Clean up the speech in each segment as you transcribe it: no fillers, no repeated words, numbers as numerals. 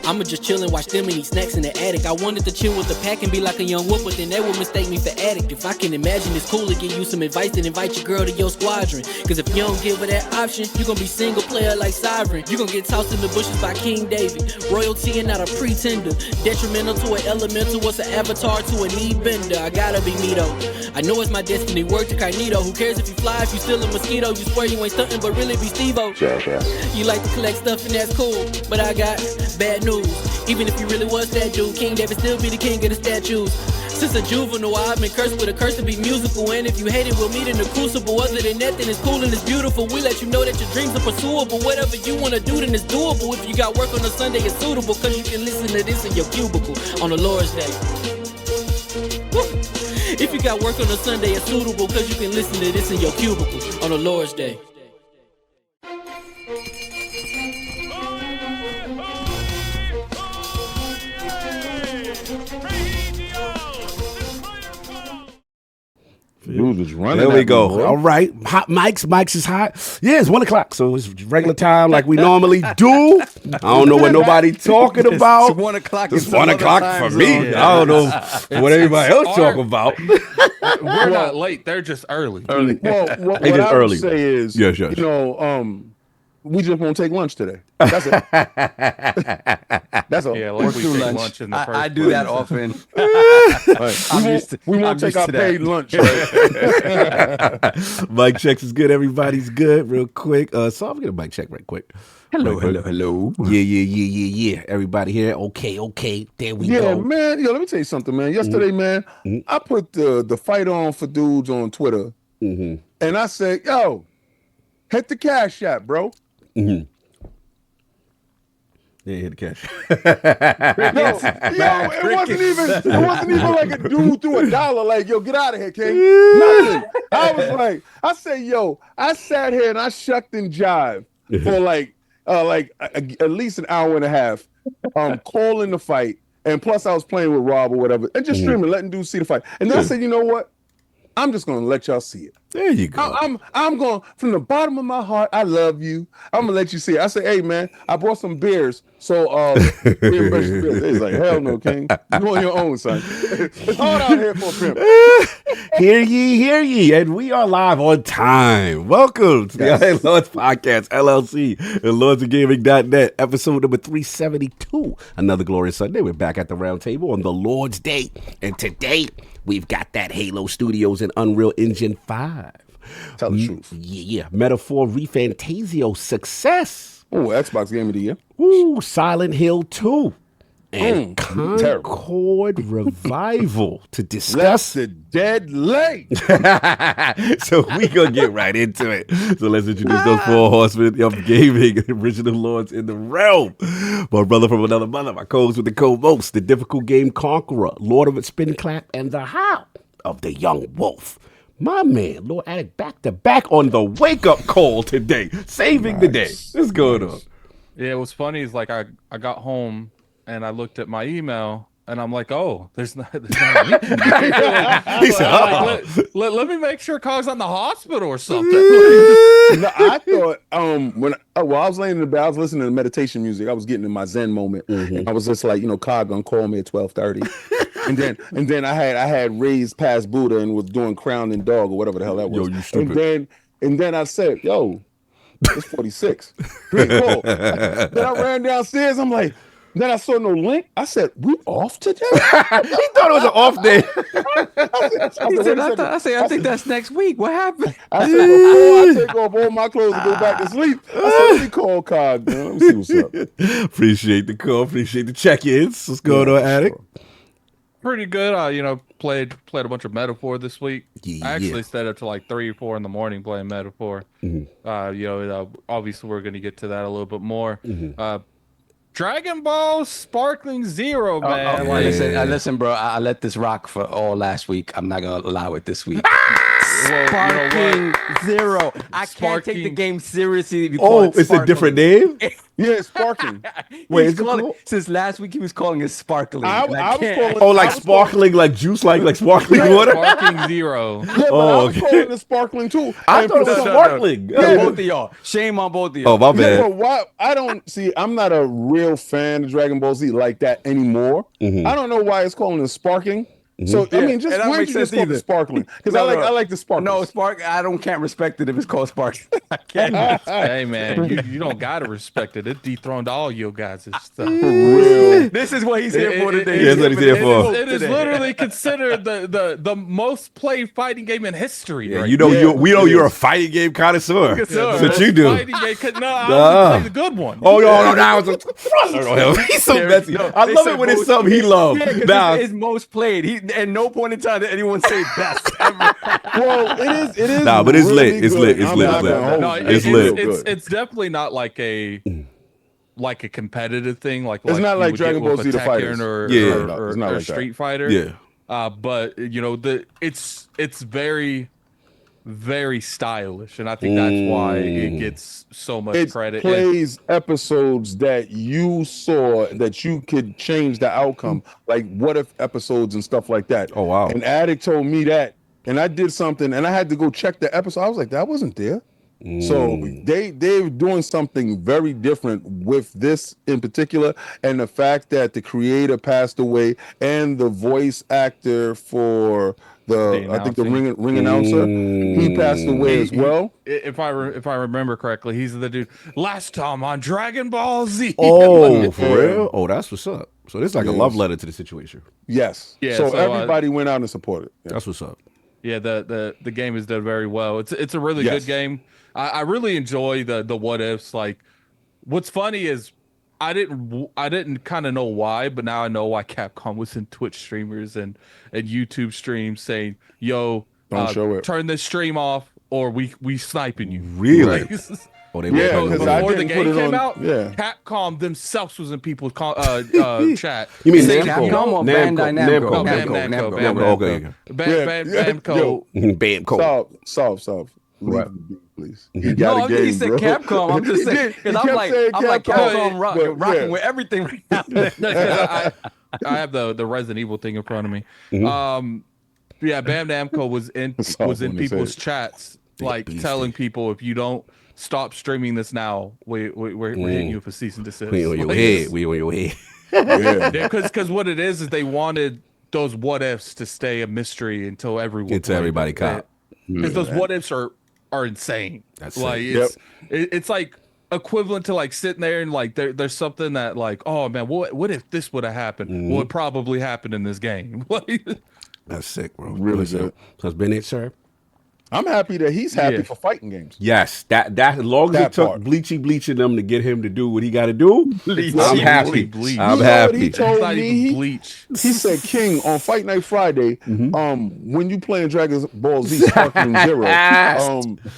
I'ma just chill and watch them and eat snacks in the attic. I wanted to chill with the pack and be like a young whoop, but then they would mistake me for addict. If I can imagine it's cool to give you some advice, then invite your girl to your squadron. Cause if you don't give her that option, you gon' be single player like Sovereign. You gon' get tossed in the bushes by King David. Royalty and not a pretender. Detrimental to an elemental, what's an avatar to a knee bender? I gotta be me though. I know it's my destiny, word to Cognito. Who cares if you fly, if you still a mosquito? You swear you ain't stuntin', but really be Steve-O. You like to collect stuff and that's cool, but I got bad news. Even if you really was that dude, King David still be the king of the statues. Since a juvenile, I've been cursed with a curse to be musical. And if you hate it, we'll meet in the crucible. Other than that, then it's cool and it's beautiful. We let you know that your dreams are pursuable. Whatever you wanna do, then it's doable. If you got work on a Sunday, it's suitable. Cause you can listen to this in your cubicle on the Lord's Day. Woo. If you got work on a Sunday, it's suitable. Cause you can listen to this in your cubicle on the Lord's Day. Dude was running. There we go. Me, all right. Hot mics. Mics is hot. Yeah, it's 1 o'clock. So it's regular time like we normally do. I don't know what nobody talking about. It's 1 o'clock. It's 1 o'clock for me. Yeah. I don't know what everybody else talking about. We're not late. They're just early. Well, what They just I early. would say is, Yes. you know, we just won't take lunch today. That's it. That's all. Yeah, like we take lunch in the first I do place. that often. We won't take our paid lunch. Mic checks is good. Everybody's good. Real quick. So I'm gonna mic check right quick. Hello. Yeah. Everybody here. Okay. There we go. Yeah, man. Yo, let me tell you something, man. Yesterday, man, I put the fight on for dudes on Twitter, and I said, yo, hit the Cash App, bro. Yeah, hit the cash. It wasn't even like a dude threw $1, like, yo, get out of here, King. Nothing. I was like, I said, yo, I sat here and I shucked and jived for like at least an hour and a half, calling the fight, and plus I was playing with Rob or whatever, and just streaming, letting dudes see the fight. And then I said, you know what? I'm just gonna let y'all see it. There you go. I'm going from the bottom of my heart. I love you. I'm gonna let you see it. I say, hey man, I brought some beers. So reimburse the beers. He's like, hell no, King. You on your own, son. It's hard out here for a pimp. Hear ye, and we are live on time. Welcome to the LA Lords Podcast, LLC, and LordsOfGaming.net, episode number 372. Another glorious Sunday. We're back at the round table on the Lord's Day, and today we've got that HaloStudios and UnrealEngine 5. Tell the truth. Yeah. MethaphorRefantazio success. Oh, Xbox Game of the Year. Ooh, Silent Hill 2. And Concord Revival to discuss. The dead late. So we gonna get right into it. So let's introduce those 4 horsemen of gaming, original lords in the realm. My brother from another mother, my co-host with the co-most, the difficult game conqueror, Lord of it spin clap, and the how of the young wolf. My man, Lord Attic, back to back on the wake up call today, saving the day. What's going on? Yeah, what's funny is like I got home and I looked at my email and I'm like, oh, there's not a meeting. He said, let me make sure Cog's on the hospital or something. No, I thought when I was laying in the bed, I was listening to meditation music. I was getting in my Zen moment. And I was just like, Cog gonna call me at 12:30. and then I had raised past Buddha and was doing crown and dog or whatever the hell that was. Yo, you stupid. And then I said, yo, it's 46. Pretty cool. Then I ran downstairs. I'm like, then I saw no link. I said, we off today? He thought it was an off day. I think that's next week. What happened? I said, before I take off all my clothes and go back to sleep, I said, let me call Cog, man. Let me see what's up. Appreciate the call. Appreciate the check-ins. What's going on, Attic? Pretty good. Played a bunch of Metaphor this week. Yeah. I actually stayed up to like 3 or 4 in the morning playing Metaphor. Obviously we're going to get to that a little bit more. Dragon Ball Sparkling Zero, man. Listen, bro. I let this rock for all last week. I'm not gonna allow it this week. Sparking Zero. I can't take the Sparking- game seriously if you call it it's a different name. Yeah, it's sparking. Wait, He's is it calling called? since last week he was calling it sparkling. I and was can't- calling- Oh, like I was sparkling, like juice, like sparkling water. Sparking Zero. Yeah, but Oh, I was okay. calling it sparkling too. I And thought it for was some- sparkling. Yeah, Yeah. both of y'all. Shame on both of y'all. Oh, my Yeah, bad. but why? I don't see. I'm not a real fan of Dragon Ball Z like that anymore. Mm-hmm. I don't know why it's calling it sparking. So I Yeah, mean, just it don't why make don't you just sense call it either. sparkling? Because No, I like the sparkling. No, spark. I can't respect it if it's called spark. I can't. Hey man, you don't gotta respect it. It dethroned all your guys' stuff. for real. This is what he's here for today. Yeah, that's what he's here for. It is literally considered the most played fighting game in history. Yeah, right you know, Yeah, we know it you're a is. fighting game connoisseur. Connoisseur. That's what you do. Fighting game. No, I Nah. only play the good one. Oh, no, now it's a thruster on him. He's so Yeah, messy. no, I they love said it when it's most- something he loves. Yeah, because Nah, it's most played. He at no point in time did anyone say best ever. Well, it is. Nah, but it's really lit. It's good. lit. It's I'm lit. not It's lit. gonna hold No, you. It's it- lit. it's definitely not like a competitive thing. Like It's not you like would Dragon get with Ball Z, the Tekken fighters. or, Yeah. or, It's not or like that. Street Fighter. Yeah. But you know it's very very stylish, and I think that's why it gets so much It credit. plays episodes that you saw that you could change the outcome, like what if episodes and stuff like that. Oh, wow. And Addict told me that, and I did something, and I had to go check the episode. I was like, that wasn't there. So they're doing something very different with this in particular, and the fact that the creator passed away and the voice actor for the I think the ring announcer, he passed away as well. If I remember correctly, he's the dude last time on Dragon Ball Z. Oh, for real? Oh, that's what's up. So this is like a love letter to the situation. Yes. Yeah, So, so, everybody went out and supported. Yeah. That's what's up. Yeah, the game is done very well. It's a really Yes. good game. I really enjoy the what ifs. Like, what's funny is I didn't kind of know why, but now I know why Capcom was in Twitch streamers and YouTube streams saying, "Yo, Don't show it." turn this stream off, or we sniping you." Really? Like, Oh, they Yeah, were because I before the didn't put game it came on- out, yeah. Capcom themselves was in people's chat. You mean saying, Namco? Capcom or Namco. Bandai Namco. Oh, Namco? Namco. Namco. Namco. Okay. Bamco. Solve. Right. Please. No, I mean, he said Capcom. I'm just saying because I'm like Capcom rocking with everything right now. I have the Resident Evil thing in front of me. Mm-hmm. Yeah, Bam Namco was in when they people's said it. chats, like beastie. telling people, if you don't stop streaming this now, we're hitting you for cease and desist. We on your Like, head. We on your head. Yeah. because what it is they wanted those what ifs to stay a mystery until everyone Until played everybody it. caught. Because those what ifs are insane. That's like sick. it's like equivalent to like sitting there and like there's something that like, oh man, what if this would have happened? Well, it probably happened in this game. That's sick, bro. Really Listen, good. So it's been it, sir. I'm happy that he's happy Yeah. for fighting games. Yes, that as long as That it took part. bleaching them to get him to do what he got to do, Bleachy, I'm happy. bleach. I'm You know what he happy. told It's not me? even bleach. He said, "King, on Fight Night Friday, Mm-hmm. when you playing Dragon Ball Z Sparkling Zero, I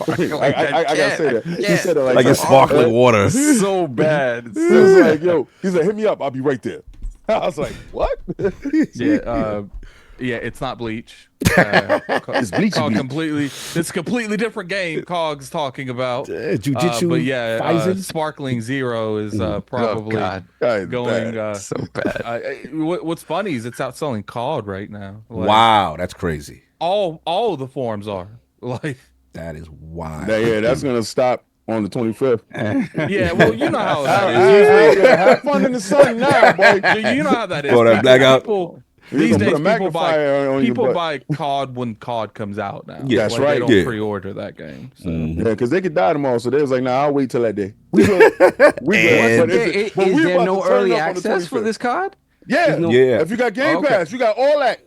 gotta say that. He said it Like it's sparkling water. So bad. He was like, "Yo," he said, "Hit me up, I'll be right there." I was like, "What?" Yeah, it's not bleach. It's bleachy bleach. completely. It's a completely different game. Cog's talking about. Jujitsu. But yeah, Faisen? Sparkling Zero is Oh, probably God. Guys, going. bad. So bad. What's funny is it's outselling COD right now. Like, Wow, that's crazy. all of the forms are like. That is wild. That's gonna stop on the 25th. Yeah, well, you know how that is. Have fun in the sun now, boy. You know how that is. Oh, that blackout? People, You these gonna days, put a magnifier on your people butt. buy COD when COD comes out now. Yeah, that's Like, right. They don't Yeah. pre-order that game. So. Yeah, because they could die tomorrow. So they was like, "Nah, I'll wait till that day." We good. We good. But Is but we there about no to turn early up on the access for 25th. this card? Yeah, Yeah. If you got Game Okay. Pass, you got all that.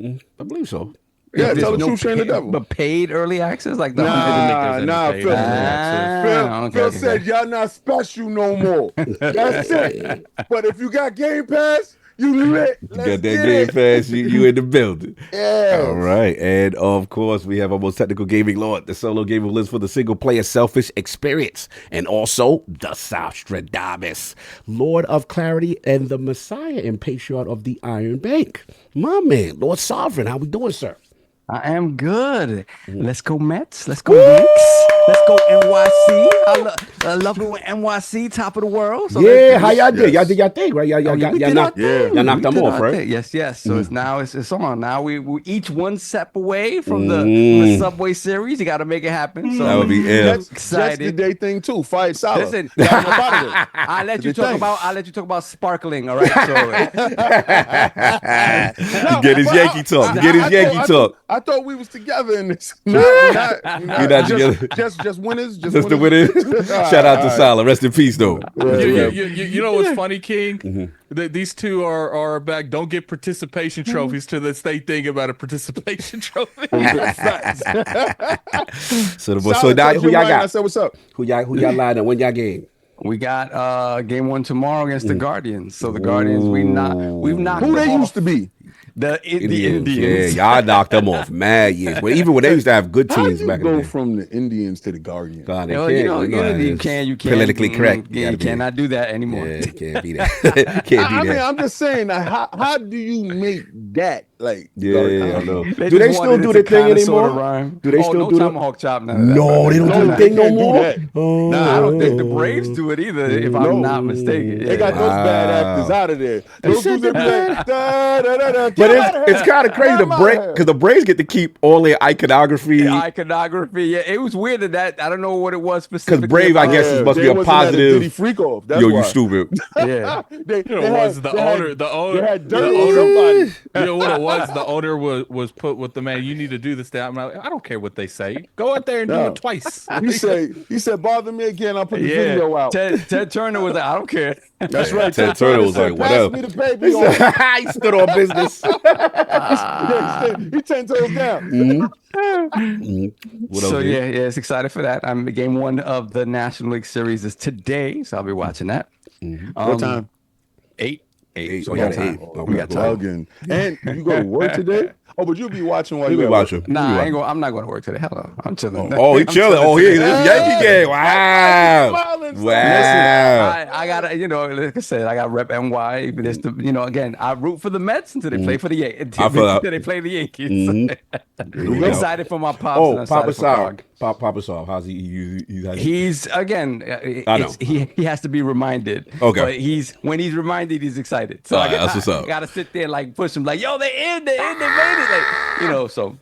I believe so. Yeah, There's tell the no truth, shame the paid- devil. But paid early access, like the Nah, there's any Phil. paid access. Phil said y'all not special no more. That's it. But if you got Game Pass, you lit. You Let's got that get game it. pass, you in the building. Yeah. All right. And of course, we have our most technical gaming lord, the solo gamer list for the single player selfish experience. And also the Nostradamus, Lord of Clarity and the Messiah and Patriarch of the Iron Bank. My man, Lord Sovereign, how we doing, sir? I am good. Let's go Mets. Let's go Yanks. Let's go NYC. I love it when NYC top of the world. So how y'all did? Y'all did y'all thing, right? Y'all knocked them off, right? Yes. So it's on. Now we each one step away from the Subway Series. You got to make it happen. So that would be excited. That's the day thing too. Fight Salah. Listen, I'll let you talk about sparkling. All right. So get his Yankee talk. Get his Yankee talk. I thought we was together in this. You're not together. Just winners. Just the winners. Shout out to Salah. Rest in peace, though. You know what's funny, King? These two are back. Don't get participation trophies to this. They think about a participation trophy. So now who y'all got? I said, what's up? Who y'all lined up? When y'all game? We got game 1 tomorrow against the Guardians. So the Guardians, we've knocked who they used to be. The Indians. Yeah, y'all knocked them off mad years. But even when they used to have good teams back in the day. Go from the Indians to the Guardians. God, you can't. Politically correct. You cannot do that anymore. Yeah, can't be that. I mean, I'm just saying, how do you make that? Like, I know. Do they still do the thing anymore? Do they still do tomahawk chop? No, they don't do the thing no more. I don't think the Braves do it either. If I'm not mistaken, they got those bad actors out of there. Those but it's kind of crazy because the Braves get to keep all their iconography. Yeah, it was weird that I don't know what it was specifically. Because Brave, I guess, it must be a positive. Freak off. Yo, you stupid. Yeah, was the owner? The owner had dirt on somebody. You know what it was? The owner was put with the man. You need to do this. That I'm like, I don't care what they say. Go out there and do it twice. He said, bother me again. I'll put the video out. Ted Turner was like, I don't care. That's right. Ted Turner was like, whatever. Pass me the baby on. He stood on business. He 10 toes down. So it's excited for that. Game 1 of the National League Series is today, so I'll be watching that. What time? 8. So we got time. We got time. And you go to work today? Oh, but you'll be watching while you're watching. Nah, I'm not going to work today. Hello, I'm chilling. Oh, he chilling. Oh, this Yankee game. Wow. Listen, I got like I said, I got rep NY. Even this, again, I root for the Mets until they play for the Yankees. Until they play the Yankees. I'm excited for my pops. Oh, Papa Sog. Papa Sog. How's he? He's again. He has to be reminded. Okay. But when he's reminded, he's excited. So that's what's up. I gotta sit there and like push him, like, yo, they made it. Like, so.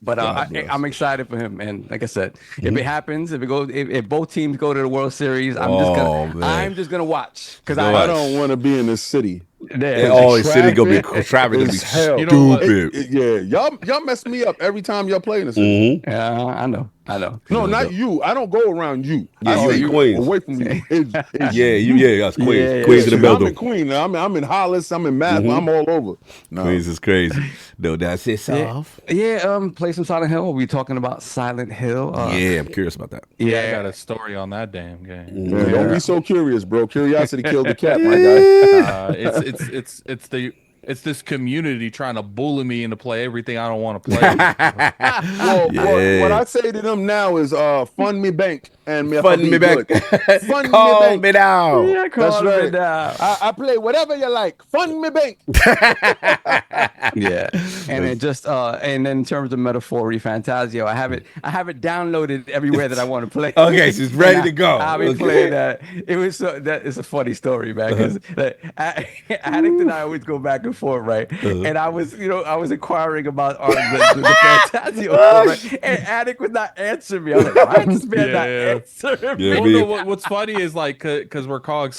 But I'm excited for him, and like I said, if it happens, if both teams go to the World Series, I'm just gonna watch because I don't want to be in this city. His city gonna be traffic gonna be stupid. Y'all mess me up every time y'all play in this city. Yeah, I know. No, not you. I don't go around you. Yeah, you Queens. Away from you. That's Queens. Queens in the building. I'm in Queens. I'm in Hollis. I'm in Math. I'm all over. No. Queens is crazy. No, that's it. Play some Silent Hill. We talking about Silent Hill. I'm curious about that. I got a story on that damn game. Don't be so curious, bro. Curiosity killed the cat, my guy. It's this community trying to bully me into play everything I don't want to play. What I say to them now is fund me bank and fund me back. Fund call me down. Yeah, that's right. Down. I play whatever you like. Fund me bank. Yeah, and then and then in terms of MethaphorRefantazio, I have it downloaded everywhere that I want to play. Okay, so it's ready to go. I'll be playing that. It's a funny story, man, because Addict and I always go back and forth, right? And I was inquiring about the Fantasio, right? And Addict would not answer me. I was like, why is this man not answering me? What's funny is like because where Cogs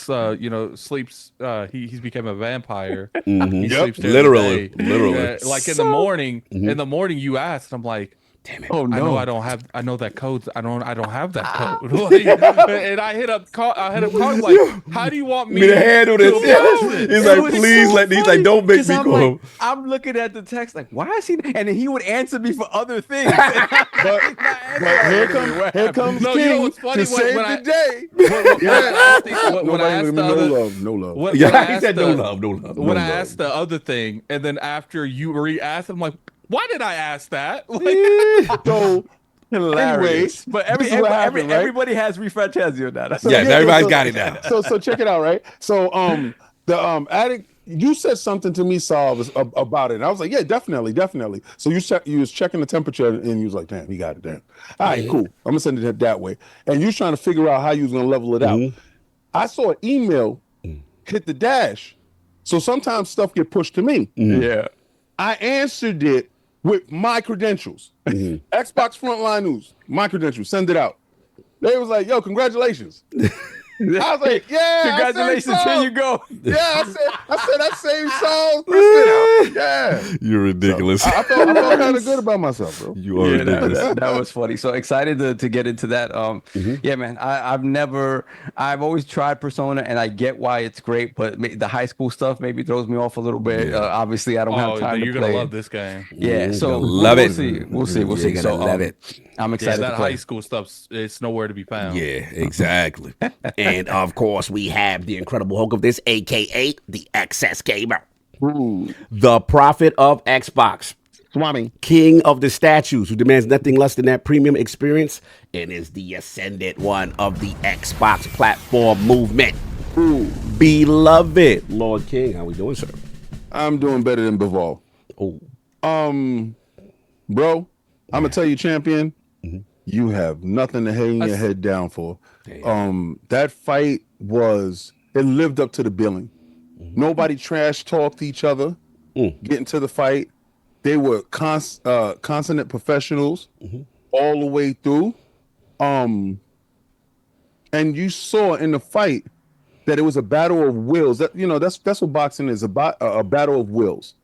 sleeps, he's become a vampire. He sleeps literally. Like in the morning. In the morning, you asked. I'm like, damn it! Oh no! I know that code. I don't have that code. And I hit up. I'm like, how do you want me to handle this? He's like, please let me. He's like, don't make me go home. I'm looking at the text like, why is he? And then he would answer me for other things. but here comes no, King you know what's funny to save the day. When I asked no love. He said no love. When I asked the other thing, and then after you re-asked, I'm like, why did I ask that? So hilarious. But everybody has Refantazio now. Yes, everybody's got it now. So check it out, right? So the Addict you said something to me, Saul, about it. And I was like, yeah, definitely. So you was checking the temperature, and you was like, damn, he got it. Damn. All right, cool. I'm gonna send it that way. And you was trying to figure out how you was gonna level it out. I saw an email hit the dash, so sometimes stuff get pushed to me. Yeah. I answered it with my credentials. Xbox Frontline News, my credentials. Send it out. They was like, yo, congratulations. I was like, yeah, congratulations, here you go. Yeah, I said that same song. Listen, yeah. You're ridiculous. So I felt kind of good about myself, bro. You are ridiculous. That was funny. So excited to get into that. Yeah, man. I've always tried Persona, and I get why it's great, but the high school stuff maybe throws me off a little bit. Obviously, I don't have time to you're play. gonna love this game. Yeah, so love it. We'll see. So love it. I'm excited. That to play. high school stuff, it's nowhere to be found. Yeah, exactly. And of course, we have the Incredible Hulk of this, aka the Excess Gamer, the prophet of Xbox, Swami, king of the statues, who demands nothing less than that premium experience, and is the ascendant one of the Xbox platform movement. Beloved Lord King, how we doing, sir? I'm doing better than Bivol. Bro, I'm gonna tell you, champion. You have nothing to hang your head down for. That fight it lived up to the billing. Nobody trash talked each other getting to the fight. They were consummate professionals all the way through. And you saw in the fight that it was a battle of wills. That's what boxing is, a battle of wills.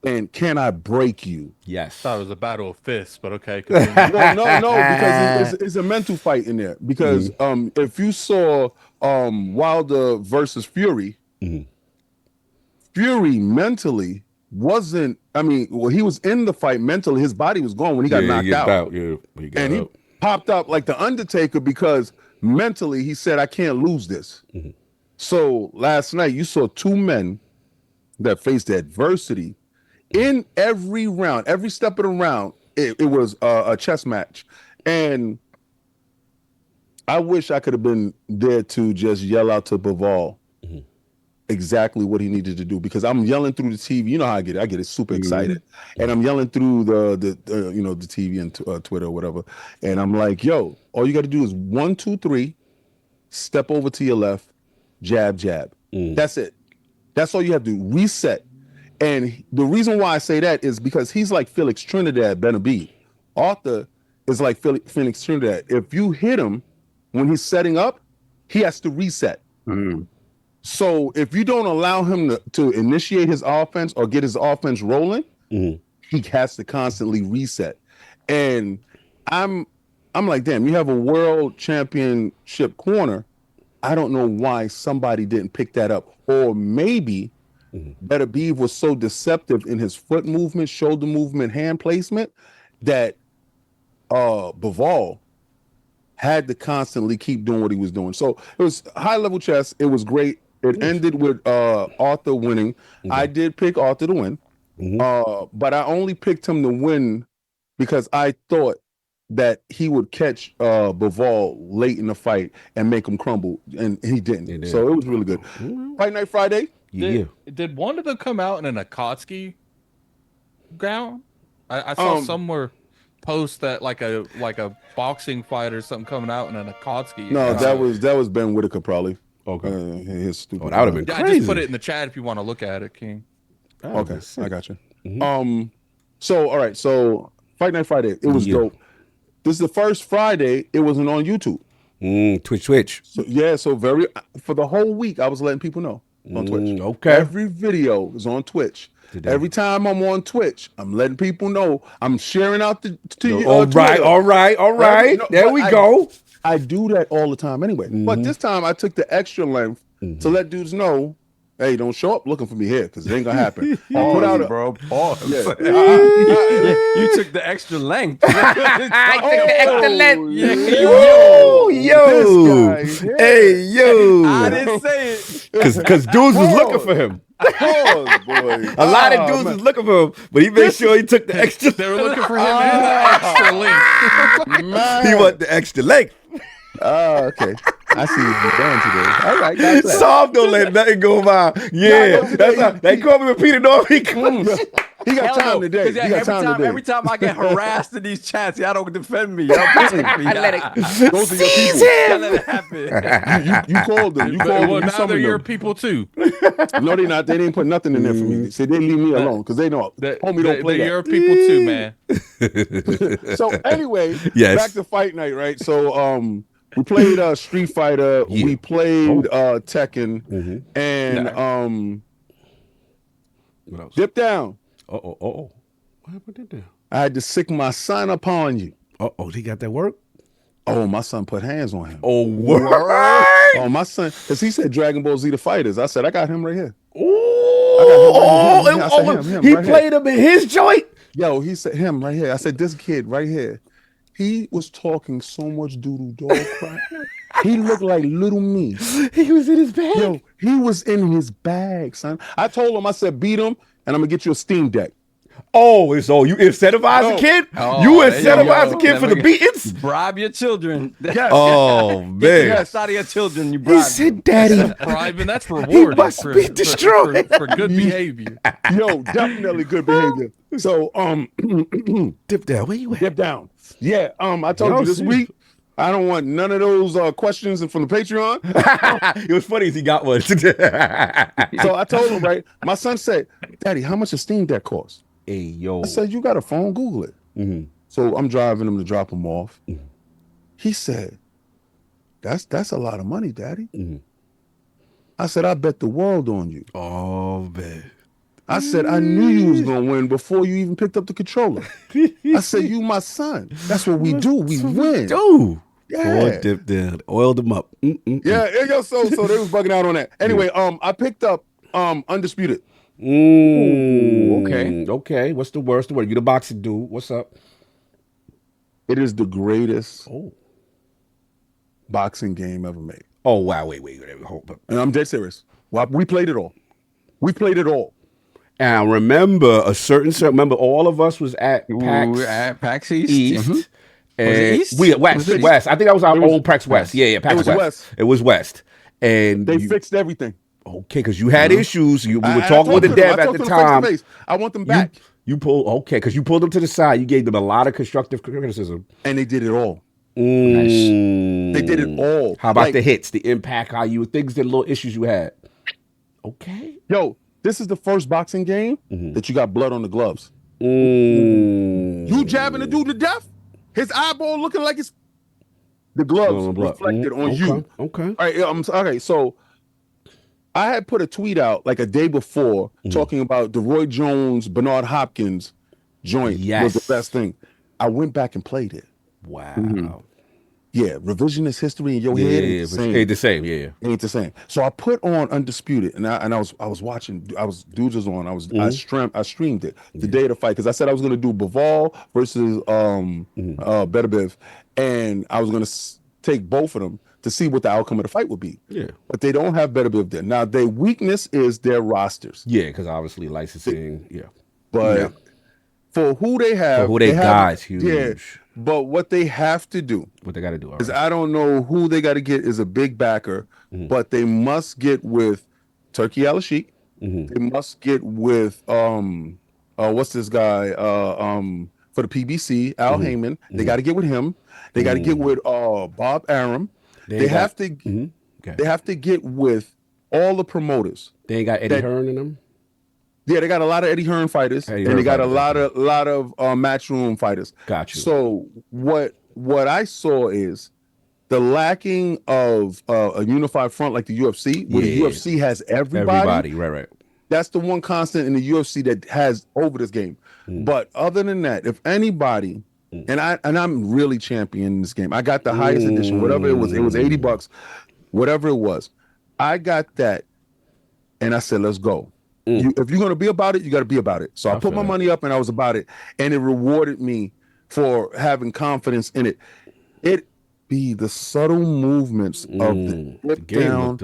And can I break you? Yes. I thought it was a battle of fists, but okay. No, because it's a mental fight in there. Because if you saw Wilder versus Fury, Fury mentally wasn't. He was in the fight mentally. His body was gone when he got knocked out. He popped up like the Undertaker because mentally he said, "I can't lose this." So last night you saw two men that faced adversity. In every round, every step of the round, it was a chess match. And I wish I could have been there to just yell out to Bivol exactly what he needed to do, because I'm yelling through the TV. You know how I get it. I get it super excited. And I'm yelling through the TV and Twitter or whatever. And I'm like, yo, all you got to do is 1, 2, 3, step over to your left, jab, jab. That's it. That's all you have to do. Reset. And the reason why I say that is because he's like Felix Trinidad Benavidez. Arthur is like Felix Trinidad. If you hit him when he's setting up, he has to reset. So if you don't allow him to initiate his offense or get his offense rolling, he has to constantly reset. And I'm like, damn, you have a world championship corner. I don't know why somebody didn't pick that up. Or maybe Benavidez was so deceptive in his foot movement, shoulder movement, hand placement that Bivol had to constantly keep doing what he was doing. So it was high level chess. It was great. It ended with Arthur winning. I did pick Arthur to win, but I only picked him to win because I thought that he would catch Bivol late in the fight and make him crumble, and he didn't. So it was really good. Fight Night Friday. Did one of them come out in an Akatsuki gown? I saw somewhere post that like a boxing fight or something coming out in an Akatsuki. No, that was Ben Whitaker probably. Okay. His stupid. That would have been crazy. I just put it in the chat if you want to look at it, King. Okay, I got you. So all right, so Fight Night Friday, it was dope. This is the first Friday it wasn't on YouTube. Twitch. So for the whole week I was letting people know on Twitch. Okay. Every video is on Twitch. Every time I'm on Twitch, I'm letting people know. I'm sharing out to you. All right. There we go. I do that all the time anyway. But this time I took the extra length to let dudes know, hey, don't show up looking for me here because it ain't gonna happen. I'll put out Pause. Yeah. You took the extra length. I took the extra length. Yo. Hey, yo. I didn't say it. Because dudes was looking for him. Pause, boy. A lot of dudes was looking for him, but he made sure he took the extra. They were looking for him and the extra length. Man. He want the extra length. Oh, okay. I see what you're doing today. All right, got that. Soft don't let nothing go by. Yeah, that's how they call me repeated Norby. He got Hell time no, today. 'cause He got time today. every time I get harassed in these chats, y'all don't defend me. Y'all protect me. I let it. Those are your people. Y'all let it happen. You called them. You But, called them. well, You now they're summoned your them. people too. No, they not. They didn't put nothing in there for me. They said they leave me alone because they know homie don't play They're that. your people too, man. So anyway, Yes. back to fight night, right? So we played Street Fighter, Yeah. we played Tekken, and What else? Dip Down. Oh. What happened there? I had to sick my son upon you. Oh, he got that work? Oh, my son put hands on him. Oh, word. Oh, my son, because he said Dragon Ball Z the Fighters. I said, I got him right here. He played him in his joint. Yo, he said him right here. I said, this kid right here. He was talking so much doodle dog crap. He looked like little me. He was in his bag. Yo, he was in his bag, son. I told him, I said, beat him, and I'm gonna get you a Steam Deck. Oh, so you incentivize a kid? You incentivize a kid for the beatings? Bribe your children. Yes. Oh, man. Yes, out of your children, you bribe. He said, Daddy. Bribing, that's rewarding. must for, be destroyed. for good behavior. Yo, definitely good behavior. So, Dip Down, where you at? Dip Down. Yeah, I told you this week, I don't want none of those questions from the Patreon. It was funny as he got one. So I told him, right? My son said, Daddy, how much a Steam Deck cost? Hey, yo. I said, you got a phone, Google it. So I'm driving him to drop him off. He said, that's a lot of money, Daddy. I said, I bet the world on you. Oh, man. I said, I knew you was going to win before you even picked up the controller. I said, you my son. That's what we do. We win. Dude. Yeah. Boy, Dip Down. Oiled him up. Yeah, yo, so they was bugging out on that. Anyway, I picked up Undisputed. Okay. What's the worst? You the boxing dude. What's up? It is the greatest boxing game ever made. Oh, wow. Wait. Hold up. And I'm dead serious. Well, we played it all. And I remember remember all of us was at PAX, At PAX East. East. And Was it East? We West. I think that was our own PAX West. Yeah, PAX It was West. It was West. And They fixed everything. Okay, because you had issues. We were I talking with the told them, dev I at told the them time. face to face. I want them back. You pulled because you pulled them to the side. You gave them a lot of constructive criticism. And they did it all. Nice. They did it all. How about the hits, the impact, how you things, the little issues you had? Okay. Yo, this is the first boxing game that you got blood on the gloves. You jabbing the dude to death? His eyeball looking like it's the gloves reflected on you. Okay. All right. Okay. So I had put a tweet out like a day before talking about the Roy Jones, Bernard Hopkins joint was the best thing. I went back and played it. Wow. Yeah, revisionist history in your head ain't the same. Ain't the same. Yeah. Ain't the same. So I put on Undisputed, and I was watching. Dudes was on. I streamed it the day of the fight because I said I was gonna do Bivol versus Beterbiev, and I was gonna take both of them to see what the outcome of the fight would be. Yeah. But they don't have Beterbiev there now. Their weakness is their rosters. Yeah, because obviously licensing. But for who they have, guys huge. Yeah. But what they have to do, What they got to do? is I don't know who they got to get is a big backer, but they must get with Turkey Al-Sheikh. They must get with what's this guy for the PBC, Al Heyman. They got to get with him. They got to get with Bob Arum. They have to get with all the promoters. They ain't got Eddie Hearn in them. Yeah, they got a lot of Eddie Hearn fighters, and they got a lot of matchroom fighters. Got you. So what I saw is the lacking of a unified front like the UFC, where the UFC has everybody. Right. That's the one constant in the UFC that has over this game. But other than that, if anybody, and I'm really championing this game. I got the highest edition, whatever it was $80, whatever it was. I got that, and I said, let's go. If you're gonna be about it, you got to be about it. So I put my money up, and I was about it, and it rewarded me for having confidence in it. It be the subtle movements of the flip down,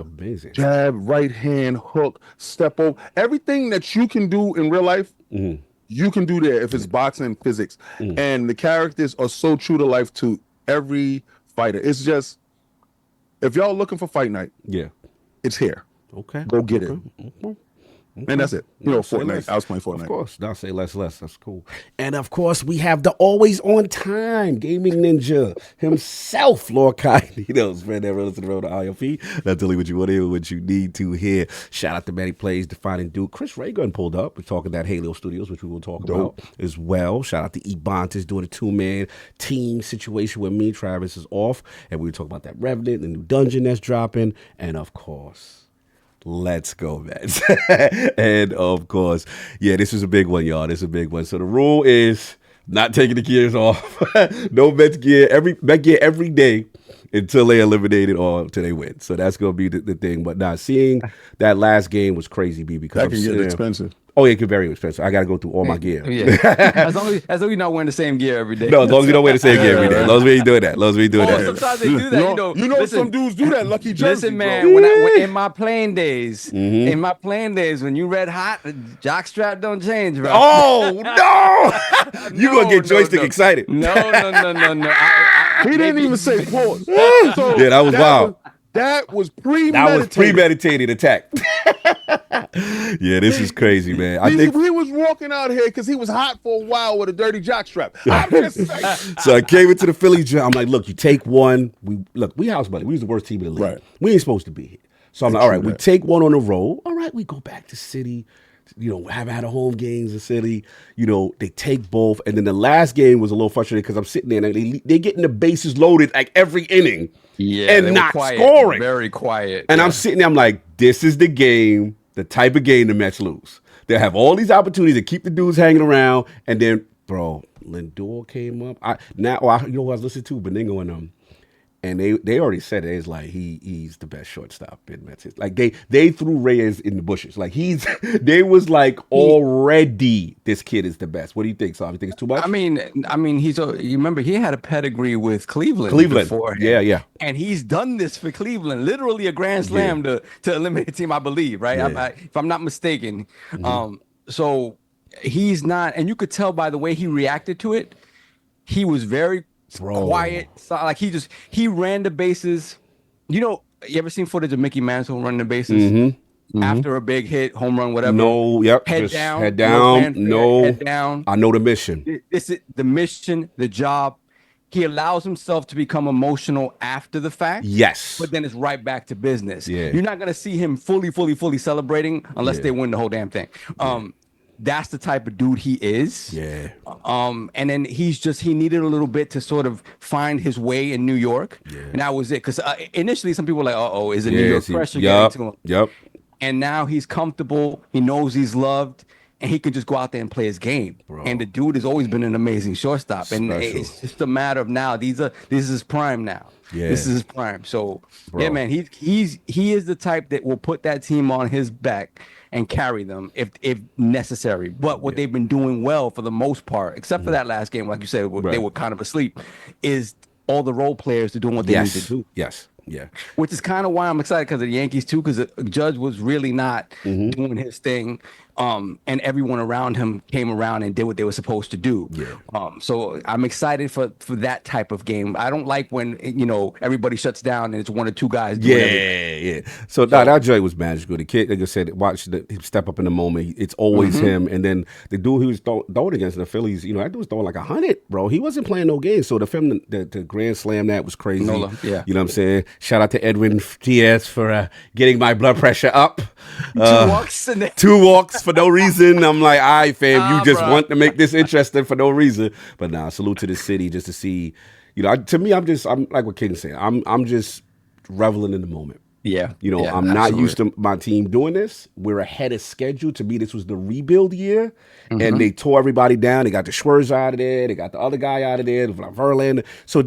jab, right hand, hook, step over, everything that you can do in real life. You can do there if it's boxing physics, and the characters are so true to life to every fighter. It's just if y'all looking for Fight Night, Yeah. it's here. Okay. Go get it. Okay. And that's it. You know, Say Fortnite. less. I was playing Fortnite. Of course. Now say less. That's cool. And of course, we have the always on time gaming ninja himself, LordCognito, friend that runs to the road to ILP. Not telling you what you want to hear, what you need to hear. Shout out to Matty Plays, Defining Duke. Chris Raygun pulled up. We're talking that HaloStudios, which we will talk about as well. Shout out to Ebontis doing a 2-man team situation where me, Travis, is off. And we were talking about that Revenant, the new dungeon that's dropping. And of course, let's go, man. And of course, yeah, this is a big one, y'all. This is a big one. So the rule is not taking the gears off. No Mets gear, Met gear every day until they eliminate it or until they win. So that's going to be the thing. But now seeing that last game was crazy, B, because That can get expensive. Oh, yeah, it get very expensive. I got to go through all my gear. Yeah. as long as you're not wearing the same gear every day. No, as long as you don't wear the same gear every day. As long as we ain't doing that. As long as we ain't doing that. Sometimes they do that. You know listen, some dudes do that. Lucky Jersey, listen, man. bro. When in my playing days, when you red hot, the jock strap don't change, bro. Oh, no. You going to get joystick excited. No. He didn't even say pause. So Yeah, that was wild. That was premeditated. That was premeditated attack. Yeah, this is crazy, man. I think he was walking out here because he was hot for a while with a dirty jockstrap. I'm just saying. so. I came into the Philly gym. I'm like, look, you take one. We house money. We was the worst team in the league. Right. We ain't supposed to be here. So I'm like, all right, we take one on the road. All right, we go back to city. You know, haven't had a home games in city. You know, they take both. And then the last game was a little frustrating because I'm sitting there and they getting the bases loaded like every inning. Yeah, and not scoring. Very quiet. And I'm sitting there, I'm like, this is the game, the type of game the Mets lose. They'll have all these opportunities to keep the dudes hanging around. And then, bro, Lindor came up. You know who I was listening to? Beningo and them. And they already said it. It's like he's the best shortstop in Mets. Like they threw Reyes in the bushes. Like they was like already this kid is the best. What do you think, Saul? You think it's too much? I mean, you remember he had a pedigree with Cleveland. Before, yeah. And he's done this for Cleveland, literally a grand slam to eliminate a team, I believe, right? Yeah. If I'm not mistaken. So he's not, and you could tell by the way he reacted to it. He was very quiet, so like he ran the bases. You know, you ever seen footage of Mickey Mantle running the bases after a big hit, home run, whatever? No, yep. Head down. Head down. No. Head down. I know the mission. This is the mission, the job. He allows himself to become emotional after the fact. Yes. But then it's right back to business. Yeah. You're not gonna see him fully celebrating unless they win the whole damn thing. That's the type of dude he is. Yeah. And then he needed a little bit to sort of find his way in New York. Yeah. And that was it. Because initially some people were like, is it New York pressure getting to him? Yep. And now he's comfortable. He knows he's loved. And he can just go out there and play his game. Bro. And the dude has always been an amazing shortstop. And it's just a matter of now. This is his prime now. Yeah. This is his prime. So, yeah, man, he is the type that will put that team on his back and carry them if necessary. But what they've been doing well for the most part, except for that last game, like you said, they were kind of asleep, is all the role players are doing what they need to do. Yes. Yeah. Which is kind of why I'm excited because of the Yankees too, because Judge was really not doing his thing. And everyone around him came around and did what they were supposed to do. Yeah. So I'm excited for that type of game. I don't like when everybody shuts down and it's one or two guys doing everything. Yeah. So that joy was magical. The kid, like I said, watch him step up in the moment. It's always him. And then the dude he was throwing against the Phillies, that dude was throwing like 100, bro. He wasn't playing no games. So the grand slam that was crazy. Nola, yeah. You know what I'm saying? Shout out to Edwin Diaz for getting my blood pressure up. 2 walks and then 2 walks for no reason. I'm like, all right, fam, you just want to make this interesting for no reason. But nah, salute to the city just to see, to me, I'm like what King said. I'm just reveling in the moment. Yeah. I'm not used to my team doing this. We're ahead of schedule. To me, this was the rebuild year. And they tore everybody down. They got the Schwartz out of there. They got the other guy out of there, Verlander. So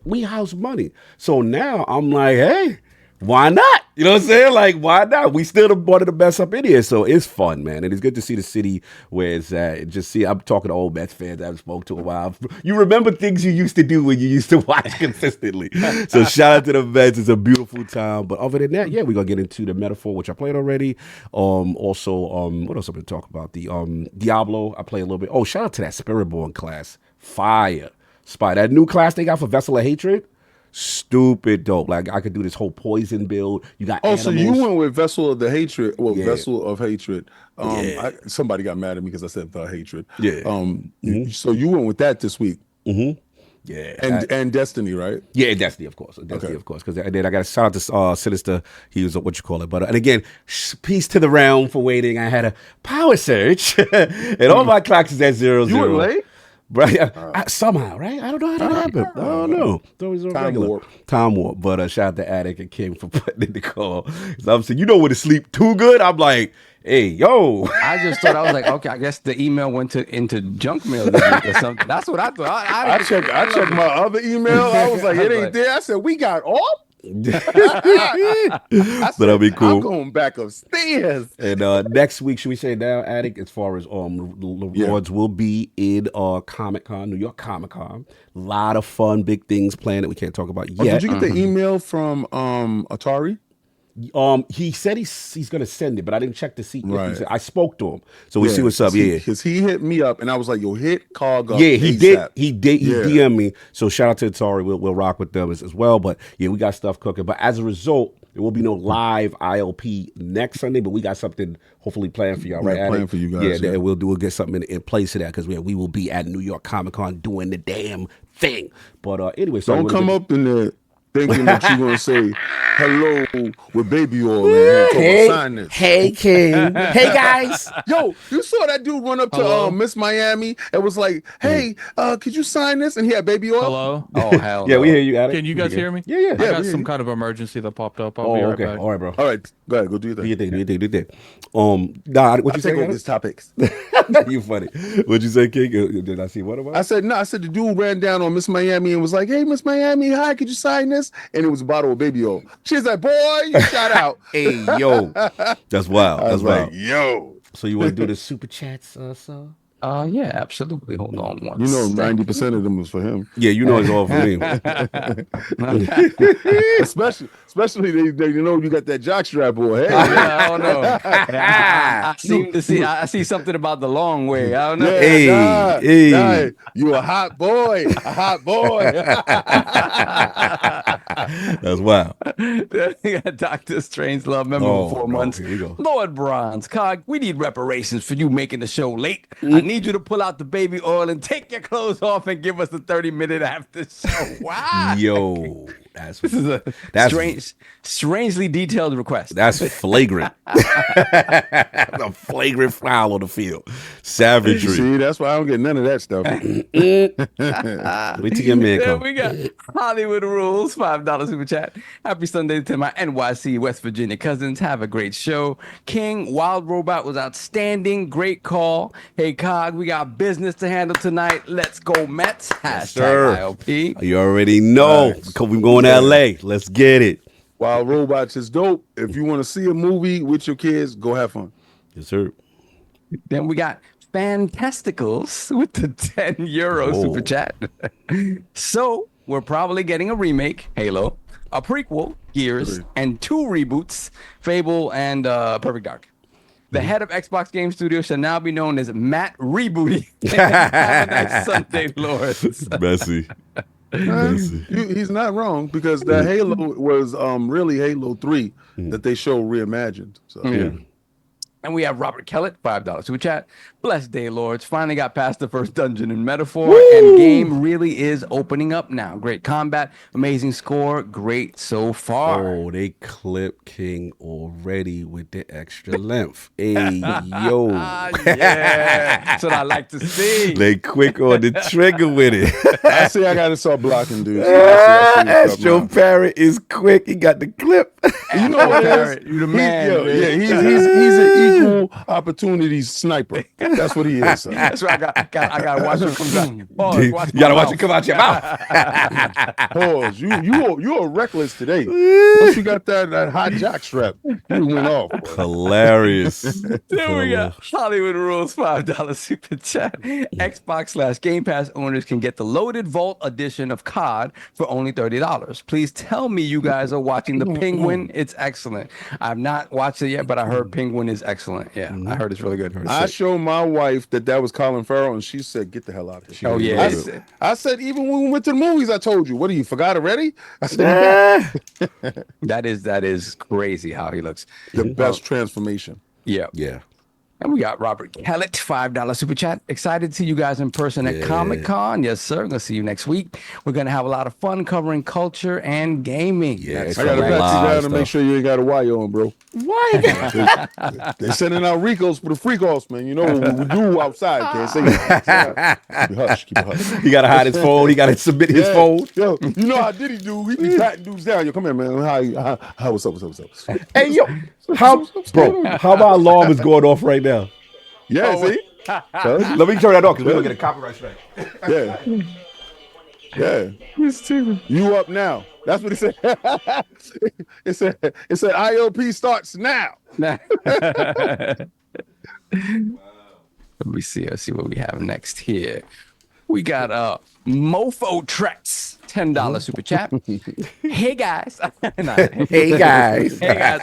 we house money. So now I'm like, hey, why not? You know what I'm saying? Like, why not? We still one of the best up in here. So it's fun, man. And it's good to see the city where it's at. I'm talking to old Mets fans I haven't spoke to a while. You remember things you used to do when you used to watch consistently. So shout out to the Mets. It's a beautiful time. But other than that, we're going to get into the Metaphor, which I played already. Also, what else I'm going to talk about? The Diablo, I play a little bit. Oh, shout out to that Spiritborn class. Fire. Spy. That new class they got for Vessel of Hatred. stupid dope. Like I could do this whole poison build. You got animals. So you went with Vessel of the Hatred. Well, Yeah. Vessel of Hatred. Yeah. Somebody got mad at me because I said the hatred. Yeah. So you went with that this week. Yeah. And Destiny, right? Yeah, Destiny, of course. Destiny, of course. Because then I got to shout out to Sinister. He was what you call it. But and again, peace to the realm for waiting. I had a power surge, and all my clocks is at 0, 0. You were late? Right, somehow, right? I don't know how that happened. I don't know. It's always on regular. Time warp. But shout out to Attic and King for putting in the call. So I'm saying, you know when to sleep too good? I'm like, hey, yo. I just thought, I was like, okay, I guess the email went into junk mail this week or something. That's what I thought. I checked my other email. I was like, it ain't there. I said, we got off. But that'll be cool. I'm going back upstairs. And next week, should we say now, Attic, as far as Lords will be in Comic-Con, New York Comic-Con. A lot of fun, big things planned that we can't talk about yet. Did you get the email from Atari? He said he's gonna send it, but I didn't check to see. Right. I spoke to him, so we see what's up. Because he hit me up, and I was like, "Yo, hit Cog up." Yeah, he ASAP. did. He DM'd me. So shout out to Atari. We'll rock with them as well. But yeah, we got stuff cooking. But as a result, there will be no live ILP next Sunday. But we got something hopefully planned for y'all, right? Planned for you guys. Yeah, we'll get something in place of that because we will be at New York Comic Con doing the damn thing. But anyway, so don't come up in there thinking that you're gonna say hello with baby oil and sign this. Hey, King. Hey, guys. Yo, you saw that dude run up to Miss Miami and was like, "Hey, could you sign this?" And he had baby oil. Hello. Oh hell. Yeah, no. we hear you. Attic. Can you guys hear me? Yeah. I got some kind of emergency that popped up. I'll be right back. All right, bro. All right, go ahead, go do your thing. Do your thing. What you say? Take over these topics. You funny. What'd you say, King? Did I see what about? I said no. I said the dude ran down on Miss Miami and was like, "Hey, Miss Miami, hi, could you sign this?" And it was a bottle of baby oil. She's like, "Boy, you shot out." Hey, yo, that's wild. That's wild. Like, yo. So you want to do the super chats, so? Yeah, absolutely. Hold on one. You know, 90% of them was for him. Yeah, you know it's all for me. especially they know you got that jock strap on. Hey, I don't know. I see something about the long way. I don't know. Hey, you a hot boy, That's wild. Dr. Strangelove, member for 4 months. Here we go. Lord Bronze, Cog, we need reparations for you making the show late. I need you to pull out the baby oil and take your clothes off and give us a 30-minute after show. Wow. Yo, This is a strangely detailed request. That's flagrant. That's a flagrant foul on the field. Savagery. See, that's why I don't get none of that stuff. Wait till your man come. We got Hollywood Rules, $5 super chat. Happy Sunday to my NYC, West Virginia cousins. Have a great show. King, Wild Robot was outstanding. Great call. Hey, Cog, we got business to handle tonight. Let's go Mets. Sir. ILP. You already know. We're going to LA. Let's get it. Wild Robots is dope. If you want to see a movie with your kids, go have fun. Yes, sir. Then we got Fantasticals with the €10 super chat. So we're probably getting a remake, Halo, a prequel, Gears, and 2 reboots, Fable and Perfect Dark. The head of Xbox Game Studios shall now be known as Matt Rebooty. Have a nice Sunday, Lords. Messy. He's not wrong because the Halo was really Halo 3 that they show reimagined. So. Yeah. And we have Robert Kellett, $5 super chat. Blessed day, Lords. Finally got past the first dungeon in Metaphor, and game really is opening up now. Great combat, amazing score, great so far. Oh, they clip King already with the extra length. Hey, yo. Yeah, that's what I like to see. They quick on the trigger with it. I see I got to start blocking dudes. Astro Parrot is quick. He got the clip. You know what it is? You the man. He's an equal opportunity sniper. That's what he is. Son. That's right. I got to watch him come out. You got to watch it come out your mouth. Pause. You're reckless today. Once you got that hot jock strap, you went off. Hilarious. There we go. Hollywood Rules, $5 super chat. Xbox/Game Pass owners can get the loaded Vault edition of COD for only $30. Please tell me you guys are watching The Penguin. It's excellent. I've not watched it yet, but I heard Penguin is excellent. excellent. Yeah, I heard it's really good. I showed my wife that was Colin Farrell, and she said, "Get the hell out of here." Oh yeah, I said, even when we went to the movies, I told you, "What, you forgot already?" I said, that is crazy how he looks. the best transformation. Yeah. Yeah. And we got Robert Kellett, $5 super chat. Excited to see you guys in person at Comic-Con. Yes, sir. We're going to see you next week. We're going to have a lot of fun covering culture and gaming. Yeah, I got to pat you down to make sure you ain't got a wire on, bro. Why? They're sending out Ricos for the freak offs, man. You know what we do outside. Can't say it. Keep it hush. Keep it hush. He got to hide his phone. He got to submit his phone. Yo, you know how Diddy do? He be patting dudes down. Yo, come here, man. How what's up? Hey, yo. How my alarm is going off right now? Yeah, see? Let me turn that off because we're going to get a copyright strike. Yeah. Yeah. You up now. That's what it said. It said ILP starts now. Let me see. Let's see what we have next here. We got Mofo Trex, $10 super chat. Hey guys. Hey guys. Hey guys,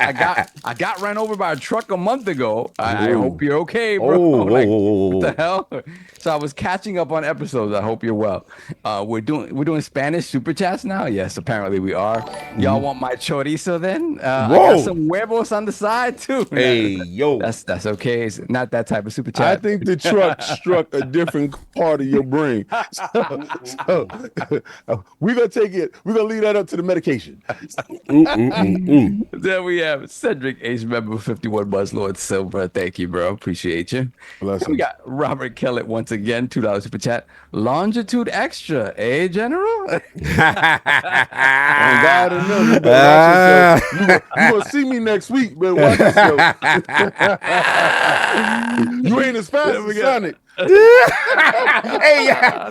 I got ran over by a truck a month ago. I hope you're okay, bro. What the hell? So I was catching up on episodes. I hope you're well. We're doing Spanish super chats now. Yes, apparently we are. Y'all want my chorizo then? I got some huevos on the side too. Hey yo. That's okay. It's not that type of super chat. I think the truck struck a different part of your brain. So, we're gonna take it. We're gonna leave that up to the medication. There we have Cedric H. member 51 Buzzlord Silver. Thank you, bro. Appreciate you. We got Robert Kellett once again, $2 super chat. Longitude extra, eh, General? On God and them, you better watch yourself. You gonna see me next week, but watch yourself. You ain't as fast as Sonic. Hey,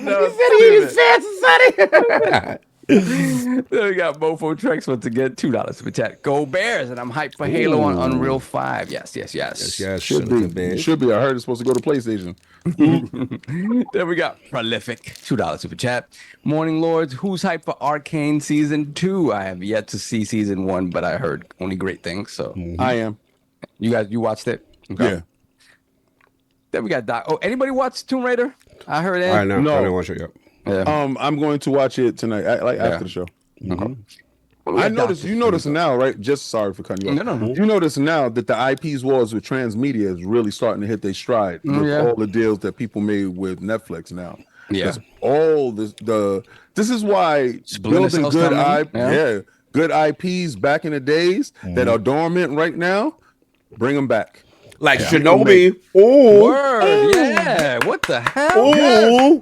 No, he said he ain't as fast as Sonny. Then we got Mofo Trex once again, $2 super chat. Go Bears, and I'm hyped for Halo on Unreal 5. Yes. Should be. I heard it's supposed to go to PlayStation. Then we got Prolific, $2 super chat. Morning Lords, who's hyped for Arcane Season 2? I have yet to see Season 1, but I heard only great things. So I am. You watched it? Okay. Yeah. Then we got Doc. Oh, anybody watch Tomb Raider? I heard it. All right, no. No. I didn't want to show you up. Yeah. I'm going to watch it tonight, after the show. I noticed. You notice now, right? Just sorry for cutting you off. No. You notice now that the IPs wars with transmedia is really starting to hit their stride with all the deals that people made with Netflix now. Yeah. It's all this is why Splinter building Cell's good IPs back in the days that are dormant right now, bring them back. Like Shinobi. Word. Yeah. What the hell? Yes.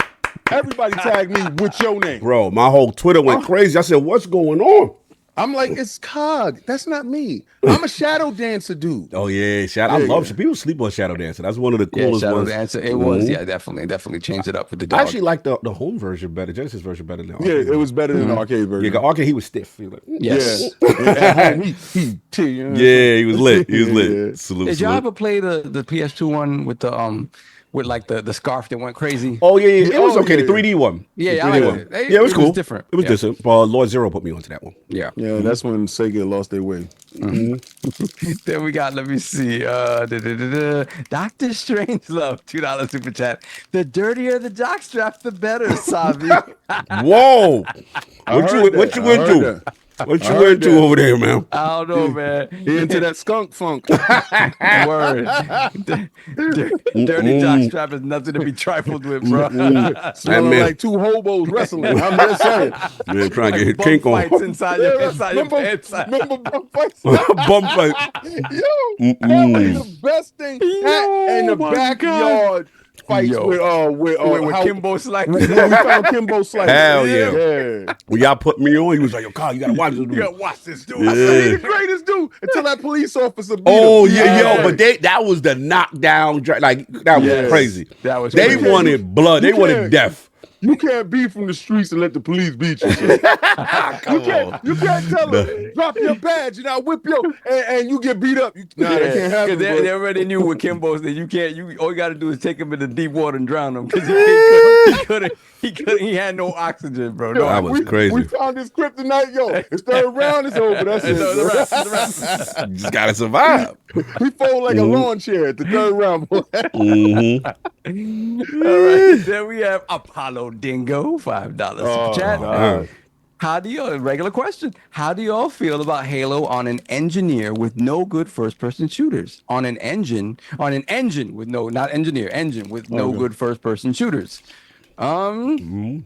Everybody tag me with your name. Bro, my whole Twitter went crazy. I said, what's going on? I'm like, it's Cog. That's not me. I'm a shadow dancer dude. Oh, yeah. I love people sleep on Shadow Dancer. That's one of the coolest Shadow ones. Dancer. It was, definitely changed it up with the dog. I actually like the home version better, Genesis version better than the Yeah, arcade. it was better than the arcade version. Yeah, the arcade, he was stiff. He was like, Yes. Yeah. he was lit. He was lit. Yeah. Salute, Did y'all salute. ever play the PS2 one with the with like the scarf that went crazy? Oh, yeah. It was okay. yeah. The 3D one. Yeah, The I 3D liked one. it. Yeah, it was cool. Different. It was different. Lord Zero put me onto that one. Yeah. Yeah, that's when Sega lost their way. Then we got, let me see, Dr. Strangelove, $2 super chat. The dirtier the jockstrap, the better, Savi. Whoa. What you into? What you into over there, man? I don't know, man. He into that skunk funk. Word. Dirty jockstrap is nothing to be trifled with, bro. Smelling man. like two hobos wrestling. I'm just saying. Man, trying to get his Bum kink on. fights inside your pants. Remember bum fights? Bum fight. Yo, that was the best thing. That and the backyard fights with Kimbo Slice. We found Kimbo Slice. Hell yeah. When y'all put me on, he was like, yo, Kyle, you gotta watch this dude. You gotta watch this dude. I said, he's the greatest dude until that police officer beat Oh him. yeah, but that was the knockdown, like that was crazy. That was They crazy. wanted blood. They You wanted can't- death. You can't be from the streets and let the police beat you. You can't tell them, drop your badge and I'll whip you, and you get beat up. Nah, that can't happen. Because they bro. already knew with Kimbo's that you can't. All you got to do is take him in the deep water and drown him. Because you can't He had no oxygen, bro. No, That was crazy. We found this kryptonite, yo. It's third round, it's over. That's it. the bro. rest. You just gotta survive. We fold like a lawn chair at the third round. Boy. All right. Then we have Apollo Dingo, $5 super chat. God. How do you regular question? How do you all feel about Halo on an engineer with no good first-person shooters? On an engine with no, not engineer, engine with no good first-person shooters. Gotta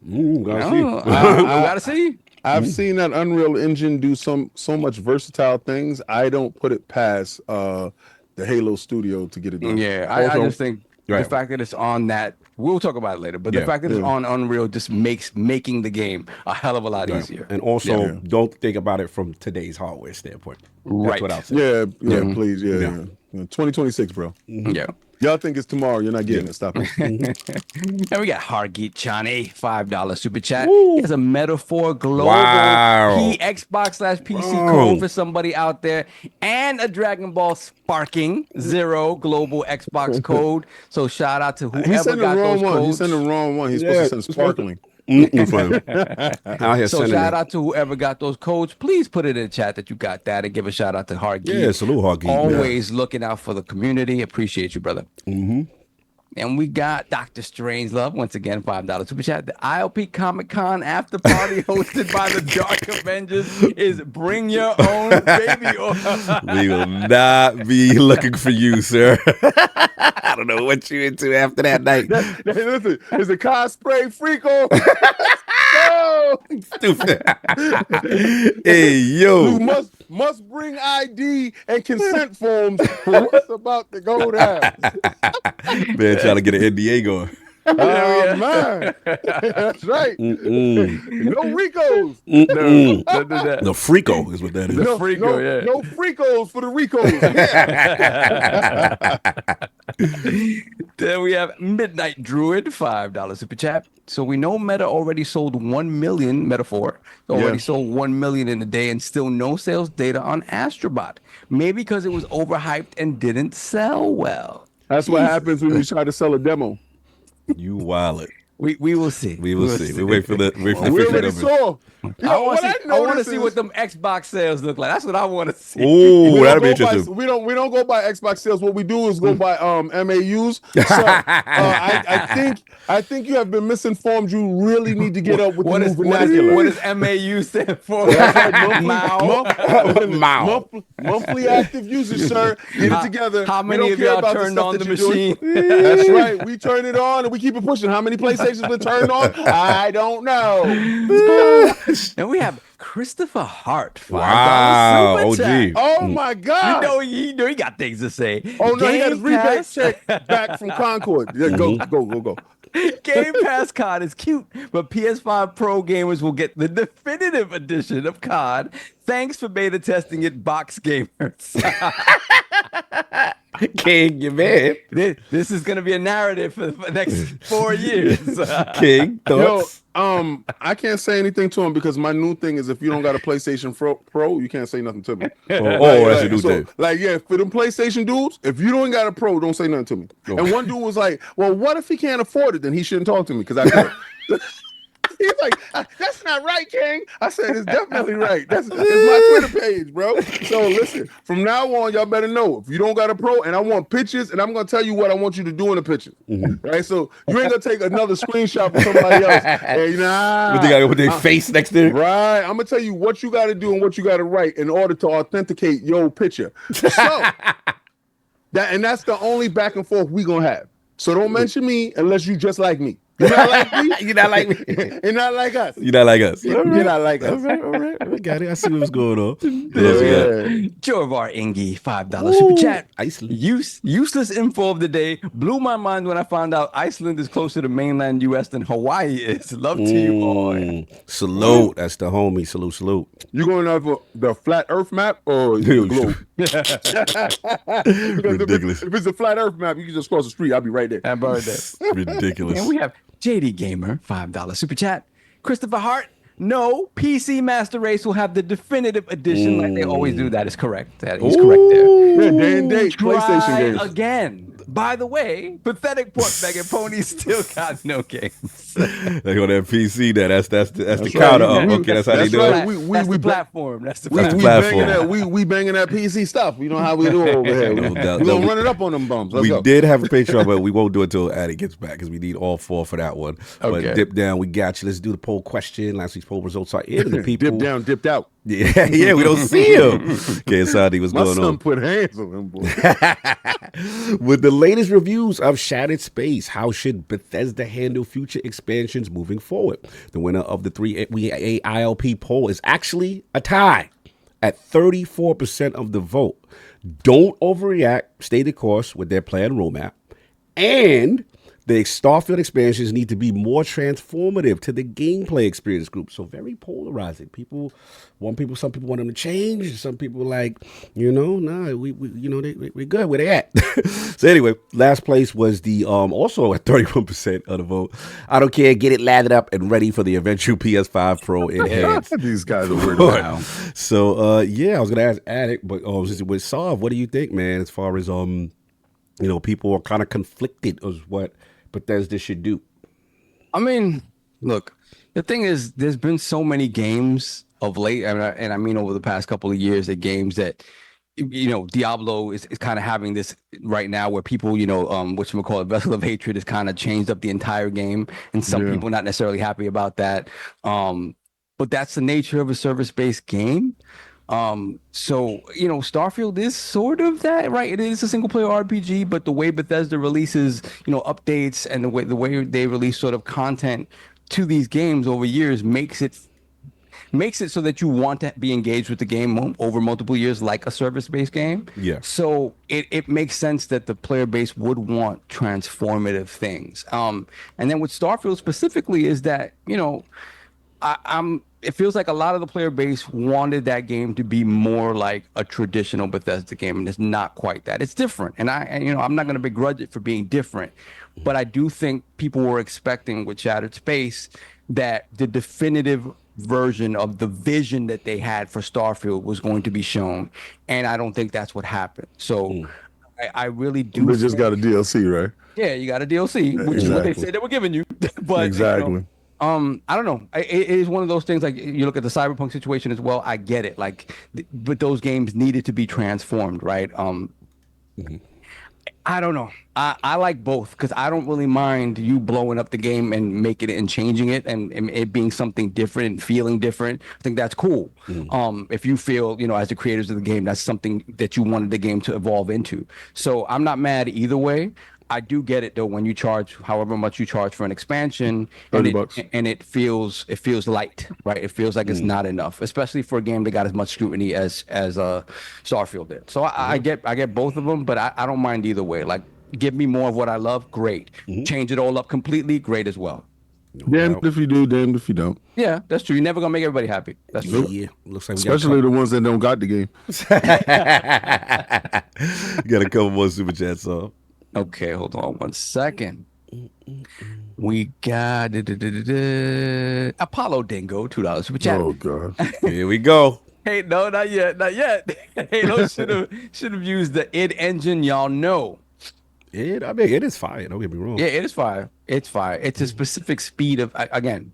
Gotta see. I've seen that Unreal Engine do so much versatile things. I don't put it past the Halo studio to get it done. Yeah, I just think the Right. fact that it's on that, we'll talk about it later, but the fact that it's on Unreal just makes making the game a hell of a lot easier. And also, don't think about it from today's hardware standpoint. That's Right. what I'll say. Yeah, please. Yeah. 2026, bro. Yeah. Y'all think it's tomorrow. You're not getting it. Stop it. And we got Hargeet Chani, $5 super chat. Here's a Metaphor Global Xbox/PC code for somebody out there, and a Dragon Ball Sparking 0 global Xbox code. So shout out to He whoever sent the got wrong those one. codes. He sent the wrong one. He's supposed to send sparkling. Out here So sending shout it. out to whoever got those codes. Please put it in the chat that you got that, and give a shout out to Hargeet. Yeah, salute Hargeet. Always looking out for the community. Appreciate you, brother. And we got Dr. Strangelove, once again, $5 super chat. The ILP Comic Con after party hosted by the Dark Avengers is bring your own baby oil. We will not be looking for you, sir. I don't know what you into after that night. Listen, it's a cosplay freako. No! Stupid. Hey, You yo. must bring ID and consent forms for what's about to go down. Man, trying to get an NDA going. Oh, man. That's right. No Ricos. The Freako is what that is. No Fricos for the Ricos. Then we have Midnight Druid, $5 super chat. So we know Meta already sold 1 million, Metaphor, already sold 1 million in a day, and still no sales data on Astrobot. Maybe because it was overhyped and didn't sell well. That's what happens when you try to sell a demo. You wildin'. We will see. We will see. We wait for the We official already numbers. saw. I want to see what them Xbox sales look like. That's what I want to see. Ooh, We that'll be don't go by- interesting. we don't go by Xbox sales. What we do is go by MAUs. So I think you have been misinformed. You really need to get up with the new vernacular. What does MAU stand for? Monthly active users, sir. Get it together. How We many don't of care y'all about turned stuff on that the you're doing. machine? That's right. We turn it on and we keep it pushing. How many PlayStations been turned on? I don't know. And we have Christopher Hart. $5 Wow, super chat. OG. Oh my God. You know he got things to say. Oh no, he got his Game rebate Pass- check back from Concord. Yeah, go. Game Pass COD is cute, but PS5 Pro gamers will get the definitive edition of COD. Thanks for beta testing it, box gamers. King, you man. This is going to be a narrative for the next 4 years. King, Yo, thoughts? I can't say anything to him because my new thing is if you don't got a PlayStation Pro, you can't say nothing to me. That's your new thing. Like, yeah, for them PlayStation dudes, if you don't got a Pro, don't say nothing to me. And one dude was like, well, what if he can't afford it? Then he shouldn't talk to me because I could. He's like, that's not right, King. I said, it's definitely right. It's my Twitter page, bro. So listen, from now on, y'all better know if you don't got a Pro and I want pictures and I'm going to tell you what I want you to do in the picture. Right? So you ain't going to take another screenshot from somebody else. Hey, What they got to put their face next to it? Right. I'm going to tell you what you got to do and what you got to write in order to authenticate your picture. So that's the only back and forth we going to have. So don't mention me unless you just like me. You're not like me. You're not like me. You're not like us. You're not like us. You're not like us. All right. I got it. I see what's going on. Jorvar Ingi, $5 super chat. Iceland. Useless info of the day. Blew my mind when I found out Iceland is closer to mainland U.S. than Hawaii is. Love to you, boy. Salute. That's the homie. Salute. You going over the flat Earth map or the globe? Ridiculous. If it's a flat Earth map, you can just cross the street. I'll be right there. Happy birthday. Ridiculous. And we have JD Gamer, $5 super chat. Christopher Hart, no, PC Master Race will have the definitive edition like they always do. That is correct. That is correct there. Yeah, day and date Try PlayStation games. again. By the way, pathetic pork begging ponies still got no games. They on that PC. That's the right. counter. We- Okay, that's how they that's do right. it. That's the platform. That's the We That's the platform. banging platform. that we banging that PC stuff. You know how we do over here. No We doubt. gonna No, run it up on them bums. Let's we go. did have a Patreon, but we won't do it until Addy gets back because we need all 4 for that one. Okay. But dip down, we got you. Let's do the poll question. Last week's poll results are in. The people Dip down, dipped out. Yeah, we don't see him. Okay, Sandy, what's My going son on? put hands on him, boy. With the latest reviews of Shattered Space, how should Bethesda handle future expansions moving forward? The winner of the 3 ILP poll is actually a tie at 34% of the vote. Don't overreact, stay the course with their planned roadmap, and the Starfield expansions need to be more transformative to the gameplay experience group. So very polarizing. Some people want them to change. Some people like, we're good where they at. So anyway, last place was the also at 31% of the vote. I don't care. Get it lathered up and ready for the eventual PS5 Pro enhanced. These guys are weird now. So I was gonna ask Addict, but with Sav, what do you think, man? As far as people are kind of conflicted as what Bethesda should do. I mean, look, the thing is, there's been so many games of late, and I mean over the past couple of years, the games that, Diablo is kind of having this right now where people, whatchamacallit, Vessel of Hatred has kind of changed up the entire game, and some people not necessarily happy about that. But that's the nature of a service-based game. So Starfield is sort of that, right? It is a single player RPG, but the way Bethesda releases updates and the way they release sort of content to these games over years makes it so that you want to be engaged with the game over multiple years, like a service-based game. Yeah. So it makes sense that the player base would want transformative things. And then with Starfield specifically is that it feels like a lot of the player base wanted that game to be more like a traditional Bethesda game, and it's not quite that. It's different, and I'm not going to begrudge it for being different, but I do think people were expecting with Shattered Space that the definitive version of the vision that they had for Starfield was going to be shown, and I don't think that's what happened. So I really do. They just got a DLC, right? Yeah, you got a DLC, which is what they said they were giving you. But exactly. I don't know. It is one of those things, like you look at the Cyberpunk situation as well. I get it. But those games needed to be transformed, right? I don't know. I like both because I don't really mind you blowing up the game and making it and changing it and it being something different and feeling different. I think that's cool. If you feel, as the creators of the game, that's something that you wanted the game to evolve into. So I'm not mad either way. I do get it though when you charge however much you charge for an expansion and it feels light, right? It feels like it's not enough, especially for a game that got as much scrutiny as Starfield did. So I get both of them, but I don't mind either way. Like, give me more of what I love, great. Change it all up completely, great as well. Damned if you do, damned if you don't. Yeah, that's true. You're never gonna make everybody happy. That's true. Yeah, looks like Especially the ones that don't got the game. You got a couple more super chats, so. Okay, hold on 1 second. We got Apollo Dingo, $2 super chat. Oh God. Here we go. Hey, no, not yet. Halo should have used the id engine, y'all know. It is fire. Don't get me wrong. Yeah, it is fire. It's fire. It's a specific speed of, again,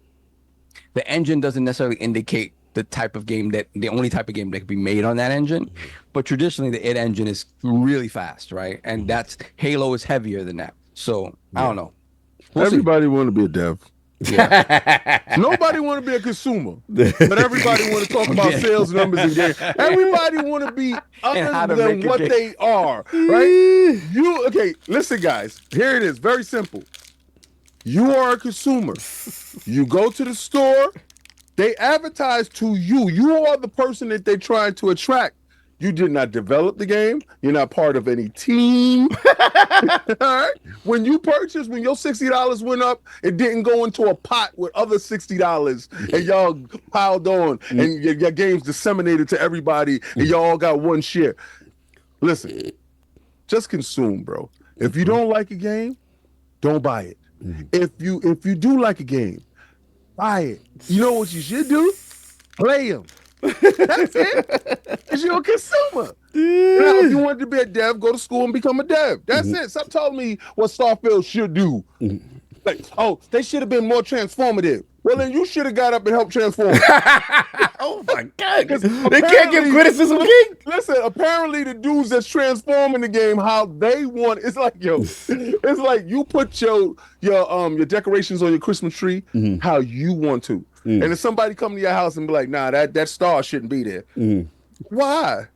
the engine doesn't necessarily indicate the only type of game that can be made on that engine, but traditionally the id engine is really fast, right? And that's Halo is heavier than that. So I don't know. Everybody want to be a dev. Yeah. Nobody want to be a consumer, but everybody want to talk about sales numbers and games. Everybody want to be other than what they are, right? Listen, guys. Here it is. Very simple. You are a consumer. You go to the store. They advertise to you. You are the person that they're trying to attract. You did not develop the game. You're not part of any team. All right? When you purchased, when your $60 went up, it didn't go into a pot with other $60 and y'all piled on and your game's disseminated to everybody and y'all got one share. Listen, just consume, bro. If you don't like a game, don't buy it. If you do like a game, buy it. You know what you should do? Play them. That's it. Because you're a consumer. Now, if you want to be a dev, go to school and become a dev. That's it. Stop telling me what Starfield should do. Like, oh, they should have been more transformative. Well, then you should have got up and helped transform. Oh my God! They can't give criticism, King. Listen, apparently the dudes that's transforming the game how they want. It's like, yo, it's like you put your decorations on your Christmas tree how you want to, and if somebody come to your house and be like, nah, that star shouldn't be there. Why?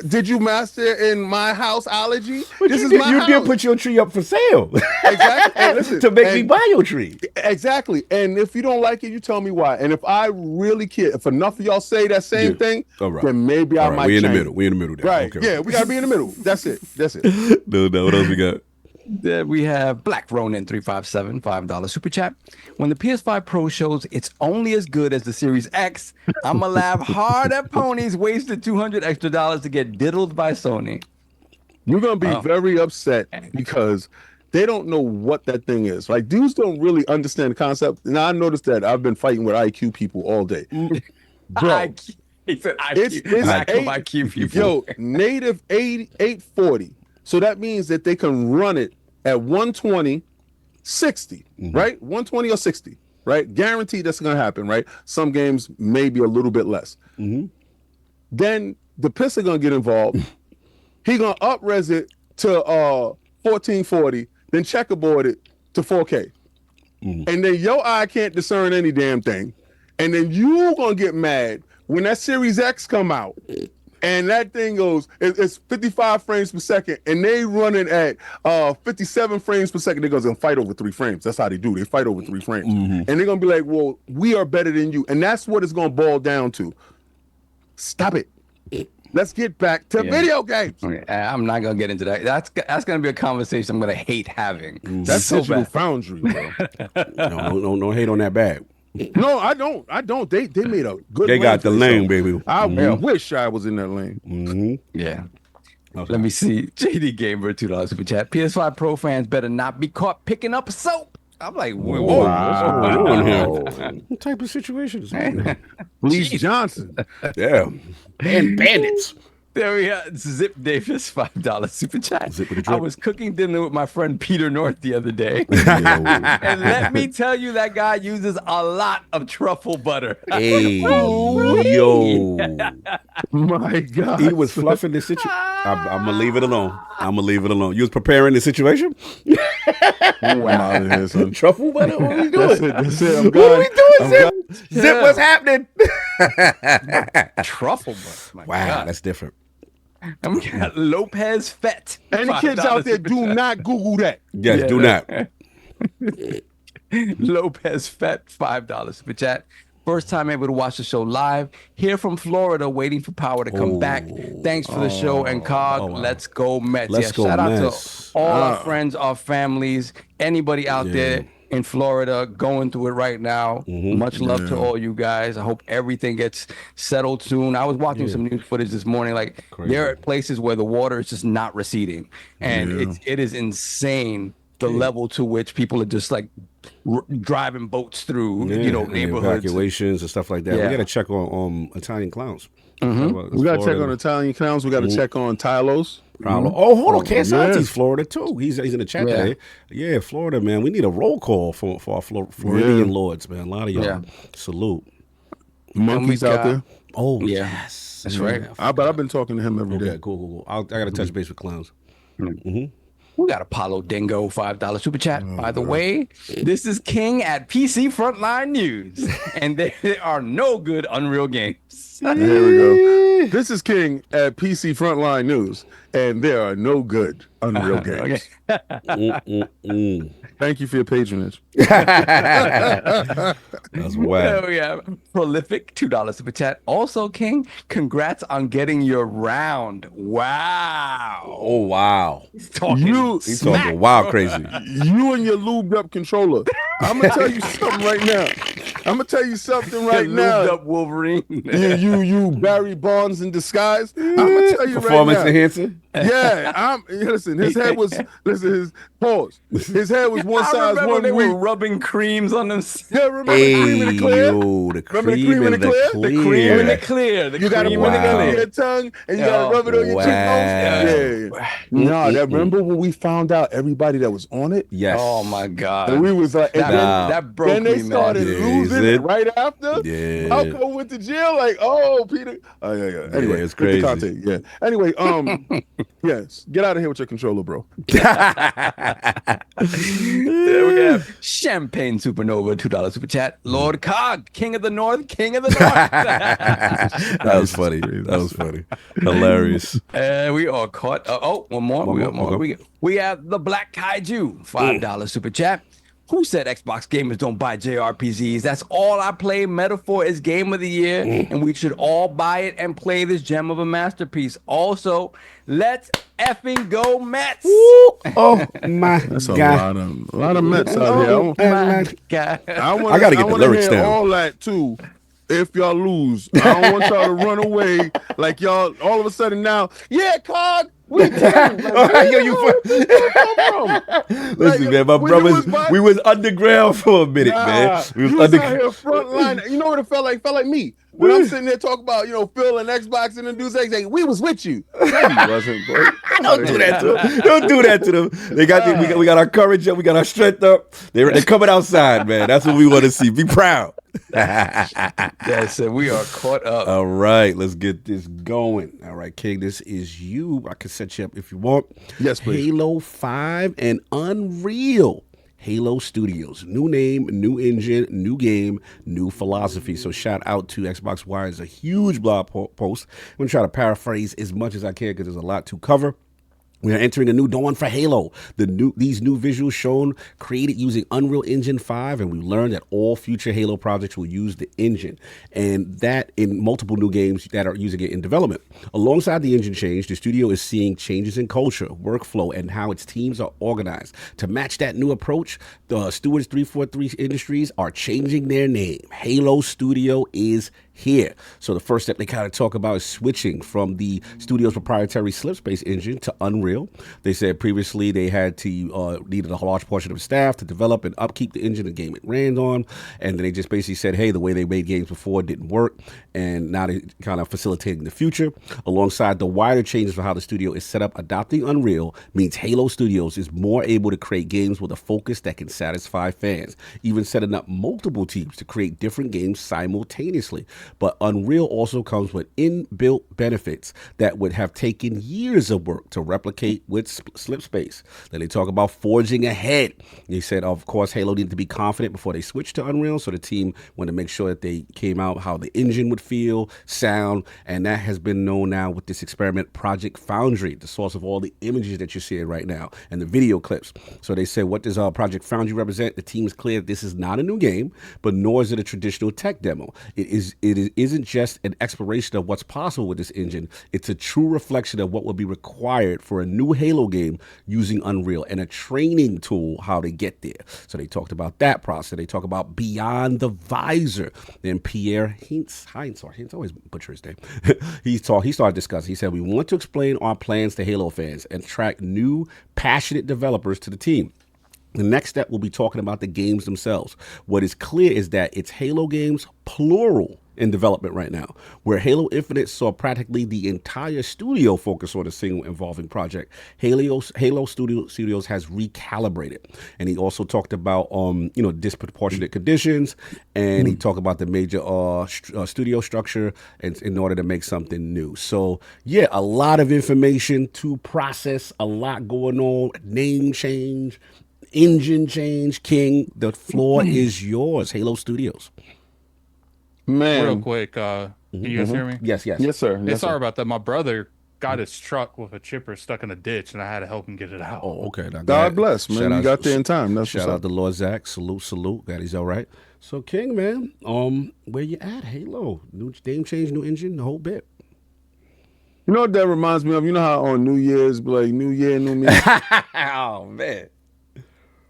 Did you master in my houseology? But this you is did, my you house. did put your tree up for sale. Exactly. And listen, to make me buy your tree. Exactly. And if you don't like it, you tell me why. And if I really care, if enough of y'all say that same thing, then maybe I might We in the change. middle. We in the middle. There. Right. Okay. Yeah, we gotta be in the middle. That's it. That's it. No. What else we got? Then we have Black Ronin 357, $5 super chat. When the PS5 Pro shows it's only as good as the Series X, I'ma laugh hard at ponies wasted $200 extra to get diddled by Sony. You're gonna be very upset because they don't know what that thing is. Like, dudes don't really understand the concept. And I noticed that I've been fighting with IQ people all day. Bro, he said IQ. it's IQ people. Yo, native 840. So that means that they can run it at 120, 60, right? 120 or 60, right? Guaranteed that's gonna happen, right? Some games maybe a little bit less. Then the pisser gonna get involved. He gonna up-res it to 1440, then checkerboard it to 4K. And then your eye can't discern any damn thing. And then you gonna get mad when that Series X come out. And that thing goes, it's 55 frames per second, and they running at 57 frames per second. They're gonna fight over 3 frames. That's how they do. They fight over 3 frames. And they're gonna be like, well, we are better than you. And that's what it's gonna boil down to. Stop it. Let's get back to video games. Okay, I'm not gonna get into that. That's gonna be a conversation I'm gonna hate having. That's so Digital bad. Foundry, bro. No hate on that bag. No, I don't. They made a good. They got the lane, themselves. baby. I wish I was in that lane. Yeah. Okay. Let me see. JD Gamer, $2 super chat. PS5 Pro fans better not be caught picking up soap. I'm like, whoa. What's going on here? What type of situation is that? Lee Johnson. Yeah. And bandits. There we are. Zip Davis, $5 super chat. Zip with a I drip. was cooking dinner with my friend Peter North the other day. And let me tell you, that guy uses a lot of truffle butter. Hey, yo. My God. He was fluffing the situation. I'm going to leave it alone. You was preparing the situation? I'm out of here, son. Truffle butter? What are we doing? That's it. I'm What gone. are we doing, Zip? Zip, what's happening? Truffle butter. My Wow, God. that's different. And we got Lopez Fett. Any kids out there, $5 do not Google that. Yes, Yeah, do that- not. Lopez Fett, $5 super chat. First time able to watch the show live. Here from Florida, waiting for power to come back. Thanks for the show and COG. wow. Let's go Mets. Let's go shout Mets. out to all our friends, our families, anybody out there in Florida going through it right now. Much love to all you guys. I hope everything gets settled soon. I was watching some news footage this morning. Like, there are places where the water is just not receding, and it is insane the level to which people are just like driving boats through, And neighborhoods. evacuations and stuff like that. Yeah. We got to check on Italian clowns. We got to check on Italian clowns. We got to check on Tylos. Oh, hold on. Cansanti's Florida, too. He's in the chat today. Yeah, Florida, man. We need a roll call for our Floridian lords, man. A lot of y'all. Yeah. Salute. Monkeys out there. Oh, Yeah. yes. That's right. But I've been talking to him every day. Okay, cool. I got to touch base with clowns. We got Apollo Dingo, $5 super chat. By the way, this is King at PC Frontline News, and there are no good Unreal games. Here we go. This is King at PC Frontline News, and there are no good Unreal games. Thank you for your patronage. That's wild. There we have Prolific, $2 super chat. Also, King, congrats on getting your round. Wow. Oh, wow. He's talking He's talking wild crazy. You and your lubed up controller. I'm gonna tell you something right now. I'm gonna tell you something right now. Lubed up Wolverine. you Barry Bonds in disguise. I'm gonna tell you Performance right now. enhancer. Yeah, listen. His head was his pause. His head was one I size remember one they week. were rubbing creams on them. Yeah, remember the cream in the clear? Yo, the Remember the cream in the clear. The cream in the clear. The You gotta cream put in it the under clear. your tongue and you gotta rub it on your Wow. cheekbones. Yeah. No, that remember when we found out everybody that was on it? Yes. Oh my God. And we was like, and that broke then they me, started man. Yeah, losing is it it? right after. Yeah. Malcolm went to jail. Like, oh, Peter. Oh yeah. Anyway, it's get the crazy. content. Yeah. Anyway, yes. Get out of here with your controller, bro. There we have Champagne Supernova, $2 super chat. Lord Cog, King of the North, King of the North. That was funny. That was funny. Hilarious. We are caught. One more. One we more, got more. okay. We have the Black Kaiju, $5 super chat. Who said Xbox gamers don't buy JRPGs? That's all I play. Metaphor is game of the year, and we should all buy it and play this gem of a masterpiece. Also, let's effing go Mets. Oh my That's God. a lot of Mets out here. Oh my God. I gotta get the lyrics hear down. all that too. If y'all lose, I don't want y'all to run away like y'all all of a sudden now. Yeah, Cog, we did. Like, Yo, you Listen, man, my brothers, we was underground for a minute, man. We was you was out underground. here front line. You know what it felt like? It felt like me. When I'm sitting there talking about, Phil and Xbox and the dudes, they say, we was with you. No, you wasn't, bro. Don't do that to them. Don't do that to them. They got we got our courage up. We got our strength up. They're coming outside, man. That's what we want to see. Be proud. That's it. We are caught up. All right, let's get this going. All right, King, this is you. I can set you up if you want. Yes, please. Halo 5 and Unreal. Halo Studios. New name, new engine, new game, new philosophy. So shout out to Xbox Wire. It's a huge blog post. I'm going to try to paraphrase as much as I can because there's a lot to cover. We are entering a new dawn for Halo. These new visuals shown created using Unreal Engine 5, and we learned that all future Halo projects will use the engine, and that in multiple new games that are using it in development. Alongside the engine change, the studio is seeing changes in culture, workflow, and how its teams are organized. To match that new approach, the Stewards 343 Industries are changing their name. Halo Studio is here. So the first step they kind of talk about is switching from the studio's proprietary Slipspace engine to Unreal. They said previously they had to needed a large portion of staff to develop and upkeep the engine and game it ran on, and then they just basically said, hey, the way they made games before didn't work, and now they're kind of facilitating the future. Alongside the wider changes for how the studio is set up, adopting Unreal means Halo Studios is more able to create games with a focus that can satisfy fans, even setting up multiple teams to create different games simultaneously. But Unreal also comes with inbuilt benefits that would have taken years of work to replicate with Slipspace. Then they talk about forging ahead. They said, of course, Halo needed to be confident before they switched to Unreal, so the team wanted to make sure that they came out how the engine would feel, sound, and that has been known now with this experiment, Project Foundry, the source of all the images that you're seeing right now and the video clips. So they said, what does Project Foundry represent? The team is clear this is not a new game, but nor is it a traditional tech demo. It isn't just an exploration of what's possible with this engine. It's a true reflection of what will be required for a new Halo game using Unreal and a training tool how to get there. So they talked about that process. They talk about Beyond the Visor. Then Pierre Hintz always butcher his name. he started discussing. He said, we want to explain our plans to Halo fans and attract new, passionate developers to the team. The next step will be talking about the games themselves. What is clear is that it's Halo games, plural, in development right now, where Halo Infinite saw practically the entire studio focus on a single involving project. Halo Studios has recalibrated, and he also talked about disproportionate conditions, and he talked about the major studio structure and in order to make something new. So yeah, a lot of information to process, a lot going on, name change, engine change. King, the floor is yours. Halo Studios. Man. Real quick, can you guys hear me? Yes, sir. Hey, sorry about that. My brother got his truck with a chipper stuck in a ditch, and I had to help him get it out. Oh, okay. Now, God bless, man. You got there in time. That's shout out to Lord Zach. Salute. Glad he's all right. So, King, man, where you at? Halo, new name change, new engine, the whole bit. You know what that reminds me of? You know how on New Year's, like New Year, New Me. Oh man,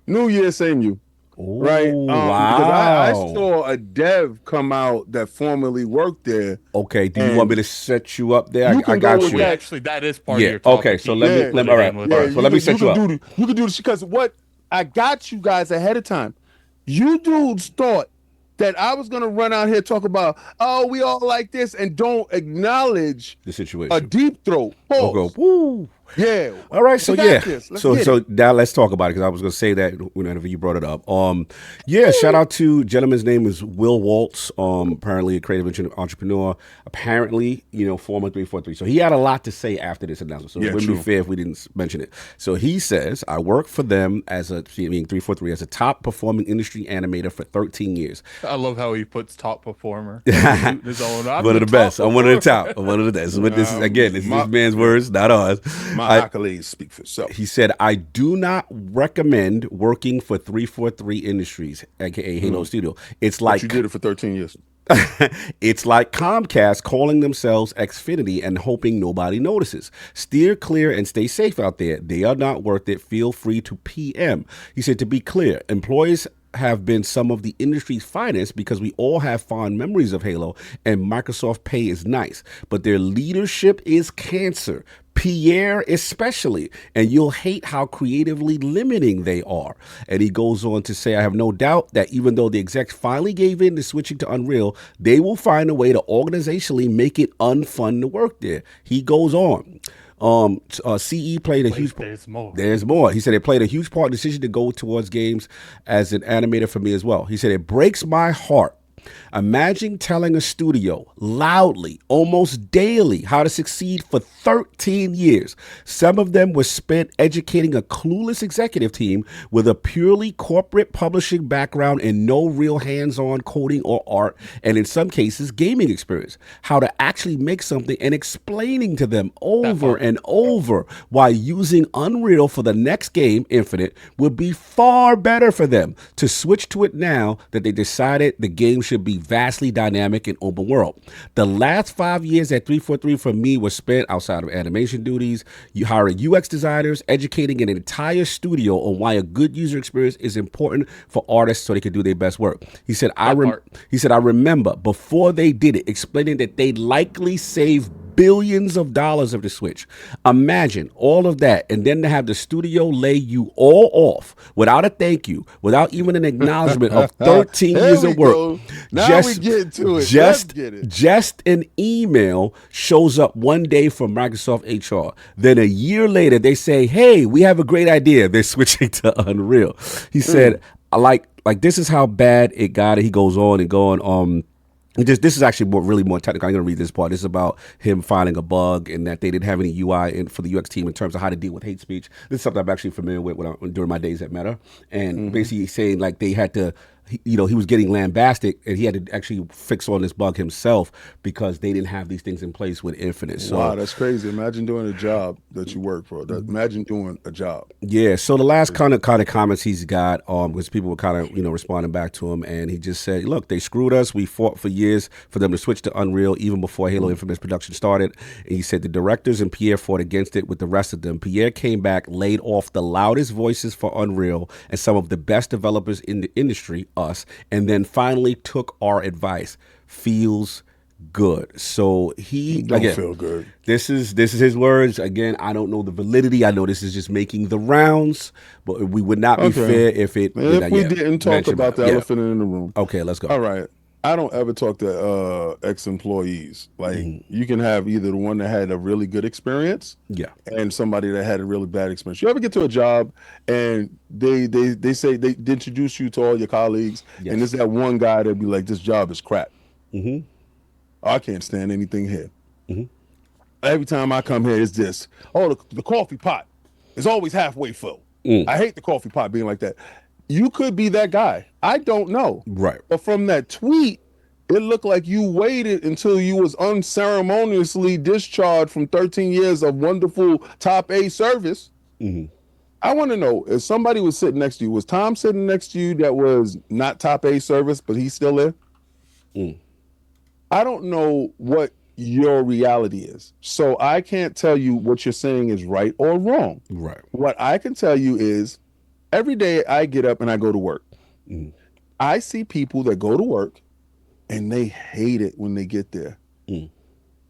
New Year, same you. right? Wow. Because I saw a dev come out that formerly worked there. Okay, do you want me to set you up there? You I can got go with you. that. Actually, that is part of your topic. Okay, so You let me, put it all right, in with all it. right, so let me set you up. You can do this because what I got you guys ahead of time. You dudes thought that I was gonna run out here talk about, oh, we all like this, and don't acknowledge The situation. a deep throat. I'll go, Pause. woo. Yeah. All right, so We got yeah, this. Let's so get it. now let's talk about it because I was going to say that whenever you brought it up. Yeah, shout out to gentleman's name is Will Waltz. Apparently a creative entrepreneur. Apparently, former 343. So he had a lot to say after this announcement. So it wouldn't be fair if we didn't mention it. So he says, I work for them as 343 as a top performing industry animator for 13 years. I love how he puts top performer. His own. One of the best. I'm one of the top. I'm one of the best. This is this man's words, not ours. My accolades speak for itself. He said, I do not recommend working for 343 Industries, aka Halo Studio. It's like But you did it for 13 years. it's like Comcast calling themselves Xfinity and hoping nobody notices. Steer clear and stay safe out there. They are not worth it. Feel free to PM. He said, to be clear, employees have been some of the industry's finest because we all have fond memories of Halo and Microsoft pay is nice, but their leadership is cancer. Pierre especially, and you'll hate how creatively limiting they are. And he goes on to say, I have no doubt that even though the execs finally gave in to switching to Unreal, they will find a way to organizationally make it unfun to work there. He goes on. CE played a huge part. There's more. He said it played a huge part in the decision to go towards games as an animator for me as well. He said it breaks my heart. Imagine telling a studio loudly, almost daily, how to succeed for 13 years. Some of them were spent educating a clueless executive team with a purely corporate publishing background and no real hands-on coding or art, and in some cases, gaming experience. How to actually make something and explaining to them over and over why using Unreal for the next game, Infinite, would be far better for them to switch to it now that they decided the game should be vastly dynamic and open world. The last 5 years at 343 for me was spent outside of animation duties, hiring UX designers, educating an entire studio on why a good user experience is important for artists so they can do their best work. He said, I remember before they did it, explaining that they'd likely save billions of dollars of the Switch. Imagine all of that, and then to have the studio lay you all off without a thank you, without even an acknowledgement of 13 years of work. Now we get to it. Just an email shows up one day from Microsoft HR. Then a year later, they say, hey, we have a great idea. They're switching to Unreal. He said, like this is how bad it got. He goes on and going, this is actually really more technical. I'm going to read this part. This is about him finding a bug and that they didn't have any UI for the UX team in terms of how to deal with hate speech. This is something I'm actually familiar with during my days at Meta. And basically saying like they had to, he was getting lambasted and he had to actually fix on this bug himself because they didn't have these things in place with Infinite. So, wow, that's crazy. Imagine doing a job that you work for. Imagine doing a job. Yeah. So the last kind of comments he's got, because people were kind of, responding back to him, and he just said, look, they screwed us. We fought for years for them to switch to Unreal even before Halo Infinite's production started. And he said the directors and Pierre fought against it with the rest of them. Pierre came back, laid off the loudest voices for Unreal and some of the best developers in the industry, us, and then finally took our advice. Feels good. So he don't again, feel good. This is his words. Again, I don't know the validity. I know this is just making the rounds, but we would not be fair if it. If we didn't talk about the elephant in the room. Okay, let's go. All right. I don't ever talk to ex-employees. Like you can have either the one that had a really good experience, and somebody that had a really bad experience. You ever get to a job and they say they introduce you to all your colleagues, and there's that one guy that'd be like, "This job is crap. I can't stand anything here. Every time I come here, it's this. Oh, the coffee pot is always halfway full. I hate the coffee pot being like that." You could be that guy. I don't know. Right. But from that tweet, it looked like you waited until you was unceremoniously discharged from 13 years of wonderful top A service. I want to know, if somebody was sitting next to you, was Tom sitting next to you that was not top A service, but he's still there? I don't know what your reality is. So I can't tell you what you're saying is right or wrong. Right. What I can tell you is, every day I get up and I go to work. I see people that go to work and they hate it when they get there.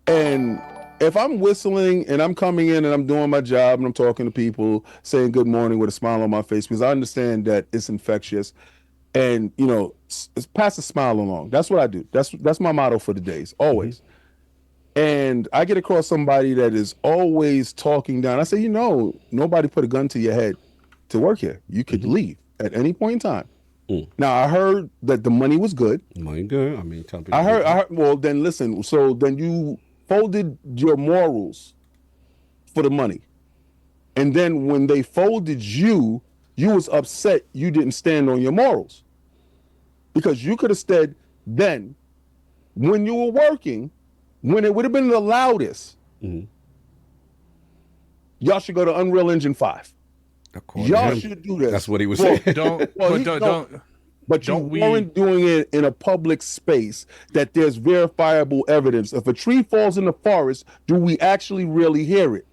And if I'm whistling and I'm coming in and I'm doing my job and I'm talking to people, saying good morning with a smile on my face, because I understand that it's infectious, and pass the smile along. That's what I do. That's my motto for the days, always. And I get across somebody that is always talking down. I say, nobody put a gun to your head to work here. You could leave at any point in time. Now, I heard that the money was good. Money good. I mean, tell people. I heard. Well, then listen. So then you folded your morals for the money, and then when they folded you was upset you didn't stand on your morals, because you could have said then, when you were working, when it would have been the loudest, y'all should go to Unreal Engine 5. Y'all should do this. That's what he was saying. But you weren't doing it in a public space that there's verifiable evidence. If a tree falls in the forest, do we actually really hear it?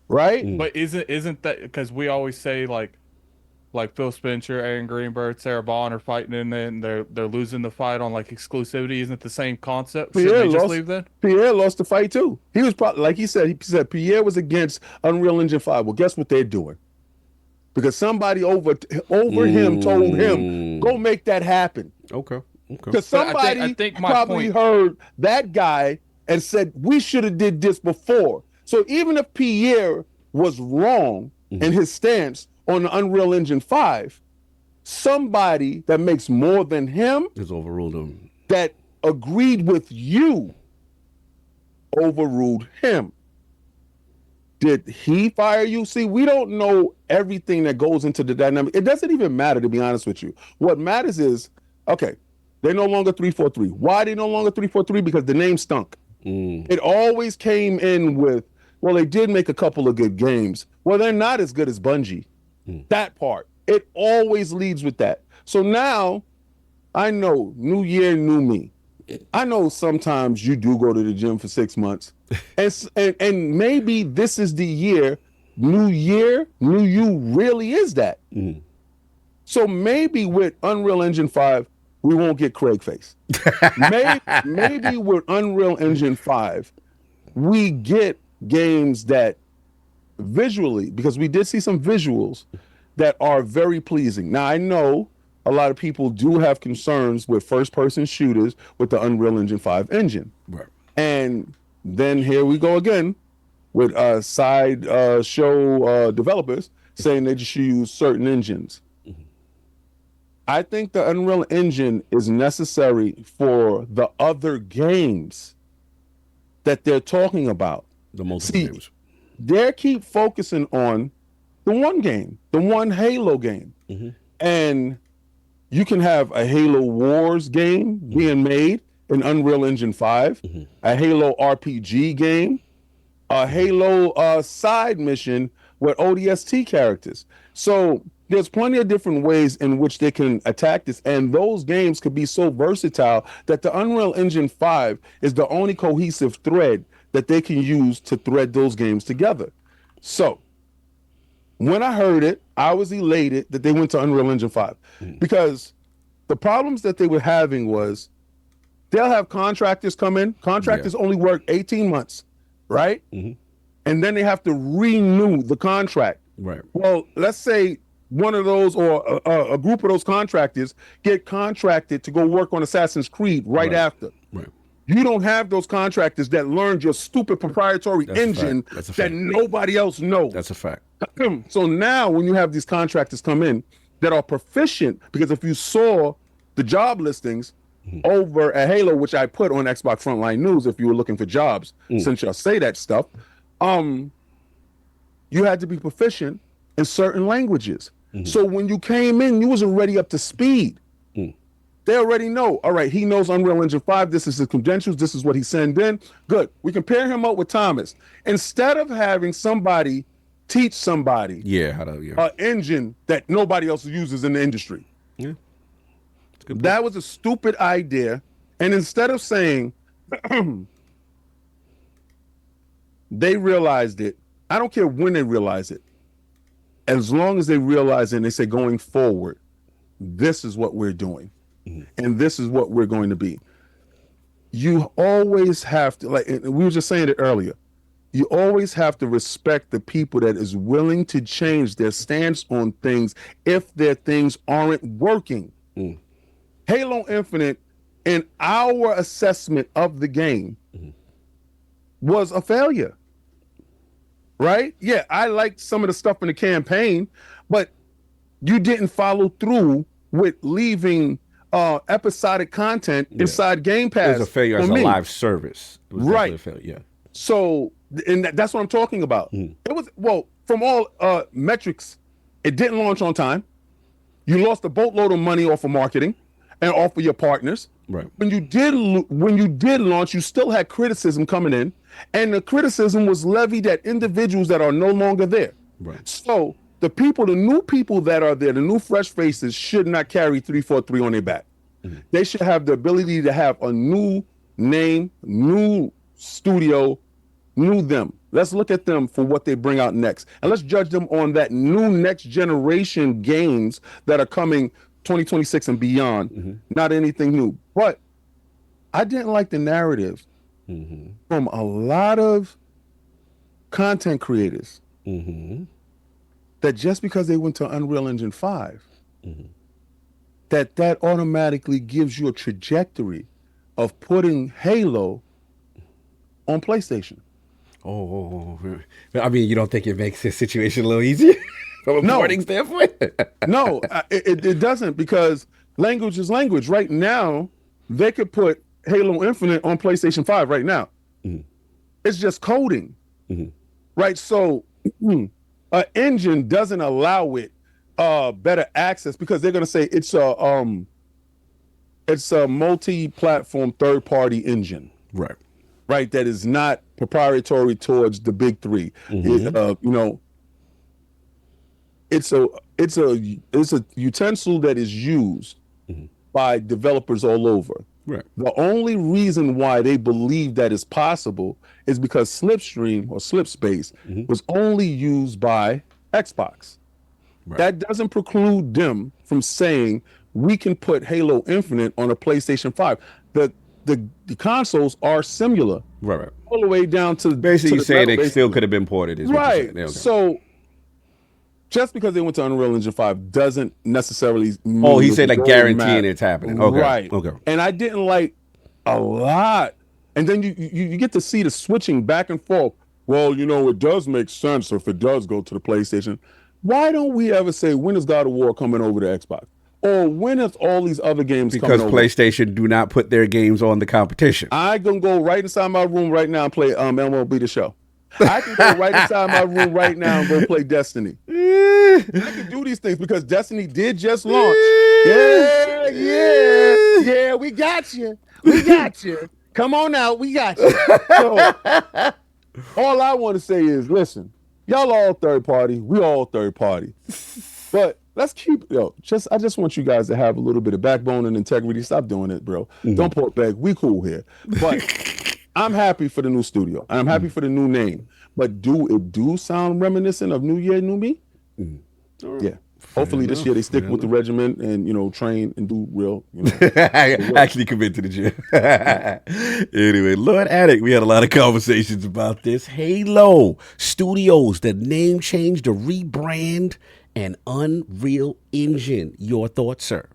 Right? But isn't that because we always say like Phil Spencer, Aaron Greenberg, Sarah Bond are fighting in it, and they're losing the fight on like exclusivity? Isn't it the same concept? Should they just leave then? Pierre lost the fight too. He was probably, like he said Pierre was against Unreal Engine 5. Well, guess what they're doing? Because somebody over him told him, go make that happen. Okay. Because somebody I think probably heard that guy and said, we should have did this before. So even if Pierre was wrong in his stance on the Unreal Engine 5, somebody that makes more than him has overruled him. That agreed with you overruled him. Did he fire you? See, we don't know everything that goes into the dynamic. It doesn't even matter, to be honest with you. What matters is, okay, they're no longer 343. Why they no longer 343? Because the name stunk. It always came in with, well, they did make a couple of good games. Well, they're not as good as Bungie. That part. It always leads with that. So now, I know, new year, new me. I know sometimes you do go to the gym for 6 months, and maybe this is the year, new you really is that. So maybe with Unreal Engine 5, we won't get Craig face. maybe with Unreal Engine 5, we get games that visually, because we did see some visuals that are very pleasing. Now, I know a lot of people do have concerns with first-person shooters with the Unreal Engine 5 engine. Right. And then here we go again with side show developers saying they just use certain engines. I think the Unreal Engine is necessary for the other games that they're talking about. The multiple games. They keep focusing on the one game, the one Halo game. And you can have a Halo Wars game being made in Unreal Engine 5, a Halo RPG game, a Halo side mission with ODST characters. So there's plenty of different ways in which they can attack this, and those games could be so versatile that the Unreal Engine 5 is the only cohesive thread that they can use to thread those games together. So when I heard it, I was elated that they went to Unreal Engine 5 because the problems that they were having was they'll have contractors come in. Contractors only work 18 months, right? And then they have to renew the contract. Right. Well, let's say one of those or a group of those contractors get contracted to go work on Assassin's Creed right after. Right. You don't have those contractors that learned your stupid proprietary engine that nobody else knows. That's a fact. So now when you have these contractors come in that are proficient, because if you saw the job listings over at Halo, which I put on Xbox Frontline News if you were looking for jobs, since y'all say that stuff, you had to be proficient in certain languages. So when you came in, you was already up to speed. They already know, all right, he knows Unreal Engine 5. This is his credentials. This is what he sent in. Good. We can pair him up with Thomas. Instead of having somebody teach somebody an engine that nobody else uses in the industry. That was a stupid idea. And instead of saying they realized it, I don't care when they realize it, as long as they realize it and they say going forward, this is what we're doing, and this is what we're going to be. You always have to, like we were just saying it earlier, you always have to respect the people that is willing to change their stance on things if their things aren't working. Halo Infinite, in our assessment of the game, was a failure. Right? Yeah, I liked some of the stuff in the campaign, but you didn't follow through with leaving episodic content inside Game Pass. It was a failure as a live service. It was right. A failure. Yeah. So, and that's what I'm talking about. It was, well, from all metrics, it didn't launch on time. You lost a boatload of money off of marketing and off of your partners. Right. When you did launch, you still had criticism coming in, and the criticism was levied at individuals that are no longer there. Right. So the new people that are there, the new fresh faces, should not carry 343 on their back. They should have the ability to have a new name, new studio, new them. Let's look at them for what they bring out next, and let's judge them on that new next generation games that are coming 2026 and beyond. Not anything new. But I didn't like the narrative from a lot of content creators that just because they went to Unreal Engine 5, that automatically gives you a trajectory of putting Halo on PlayStation. Oh, I mean, you don't think it makes this situation a little easier from a porting standpoint? No, it doesn't, because language is language. Right now, they could put Halo Infinite on PlayStation 5 right now. It's just coding, right? So an engine doesn't allow it better access, because they're going to say it's a multi-platform third-party engine. Right, that is not proprietary towards the big three. It's a utensil that is used by developers all over. Right. The only reason why they believe that is possible is because Slipstream or Slipspace was only used by Xbox. That doesn't preclude them from saying we can put Halo Infinite on a PlayStation 5. The consoles are similar, all the way down to basically to saying it still could have been ported, is right. What you're saying. So just because they went to Unreal Engine 5 doesn't necessarily mean he said like guaranteeing it's happening. Okay, right? Okay. And I didn't like a lot, and then you get to see the switching back and forth. Well, it does make sense if it does go to the PlayStation. Why don't we ever say, when is God of War coming over to Xbox? Or when is all these other games coming over? Because PlayStation do not put their games on the competition. I can go right inside my room right now and play MLB The Show. I can go right inside my room right now and go play Destiny. I can do these things because Destiny did just launch. Yeah, we got you. Come on out, we got you. So, all I want to say is, listen, y'all all third party, we all third party. But let's keep, I just want you guys to have a little bit of backbone and integrity. Stop doing it, bro. Don't port back. We cool here. But I'm happy for the new studio. I'm happy for the new name. But it do sound reminiscent of New Year, New Me? Yeah. Hopefully this year they stick with the regimen and, train and do real, Actually commit to the gym. Anyway, Lord Addict, we had a lot of conversations about this. Halo Studios, the name change, the rebrand, and Unreal Engine. Your thoughts, sir?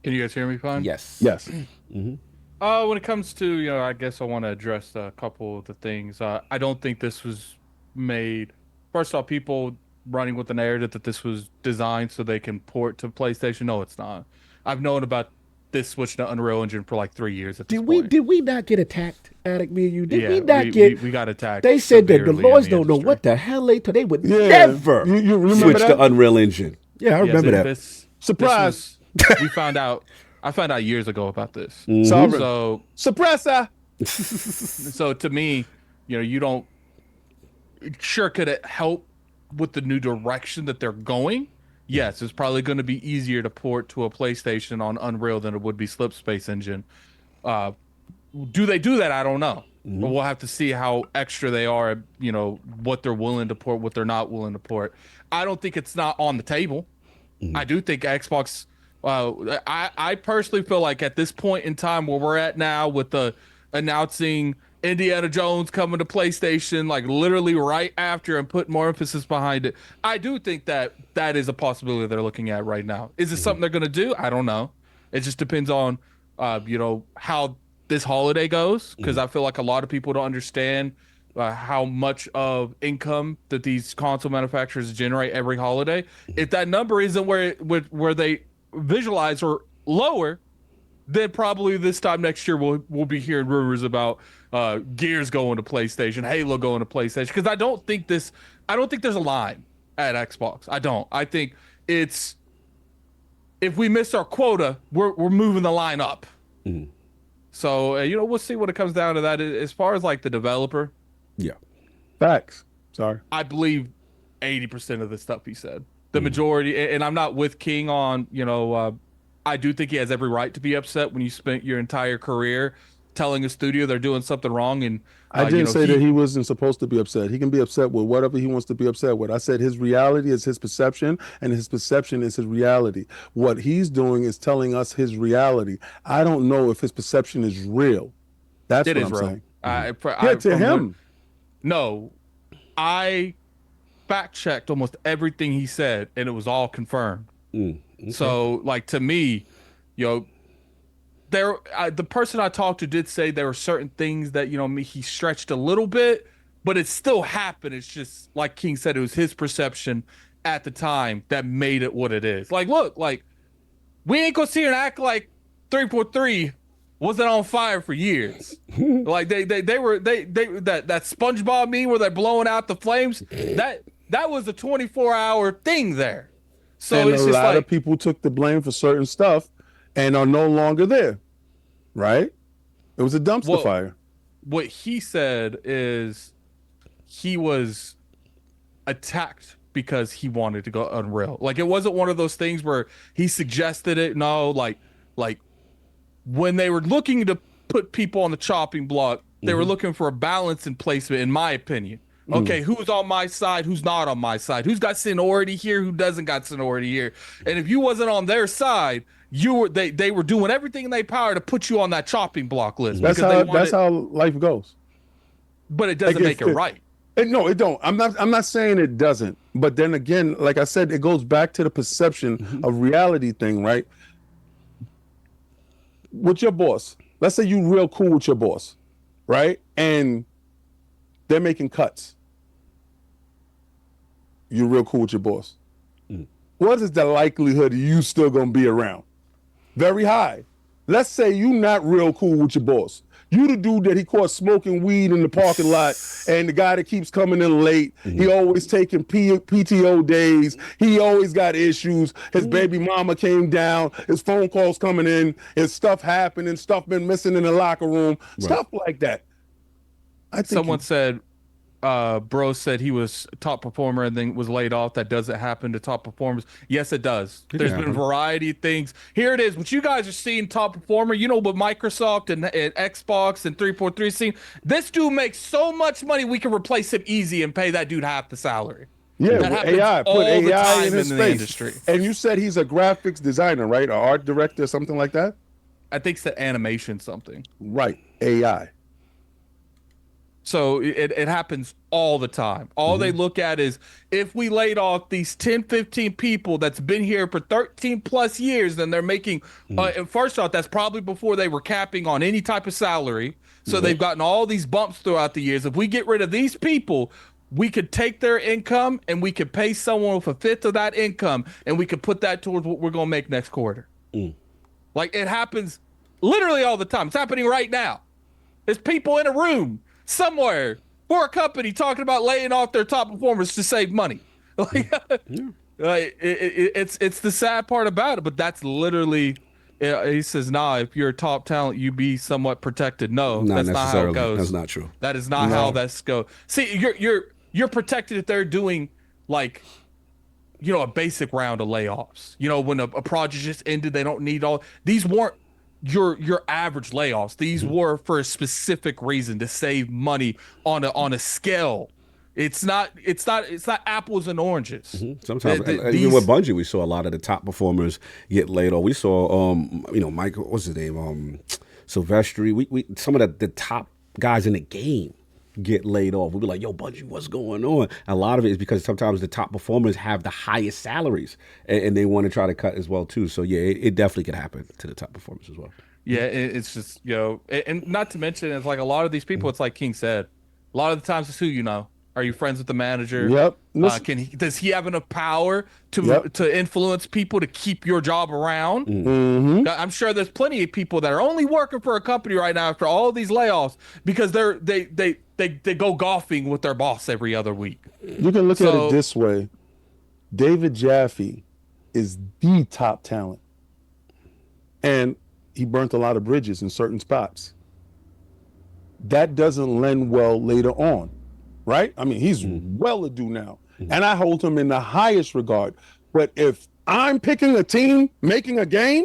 Can you guys hear me fine? Yes. When it comes to, I guess I want to address a couple of the things. I don't think this was made. First off, people running with the narrative that this was designed so they can port to PlayStation. No, it's not. I've known about this switch to Unreal Engine for like 3 years at this point. Did we not get attacked, Addict, me and you? Did we not we got attacked. They said that the lawyers don't know what the hell they would never switch to Unreal Engine. Yeah, I remember that. Surprise. I found out years ago about this. So suppressor. So to me, you don't. Sure, could it help with the new direction that they're going? Yes, it's probably going to be easier to port to a PlayStation on Unreal than it would be Slipspace Engine. Do they do that? I don't know. But we'll have to see how extra they are, what they're willing to port, what they're not willing to port. I don't think it's not on the table. I do think Xbox I personally feel like at this point in time where we're at now with the announcing Indiana Jones coming to PlayStation, like literally right after and putting more emphasis behind it, I do think that that is a possibility they're looking at right now. Is it something they're going to do? I don't know. It just depends on, how this holiday goes, because I feel like a lot of people don't understand how much of income that these console manufacturers generate every holiday. If that number isn't where they visualize or lower, then probably this time next year we'll be hearing rumors about Gears going to PlayStation, Halo going to PlayStation. Because I don't think there's a line at Xbox. I think it's, if we miss our quota, we're moving the line up. So we'll see what it comes down to that. As far as like the developer, Yeah. Facts. Sorry. I believe 80% of the stuff he said. The majority, and I'm not with King on, I do think he has every right to be upset when you spent your entire career telling a studio they're doing something wrong. And I didn't say that he wasn't supposed to be upset. He can be upset with whatever he wants to be upset with. I said his reality is his perception, and his perception is his reality. What he's doing is telling us his reality. I don't know if his perception is real. That's it what is I'm real. saying. To him. No, I fact checked almost everything he said, and it was all confirmed. Okay. So, like, to me, the person I talked to did say there were certain things that he stretched a little bit, but it still happened. It's just like King said, it was his perception at the time that made it what it is. Like, look, like, we ain't gonna sit here and act like 343 wasn't on fire for years. Like they were that SpongeBob meme where they're blowing out the flames. That was a 24-hour thing there. So and it's a just lot like, of people took the blame for certain stuff and are no longer there. Right? It was a dumpster fire. What he said is he was attacked because he wanted to go Unreal. Like, it wasn't one of those things where he suggested it. No, like when they were looking to put people on the chopping block, they were looking for a balance in placement, in my opinion. Okay, who's on my side, who's not on my side, who's got seniority here, who doesn't got seniority here. And if you wasn't on their side, they were doing everything in their power to put you on that chopping block list. That's how life goes. But it doesn't make it right. No, it don't. I'm not saying it doesn't. But then again, like I said, it goes back to the perception of reality thing, right? With your boss, let's say you real cool with your boss, right? And they're making cuts. You're real cool with your boss. What is the likelihood you still gonna be around? Very high. Let's say you not real cool with your boss. You the dude that he caught smoking weed in the parking lot, and the guy that keeps coming in late. He always taking PTO days. He always got issues. His baby mama came down. His phone calls coming in. His stuff happening. Stuff been missing in the locker room. Right. Stuff like that. I think someone said, Bro said he was top performer and then was laid off. That doesn't happen to top performers. Yes, it does. There's been a variety of things. Here it is. What you guys are seeing, top performer, with Microsoft and Xbox and 343 scene, this dude makes so much money we can replace him easy and pay that dude half the salary. Yeah, that AI. Put AI in his the face. industry. And you said he's a graphics designer, right? An art director, something like that? I think it's the animation something. Right. AI. So it happens all the time. All they look at is, if we laid off these 10, 15 people that's been here for 13 plus years, then they're making, and first off, that's probably before they were capping on any type of salary. So they've gotten all these bumps throughout the years. If we get rid of these people, we could take their income and we could pay someone with a fifth of that income, and we could put that towards what we're going to make next quarter. Like, it happens literally all the time. It's happening right now. There's people in a room somewhere for a company talking about laying off their top performers to save money. Like, it's the sad part about it, but that's literally. He says, "Nah, if you're a top talent, you be somewhat protected." No, not that's not how it goes. That's not true. That is not how that's go. See, you're protected if they're doing like, a basic round of layoffs. When a project just ended, they don't need all these weren't your average layoffs. These were for a specific reason, to save money on a scale. It's not apples and oranges. Mm-hmm. Sometimes even with Bungie, we saw a lot of the top performers get laid off. We saw Michael, what's his name? Silvestri. We some of the top guys in the game get laid off. We'll be like, yo, Bungie, what's going on? A lot of it is because sometimes the top performers have the highest salaries and they want to try to cut as well too. So yeah, it definitely could happen to the top performers as well. Yeah, it's just, and not to mention, it's like a lot of these people, it's like King said, a lot of the times it's who you know. Are you friends with the manager? Yep. Does he have enough power to influence people to keep your job around? Mm-hmm. I'm sure there's plenty of people that are only working for a company right now after all these layoffs because they go golfing with their boss every other week. You can look at it this way. David Jaffe is the top talent. And he burnt a lot of bridges in certain spots. That doesn't lend well later on. Right? I mean, he's well-a-do now. And I hold him in the highest regard. But if I'm picking a team, making a game,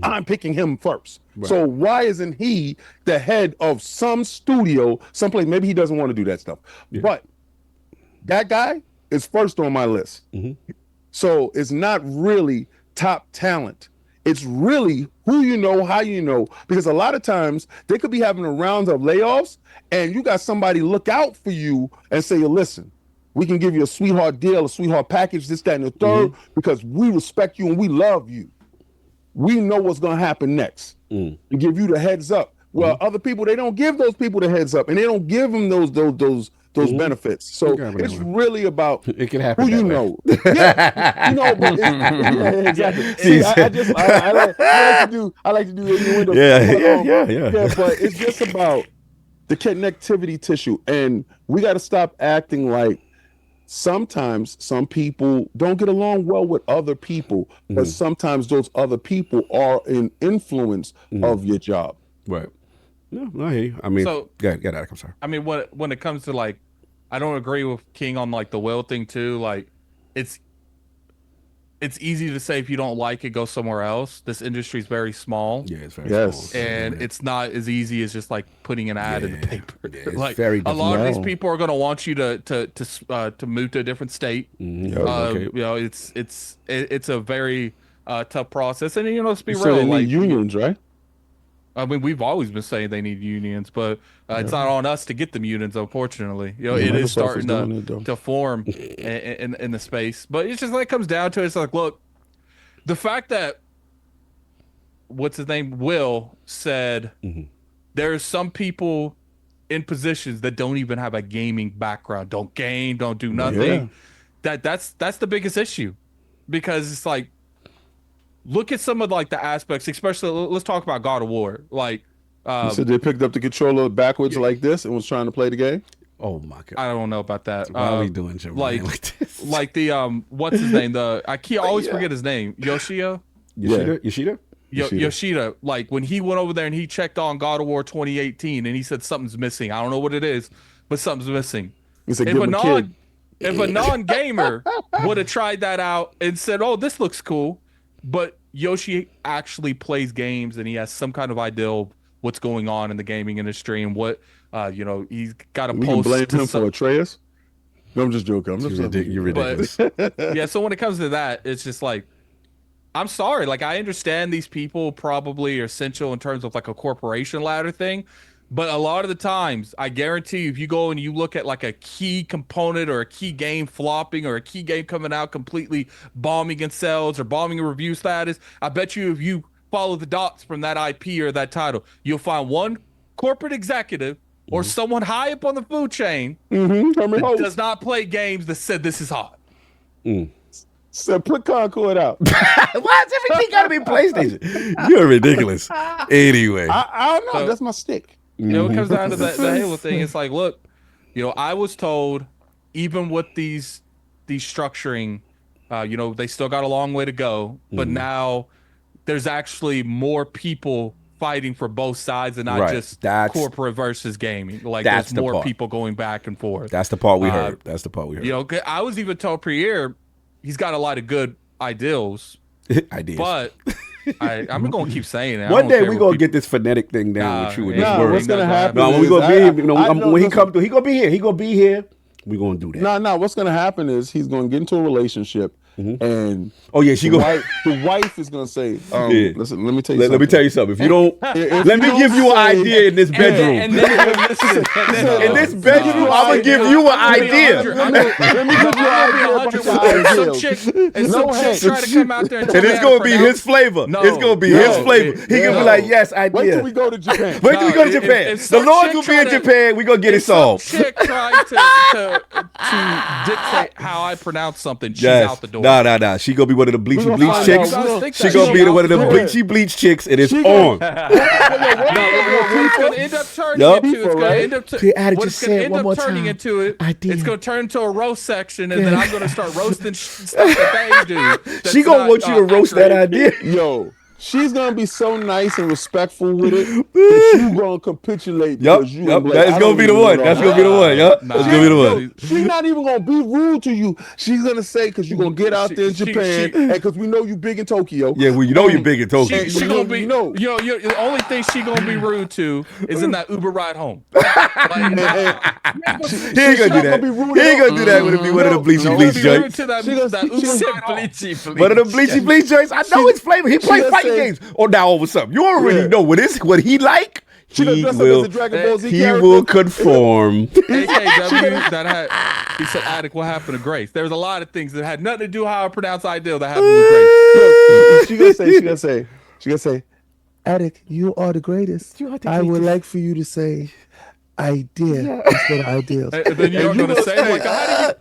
I'm picking him first. Right. So why isn't he the head of some studio, someplace? Maybe he doesn't want to do that stuff. Yeah. But that guy is first on my list. Mm-hmm. So it's not really top talent. It's really who you know, how you know, because a lot of times they could be having a round of layoffs and you got somebody look out for you and say, listen, we can give you a sweetheart deal, a sweetheart package, this, that, and the third, because we respect you and we love you. We know what's going to happen next and give you the heads up. Well, other people, they don't give those people the heads up and they don't give them those benefits. So it's really about it can happen who you know. Yeah, but exactly. See, I like to do innuendo. Yeah. But it's just about the connectivity tissue, and we got to stop acting like sometimes some people don't get along well with other people, but sometimes those other people are an influence of your job. Right. No, I hear you. I mean, get out. I'm sorry. I mean, when it comes to like, I don't agree with King on like the will thing too. Like, it's easy to say if you don't like it, go somewhere else. This industry is very small. Yeah, it's very small. And it's not as easy as just like putting an ad in the paper. Yeah, it's like very a lot of these people are going to want you to move to a different state. Okay. You know, it's a very tough process. And let's be So real. they need Like unions, right? I mean, we've always been saying they need unions, but it's not on us to get them unions, unfortunately. It is starting to form in the space. But it's just like it comes down to it. It's like, look, the fact that, what's his name, Will said there's some people in positions that don't even have a gaming background, don't game, don't do nothing. Yeah. That's the biggest issue, because it's like, look at some of like the aspects, especially let's talk about God of War. Like, you said they picked up the controller backwards like this and was trying to play the game. Oh my god! I don't know about that. Why are we doing shit like this? Like the what's his name? I always forget his name. Yoshida. Yoshida. Like when he went over there and he checked on God of War 2018 and he said something's missing. I don't know what it is, but something's missing. He said, if a non-gamer would have tried that out and said, "Oh, this looks cool," but Yoshi actually plays games and he has some kind of idea of what's going on in the gaming industry and what he's got to post. We can blame him for Atreus. No, I'm just joking. You're ridiculous. Yeah, so when it comes to that, it's just like, I'm sorry. Like, I understand these people probably are essential in terms of like a corporation ladder thing. But a lot of the times, I guarantee you, if you go and you look at like a key component or a key game flopping or a key game coming out completely bombing in sales or bombing in review status, I bet you if you follow the dots from that IP or that title, you'll find one corporate executive or someone high up on the food chain that does not play games that said this is hot. So put Concord out. Why does everything got to be PlayStation? You're ridiculous. Anyway. I don't know. That's my stick. It comes down to the Halo thing. It's like, look, I was told, even with these structuring, they still got a long way to go. But now there's actually more people fighting for both sides and not just corporate versus gaming. Like there's more people going back and forth. That's the part we heard. I was even told Pierre, he's got a lot of good ideals. But I'm going to keep saying it. One day we're going to get this phonetic thing down with you with this word. What's going to happen? No, when we going to be here, when he come through, he going to be here. He going to be here. We gonna do that. No. What's gonna happen is he's gonna get into a relationship, and Oh yeah, she the wife is gonna say, "Listen, let me tell you. Let me tell you something. If you don't, let me give you an idea in this bedroom. And then listen. In this bedroom, I'm gonna give you an idea. Let me give you an idea. Some chick try to come out there and And it's gonna be his flavor. It's gonna be his flavor. He gonna be like, yes, Wait till idea. we go to Japan. Wait till we go to Japan. The Lords will be in Japan. We gonna get it solved. Chick tried to dictate how I pronounce something. She's out the door. Nah. She gonna be one of the bleachy bleach chicks. She gonna be one of the bleachy bleach chicks, and it's on. What's going to end up turning into? It's going to end up turning into it. It's going to turn into a roast section, and then I'm going to start roasting stuff that they do. She gonna want you to roast that idea. Yo, she's gonna be so nice and respectful with it that you gonna capitulate. Yep. That's gonna be the one. That's gonna be the one. Yep. That's gonna be the one. She's not even gonna be rude to you. She's gonna say, because you're gonna get out there in Japan, and because we know you big in Tokyo. Yeah, well, you know you're big in Tokyo. She gonna be, the only thing she gonna be rude to is in that Uber ride home. He ain't gonna do that. He ain't gonna do that when it be one of the bleachy bleach joints. One of the bleachy bleach joints. I know his flavor. He plays fighting games. Oh, now all of a sudden, you already know what he like. He will conform. AKW that had, he said, Attic, what happened to Grace? There was a lot of things that had nothing to do with how I pronounce Ideal that happened with Grace. She gonna say, Attic, you are the greatest. I would like for you to say idea instead of ideals. And then you're going to say, like, how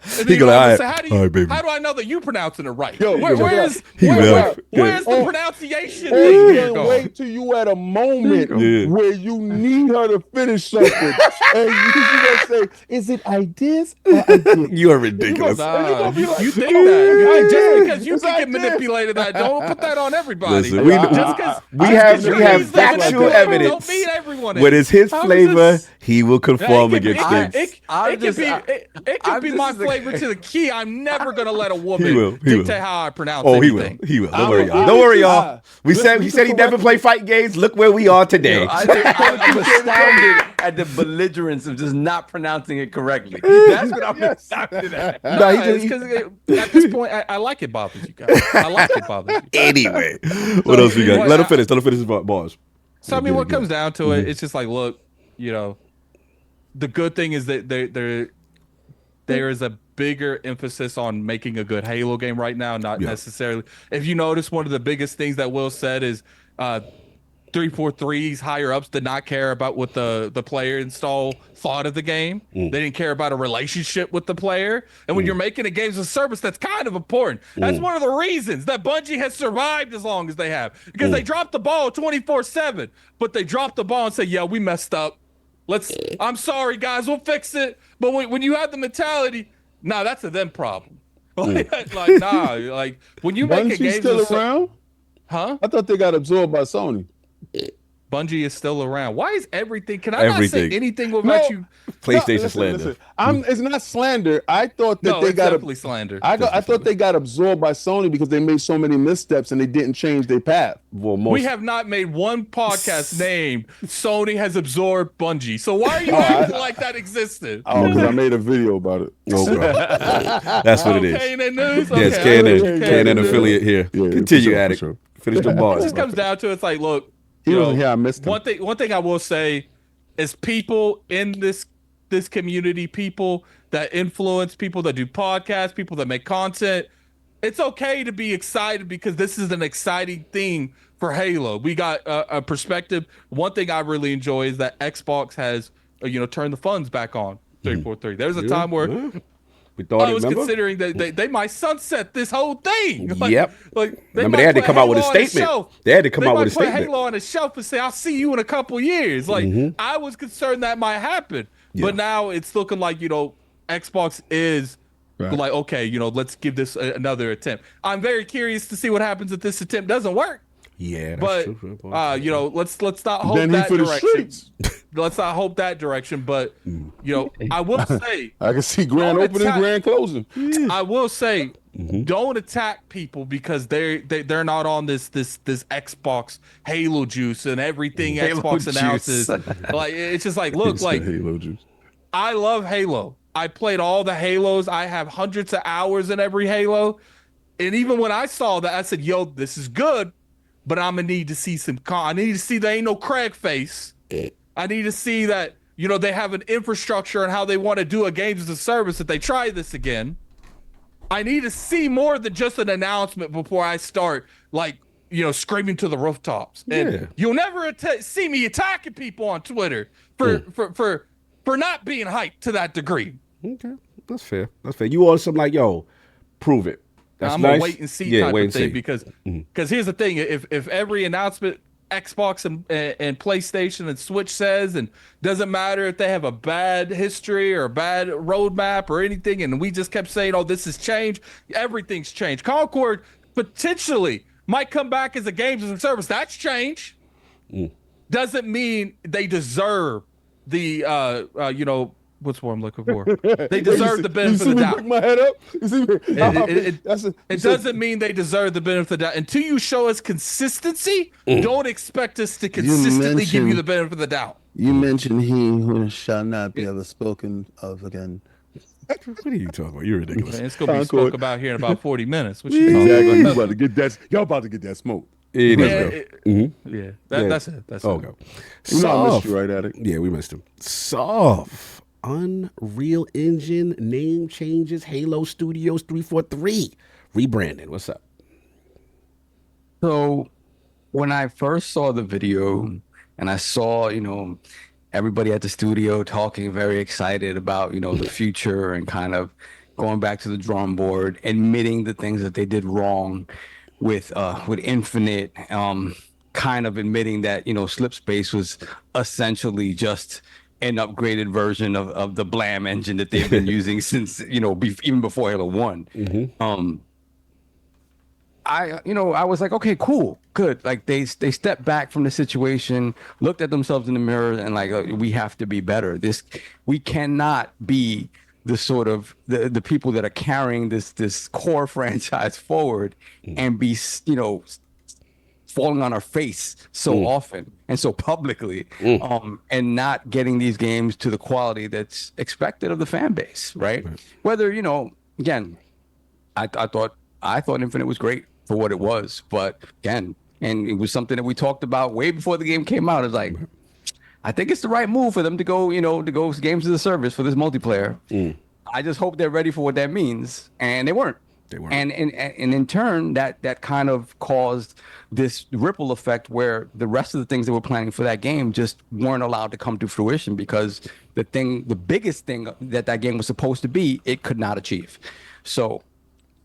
do I know that you're pronouncing it right? Where's the pronunciation thing here going? Wait till you at a moment where you need her to finish something, and you gonna say, "Is it ideas or ideas?" You are ridiculous. You think that just because you can get manipulated, that don't put that on everybody. Listen, we have factual evidence. Don't mean everyone. When it's his flavor, he will conform against things. It could be my flavor to the key. I'm never gonna let a woman dictate how I pronounce anything. He will. Don't worry, y'all. He said he never played fight games. Look where we are today. I'm astounded at the belligerence of just not pronouncing it correctly. That's what I'm astounded at. Because at this point, I like it bothers you guys. I like it bothers you. Anyway, what else we got? Let him finish his bars. So I mean, what comes down to it, it's just like, look, the good thing is that there is a bigger emphasis on making a good Halo game right now, not necessarily. If you notice, one of the biggest things that Will said is 343's higher ups did not care about what the player install thought of the game. They didn't care about a relationship with the player. And when you're making a game as a service, that's kind of important. That's one of the reasons that Bungie has survived as long as they have, because they dropped the ball 24/7, but they dropped the ball and said, "Yeah, we messed up. I'm sorry, guys, we'll fix it." But when you have the mentality, nah, that's a them problem. Like when you make a game still around, huh? I thought they got absorbed by Sony. Bungie is still around. Why is everything? Can I not say anything without you? PlayStation slander. It's not slander. I thought that they got definitely slander. I thought they got absorbed by Sony because they made so many missteps and they didn't change their path. Well, we have not made one podcast named Sony has absorbed Bungie. So why are you acting like that existed? Oh, because I made a video about it. Okay. That's what it is. KNN News? Yes, KNN affiliate here. Continue, Attic. Finish the bars. It just comes down to, it's like, look, I missed him. One thing I will say is, people in this community, people that influence, people that do podcasts, people that make content, it's okay to be excited because this is an exciting thing for Halo. We got a perspective. One thing I really enjoy is that Xbox has turned the funds back on 343. There's a time where I was considering that they might sunset this whole thing. Remember, they had to come out with a statement. They had to come out with a statement. Put Halo on a shelf and say, "I'll see you in a couple years." I was concerned that might happen, but now it's looking like Xbox is like, okay, let's give this another attempt. I'm very curious to see what happens if this attempt doesn't work. Yeah, but let's not hope that direction. Let's not hope that direction. But I will say, I can see grand opening, grand closing. I will say, don't attack people because they're not on this Xbox Halo juice and everything Halo Xbox announces. Like, it's just like, look, like, Halo juice. I love Halo. I played all the Halos. I have hundreds of hours in every Halo. And even when I saw that, I said, yo, this is good, but I'm going to need to see I need to see there ain't no Craig face. I need to see that, you know, they have an infrastructure and how they want to do a games as a service if they try this again. I need to see more than just an announcement before I start, like, you know, screaming to the rooftops. And you'll never see me attacking people on Twitter for not being hyped to that degree. Okay, that's fair. That's fair. You want some like, yo, prove it. That's I'm nice. a wait and see type of thing because here's the thing: if every announcement Xbox and PlayStation and Switch says, and doesn't matter if they have a bad history or a bad roadmap or anything, and we just kept saying, "Oh, this has changed," everything's changed. Concord potentially might come back as a games as a service. That's change. Doesn't mean they deserve the you know. What's what I'm looking for? They deserve the benefit of the doubt. Pick my head up. You see me? It doesn't mean they deserve the benefit of the doubt. Until you show us consistency, don't expect us to consistently give you the benefit of the doubt. You mentioned he who shall not be ever spoken of again. What are you talking about? You're ridiculous. Man, it's going to be spoke about here in about 40 minutes. What you Exactly. You about to get that. Y'all about to get that smoke. It is, That's it. That's okay. it. You know I missed you, right, Attic? Yeah, we missed him. Soft. Unreal Engine name changes. Halo Studios 343 rebranding. What's up? So when I first saw the video and I saw, you know, everybody at the studio talking very excited about, you know, the future and kind of going back to the drawing board, admitting the things that they did wrong with Infinite, kind of admitting that, you know, Slipspace was essentially just an upgraded version of the Blam engine that they've been using since, you know, even before Halo 1. I was like, okay, cool, good. Like they stepped back from the situation, looked at themselves in the mirror, and like, we have to be better. We cannot be the sort of the people that are carrying this core franchise forward and be, you know, falling on our face so often and so publicly, and not getting these games to the quality that's expected of the fan base, right? Whether, you know, again, I thought Infinite was great for what it was, but again, and it was something that we talked about way before the game came out. It's like, I think it's the right move for them to go, you know, to go games as a service for this multiplayer. I just hope they're ready for what that means, and they weren't. And in turn, that kind of caused this ripple effect where the rest of the things that we're planning for that game just weren't allowed to come to fruition because the biggest thing that game was supposed to be, it could not achieve. So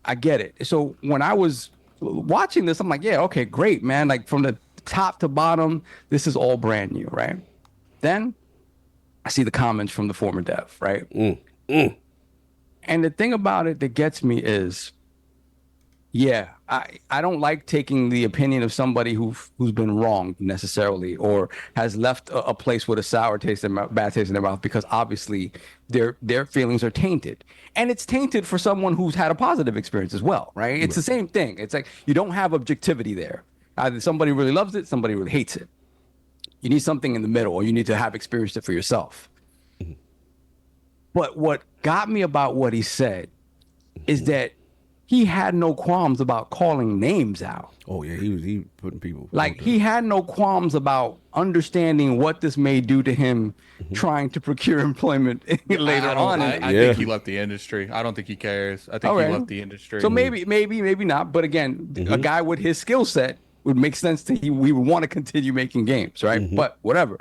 I get it. So when I was watching this, I'm like, yeah, okay, great, man. Like from the top to bottom, this is all brand new, right? Then I see the comments from the former dev, right? And the thing about it that gets me is, yeah, I don't like taking the opinion of somebody who's been wronged necessarily or has left a place with a sour taste and bad taste in their mouth, because obviously their feelings are tainted. And it's tainted for someone who's had a positive experience as well, right? It's the same thing. It's like you don't have objectivity there. Either somebody really loves it, somebody really hates it. You need something in the middle, or you need to have experienced it for yourself. But what got me about what he said is that he had no qualms about calling names out. Oh yeah, he putting people like he had no qualms about understanding what this may do to him trying to procure employment later on. I think he left the industry. I don't think he cares. I think he left the industry. So maybe not. But again, a guy with his skill set would make sense to we would want to continue making games, right? But whatever.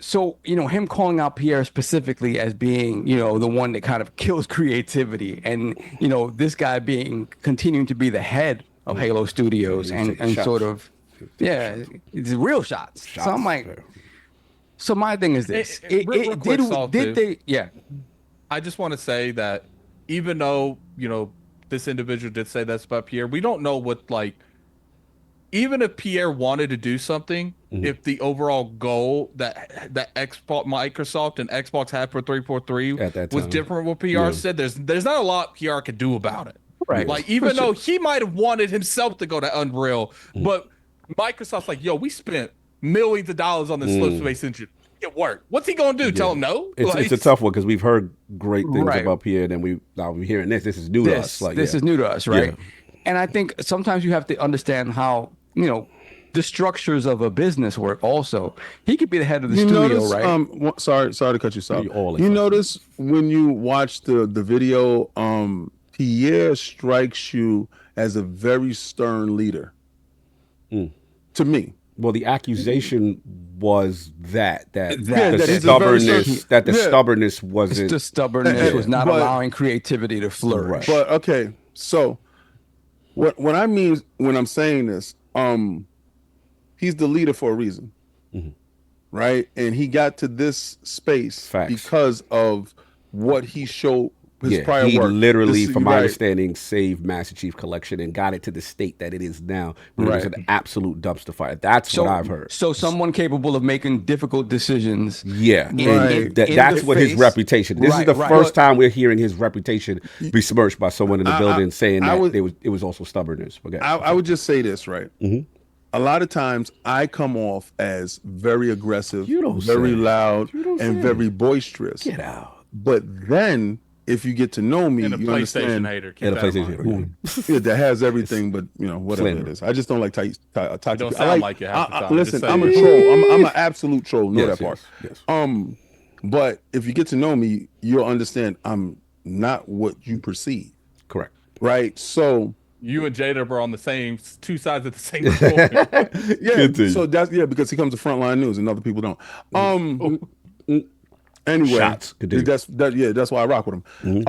So, you know, him calling out Pierre specifically as being, you know, the one that kind of kills creativity, and, you know, this guy continuing to be the head of Halo Studios and sort of, it's real shots. So I'm like, so my thing is this. Did they? I just want to say that even though, you know, this individual did say that's about Pierre, we don't know what, like, even if Pierre wanted to do something, if the overall goal that Microsoft and Xbox had for 343 was different what PR said, there's not a lot PR could do about it. Right. Like, even though he might have wanted himself to go to Unreal, but Microsoft's like, yo, we spent millions of dollars on this Slipspace engine. it work. What's he gonna do? Tell him no? It's a tough one because we've heard great things Right. about Pierre, and then now we're hearing this. This is new to us. Like, This is new to us, right? Yeah. And I think sometimes you have to understand how, the structures of a business work also. He could be the head of the studio, notice, right? Sorry to cut you off. You all You exhausted. notice when you watch the video, Pierre strikes you as a very stern leader. To me. Well, the accusation was that Yeah, the that he's a very stubbornness certain- that the yeah. stubbornness wasn't. The stubbornness was not But- allowing creativity to flourish. But okay, so what I mean when I'm saying this, he's the leader for a reason, right? And he got to this space Facts. because of what he showed his prior he work. literally, This- from my right. understanding, saved Master Chief Collection and got it to the state that it is now. It was an absolute dumpster fire. That's what I've heard. So someone capable of making difficult decisions. Yeah, and Right. that's In what the his face. reputation. This is Right, the right. first time we're hearing his reputation besmirched by someone in the building saying I that would- it was also stubbornness. Okay. I would just say this, right? A lot of times I come off as very aggressive, You don't very say. loud, You don't and say. very boisterous. Get out. But then, if you get to know me, And a you PlayStation understand hater. Keep Yeah, the that in PlayStation mind. hater. yeah, that has everything, but whatever Slander. it is. I just don't like toxic. Don't I sound like it half the time. Listen, Just I'm a saying. troll. I'm an absolute troll. Know Yes, that part. yes, yes. But if you get to know me, you'll understand I'm not what you perceive, Correct. right? So You and Jada were on the same two sides of the same coin. yeah, Continue. so that's because he comes to Frontline News and other people don't. Anyway, Shots. Continue. that's why I rock with him.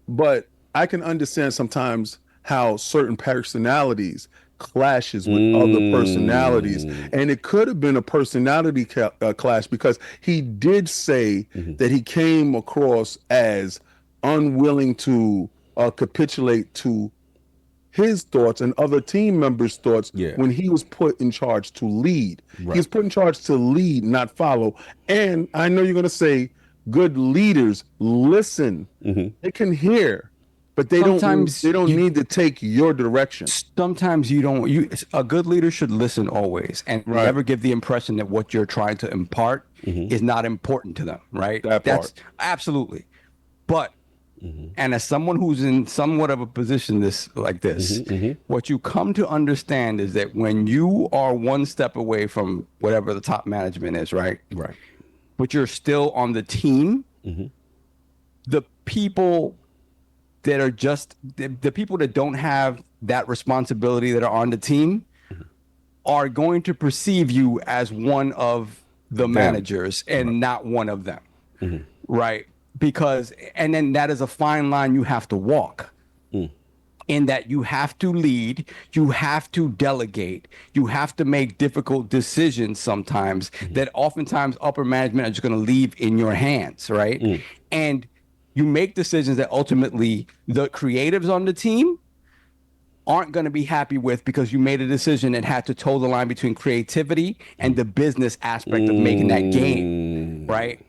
But I can understand sometimes how certain personalities clashes with other personalities, and it could have been a personality clash because he did say that he came across as unwilling to capitulate to his thoughts and other team members' thoughts when he was put in charge to lead. Right. He was put in charge to lead, not follow. And I know you're going to say good leaders listen. They can hear, but they Sometimes don't need to take your direction. Sometimes you don't. A good leader should listen always and Right. never give the impression that what you're trying to impart is not important to them. Right? That That's part. absolutely. But and as someone who's in somewhat of a position like this, what you come to understand is that when you are one step away from whatever the top management is, right? Right. But you're still on the team, the people that are just the people that don't have that responsibility that are on the team are going to perceive you as one of the managers and not one of them. Right? Because and then that is a fine line you have to walk. In that you have to lead, you have to delegate, you have to make difficult decisions sometimes that oftentimes upper management are just going to leave in your hands, right? And you make decisions that ultimately the creatives on the team aren't going to be happy with because you made a decision that had to toe the line between creativity and the business aspect of making that game, right?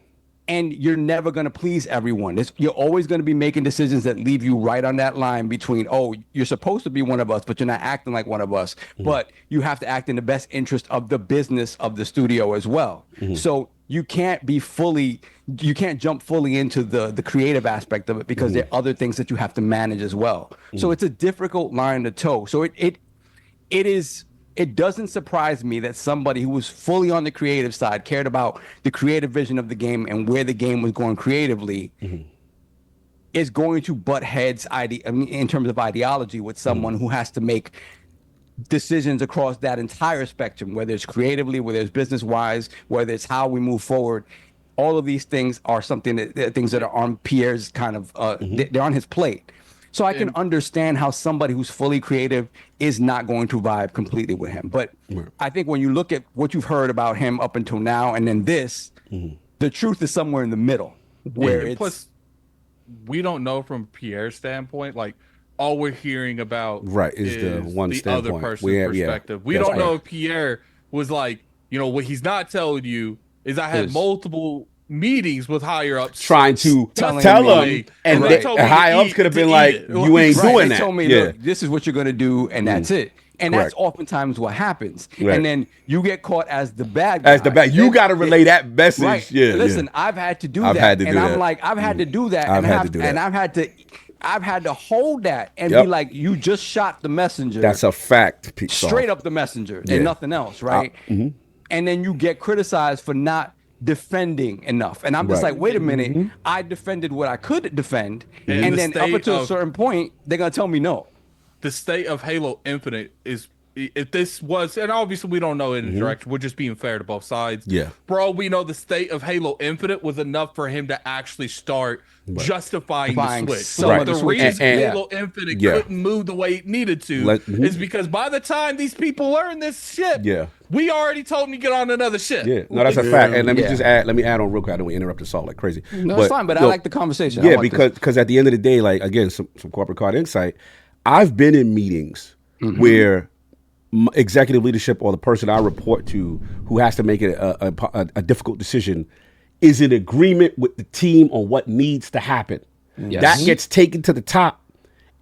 And you're never going to please everyone. You're always going to be making decisions that leave you right on that line between, oh, you're supposed to be one of us, but you're not acting like one of us. But you have to act in the best interest of the business of the studio as well. So you can't jump fully into the creative aspect of it because there are other things that you have to manage as well. So it's a difficult line to toe. So it doesn't surprise me that somebody who was fully on the creative side cared about the creative vision of the game and where the game was going creatively is going to butt heads in terms of ideology with someone who has to make decisions across that entire spectrum, whether it's creatively, whether it's business-wise, whether it's how we move forward. All of these things are things that are on Pierre's kind of, they're on his plate. So I can understand how somebody who's fully creative is not going to vibe completely with him. But I think when you look at what you've heard about him up until now and then this, the truth is somewhere in the middle. Where it's, Plus, we don't know from Pierre's standpoint, like all we're hearing about is the one the standpoint. other person's perspective. We That's don't know right. if Pierre was like, what he's not telling you is I had multiple meetings with higher ups trying to tell me, them, and they told me high to ups eat- could have to been eat like, it. "You ain't Right, doing they that." told me, Yeah, look, this is what you're gonna do, and that's it. And Correct. that's oftentimes what happens. Right. And then you get caught as the bad guy. as the back, you got to relay that message. Right. Yeah, Listen, yeah. I've had to do I've that. had to and do I'm that. like, I've had to do that. I've and had to do that. And I've had to hold that and Yep. be like, you just shot the messenger. That's a fact. Pete straight Soft. up the messenger Yeah. and nothing else, right? And then you get criticized for not defending enough. And I'm just Right. like, wait a minute, I defended what I could defend. And And the then up state until a of- certain point, they're gonna tell me no. The state of Halo Infinite is, if this was, and obviously we don't know in the direction, we're just being fair to both sides. Yeah. Bro, we know the state of Halo Infinite was enough for him to actually start justifying the Buying switch. some So of the the reason switches. And- Halo Infinite Yeah. couldn't move the way it needed to Mhm. is because by the time these people learn this shit, Yeah. we already told them to get on another ship. Yeah, no, that's a fact. And let me Yeah. just add. Let me add on real quick. I don't want to interrupt us all like crazy. No, it's fine, but I look, like the conversation. I Yeah, want because at the end of the day, like again, some corporate card insight. I've been in meetings where executive leadership or the person I report to who has to make a difficult decision is in agreement with the team on what needs to happen. Yes. That gets taken to the top.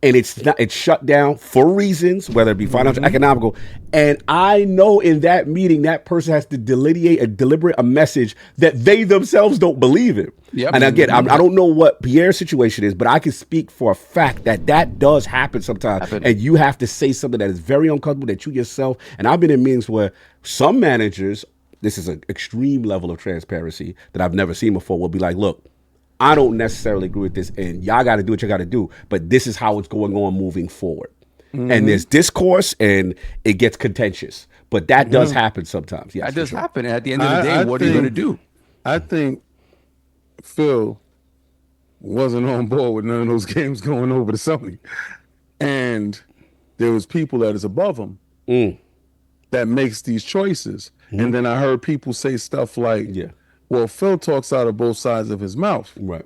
And it's shut down for reasons, whether it be financial, economical. And I know in that meeting, that person has to deliberate a message that they themselves don't believe in. Yep. And again, I don't know what Pierre's situation is, but I can speak for a fact that does happen sometimes. And you have to say something that is very uncomfortable that you yourself. And I've been in meetings where some managers, this is an extreme level of transparency that I've never seen before, will be like, look, I don't necessarily agree with this, and y'all got to do what you got to do, but this is how it's going on moving forward. And there's discourse, and it gets contentious, but that does happen sometimes. Yes, That for does sure. happen. And at the end of the day, I what are you think- gonna do? I think Phil wasn't on board with none of those games going over to Sony, and there was people that is above him that makes these choices. And then I heard people say stuff like, Yeah. well, Phil talks out of both sides of his mouth. Right,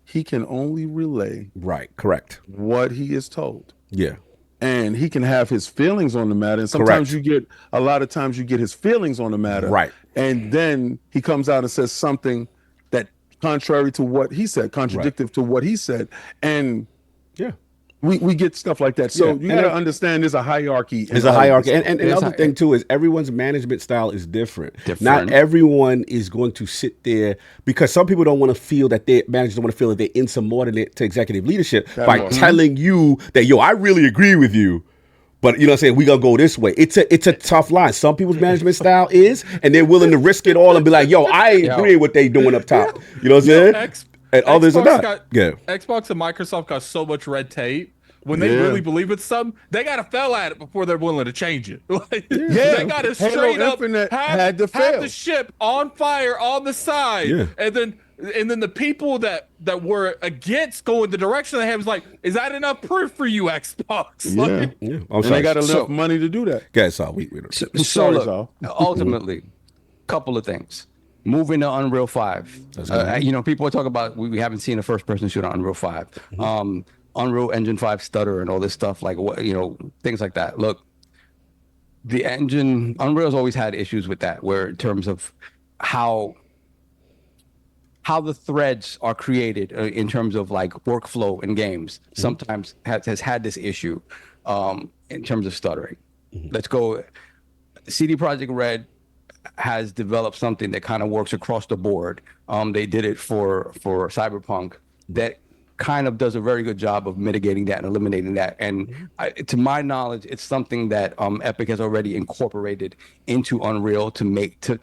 He can only relay right, correct. what he is told. Yeah, And he can have his feelings on the matter. And sometimes Correct. a lot of times you get his feelings on the matter. Right. And then he comes out and says something that contrary to what he said, contradictory to what he said. And yeah. we get stuff like that. So Yeah. you And got to it- understand there's a hierarchy. There's a hierarchy. And There's another a- thing, too, is everyone's management style is different. Different. Not everyone is going to sit there because some people don't want to feel that their managers don't want to feel that they're insubordinate to executive leadership by part. telling you that, yo, I really agree with you. But you know what I'm saying? We gonna go this way. It's a tough line. Some people's management style is, and they're willing to risk it all and be like, yo, I ain't agreeing with what they doing up top. You know what I'm saying? And others are Xbox not. Yeah. Xbox and Microsoft got so much red tape. When they Yeah. really believe it's something, they got to fail at it before they're willing to change it. Like, Yeah. they got to Halo straight up Infinite have, had to have fail. the ship on fire on the side, Yeah. and then the people that were against going the direction they have is like, is that enough proof for you, Xbox? Yeah. Like, Yeah. I'm And sorry. they got enough So- money to do that. Guys, we don't. So Sorry, look, Zal. ultimately, couple of things. Moving to Unreal 5. You know, people talk about we haven't seen a first-person shooter on Unreal 5. Unreal Engine 5 stutter and all this stuff, like what, you know, things like that. Look, the engine, Unreal's always had issues with that, where in terms of how the threads are created in terms of like workflow in games, sometimes has had this issue in terms of stuttering. Let's go. CD Projekt Red has developed something that kind of works across the board. They did it for Cyberpunk that kind of does a very good job of mitigating that and eliminating that. And to my knowledge, it's something that Epic has already incorporated into Unreal to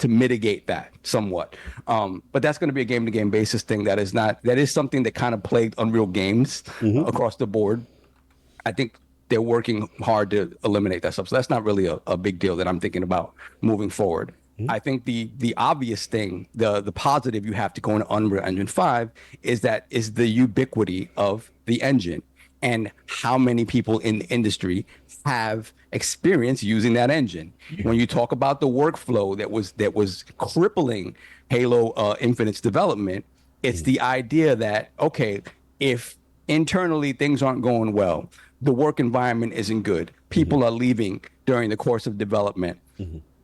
mitigate that somewhat. But that's going to be a game-to-game basis thing. That is something that kind of plagued Unreal games across the board. I think they're working hard to eliminate that stuff. So that's not really a big deal that I'm thinking about moving forward. I think the obvious thing, the positive you have to go into Unreal Engine 5 is the ubiquity of the engine and how many people in the industry have experience using that engine. When you talk about the workflow that was crippling Halo Infinite's development, it's the idea that, okay, if internally things aren't going well, the work environment isn't good, people are leaving during the course of development,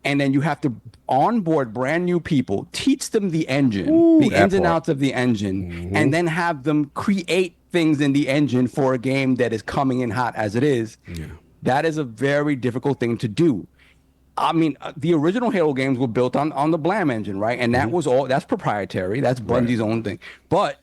and then you have to onboard brand new people, teach them the engine, the ins and outs of the engine, and then have them create things in the engine for a game that is coming in hot as it is. That is a very difficult thing to do. I mean, the original Halo games were built on the Blam engine, right? And that was that's proprietary. That's Bungie's own thing. But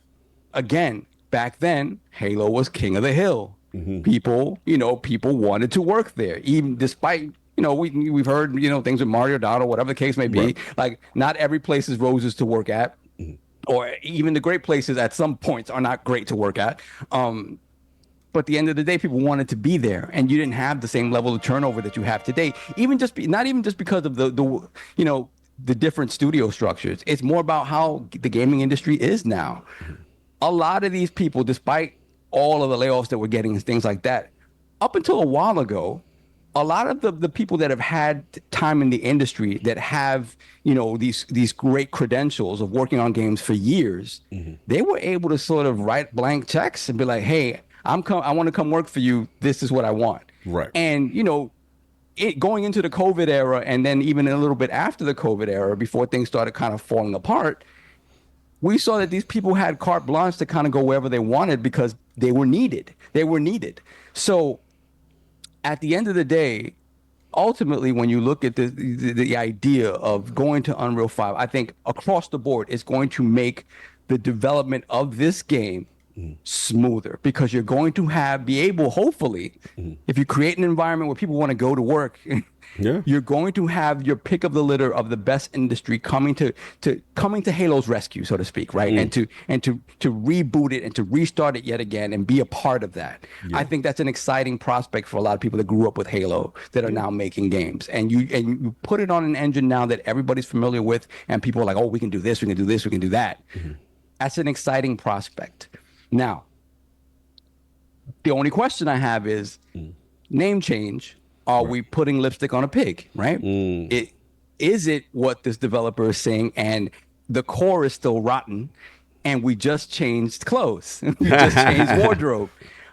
again, back then, Halo was king of the hill. People, people wanted to work there, even despite, we've heard, things with Mario Dot or whatever the case may be. Like, not every place is roses to work at, or even the great places at some points are not great to work at. But at the end of the day, people wanted to be there, and you didn't have the same level of turnover that you have today. Not even just because of the different studio structures. It's more about how the gaming industry is now. A lot of these people, despite all of the layoffs that we're getting and things like that, up until a while ago, a lot of the people that have had time in the industry that have, these great credentials of working on games for years, they were able to sort of write blank checks and be like, hey, I want to come work for you. This is what I want. Right. And, going into the COVID era, and then even a little bit after the COVID era, before things started kind of falling apart, we saw that these people had carte blanche to kind of go wherever they wanted because they were needed. So at the end of the day, ultimately, when you look at the idea of going to Unreal 5, I think across the board, it's going to make the development of this game smoother, because you're going to be able, hopefully, if you create an environment where people want to go to work, you're going to have your pick of the litter of the best industry coming to Halo's rescue, so to speak, right? And to reboot it and to restart it yet again and be a part of that. I think that's an exciting prospect for a lot of people that grew up with Halo that are now making games. And you put it on an engine now that everybody's familiar with, and people are like, oh, we can do this, we can do this, we can do that. That's an exciting prospect. Now, the only question I have is name change. Are we putting lipstick on a pig, right? Is it what this developer is saying, and the core is still rotten, and we just changed clothes, we just changed wardrobe,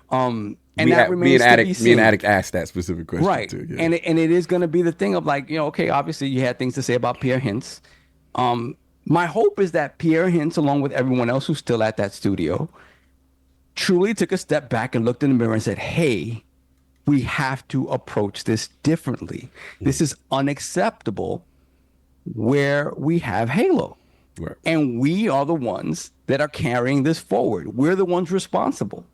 and that remains to be seen. Me and Addict asked that specific question, right? Too, yeah. And it is going to be the thing of like, okay, obviously you had things to say about Pierre Hintz. My hope is that Pierre Hintz, along with everyone else who's still at that studio, truly took a step back and looked in the mirror and said, hey, we have to approach this differently. This is unacceptable where we have Halo. Right. And we are the ones that are carrying this forward. We're the ones responsible.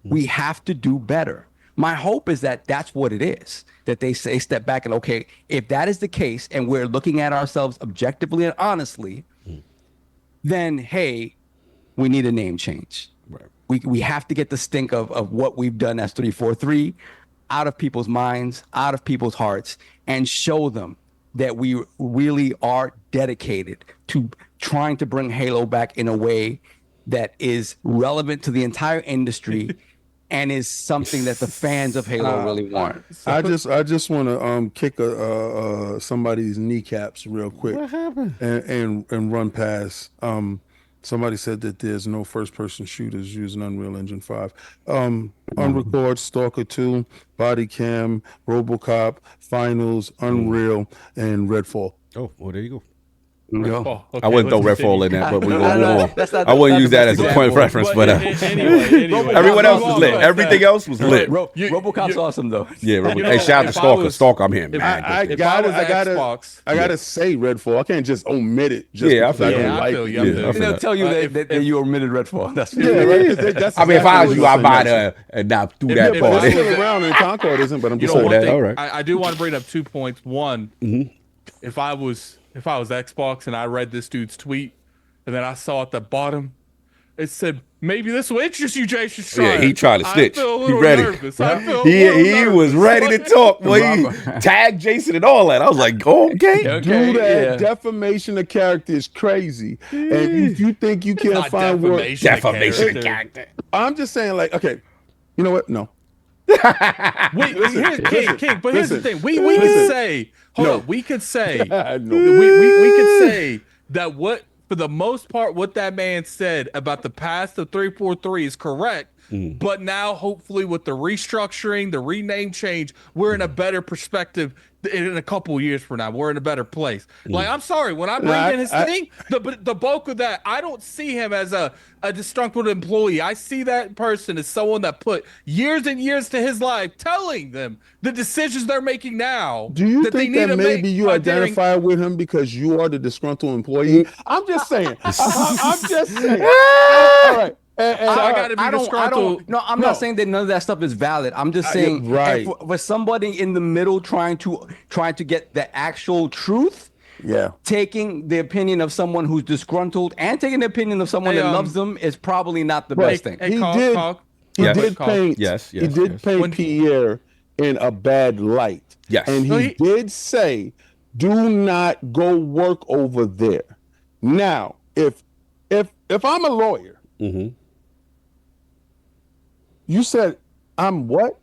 We have to do better. My hope is that that's what it is, that they say step back and, okay, if that is the case and we're looking at ourselves objectively and honestly, then, hey, we need a name change. Right. We have to get the stink of what we've done as 343 out of people's minds, out of people's hearts, and show them that we really are dedicated to trying to bring Halo back in a way that is relevant to the entire industry and is something that the fans of Halo really want. I just want to kick somebody's kneecaps real quick. What happened? And run past. Somebody said that there's no first-person shooters using Unreal Engine 5. Unrecord, Stalker 2, Body Cam, RoboCop, Finals, Unreal, and Redfall. Oh, well, there you go. Okay, I wouldn't throw let's Redfall in continue. that, but we go on. That's not I wouldn't the use that best as a point of example. reference, but Anyway, everyone else was lit. Everything else was lit. RoboCop's awesome though. Yeah, You know, hey, shout out to if Stalker. I was- Stalker, I'm here, man. I If I was Xbox, gotta say Redfall. I can't just omit it. Just Yeah, I because feel don't you. like I feel it. you. I feel you. They'll tell you that you omitted Redfall. That's Yeah, right. That's I mean, if I was exactly you, what I'd I'm buy saying. and not do If- that if part. It's I still around and Concord isn't, but I'm You just know, saying one that, thing, all right. I do want to bring up 2 points. One, if I was Xbox and I read this dude's tweet, and then I saw at the bottom, it said, maybe this will interest you, Jason Schreier. Yeah, he tried to snitch. I feel a He little ready. nervous. I feel a He little was nervous. ready to talk. Boy, he tagged Jason and all that. I was like, okay. do that. Defamation of character is crazy. And if you think you can't Not find words, Defamation of of character. I'm just saying, like, okay, you know what? No. Wait, King, but here's the thing. We could say, hold on, we could say, No. we could say that for the most part, what that man said about the past of 343 is correct, But now, hopefully, with the restructuring, the rename change, we're in a better perspective. In a couple of years from now, we're in a better place. Like, I'm sorry, when I bring in his thing, the bulk of that, I don't see him as a disgruntled employee. I see that person as someone that put years and years to his life telling them the decisions they're making now. Do you that think they need that to maybe make you identify with him because you are the disgruntled employee? I'm just saying. I'm just saying. All right. So I got to be disgruntled. No, I'm not saying that none of that stuff is valid. I'm just saying, right. for somebody in the middle trying to get the actual truth, taking the opinion of someone who's disgruntled and taking the opinion of someone that loves them is probably not the best thing. He did paint Pierre in a bad light. Yes. And he did say, do not go work over there. Now, if I'm a lawyer, you said, I'm what?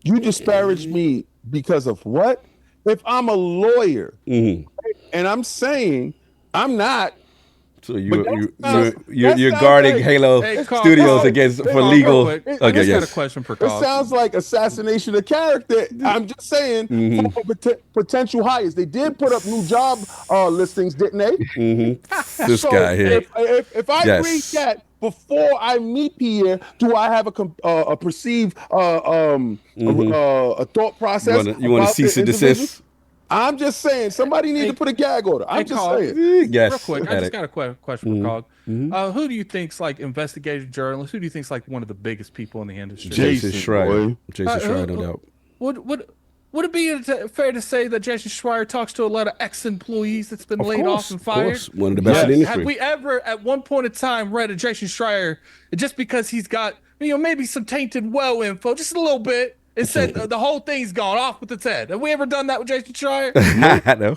You disparaged me because of what? If I'm a lawyer and I'm saying I'm not. So you're guarding Halo Studios against for legal. I just got a question for Carl. It sounds like assassination of character. I'm just saying for potential hires. They did put up new job listings, didn't they? This guy here. If I read that before I meet Pierre, do I have a perceived a thought process? You want to cease and desist? I'm just saying somebody needs to put a gag order. I'm just saying. Yes. Real quick, I just got a question for Cog. Who do you think's like investigative journalist? Who do you think's like one of the biggest people in the industry? Jason Schreier. Jason Schreier, no doubt. Would it be fair to say that Jason Schreier talks to a lot of ex-employees that's been laid off and fired? Of course, one of the best in the industry. Have we ever, at one point in time, read a Jason Schreier just because he's got, maybe some tainted well info, just a little bit, and said the whole thing's gone off with its head? Have we ever done that with Jason Schreier? No.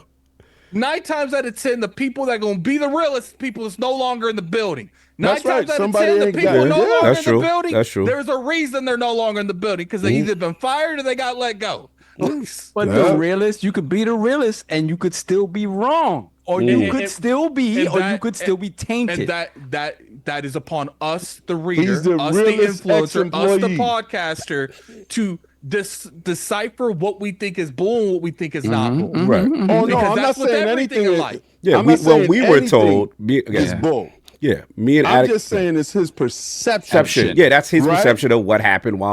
9 times out of 10, the people that are going to be the realest people is no longer in the building. 9 That's times right. out of 10, the people no longer in the building. That's true. There's a reason they're no longer in the building because they either been fired or they got let go. But the realist, you could be the realist and you could still be wrong, or you could still be, or you could still be tainted. And that is upon us, the reader, He's the us, the realest influencer, us, the ex-employee. podcaster, to decipher what we think is bull and what we think is not bull. Right. Oh no, Because I'm not that's with saying everything anything. in life. Yeah, we were told. It's bull. Yeah, me and I'm Attic. just saying it's his perception. Yeah, that's his Right? perception of what happened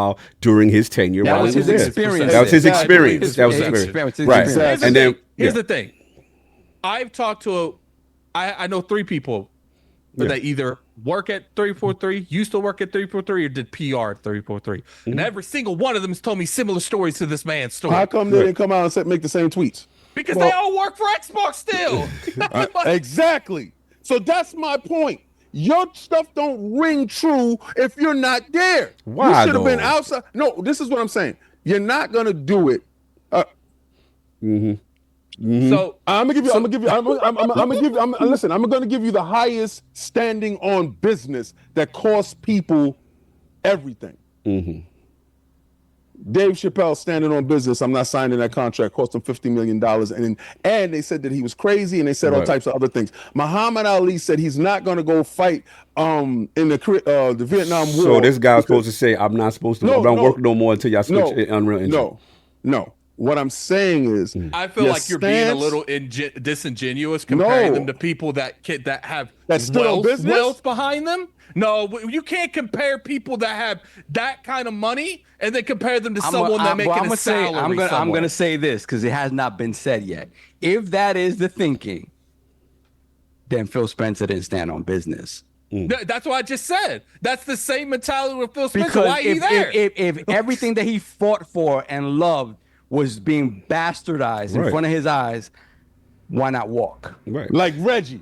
during his tenure. That while was he his there. experience. That was his Exactly. experience. That was his experience. Right. Exactly. And then Here's the thing. I've talked to I know 3 people that either work at 343, used to work at 343, or did PR at 343. And every single one of them has told me similar stories to this man's story. How come they didn't come out and make the same tweets? Because they all work for Xbox still. Exactly. So that's my point. Your stuff don't ring true if you're not there. Why, You should have been though? outside. No, this is what I'm saying. You're not gonna do it. So I'm gonna give you the highest standing on business that costs people everything. Dave Chappelle standing on business. I'm not signing that contract. Cost him $50 million, and they said that he was crazy, and they said all types of other things. Muhammad Ali said he's not going to go fight in the Vietnam War. so this guy was supposed to say, "I'm not supposed to. I'm not working no more until y'all switch Unreal Engine." No. What I'm saying is, I feel like you're being a little disingenuous comparing them to people that have still business? wealth behind them. No, you can't compare people that have that kind of money and then compare them to someone that making a salary. I'm gonna say this because it has not been said yet. If that is the thinking, then Phil Spencer didn't stand on business. That's what I just said. That's the same mentality with Phil Spencer. Because Why he there? if everything that he fought for and loved was being bastardized in front of his eyes, why not walk? Right. like Reggie.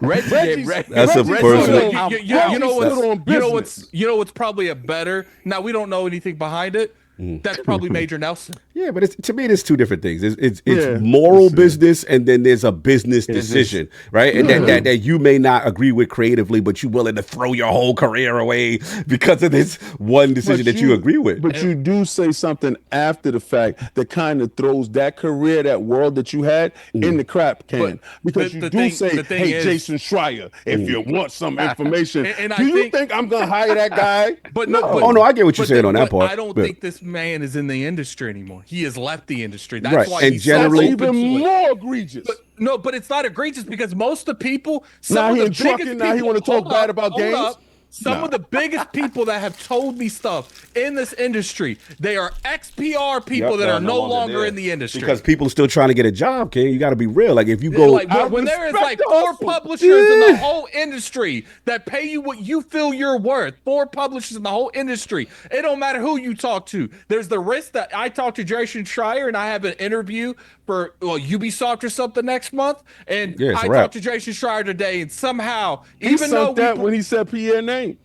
Reggie, That's a personal. You know what's probably a better. Now we don't know anything behind it, That's probably Major Nelson. Yeah, but to me, there's two different things. It's Yeah. moral business, and then there's a business decision, right? And that you may not agree with creatively, but you're willing to throw your whole career away because of this one decision that you agree with. But you do say something after the fact that kind of throws that career, that world that you had, in the crap can. Because you do say, hey, Jason Schreier, if you want some information, do you think I'm going to hire that guy? But no. Oh, no, I get what you're saying on that part. I don't think this man is in the industry anymore. He has left the industry. That's Right. why And he's generally- so open Even to it. more egregious. But it's not egregious because most of the people, Now some he of in the trucking, biggest now he people, wanna talk hold bad up, about hold games? up. Some of the biggest people that have told me stuff in this industry, they are ex-PR people Yep, that they're are no no longer longer there. in the industry. Because people are still trying to get a job, Ken. You got to be real. Like if you go, Like when there is like respect the 4 hustle. publishers in the whole industry that pay you what you feel you're worth, 4 publishers in the whole industry, it don't matter who you talk to. There's the risk that I talk to Jason Schreier and I have an interview for Ubisoft or something next month, and Yeah, it's a I wrap. talked to Jason Schreier today, and somehow, He even though sunk that when he said Pierre name.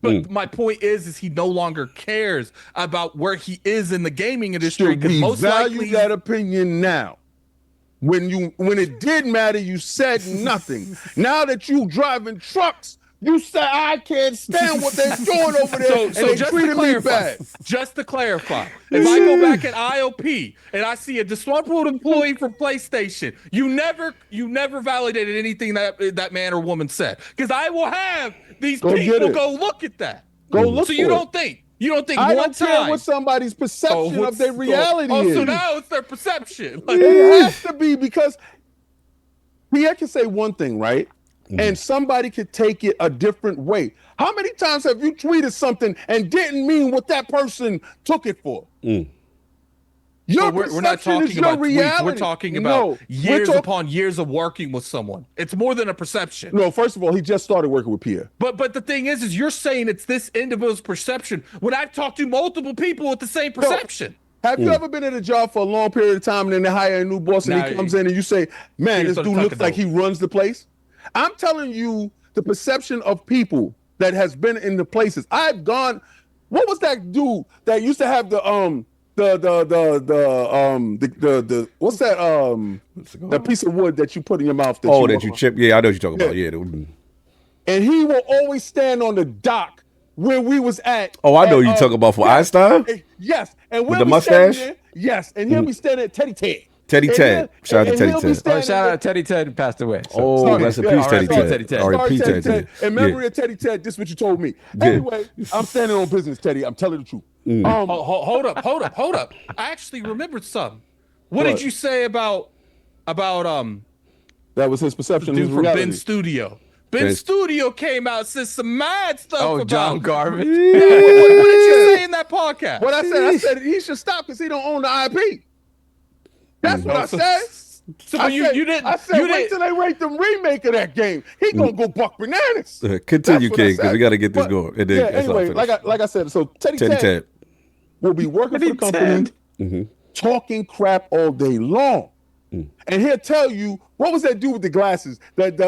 but my point is he no longer cares about where he is in the gaming industry Should because we most value likely that opinion now? When it did matter, you said nothing. Now that you driving trucks, you say I can't stand what they're doing over there, and they just to treated me clarify, bad. just to clarify, if I go back at ILP and I see a disgruntled employee from PlayStation, you never validated anything that man or woman said, because I will have these Go get people it. go look at that. Go look So for you it. don't think I one don't care time. what somebody's perception of their reality is. So now it's their perception. Like, It has to be, because Pierre can say one thing, right? And somebody could take it a different way. How many times have you tweeted something and didn't mean what that person took it for? Your we're not perception is talking your about tweets. reality. We're talking about No, years we're upon years of working with someone. It's more than a perception. No, first of all, he just started working with Pierre. But the thing is you're saying it's this individual's perception when I've talked to multiple people with the same perception. Have you ever been at a job for a long period of time and then they hire a new boss and Now, he comes in and you say, man, here's this what I'm dude looks talking like he runs the place? I'm telling you the perception of people that has been in the places. I've gone, what was that dude that used to have the what's that that piece of wood that you put in your mouth? that you chip. Yeah, I know what you're talking about. Yeah. And he will always stand on the dock where we was at. Oh, I know you talking about for Einstein? Yes. And With we'll the be mustache? standing there, yes. And he'll be standing at Teddy Ted. Teddy And Ted. he'll- Shout out to and Teddy he'll be Ted. standing Shout there- out Teddy Ted passed away. So. Oh, Sorry, rest in yeah, peace, Teddy R.I.P. Teddy Ted. Ted. R.I.P. Sorry, Teddy Ted. In memory of Teddy Ted, this is what you told me. Anyway, I'm standing on business, Teddy. I'm telling the truth. Hold up. I actually remembered something. What did you say about That was his perception. dude His from reality. Ben Studio? Ben Studio came out and said some mad stuff Oh, about John Garvin. What did you say in that podcast? What I said he should stop because he don't own the IP. That's what I said. So I you said, didn't. I said, you wait didn't. till they rate the remake of that game. He gonna go buck bananas. Continue, That's what I King, because said. we got to get this But, going. And then yeah. that's all Anyway, finished. like I said, so Teddy Teddy Ted Ted. will be working for the Teddy company, talking crap all day long, and he'll tell you what was that dude with the glasses? That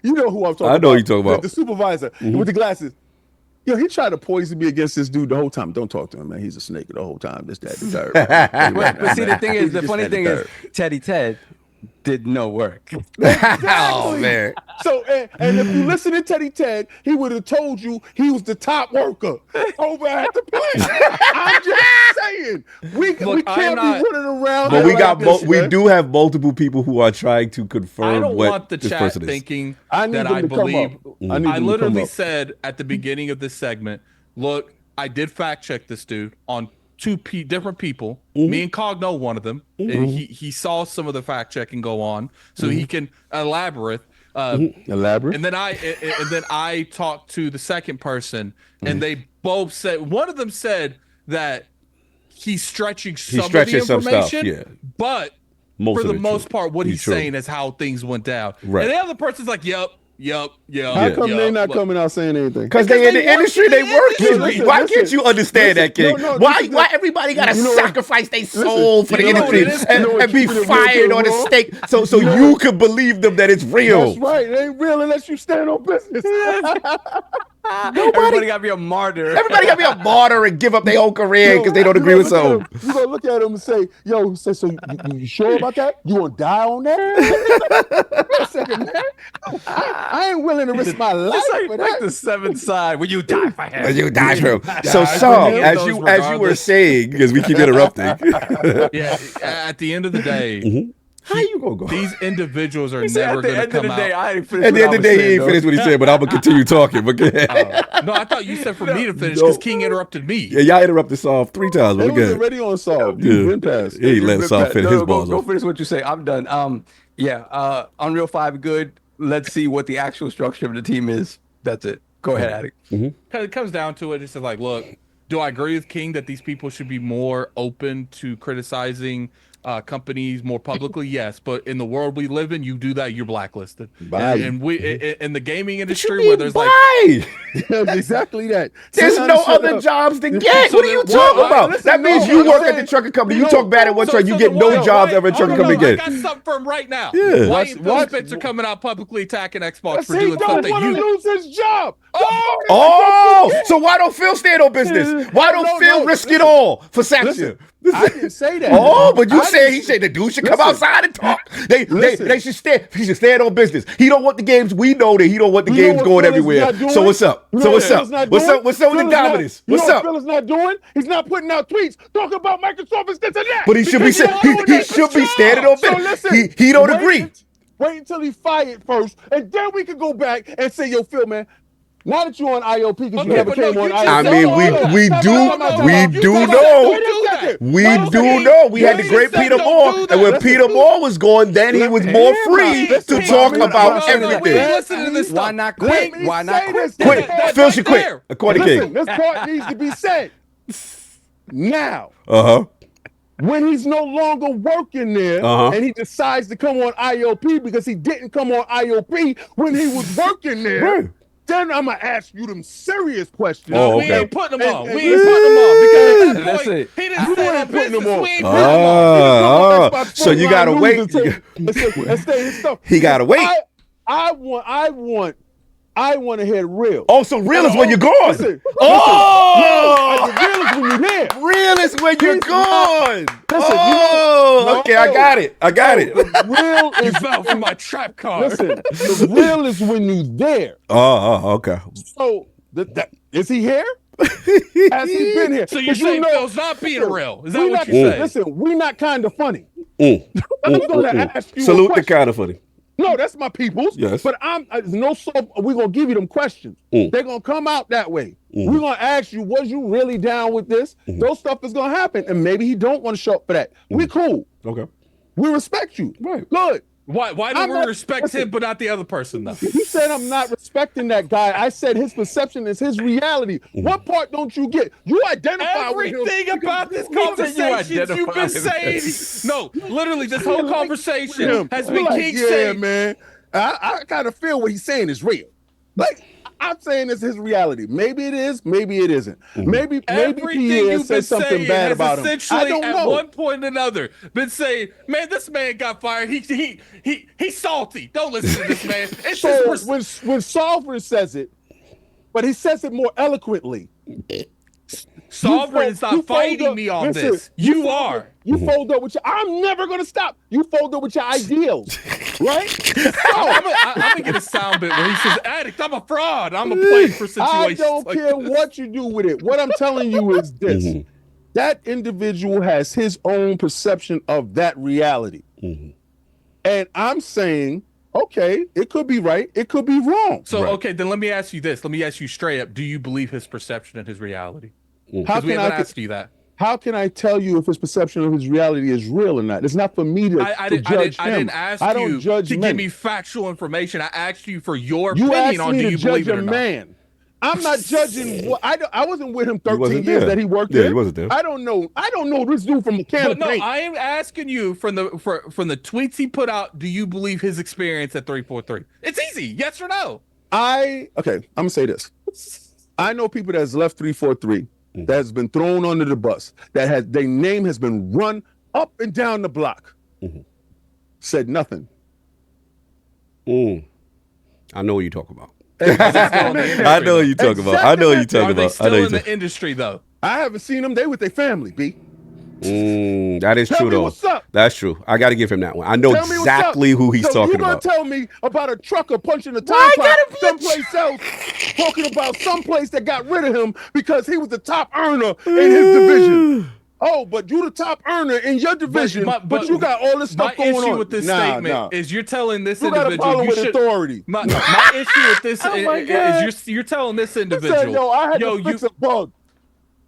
you know who I'm talking about. I know who you're talking about. The supervisor with the glasses. Yo, he tried to poison me against this dude the whole time. Don't talk to him, man. He's a snake the whole time. This, that, the third. But see, the thing is, the funny thing is, Teddy Ted did no work. Oh, man. So, and if you listen to Teddy Ted, he would have told you he was the top worker over at the plant. I'm just saying, we Look, can't be running around. But we like got this, we man. do have multiple people who are trying to I confirm don't what want the this chat person is. thinking I need that them I to come believe. up. I need them I to literally come up. said at the beginning of this segment, look, I did fact check this dude on two different people. Me and Cog know one of them. And he saw some of the fact checking go on, so he can elaborate. Elaborate. And then I talked to the second person, and they both said, one of them said that he's stretching some of the stretching some stuff, information, yeah. but Most for of the it most true. part, what he's True. saying is how things went down. Right. And the other person's like, yep. How come they not coming out saying anything? Because they in the industry, they working. industry. Why Listen, can't you understand that, King? no, Why everybody gotta you know what? sacrifice their soul for the you know what industry it is? and, You know what and be keeping it real fired to on the a wall? stake so you can believe them that it's real? That's right. It ain't real unless you stand on business. Everybody got to be a martyr. Everybody got to be a martyr and give up their whole career because they don't agree with something. You gonna look at him and say, "Yo," say, "So you sure about that? You gonna die on that?" Wait a second, man. I ain't willing to risk my life for like that. the seventh side when you die for him. You die for him. So, Sam, as you were saying, because we keep interrupting. Yeah, at the end of the day, How you gonna go? these individuals are never going to come out. At the end of the day, he ain't finished what he said, but I'm gonna continue talking. But go ahead. No, I thought you said for me to finish because King interrupted me. Yeah, y'all interrupted Saul 3 times. But It we was good. already on solve. Yeah. You went past. He ain't letting Saul finish his balls Go off. finish what you say. I'm done. Unreal 5 good. Let's see what the actual structure of the team is. That's it. Go ahead, Addict. Because it comes down to it. It's just like, look, do I agree with King that these people should be more open to criticizing companies more publicly? Yes, but in the world we live in, you do that, you're blacklisted. And we in the gaming industry where there's Why? Exactly that. There's Sit down no and shut other up. jobs to get. so What are you then- talking well, about? listen, That means no, you I'm work at saying- the trucking company. no, You talk bad at one truck, you get no jobs ever at trucking company I again. got something for him right now. Yeah. Why ain't Phil Watch- Spencer coming out publicly attacking Xbox Yes, for he doing don't something want to you... lose his job. Oh, so why don't Phil stand on business? Why don't Phil risk it all for sanction? I didn't say that. Oh, but you I said didn't he say- said the dude should come Listen. outside and talk. They Listen. should stand. He should stand on business. He don't want the games. We know that he don't want the You know games what going Phil is everywhere. not doing? So what's up? You know So what what's Phil up? is not What's doing? up? What's up with Phil the is not- dominance? You know What's what up? Phil is not doing? He's not putting out tweets talking about Microsoft is this and that. But he should be Because y'all doing he that should for be standing on So business. listen, He don't wait agree. unt- Wait until he fired first, and then we can go back and say, "Yo, Phil, man, now that you're on ILP because you Okay, never but no, came on you just ILP." I said mean, all that. we Time do out, time out. we You do just said know. don't do that. We No, do King, know. We had you the great just said Peter don't Moore, do and that. when Listen, Peter Moore was gone, then he was more free listen, to talk Bobby, about no, we everything. ain't listening to this Why stuff. not Let quit? me Why not say quit? this. Quit. That's Phil right should quit. there. According to Listen, King. this part needs to be said now. Uh-huh. When he's no longer working there and he decides to come on IOP because he didn't come on IOP when he was working there, Right. then I'm going to ask you them serious questions. Oh, We okay. ain't putting them on. And- We ain't putting them on because at that Listen, point he didn't you stand ain't on putting them business. on. We ain't putting them on. So you gotta wait. And say his stuff. He gotta wait. I want to hear real. Oh, so real is when you're gone. Listen, Oh, the real is when you're here. real is when you're gone. Listen, Oh, okay, I got it. I got it. The real You is fell for my trap card. listen. The real is when you're there. Oh, okay. So is he here? Has he been here? So you're 'Cause saying Phil's not being real? Is that we what not, you're saying? Listen, we not kind of funny. Mm. I'm gonna ask you a Salute the question. kind of funny. No, that's my people's. Yes. But we're gonna give you them questions. Mm. They're gonna come out that way. Mm-hmm. We're gonna ask you, was you really down with this? Those stuff is gonna happen. And maybe he don't want to show up for that. We cool. Okay. We respect you. Right. Good. Why do I'm we not- respect listen. him but not the other person though? You said I'm not respecting that guy. I said his perception is his reality. What part don't you get? You identify with him. Everything about this You conversation you've been identify saying. with No, literally, this whole conversation him. has You're been like, King yeah, saying. man. I kind of feel what he's saying is real. Like I'm saying it's his reality. Maybe it is, maybe it isn't. Maybe Everything Pierre you've been said something saying bad has about him. essentially, I don't at know. one point or another, been saying, "Man, this man got fired. He's salty. Don't listen to this man." It's So his when Solver says it, but he says it more eloquently. Sovereign is You not fold fighting up- me on listen, this. You fold are. up- You fold up with your. I'm never gonna stop. You fold up with your ideals, right? I'm gonna get a sound bit where he says, "Addict, I'm a fraud. I'm a play for situations." I don't like care this." what you do with it. What I'm telling you is this: that individual has his own perception of that reality, and I'm saying, okay, it could be right, it could be wrong. So okay, then let me ask you this. Let me ask you straight up: do you believe his perception and his reality? How Because we can haven't I? asked you that. How can I tell you if his perception of his reality is real or not? It's not for me to, I to didn't judge I him. didn't ask I don't you judge to men. give me factual information. I asked you for your You opinion asked on me do to you judge believe it a or not. man. I'm not judging. I wasn't with him 13 wasn't years there. that he worked Yeah, there. he wasn't there. I don't know. I don't know this dude from a can But of no, paint. I am asking you from the tweets he put out. Do you believe his experience at 343? It's easy, yes or no. Okay, I'm gonna say this. I know people that's left 343 that's been thrown under the bus, that has their name has been run up and down the block. Said nothing. I know what you're talking about. I know what you're talking about. I know what you're talking Are they about. I know still you in the industry though? I haven't seen them. They with their family, B. That is Tell true, me though. what's up. That's true. I got to give him that one. I know Tell me what's exactly up. who he's So talking you about. gonna tell me about a trucker punching the time clock someplace else, talking about someplace that got rid of him because he was the top earner in his division. Oh, but you the top earner in your division, but you got all this stuff going on. My issue with this statement is you're telling this you got a individual problem with should. authority. My issue with this is you're telling this individual. Said, yo, I had to fix a bug.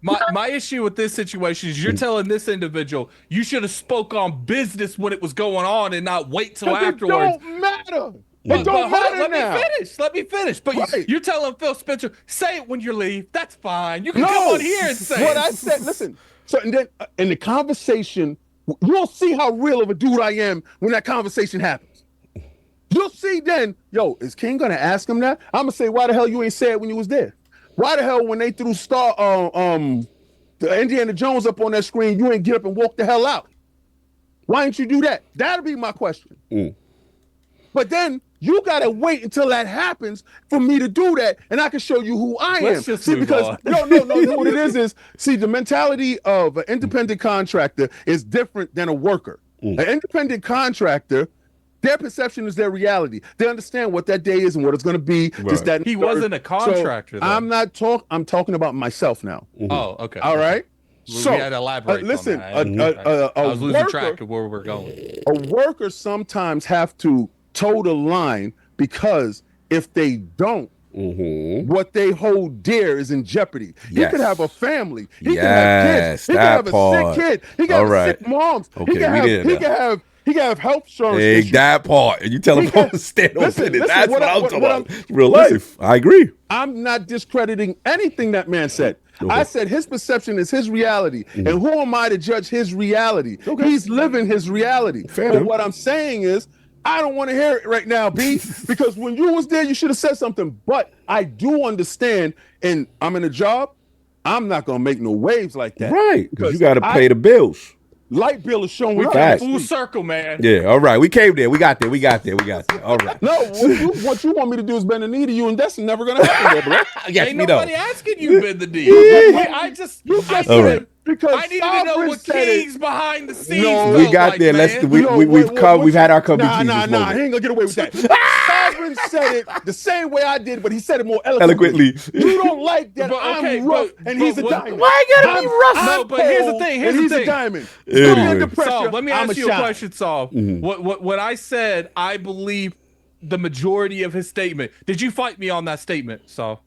My issue with this situation is you're telling this individual you should have spoke on business when it was going on and not wait till afterwards. It don't matter. But It don't matter let now. me finish. But Right. you're telling Phil Spencer, say it when you leave. That's fine. You can No, come on here and say what it. I said. Listen. So and then in the conversation, you'll see how real of a dude I am when that conversation happens. You'll see then, yo, is King gonna ask him that? I'm gonna say, why the hell you ain't say it when you was there? Why the hell when they threw the Indiana Jones up on that screen, you ain't get up and walk the hell out? Why didn't you do that? That'll be my question. But then you gotta wait until that happens for me to do that, and I can show you who I am. Let's just See, move because on. no, what it is see, the mentality of an independent contractor is different than a worker. An independent contractor, their perception is their reality. They understand what that day is and what it's going to be. This, that, and He the third. wasn't a contractor, So though. I'm talking about myself now. Oh, okay. All right. We So had to elaborate. listen, on that. I was losing worker, track of where we're going. a worker sometimes have to toe the line because if they don't, what they hold dear is in jeopardy. He Yes. could have a family. He Yes, can have kids. He can that have a part. sick kid. He can All have right. sick moms. Okay, he can we have, did he that. can have he can have health insurance Hey, issues. that part. And you tell him He can- to stand on listen, business. listen, That's what what I- I'm what- talking what about. I'm- Real listen. life. I agree. I'm not discrediting anything that man said. Okay. I said his perception is his reality. And who am I to judge his reality? He's living his reality. Fair But enough. what I'm saying is, I don't want to hear it right now, B, because when you was there, you should have said something. But I do understand, and I'm in a job, I'm not going to make no waves like that. Right. Because you Because got to pay the bills. Light bill is showing up. Facts. Full circle, man. Yeah. All right. We came there. We got there. All right. No, what you want me to do is bend the knee to you, and that's never going to happen, there, bro. Yes, Ain't we know. nobody asking you bend the knee. I just All right. Because I needed to know Sovereign what said it. King's behind the scenes. No, We felt got like, there. man. We've had our cup of keys Nah, this he moment. ain't gonna get away with that. Sovereign said it the same way I did, but he said it more eloquently. You don't like that But, okay, I'm rough but- and he's a but- diamond. Why you gotta be rough? No, but here's the thing, here's and the he's thing. a diamond. Anyway. Put me under pressure, Saul, let me I'm ask you a shine. question, Saul. What I said, I believe the majority of his statement. Did you fight me on that statement, Saul?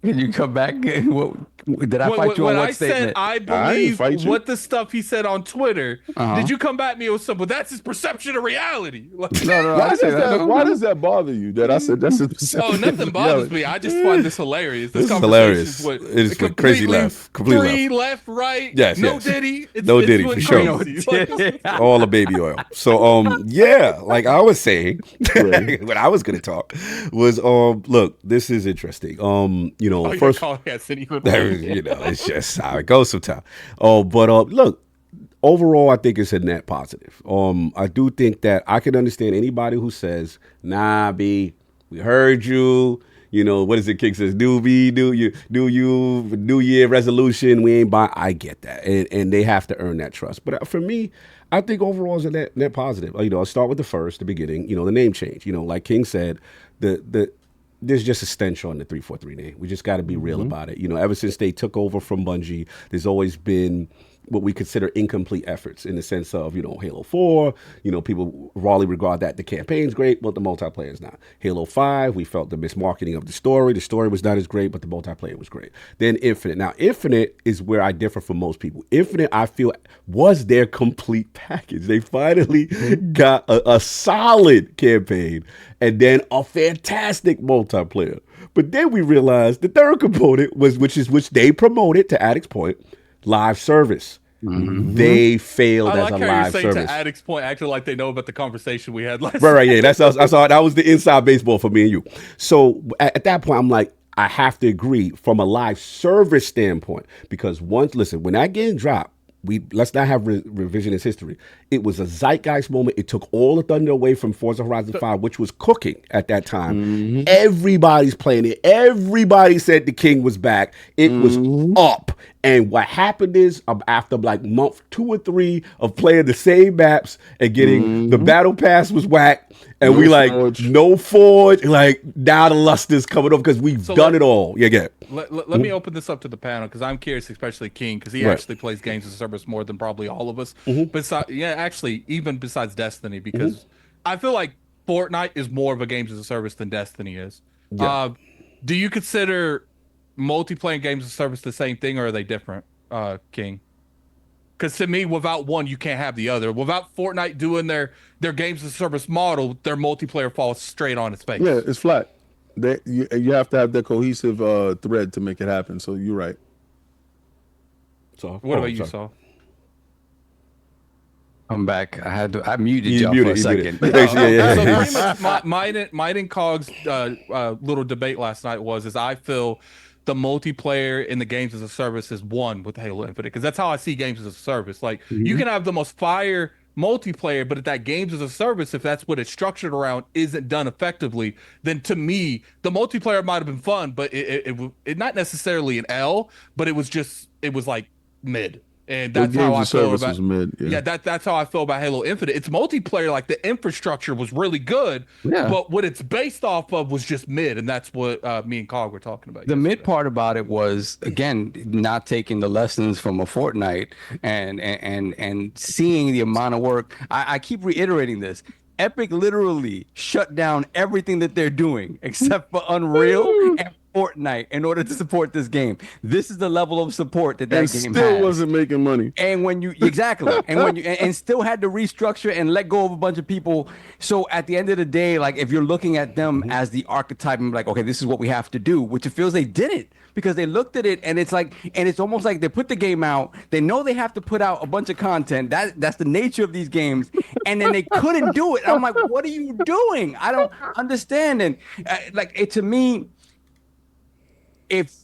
Can you come back? Did I fight you on when what I statement? said I ain't believe fight you. what the stuff he said on Twitter, Uh-huh. did you come back at me with something? That's his perception of reality. Like, no, Why I does said that? no, Why no. does that bother you? That I said that's his perception. oh, nothing of bothers reality. me. I just find this hilarious. This is conversation hilarious. went It is went crazy completely left. Complete three left, right. Yes, no yes. Diddy. It's, No it's Diddy, went for sure. crazy. All the baby oil. So yeah, like I was saying, what I was gonna talk was look, this is interesting. You know, Oh, you're first calling that city with you know, it's just how it goes sometimes. But look, overall, I think it's a net positive. I do think that I can understand anybody who says, "Nah, B, we heard you." You know, what is it? King says, "New year resolution. We ain't buy." I get that, and they have to earn that trust. But for me, I think overall is a net positive. You know, I'll start with the beginning. You know, the name change. You know, like King said, there's just a stench on the 343 name. We just got to be real about it. You know, ever since they took over from Bungie, there's always been what we consider incomplete efforts in the sense of, you know, Halo 4, you know, people rawly regard that the campaign's great, but the multiplayer is not. Halo 5, we felt the mismarketing of the story. The story was not as great, but the multiplayer was great. Then Infinite. Now, Infinite is where I differ from most people. Infinite, I feel, was their complete package. They finally got a solid campaign and then a fantastic multiplayer. But then we realized the third component was, which they promoted, to Addict's point, live service. They failed I as like a how you're live saying service. to Addict's point, acting like they know about the conversation we had last Right, yeah. That's I saw that was the inside baseball for me and you. So at that point, I'm like, I have to agree from a live service standpoint, because when that game dropped, let's not have revisionist history. It was a zeitgeist moment. It took all the thunder away from Forza Horizon 5, which was cooking at that time. Everybody's playing it. Everybody said the king was back. It was up. And what happened is, after like month 2 or 3 of playing the same maps and getting the battle pass was whack, and no forge, like now the luster's coming up because we've done it all. Let me open this up to the panel because I'm curious, especially King, because he actually plays games as a service more than probably all of us. Actually, even besides Destiny, because I feel like Fortnite is more of a games as a service than Destiny is. Do you consider multiplayer games as a service the same thing, or are they different, King? Because to me, without one, you can't have the other. Without Fortnite doing their games as a service model, their multiplayer falls straight on its face. Yeah, it's flat. You have to have that cohesive thread to make it happen. So you're right. So what about you, Saul? I'm back. I muted y'all for a second. So pretty much mine and Cog's little debate last night is I feel the multiplayer in the games as a service is one with Halo Infinite, because that's how I see games as a service. Like you can have the most fire multiplayer, but if that games as a service, if that's what it's structured around, isn't done effectively, then to me the multiplayer might have been fun, but it not necessarily an L, but it was like mid. And that's how I feel about that's how I feel about Halo Infinite. It's multiplayer, like the infrastructure was really good, but what it's based off of was just mid, and that's what me and Cog were talking about. The mid part about it was, again, not taking the lessons from a Fortnite and seeing the amount of work. I keep reiterating this. Epic literally shut down everything that they're doing except for Unreal and Fortnite in order to support this game. This is the level of support that game still has. Wasn't making money. And when you and still had to restructure and let go of a bunch of people. So at the end of the day, like if you're looking at them as the archetype and like, okay, this is what we have to do, which it feels they didn't, because they looked at it and it's almost like they put the game out. They know they have to put out a bunch of content. That's the nature of these games, and then they couldn't do it. I'm like, what are you doing? I don't understand. And to me, if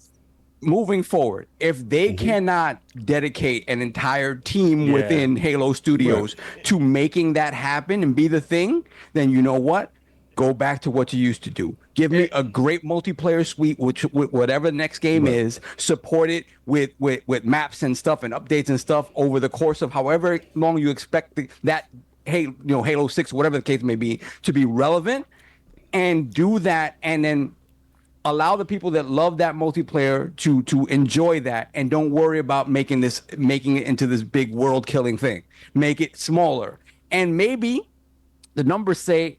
moving forward, if they cannot dedicate an entire team within Halo Studios to making that happen and be the thing, then you know what? Go back to what you used to do. Give me a great multiplayer suite, with whatever the next game is. Support it with maps and stuff and updates and stuff over the course of however long you expect that Halo 6, whatever the case may be, to be relevant, and do that, and then allow the people that love that multiplayer to enjoy that, and don't worry about making it into this big world killing thing. Make it smaller, and maybe the numbers say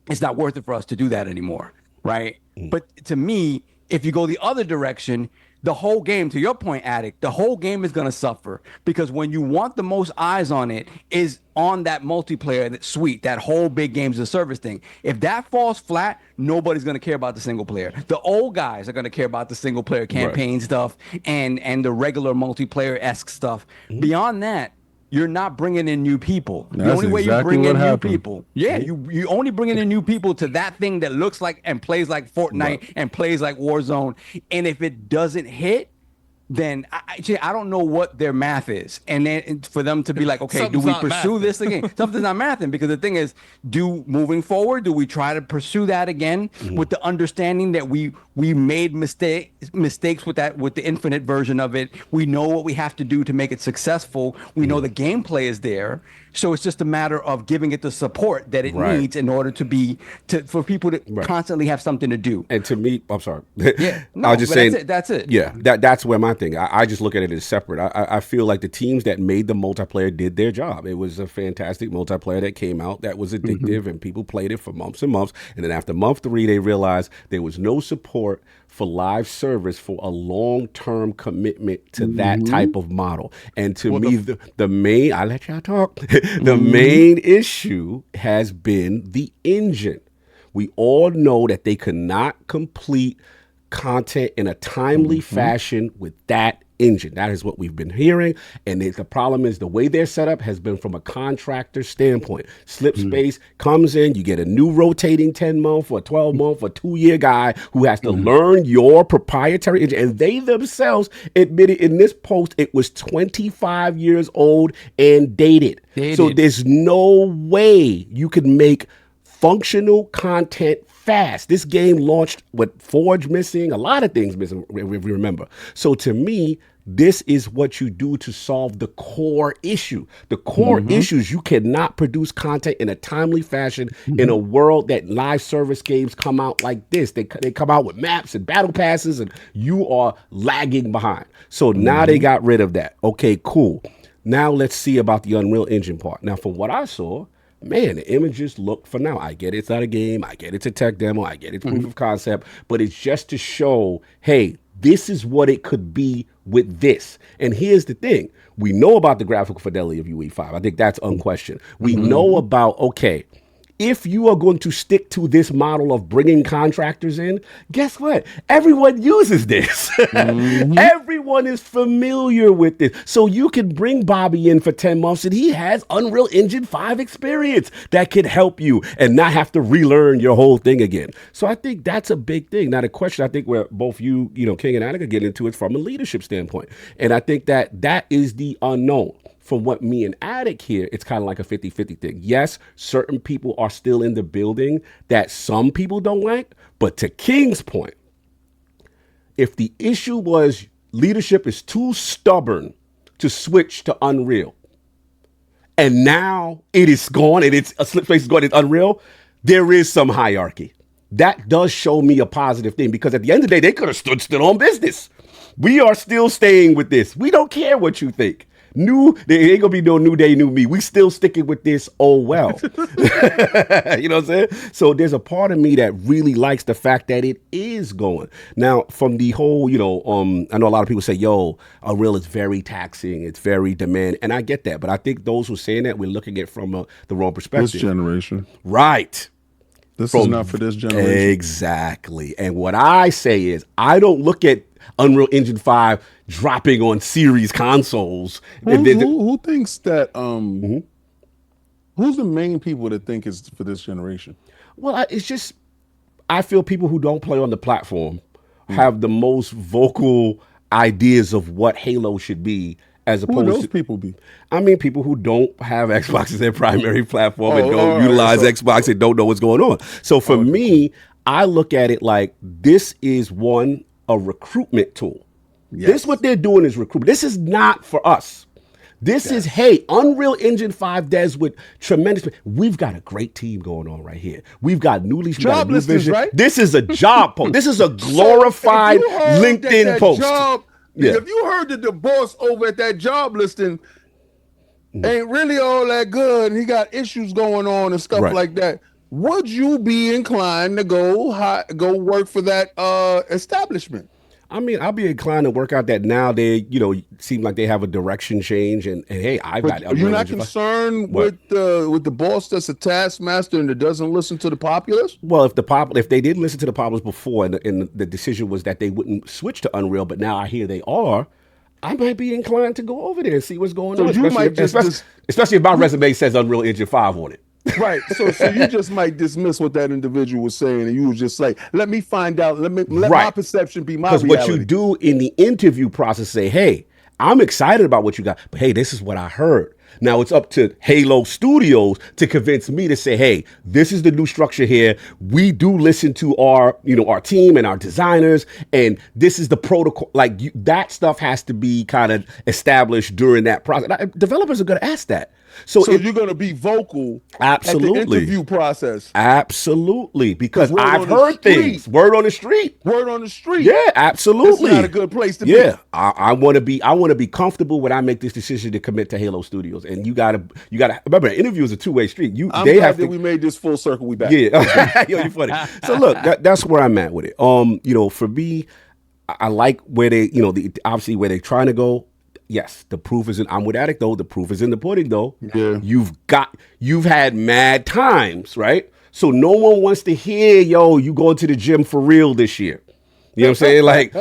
it's not worth it for us to do that anymore, right? But to me, if you go the other direction, the whole game, to your point, Addict, the whole game is going to suffer, because when you want the most eyes on it is on that multiplayer, that suite, that whole big games as a service thing. If that falls flat, nobody's going to care about the single player. The old guys are going to care about the single player campaign stuff and the regular multiplayer-esque stuff. Beyond that, you're not bringing in new people. The only way you bring in new people, you only bringing in new people to that thing that looks like and plays like Fortnite and plays like Warzone. And if it doesn't hit, then I don't know what their math is. And then for them to be like, okay, do we pursue this again? Something's not mathing, because the thing is, moving forward, do we try to pursue that again with the understanding that we made mistakes with the Infinite version of it? We know what we have to do to make it successful. We know the gameplay is there. So it's just a matter of giving it the support that it needs in order for people to constantly have something to do. And to me, I'm sorry. I was just saying that's it. Yeah, that's where my thing. I just look at it as separate. I feel like the teams that made the multiplayer did their job. It was a fantastic multiplayer that came out that was addictive, and people played it for months and months. And then after month 3, they realized there was no support for live service for a long-term commitment to that type of model. And to me, the main, I'll let y'all talk, the main issue has been the engine. We all know that they could not complete content in a timely fashion with that engine. That is what we've been hearing. And the problem is the way they're set up has been from a contractor standpoint. Slipspace comes in, you get a new rotating 10-month or 12-month or 2-year guy who has to learn your proprietary engine. And they themselves admitted in this post it was 25 years old and dated. So there's no way you could make functional content fast. This game launched with Forge missing, a lot of things missing, if you remember. So to me, this is what you do to solve the core issue. The core issues, you cannot produce content in a timely fashion in a world that live service games come out like this. They come out with maps and battle passes, and you are lagging behind. So now they got rid of that. Okay, cool. Now let's see about the Unreal Engine part. Now, from what I saw, man, the images look phenomenal. I get it's not a game. I get it's a tech demo. I get it's proof of concept. But it's just to show, hey, this is what it could be with this. And here's the thing. We know about the graphical fidelity of UE5. I think that's unquestioned. We know about, okay, if you are going to stick to this model of bringing contractors in, guess what? Everyone uses this. Everyone is familiar with this. So you can bring Bobby in for 10 months and he has Unreal Engine 5 experience that could help you and not have to relearn your whole thing again. So I think that's a big thing. Now, the question I think where both you, King and Attica get into it from a leadership standpoint. And I think that is the unknown. From what me and Attic hear, it's kind of like a 50-50 thing. Yes, certain people are still in the building that some people don't like. But to King's point, if the issue was leadership is too stubborn to switch to Unreal, and now it is gone and it's a Slipspace is gone, it's Unreal, there is some hierarchy. That does show me a positive thing because at the end of the day, they could have stood still on business. We are still staying with this. We don't care what you think. There ain't gonna be no new day, new me. We still sticking with this. Oh well, you know what I'm saying? So there's a part of me that really likes the fact that it is going now. From the whole, I know a lot of people say, "Yo, Unreal is very taxing. It's very demanding," and I get that. But I think those who are saying that we're looking at it from the wrong perspective. This generation, right? This is not for this generation. Exactly. And what I say is, I don't look at Unreal Engine 5 dropping on series consoles. Who thinks that? Who's the main people that think it's for this generation? Well, it's just I feel people who don't play on the platform have the most vocal ideas of what Halo should be. As opposed who those people be? I mean, people who don't have Xbox as their primary platform and don't utilize Xbox and don't know what's going on. So for me, I look at it like this is a recruitment tool. Yes. This what they're doing is recruitment. This is not for us. This is, hey, Unreal Engine 5 does with tremendous. We've got a great team going on right here. We've got new leads. Job listings, right? This is a job post. This is a glorified LinkedIn post. If you heard that the boss over at that job listing ain't really all that good and he got issues going on and stuff like that, would you be inclined to go work for that establishment? I mean, I'll be inclined to work out that now they, seem like they have a direction change and hey, I've got. Are you not concerned with the boss that's a taskmaster and that doesn't listen to the populace? Well, if they didn't listen to the populace before and the decision was that they wouldn't switch to Unreal, but now I hear they are, I might be inclined to go over there and see what's going on. Especially if my resume says Unreal Engine 5 on it. Right. So you just might dismiss what that individual was saying, and you was just like, let me find out. Let my perception be my reality. Because what you do in the interview process, say, hey, I'm excited about what you got, but hey, this is what I heard. Now it's up to HaloStudios to convince me to say, hey, this is the new structure here. We do listen to our team and our designers, and this is the protocol. Like that stuff has to be kind of established during that process. Developers are going to ask that. So you're going to be vocal at the interview process. Absolutely. Because I've heard things. Word on the street. Word on the street. Yeah, absolutely. It's not a good place to be. Yeah. I want to be comfortable when I make this decision to commit to HaloStudios. And you gotta remember, an interview is a two-way street. I'm glad that we made this full circle. We back. Yeah. Yo, you're funny. So look, that's where I'm at with it. For me, I like where they, obviously where they're trying to go. Yes, the proof is in. I'm with Attic though. The proof is in the pudding though. Yeah. You've had mad times, right? So no one wants to hear, yo, you going to the gym for real this year. You know what I'm saying? Like,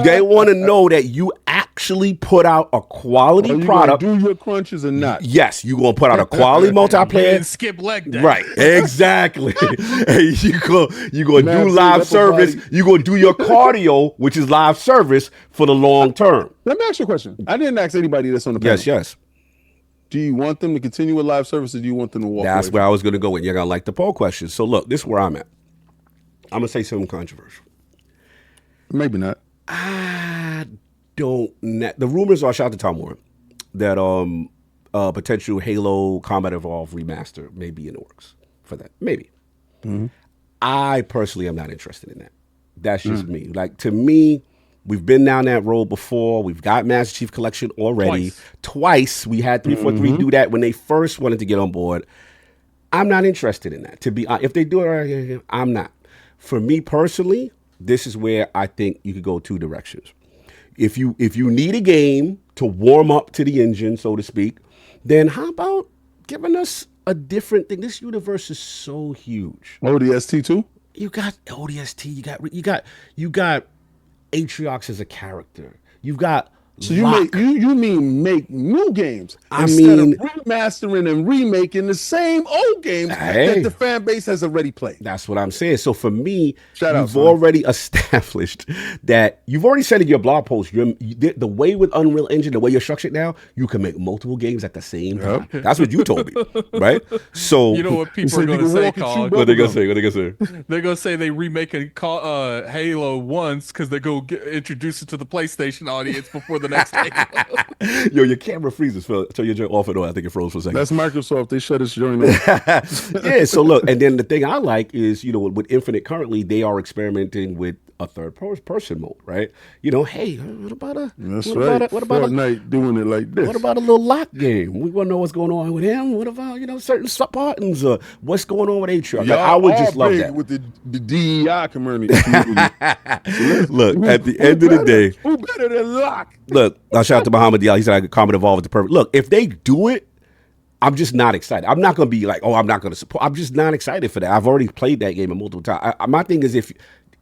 they want to know that you actually put out a quality Are you product. gonna do your crunches or not? Yes, you're going to put out a quality multiplayer. And skip leg day. Right, exactly. And you go do Man, live upper service. body. You go do your cardio, which is live service for the long term. Let me ask you a question. I didn't ask anybody that's on the panel. Yes. Do you want them to continue with live service, or do you want them to walk That's away? where I was going to go with. You're going to like the poll question. So look, this is where I'm at. I'm going to say something controversial. Maybe not. I don't. The rumors are, shout out to Tom Warren, that potential Halo Combat Evolved remaster may be in the works for that. Maybe. I personally am not interested in that. That's just me. Like, to me, we've been down that road before. We've got Master Chief Collection already. Twice. We had 343 do that when they first wanted to get on board. I'm not interested in that. To be honest, if they do it, I'm not. For me personally, this is where I think you could go two directions. If you need a game to warm up to the engine, so to speak, then how about giving us a different thing? This universe is so huge. ODST too? You got ODST. You got Atriox as a character. You've got. So you Locke. mean make new games I instead mean- of remastering and remaking the same old games Hey. that the fan base has already played. That's what I'm saying. So for me, Shout out, you've son. already established that you've already said in your blog post, the way with Unreal Engine, the way you're structured now, you can make multiple games at the same time. That's what you told me, right? So You know what people said are you going to can say, walk and Cog? chew what they gonna say? What they gonna say? They're going to say they remaking Halo once because they go introduce it to the PlayStation audience before the next Halo. Yo, your camera freezes. Phil. Turn your joint off and on. I think it froze for a second. That's Microsoft. They shut its joint off. Yeah, so look, and then the thing I like is, with Infinite currently, they are experimenting with a third person mode, right? Hey, what about a That's what right. About a, what about a, Fortnite doing it like this. what about a little lock game? We want to know what's going on with him. What about certain Spartans? What's going on with Atrium? Like, I would just love big that. with the DEI community. Look, at the end of the day, who better than Locke? look, I'll shout out to Muhammad Diallo. He said I could comment evolve with the perfect. Look, if they do it, I'm just not excited. I'm not going to be like, I'm not going to support. I'm just not excited for that. I've already played that game multiple times. My thing is, if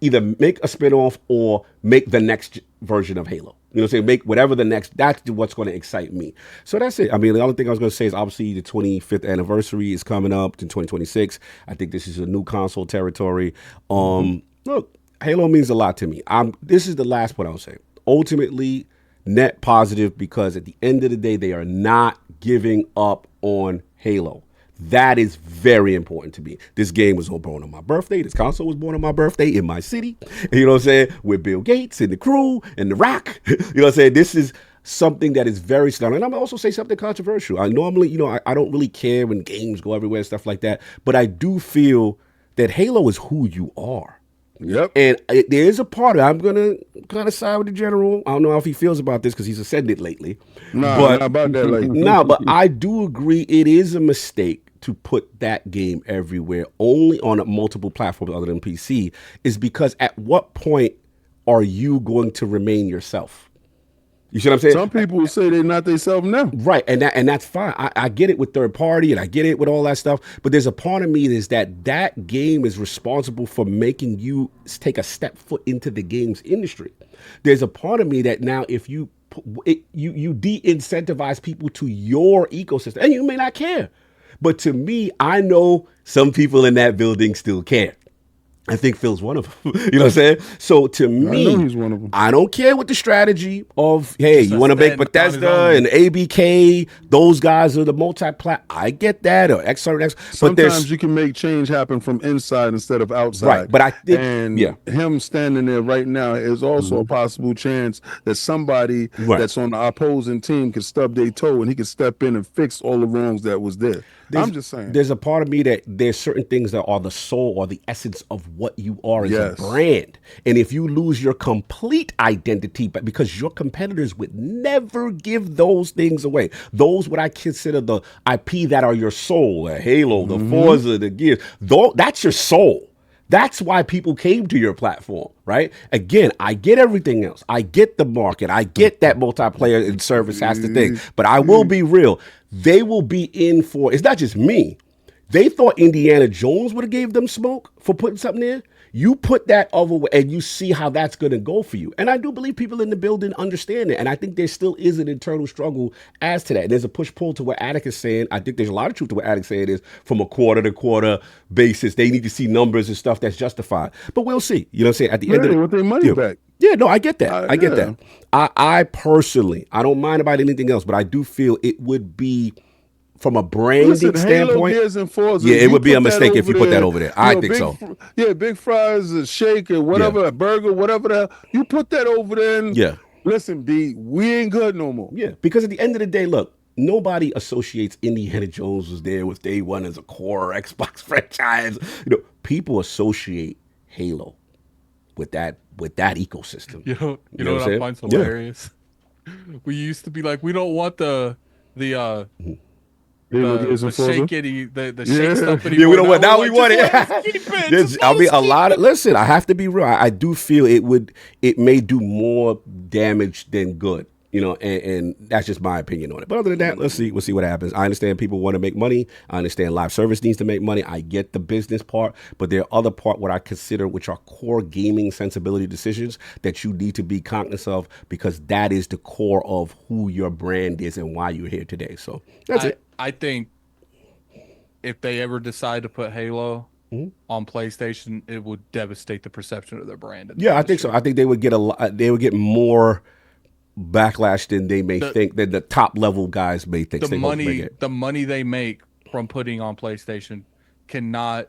either make a spinoff or make the next version of Halo. Make whatever the next, that's what's going to excite me. So that's it. I mean, the only thing I was going to say is obviously the 25th anniversary is coming up in 2026. I think this is a new console territory. Look, Halo means a lot to me. This is the last point I'll say. Ultimately, net positive, because at the end of the day, they are not giving up on Halo. That is very important to me. This game was born on my birthday. This console was born on my birthday in my city. You know what I'm saying? With Bill Gates and the crew and The Rock. You know what I'm saying? This is something that is very stunning. And I'm going to also say something controversial. I normally, I don't really care when games go everywhere and stuff like that. But I do feel that Halo is who you are. Yep. And there is a part of it. I'm going to kind of side with the general. I don't know how he feels about this because he's ascended lately. Nah, but, not about that. Like, but I do agree it is a mistake to put that game everywhere, only on multiple platforms other than PC, is because at what point are you going to remain yourself? You see what I'm saying? some people will say they're not themselves now. Right, and that's fine. I get it with third party, and I get it with all that stuff. But there's a part of me is that game is responsible for making you take a step foot into the games industry. There's a part of me that now, if you de-incentivize people to your ecosystem, and you may not care, but to me, I know some people in that building still care. I think Phil's one of them. You know what I'm saying? So to me, know he's one of them. I don't care what the strategy of, hey, you want to make stand on his Bethesda own. and ABK, those guys are the multi-plat. I get that, or XRX. But Sometimes you can make change happen from inside instead of outside. Right, but I think- and yeah. him standing there right now is also a possible chance that somebody Right. that's on the opposing team could stub their toe and he could step in and fix all the wrongs that was there. I'm just saying. There's a part of me that there's certain things that are the soul or the essence of what you are as Yes. a brand. And if you lose your complete identity, but because your competitors would never give those things away, those what I consider the IP that are your soul, the Halo, the Forza, the Gears, that's your soul. That's why people came to your platform, right? Again, I get everything else. I get the market. I get that multiplayer and service has the thing. But I will be real. They will be in for, it's not just me. They thought Indiana Jones would have gave them smoke for putting something there. You put that other way and you see how that's going to go for you. And I do believe people in the building understand it. And I think there still is an internal struggle as to that. There's a push-pull to what Attic is saying. I think there's a lot of truth to what Attic saying is from a quarter-to-quarter basis. They need to see numbers and stuff that's justified. But we'll see. You know what I'm saying? At the end of They want their money back. Yeah, no, I get that. I get yeah. that. I personally, I don't mind about anything else, but I do feel it would be, from a branding standpoint, Gears and Forza, yeah, it you would be put a mistake that if you over put that there, over there. I think big, so. Yeah, big fries, a shake, or whatever, a burger, whatever the hell. You put that over there and Yeah. listen, B, we ain't good no more. Yeah, because at the end of the day, look, nobody associates Indiana Jones was there with day one as a core Xbox franchise. You know, people associate Halo with that ecosystem. You know You know what what I'm I find saying? Yeah. hilarious? We used to be like, we don't want the Halo Gears and Forza. shake the shake stuff anymore. Yeah, we don't want. Now we we're want like, it. just let us keep it. There's- Just I let mean, us a keep lot it. of. Listen, I have to be real. I do feel it may do more damage than good. You know, and that's just my opinion on it. But other than that, we'll see what happens. I understand people want to make money. I understand live service needs to make money. I get the business part, but there are other part what I consider which are core gaming sensibility decisions that you need to be cognizant of, because that is the core of who your brand is and why you're here today. So that's it. I think if they ever decide to put Halo Mm-hmm. on PlayStation, it would devastate the perception of their brand. Yeah, I think so. I think they would get they would get more backlash than they may think, than the top level guys may think. The money they make from putting on PlayStation cannot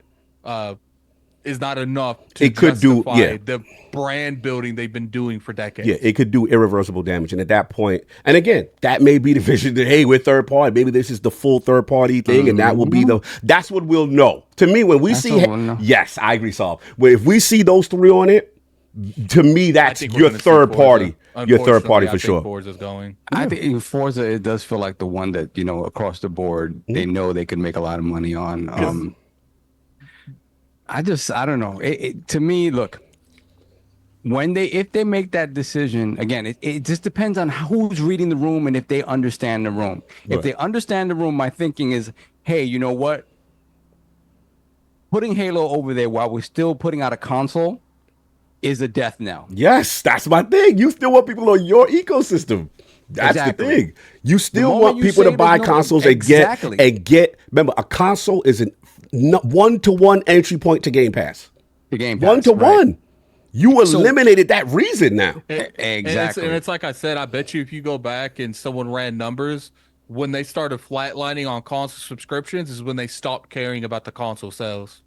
is not enough to It could do, justify yeah. the brand building they've been doing for decades. Yeah, it could do irreversible damage. And at that point, and again, that may be the vision that, hey, we're third party. Maybe this is the full third party thing, and that will be that's what we'll know. To me, when we see, yes, I agree, Saul. If we see those three on it, to me, that's your third party. Your third party for sure. Forza's going. I think in Forza, it does feel like the one that, you know, across the board, they know they can make a lot of money on. I don't know. To me, look, if they make that decision, again, it just depends on who's reading the room and if they understand the room. Right. If they understand the room, my thinking is, hey, you know what? Putting Halo over there while we're still putting out a console is a death knell. Yes, that's my thing. You still want people on your ecosystem. That's the thing. You still want people to buy consoles and get. Remember, a console is a one-to-one entry point to Game Pass. The Game Pass, one-to-one. right. You eliminated that reason now. Exactly. And it's like I said, I bet you if you go back and someone ran numbers, when they started flatlining on console subscriptions is when they stopped caring about the console sales.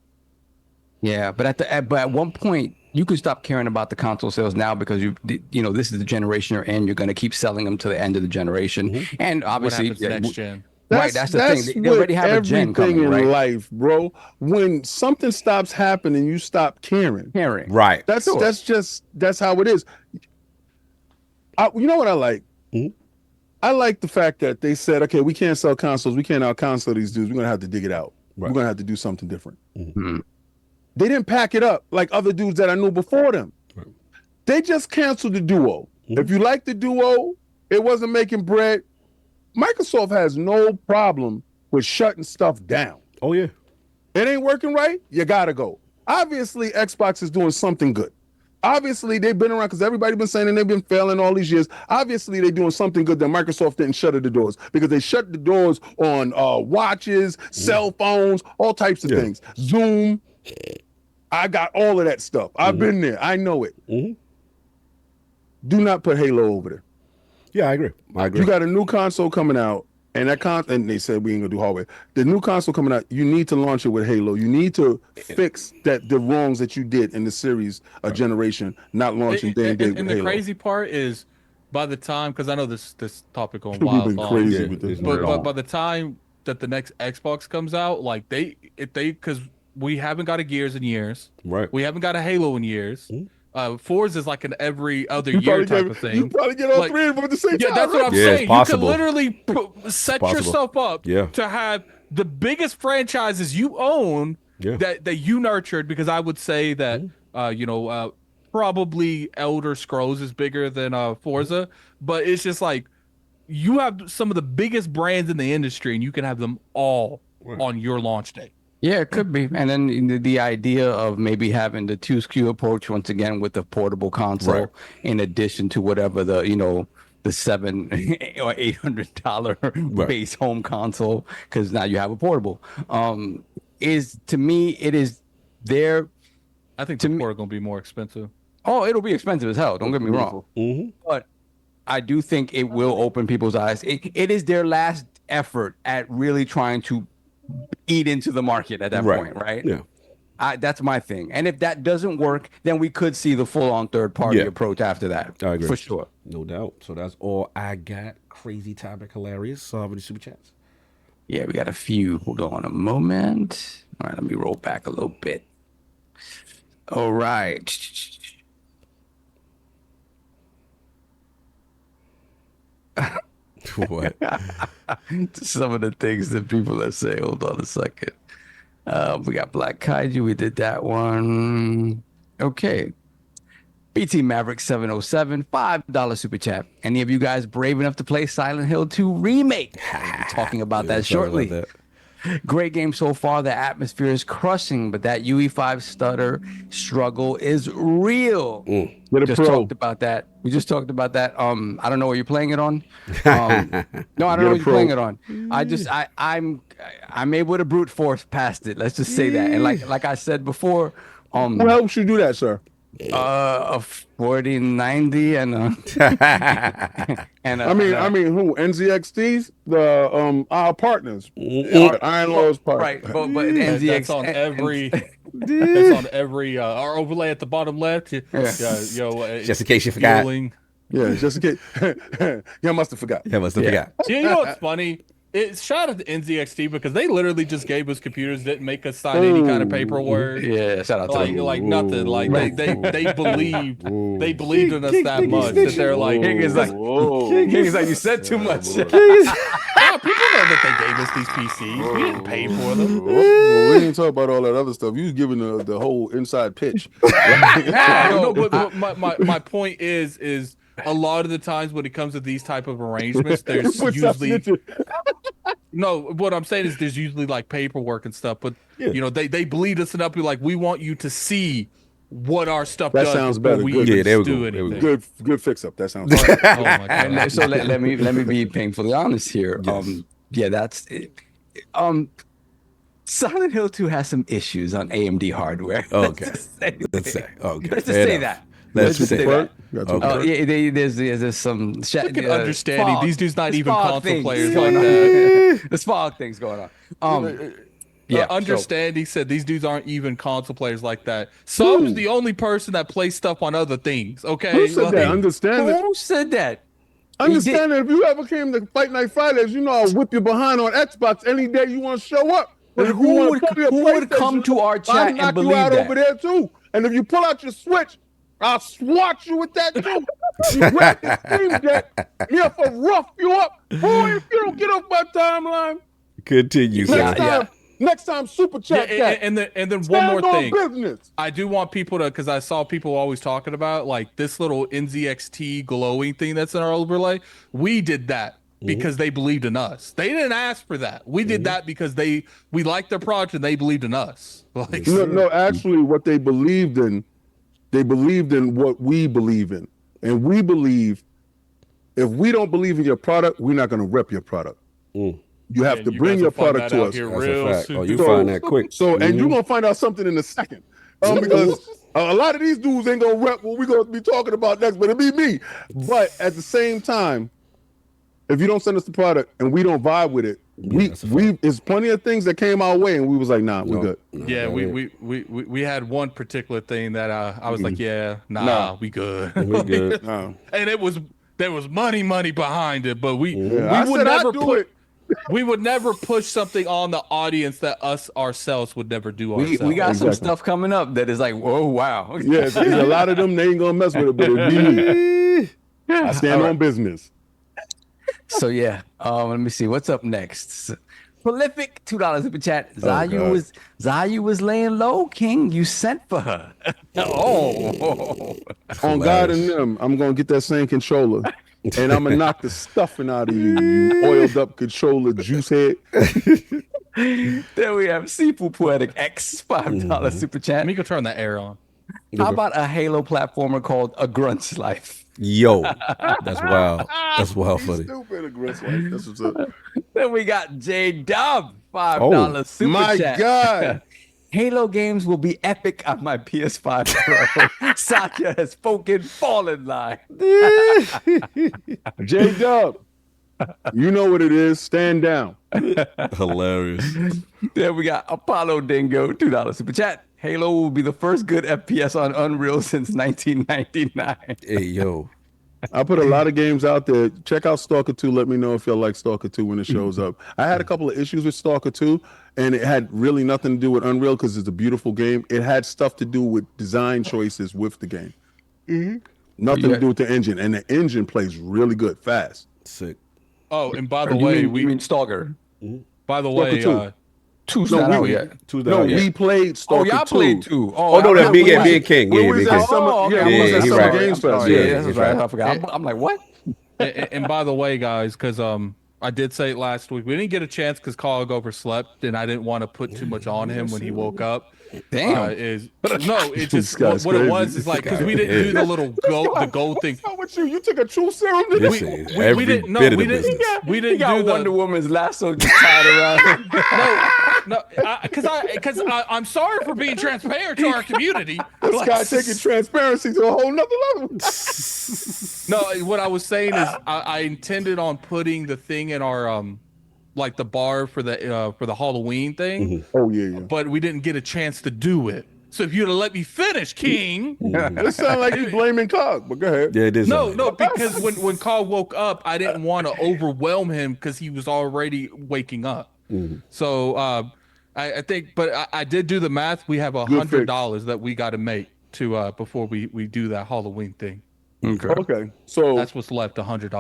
Yeah, but at one point you could stop caring about the console sales now because this is the generation you're in. You're going to keep selling them to the end of the generation, and obviously next gen. That's the thing. They already have a gen coming, in right? life, bro. When something stops happening, you stop caring. Right. That's how it is. You know what I like? Mm-hmm. I like the fact that they said, okay, we can't sell consoles. We can't out console these dudes. We're gonna have to dig it out. Right. We're gonna have to do something different. Mm-hmm. They didn't pack it up like other dudes that I knew before them. Right. They just canceled the Duo. Mm-hmm. If you like the Duo, it wasn't making bread. Microsoft has no problem with shutting stuff down. Oh, yeah. It ain't working right, you gotta go. Obviously, Xbox is doing something good. Obviously, they've been around because everybody's been saying and they've been failing all these years. Obviously, they're doing something good that Microsoft didn't shut the doors, because they shut the doors on watches, cell phones, all types of things. Zoom. I got all of that stuff. I've been there. I know it. Do not put Halo over there. Yeah, I agree. You got a new console coming out, and and they said we ain't gonna do hardware. The new console coming out, you need to launch it with Halo. You need to fix the wrongs that you did in the series generation, not launching day and date with And Halo. the crazy part is, by the time, because I know this topic going We've wild, been crazy with this. but by the time that the next Xbox comes out, like because we haven't got a Gears in years, Right. we haven't got a Halo in years. Forza is like an every other You year probably type get- of thing. You probably get all Like, three of them at the same Yeah, time. that's what right? I'm Yeah, it's saying. possible. You can literally set possible. yourself up to have the biggest franchises you own that you nurtured. Because I would say that probably Elder Scrolls is bigger than Forza, but it's just like you have some of the biggest brands in the industry, and you can have them all on your launch day. Yeah, it could be. And then the idea of maybe having the 2 SKU approach once again with the portable console, Right. in addition to whatever the the $700 or $800 base home console, because now you have a portable. Is, to me, it is there. I think the port are going to be more expensive. Oh, it'll be expensive as hell. Don't get me wrong. But I do think it will open people's eyes. It is their last effort at really trying to eat into the market at that point, right? Yeah. That's my thing. And if that doesn't work, then we could see the full-on third-party approach after that. I agree. For sure. No doubt. So that's all I got. Crazy topic, hilarious. Any super chats? Yeah, we got a few. Hold on a moment. All right, let me roll back a little bit. All right. What? Some of the things that people are saying. Hold on a second. We got Black Kaiju. We did that one. Okay. BT Maverick 707, $5 super chat. Any of you guys brave enough to play Silent Hill 2 remake? We'll be talking about that shortly. About that. Great game so far. The atmosphere is crushing, but that UE5 stutter struggle is real. Get a pro. Talked about that. We just talked about that. I don't know what you're playing it on. No, I don't know what you're playing it on. I'm able to brute force past it. Let's just say that. And like I said before, Who helps you do that, sir? a 4090 and I mean, who? NZXTs, the our partners, Iron Law's partners. right, but NZX That's on every. That's on every. Our overlay at the bottom left. Just in case you forgot. Fueling. Yeah, just in case. You must have forgot. Yeah, must have forgot. You know what's funny? It's shot at the NZXT because they literally just gave us computers, didn't make us sign any kind of paperwork. Yeah, shout out to them. Like nothing. Like they believed in us that much that they're like, King is like, you said too much. yeah, people know that they gave us these PCs. We didn't pay for them. Well, we didn't talk about all that other stuff. You was giving the whole inside pitch. No, but my point is a lot of the times when it comes to these type of arrangements, there's usually no. What I'm saying is there's usually like paperwork and stuff, but they bleed us enough. Be like, we want you to see what our stuff That does. sounds before better. we Good. even Yeah, there we do go. There we anything. Good fix up. That sounds better. Oh my God. And so let me be painfully honest here. Yes. That's it. Silent Hill 2 has some issues on AMD hardware. Okay. Let's say. Okay. Let's just Fair say enough. that. Let's just say say that. that. Okay. There's some Look at understanding. These dudes not even console players going like on. that. There's fog things going on. Understanding said these dudes aren't even console players like that. Some's the only person that plays stuff on other things. Okay, Who said that? Understand it. Who said that? Understand that if you ever came to Fight Night Fridays, you know I'll whip you behind on Xbox any day you want to show up. But And if you who wanna would- pull your who would PlayStation, come to our I'll chat and knock believe you out that? over there too. And if you pull out your Switch, I'll swat you with that too. You grab the Steam Deck, yeah, for rough you up. Boy, if you don't get off my timeline, Continue, sir. next time Super Chat that. and then one Stand more on thing. business. I do want people to, because I saw people always talking about like this little NZXT glowing thing that's in our overlay. We did that because they believed in us. They didn't ask for that. We did that because we liked their project and they believed in us. Like, No, actually, what they believed in what we believe in. And we believe if we don't believe in your product, we're not going to rep your product. You have to you bring guys your will find product that to out us. here That's a real fact. soon. Oh, you find that quick. So, and you're going to find out something in a second. Because a lot of these dudes ain't going to rep what we're going to be talking about next, but it'll be me. But at the same time, if you don't send us the product and we don't vibe with it, there's plenty of things that came our way and we was like, nah, we're good. Yeah, we had one particular thing that I was like, we good. We good. No. And there was money behind it, but we I would said never I'd do it. we would never push something on the audience that us ourselves would never do ourselves. We got some Exactly. stuff coming up that is like, whoa, wow. Yeah, there's a lot of them, they ain't going to mess with it, but it'll be me. I stand on business. So yeah, let me see what's up next. Prolific $2 super chat. Zayu was laying low, King. You sent for her. On God and them, I'm going to get that same controller. And I'm going to knock the stuffing out of you, you oiled up controller juice head. Then we have Seafood Poetic X, $5 super chat. Let me go turn that air on. How about a Halo platformer called A Grunt's Life? Yo, that's wild. That's wild He's funny. stupid, aggressive. That's what's up. Then we got J Dub, $5 super My chat. God. Halo games will be epic on my PS5 Pro. Satya has spoken, fall in line. J-Dub, you know what it is. Stand down. Hilarious. Then we got Apollo Dingo, $2 super chat. Halo will be the first good FPS on Unreal since 1999. Hey, yo. I put a lot of games out there. Check out Stalker 2. Let me know if y'all like Stalker 2 when it shows up. I had a couple of issues with Stalker 2, and it had really nothing to do with Unreal because it's a beautiful game. It had stuff to do with design choices with the game. Nothing to do with the engine, and the engine plays really good, fast. Sick. Oh, and by the way, you mean Stalker? by the way, Stalker 2. Two's No, not we- out yet. We played Stalker 2. Y'all played 2. Oh, no, that's me and King. We Yeah, was me at and King. Summer, okay. yeah, we was Yeah, at he Summer right. Games Fest. Yeah, that's he's right. right. I forgot. I'm like, what? and by the way, guys, because I did say it last week, we didn't get a chance because Cog overslept, and I didn't want to put too much on him when he woke up. Damn. It's just guy's what it crazy. was is like because we didn't do the little gold thing. What's wrong with you? You took a true serum to This this? is we every didn't. No, bit of we the didn't. business. We He didn't got do the Wonder Woman's lasso just tied around him. no, because I'm sorry for being transparent to our community. This guy taking transparency to a whole nother level. No, what I was saying is I intended on putting the thing in our like the bar for the Halloween thing, Oh, yeah. but we didn't get a chance to do it. So if you'd have let me finish, King. This sounds like you blaming Cog, but go ahead. Yeah, it is. No, because when Carl woke up, I didn't want to overwhelm him because he was already waking up. So I think, but I did do the math. We have $100 that we got to make to before we do that Halloween thing. Okay. So, That's what's left, $100.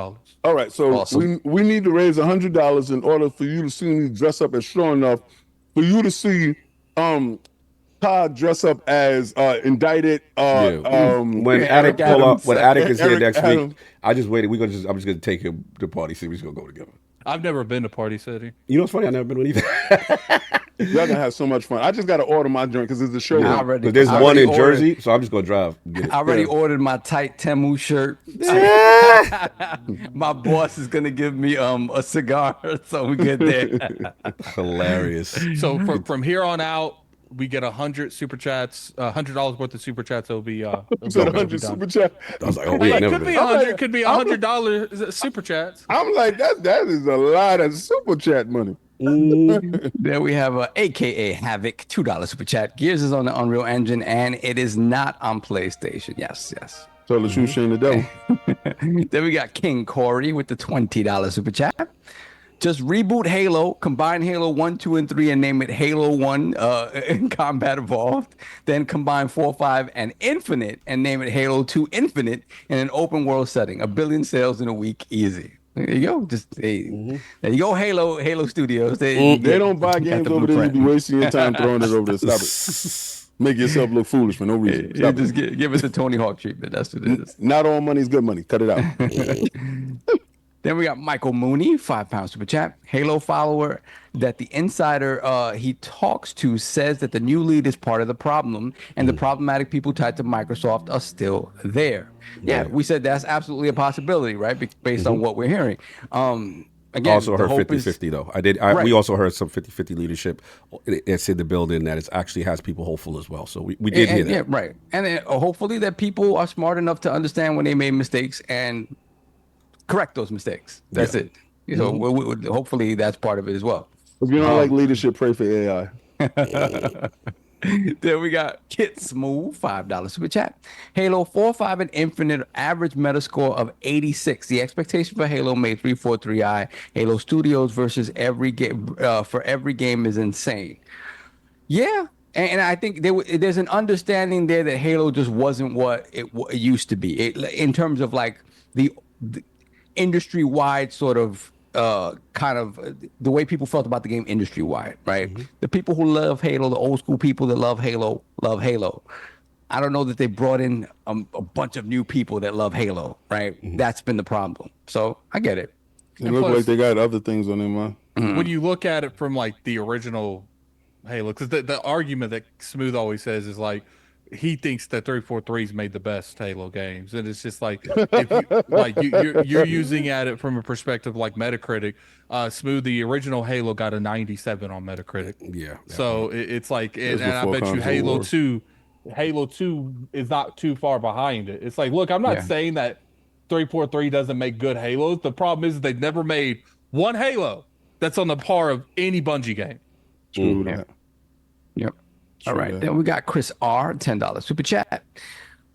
all right. So Awesome. we need to raise $100 in order for you to see me dress up as sure enough for you to see Todd dress up as indicted. When Eric Attic pull up, Adams. when Attic is here Eric next Adams. week, I just waited. I'm just gonna take him to Party City. We're just gonna go together. I've never been to Party City. You know what's funny? I've never been one either. Y'all gonna have so much fun. I just got to order my drink because it's a show. I already- But there's I one already in ordered- Jersey, so I'm just gonna drive. and Get it. I already ordered my tight Temu shirt. My boss is gonna give me a cigar, so we good there. Hilarious. So from here on out, we get 100 super chats, $100 worth of super chats. It'll be You said 100 super chat. I was like, oh, we ain't It never could be been. 100, could be $100 super chats. I'm like that is a lot of super chat money. Then we have AKA Havoc, $2 super chat. Gears is on the Unreal Engine, and it is not on PlayStation. Yes. Tell the truth, Shane the devil. Then we got King Corey with the $20 super chat. Just reboot Halo, combine Halo 1, 2, and 3, and name it Halo 1 in Combat Evolved. Then combine 4, 5, and Infinite, and name it Halo 2 Infinite in an open world setting. 1 billion sales in a week, easy. There you go. There you go, Halo Studios. They don't buy got games the over there. You blueprint. be wasting your time throwing it over there. Stop it. Make yourself look foolish for no reason. You Stop just it. give us the Tony Hawk treatment. That's what it is. Not all money is good money. Cut it out. Then we got Michael Mooney, £5 super chat. Halo follower that the insider he talks to says that the new lead is part of the problem, and the problematic people tied to Microsoft are still there. Yeah, we said that's absolutely a possibility, right? Based on what we're hearing. Again, Also the heard hope 50-50 is- though. Right. We also heard some 50-50 leadership. It's in the building that it actually has people hopeful as well. So we did hear that. Yeah, right. And then, hopefully that people are smart enough to understand when they made mistakes and correct those mistakes. That's it. So hopefully that's part of it as well. If you don't like leadership, pray for AI. Then we got Kit Smooth, $5 super chat. Halo 4, 5, and Infinite average Metascore of 86. The expectation for Halo May 343i, Halo Studios versus every game for every game is insane. Yeah, and I think there's an understanding there that Halo just wasn't what it used to be. In terms of like the industry-wide sort of kind of the way people felt about the game industry-wide, right? The people who love Halo, the old school people that love Halo. I don't know that they brought in a bunch of new people that love Halo, right? That's been the problem. So I get it. It look like they got other things on their mind. when you look at it from like the original Halo, because the argument that Smooth always says is like he thinks that 343's made the best Halo games, and it's just like if you like you're using at it from a perspective like Metacritic. Smooth, the original Halo got a 97 on Metacritic. Yeah. So it's like, and I before bet you console Halo 2 is not too far behind it. It's like, look, I'm not saying that 343 doesn't make good Halos. The problem is they've never made one Halo that's on the par of any Bungie game. True that. Yep. All True right. that. Then we got Chris R, $10 super chat.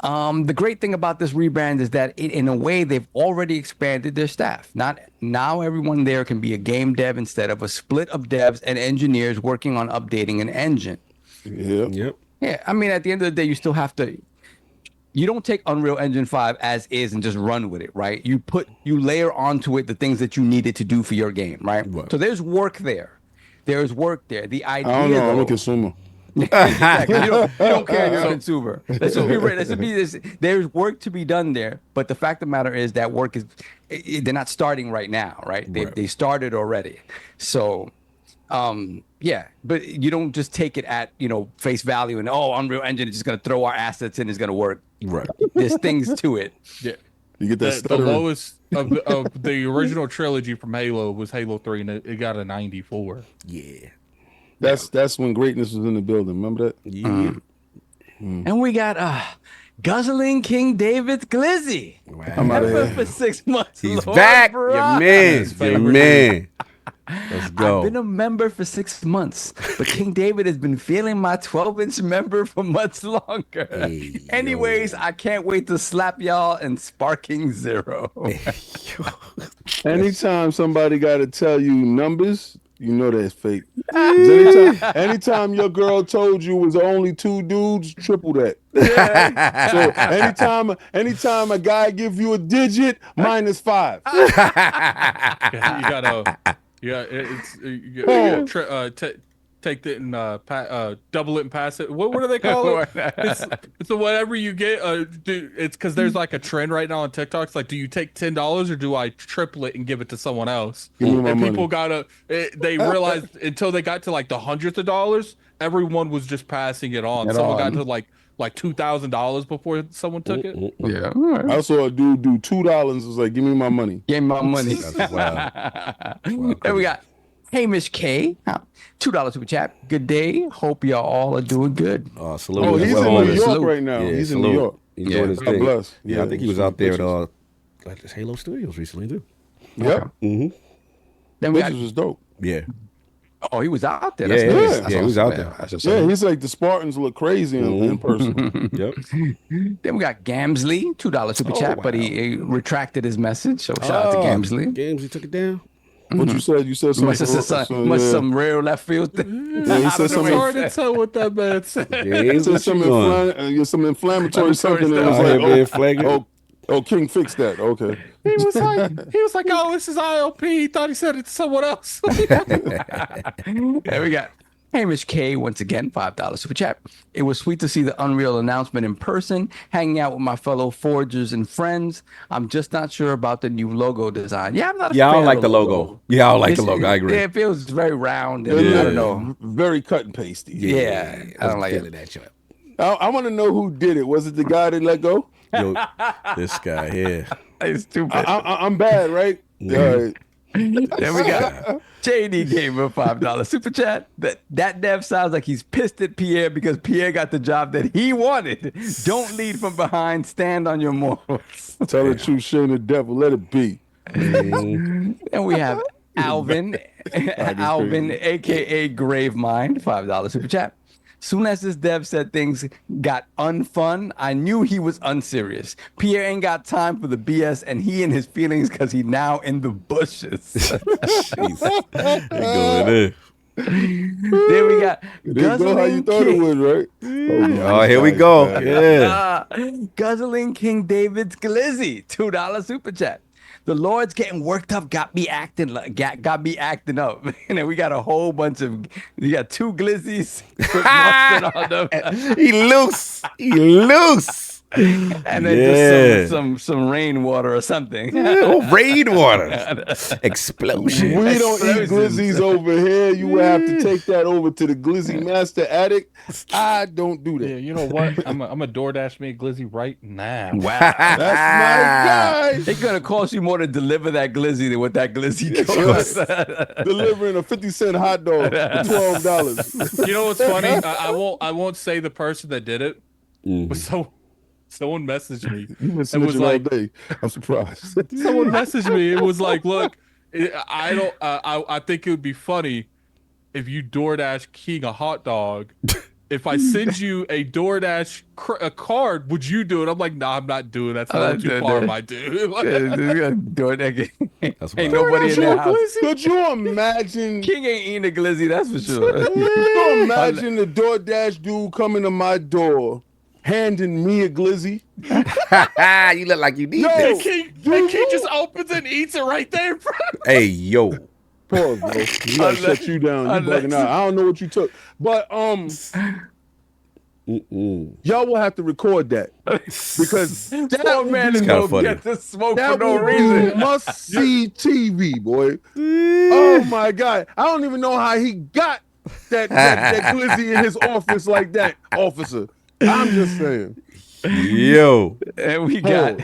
The great thing about this rebrand is that in a way they've already expanded their staff. Not now everyone there can be a game dev instead of a split of devs and engineers working on updating an engine. Yep. Yeah, I mean, at the end of the day, you still have to. You don't take Unreal Engine 5 as is and just run with it, right? You layer onto it the things that you needed to do for your game, right? So there's work there. There's work there. The idea, I don't know. I'm though, a consumer. exactly. You don't care. You're a consumer. Let's just be real. Let's just be this. There's work to be done there, but the fact of the matter is that work is they're not starting right now, right? They started already. So, yeah, but you don't just take it at face value and Unreal Engine is just going to throw our assets in, is going to work. Right. There's things to it. Yeah. You get that The lowest of the original trilogy from Halo was Halo 3, and it got a 94. Yeah. That's when greatness was in the building. Remember that? Yeah. And we got Guzzling King David Glizzy. Wow. I'm out of Member here. for 6 months. He's Lord back. Brock. Your man. Your man. Let's go. I've been a member for 6 months, but King David has been feeling my 12-inch member for much longer. Hey, Anyways, I can't wait to slap y'all and Sparking Zero. Anytime somebody got to tell you numbers, you know that's fake. 'Cause anytime your girl told you it was only 2 dudes, triple that. So anytime a guy give you a digit, -5. Take it and double it and pass it. What do they call it? It's whatever you get. It's because there's like a trend right now on TikTok. It's like, do you take $10 or do I triple it and give it to someone else? Give me my And people money. they realized until they got to like the hundreds of dollars, everyone was just passing it on. Someone got to like $2,000 before someone took it. Yeah. I saw a dude do $2. Was like, give me my money. Give me my money. That's wild. Then we got Hamish K, $2 super chat. Good day. Hope y'all all are doing good. Salute. Oh, he's in Well, New York salute. right now. Yeah, He's in salute. New York. He's doing his God thing. bless. Yeah, I think he was out there at Halo Studios recently, too. Yep. Mm-hmm. Then we got, Pictures was dope. Yeah. he was out there. Yeah, That's yeah, nice. he was out there. That's what's Yeah, up. he's like the Spartans look crazy in person. Yep. Then we got Gamsley, $2 super chat, but he retracted his message. So shout out to Gamsley. Games, he took it down. What you said? You said Must something. have some real left field thing. Yeah, he said something. Hard to tell what that man said. He Games, said what you some on? inflammatory something. And it was Out here being like, flagrant. oh, King, fix that. Okay. He was like, oh, this is ILP. He thought he said it to someone else. There we got Hamish K once again, $5 super chat. It was sweet to see the Unreal announcement in person, hanging out with my fellow forgers and friends. I'm just not sure about the new logo design. Yeah, I'm not a Yeah, I fan don't of like the logo. Yeah, I don't like the It's- logo. I agree. Yeah, it feels very round. And Yeah. I don't know. Very cut and pasty. Yeah, I don't like feeling it. that shit. I want to know who did it. Was it the guy that let go? Yo, this guy here. It's stupid. I'm bad, right? Then we got JD Gamer, $5 super chat. That dev sounds like he's pissed at Pierre because Pierre got the job that he wanted. Don't lead from behind. Stand on your morals. Tell the truth, shame the devil. Let it be. And we have Alvin, aka Gravemind, $5 super chat. Soon as this dev said things got unfun, I knew he was unserious. Pierre ain't got time for the BS, and he in his feelings because he now in the bushes. Jeez. They going in. Then we got There you go how you Guzzling thought it King. would, right? Oh, here we go. Yeah. Guzzling King David's Glizzy, $2 super chat. The Lord's getting worked up, got me acting up. And then we got a whole bunch of, you got 2 glizzies with mustard on them. He loose. He loose. And then just some rainwater or something. Oh, rainwater. Explosion. We don't eat glizzies over here. You would have to take that over to the glizzy master addict. I don't do that. Yeah, you know what? I'm a DoorDash me a glizzy right now. Wow. That's my guy. It's gonna cost you more to deliver that glizzy than what that glizzy costs. Delivering a 50-cent hot dog for $12. You know what's funny? I won't say the person that did it, but someone messaged me. You've been It was snitching like, all day. I'm surprised. someone messaged me. It was like, look, I think it would be funny if you DoorDash King a hot dog. If I send you a DoorDash a card, would you do it? I'm like, nah, I'm not doing that. That's a little too far, my dude. Ain't nobody in the house. Could you imagine? King ain't eating a glizzy, that's for sure. Could you imagine the DoorDash dude coming to my door, handing me a glizzy? You look like you need Yo, this. King just opens and eats it right there in front of me. Hey, yo. Pause, bro. You gotta shut you down. You bugging out. I don't know what you took, but y'all will have to record that because that Poor man is kinda gonna funny. get this smoke for that no will reason. be must-see TV, boy. Oh my God, I don't even know how he got that glizzy in his office like that, officer. I'm just saying. Yo. And we got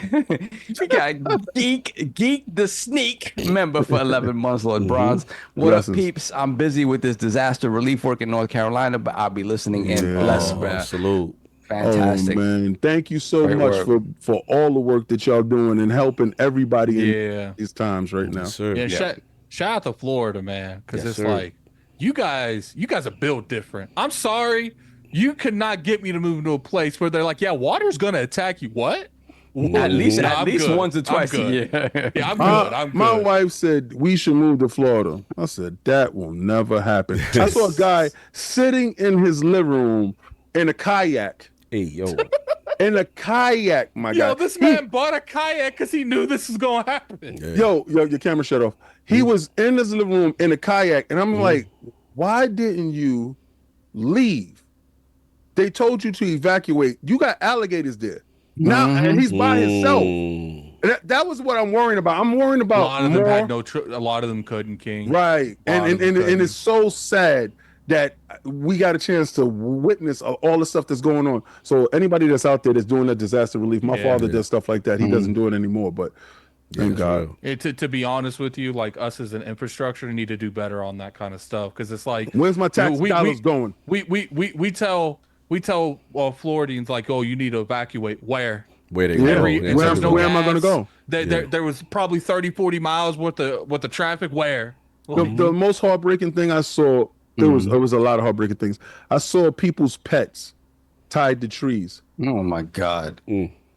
Geek the Sneak member for 11 months, Lord Bronze. What Blessings. up, peeps? I'm busy with this disaster relief work in North Carolina, but I'll be listening in. Bless, man. Salute. Fantastic. Oh man, thank you so Great much work. for all the work that y'all doing and helping everybody Yeah. in these times right now. Yes, sir. Yeah, shout out to Florida, man, because Yes, it's sir. like you guys are built different. I'm sorry, you could not get me to move to a place where they're like, yeah, water's gonna attack you. What? At least Nah, I'm good. once or twice a I'm good. year. Yeah, I'm good. I'm My good. wife said we should move to Florida. I said that will never happen. I saw a guy sitting in his living room in a kayak. Hey, yo. In a kayak, my Yo, guy. this man bought a kayak because he knew this was gonna happen. Yo, your camera shut off. He was in his living room in a kayak, and I'm like, why didn't you leave? They told you to evacuate. You got alligators there now, and he's by himself. That was what I'm worrying about. I'm worrying A about lot of them more. had a lot of them couldn't, King. Right, A lot and of them couldn't. it's so sad that we got a chance to witness all the stuff that's going on. So anybody that's out there that's doing that disaster relief, my father does stuff like that. He doesn't do it anymore, but thank God. To be honest with you, like us as an infrastructure need to do better on that kind of stuff because it's like, Where's my tax we- dollars going? We tell Floridians like, oh, you need to evacuate. Where? Where they Yeah, go. Every- That's where there's exactly no where right. am I gonna gas. go? There was probably 30, 40 miles worth of traffic. Where? The most heartbreaking thing I saw, there was a lot of heartbreaking things. I saw people's pets tied to trees Oh my God.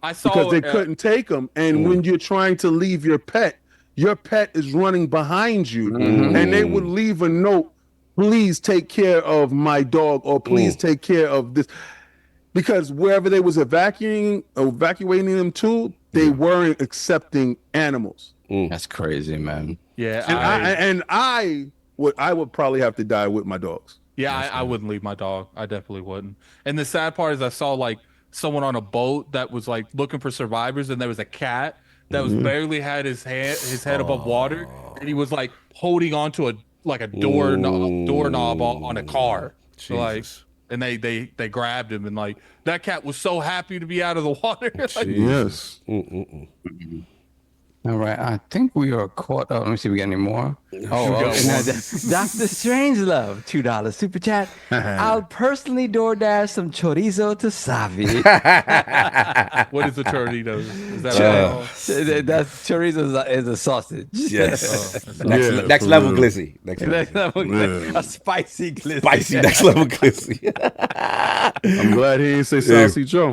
I saw because they couldn't take them. And when you're trying to leave your pet is running behind you, and they would leave a note. Please take care of my dog, or please take care of this, because wherever they was evacuating them to, they weren't accepting animals. That's crazy, man. Yeah, I would probably have to die with my dogs. Yeah, I wouldn't leave my dog. I definitely wouldn't. And the sad part is I saw like someone on a boat that was like looking for survivors, and there was a cat that was barely had his head above water, and he was like holding onto a doorknob on a car. So, like, Jesus. and they grabbed him, and like that cat was so happy to be out of the water. Like, Yes. All right, I think we are caught up. Let me see if we got any more. Oh, okay. Now, Dr. Strangelove, $2 super chat. I'll personally DoorDash some chorizo to Savi. what is the chorito? Is that That's chorizo is a sausage. Yes. Yeah, Next for level real. glizzy. Next Next level. level, a spicy glizzy. Spicy next level glizzy. I'm glad he didn't say Saucy Joe.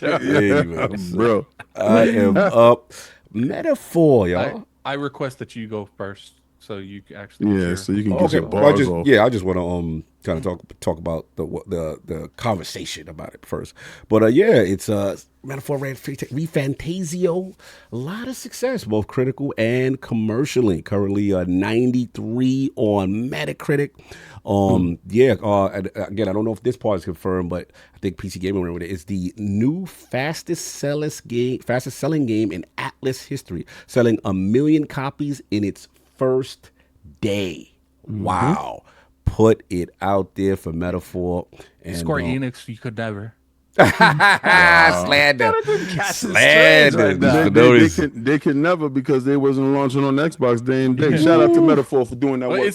Anyways, Bro. I am up. Metaphor, y'all. I request that you go first. so you can actually Yeah, hear. so you can get Okay, your well, bars off. I just want to kind of talk about the conversation about it first. But yeah, it's Refantazio, a lot of success, both critical and commercially. Currently 93 on Metacritic. Yeah, and again, I don't know if this part is confirmed, but I think PC Gamer went with it. It's the new fastest selling game in Atlus history, selling 1 million copies in its first day. Wow. Put it out there for Metaphor. And, Square Enix, you could never. Slander. They can never, because they wasn't launching on Xbox day and day. Shout out to Metaphor for doing that But work.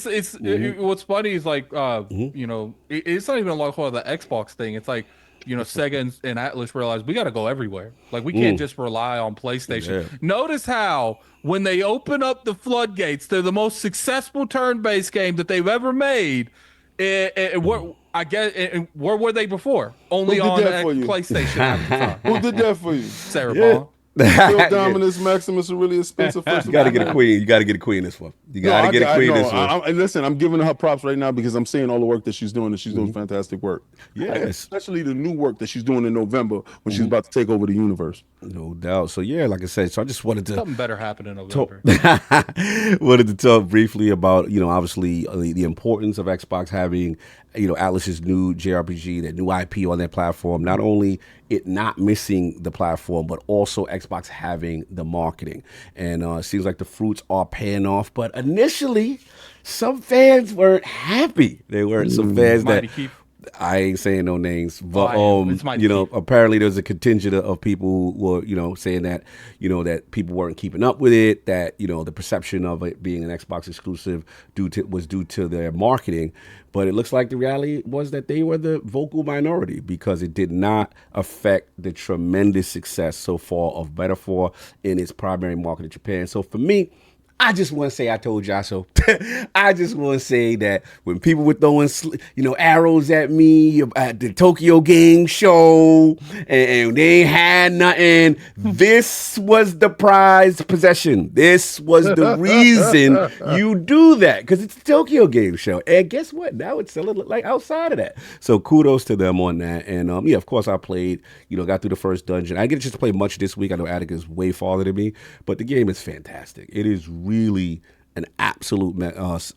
what's funny is like you know, it's not even like the Xbox thing. It's like, you know, Sega and Atlus realized we got to go everywhere. Like we can't just rely on PlayStation. Yeah. Notice how when they open up the floodgates, they're the most successful turn-based game that they've ever made. Where were they before? Only on PlayStation at the time. Who did that for you? Sarah Bond. Phil Dominus Maximus Aurelius Spencer. First You got to get a queen. You got to get a queen this one. You got to get a queen this one. And listen, I'm giving her props right now because I'm seeing all the work that she's doing, and she's doing fantastic work. Yes. Especially the new work that she's doing in November when she's about to take over the universe. No doubt. So yeah, like I said, so I just wanted to Something better happened in November. wanted to talk briefly about, you know, obviously the importance of Xbox having, you know, Atlus's new JRPG, that new IP on their platform. Not only it not missing the platform, but also Xbox having the marketing. And it seems like the fruits are paying off. But initially, some fans weren't happy. They weren't some fans that. I ain't saying no names, but you know, apparently there's a contingent of people who were, you know, saying that, you know, that people weren't keeping up with it, that, you know, the perception of it being an Xbox exclusive was due to their marketing. But it looks like the reality was that they were the vocal minority, because it did not affect the tremendous success so far of Metaphor in its primary market in Japan. So for me, I just want to say I told y'all so. I just want to say that when people were throwing, you know, arrows at me at the Tokyo Game Show and they had nothing, this was the prized possession. This was the reason you do that, because it's the Tokyo Game Show. And guess what? Now it's selling like outside of that. So kudos to them on that. And yeah, of course I played, you know, got through the first dungeon. I didn't get a chance to play much this week. I know Atticus is way farther than me, but the game is fantastic. It is really an absolute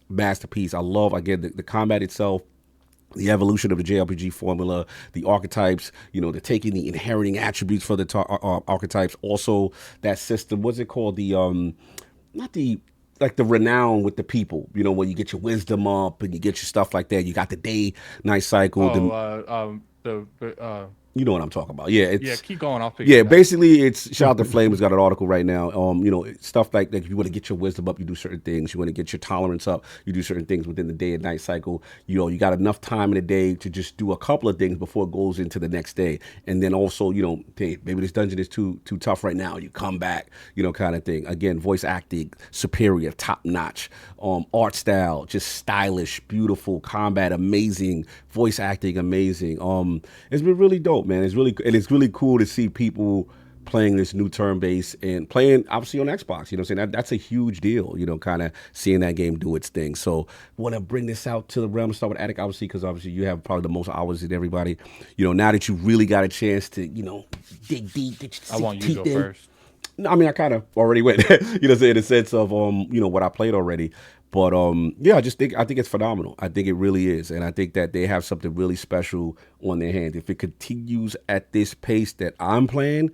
masterpiece. I love, again, the combat itself, the evolution of the JRPG formula, the archetypes, you know, the taking the inheriting attributes for the archetypes. Also, that system, what's it called? The like the renown with the people, you know, when you get your wisdom up and you get your stuff like that. You got the day-night cycle. You know what I'm talking about. Yeah, keep going. I'll figure it out. Basically, it's Shout Out to Flame has got an article right now. You know, stuff like that. If you want to get your wisdom up, you do certain things. You want to get your tolerance up, you do certain things within the day and night cycle. You know, you got enough time in the day to just do a couple of things before it goes into the next day. And then also, you know, hey, maybe this dungeon is too tough right now. You come back, you know, kind of thing. Again, voice acting superior, top notch. Art style, just stylish, beautiful. Combat amazing. Voice acting amazing. It's been really dope, man. It's really cool to see people playing this new turn-based and playing obviously on Xbox. You know what I'm saying? That's a huge deal, you know, kind of seeing that game do its thing. So want to bring this out to the realm, start with Attic, obviously, because obviously you have probably the most hours in everybody. You know, now that you really got a chance to, you know, dig deep. I want you to go first. No, I mean, I kind of already went, you know what I'm saying, in the sense of, you know, what I played already. But, yeah, I think it's phenomenal. I think it really is. And I think that they have something really special on their hands. If it continues at this pace that I'm playing,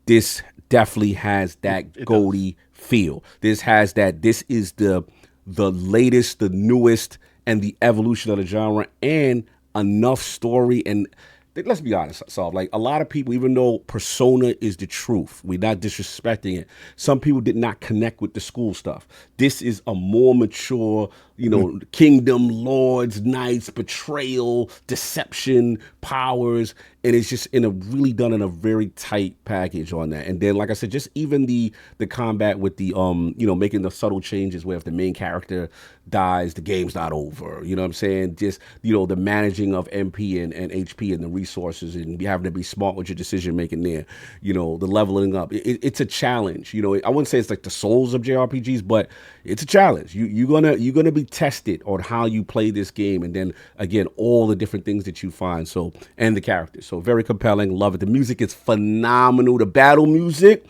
this definitely has that Goldie feel. This has that, this is the latest, the newest, and the evolution of the genre, and enough story. And let's be honest, Saul, like a lot of people, even though Persona is the truth, we're not disrespecting it, some people did not connect with the school stuff. This is a more mature, kingdom, lords, knights, betrayal, deception, powers, and it's just done in a very tight package on that. And then, like I said, just even the combat with the making the subtle changes where if the main character dies, the game's not over. You know what I'm saying? Just the managing of MP and HP and the resources and having to be smart with your decision making there. The leveling up. It's a challenge. I wouldn't say it's like the souls of JRPGs, but it's a challenge. You're gonna be tested on how you play this game, and then again all the different things that you find. So and the characters. So very compelling. Love it. The music is phenomenal. The battle music.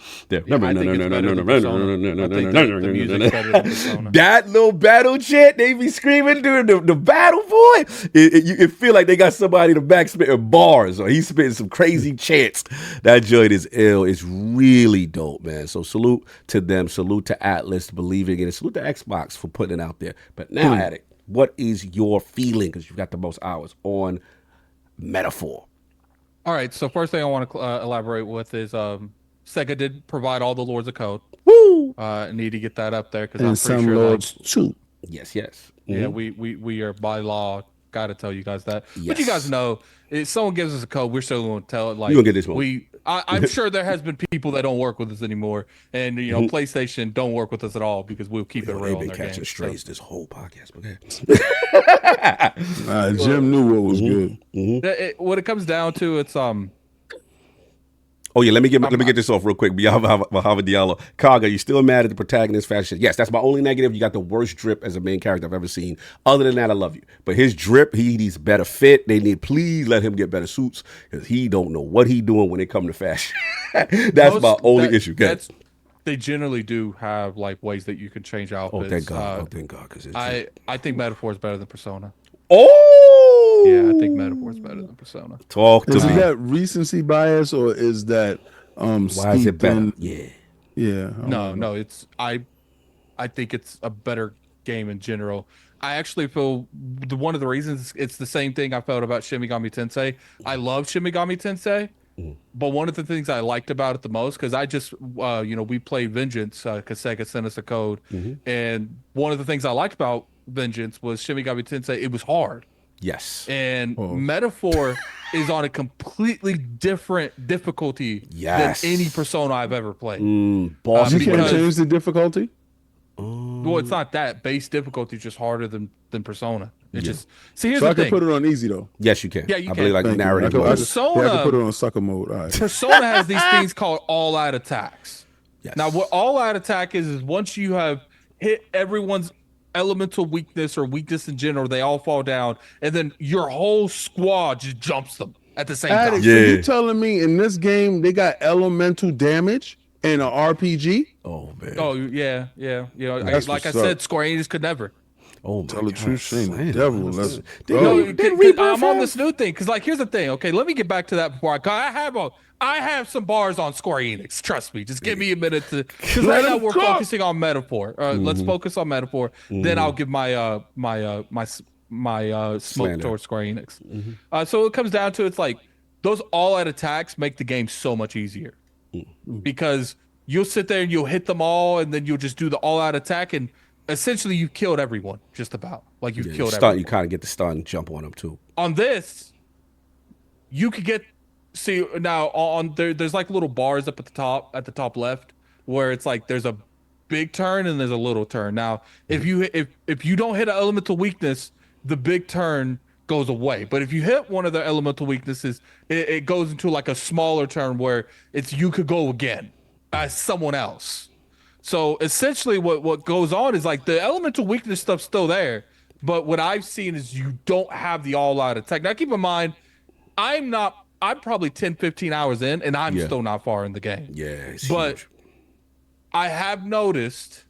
That little battle chant they be screaming during the battle, boy. You feel like they got somebody in the back spitting bars, or he's spitting some crazy chants. That joint is ill. It's really dope, man. So salute to them. Salute to Atlus believing in it. Salute to Xbox for putting it out there. But now, Addict, what is your feeling? Because you've got the most hours on Metaphor. All right. So first thing I want to elaborate with is Sega did provide all the Lords of Code. Woo! Need to get that up there because And I'm some pretty sure. lords too. Yes. Yeah, we are by law. Got to tell you guys that. But Yes. you guys know, if someone gives us a code, we're still going to tell it. Like You gonna get this one. I'm sure there has been people that don't work with us anymore, and PlayStation don't work with us at all because we'll keep it real. They've on been their catching games, strays this whole podcast. Okay. Jim knew what was good. What it comes down to, it's Oh yeah, let me get this off real quick. Mohamed Diallo, Kaga, you still mad at the protagonist fashion? Yes, that's my only negative. You got the worst drip as a main character I've ever seen. Other than that, I love you. But his drip, he needs better fit. Please let him get better suits because he don't know what he doing when it come to fashion. That's my only issue. They generally do have like ways that you can change outfits. Oh thank God! Thank God! Because I think Metaphor is better than Persona. Oh Yeah, I think Metaphor is better than Persona. Talk to Is me. that recency bias or is that Why is it steeped better? in- Yeah. Yeah. I don't know. No, it's I think it's a better game in general. I actually feel one of the reasons it's the same thing I felt about Shin Megami Tensei. I love Shin Megami Tensei, but one of the things I liked about it the most, because I just we played Vengeance because Sega sent us a code, and one of the things I liked about Vengeance was Shin Megami Tensei. It was hard. Yes. And Metaphor is on a completely different difficulty Yes. than any Persona I've ever played. Boss. You can't because- change the difficulty? Well, it's not that. Base difficulty is just harder than Persona. It just here's So the I can thing. put it on easy though. Yes, you can. Yeah, you I can. believe like Thank you. narrative. I mode. Persona- can put it on sucker mode. All right. Persona has these things called all-out attacks. Yes. Now, what all-out attack is once you have hit everyone's elemental weakness or weakness in general, they all fall down, and then your whole squad just jumps them at the same time. Addict, so you telling me in this game they got elemental damage in an RPG? Oh man. Oh yeah. That's Like I what's up. said, Square Enix could never. Oh my Tell the God. truth, shame the Slam. devil. Let's They go. know- Did Rebirth I'm on have- this new thing because, like, here's the thing. Okay, let me get back to that before I have some bars on Square Enix. Trust me. Just give me a minute to. Because right now we're focusing on Metaphor. Let's focus on Metaphor. Then I'll give my smoke Slander. towards Square Enix. So it comes down to it's like those all-out attacks make the game so much easier because you'll sit there and you'll hit them all, and then you'll just do the all-out attack, and essentially you've killed everyone. Just about like you've killed everyone. You kind of get the stun and jump on them too. On this, you could get now on there's like little bars up at the top left where it's like there's a big turn and there's a little turn. Now, if you don't hit an elemental weakness, the big turn goes away. But if you hit one of the elemental weaknesses, it goes into like a smaller turn where you could go again as someone else. So essentially what goes on is like the elemental weakness stuff's still there, but what I've seen is you don't have the all-out attack. Now keep in mind, I'm probably 10, 15 hours in, and I'm still not far in the game. Yeah, it's But huge. I have noticed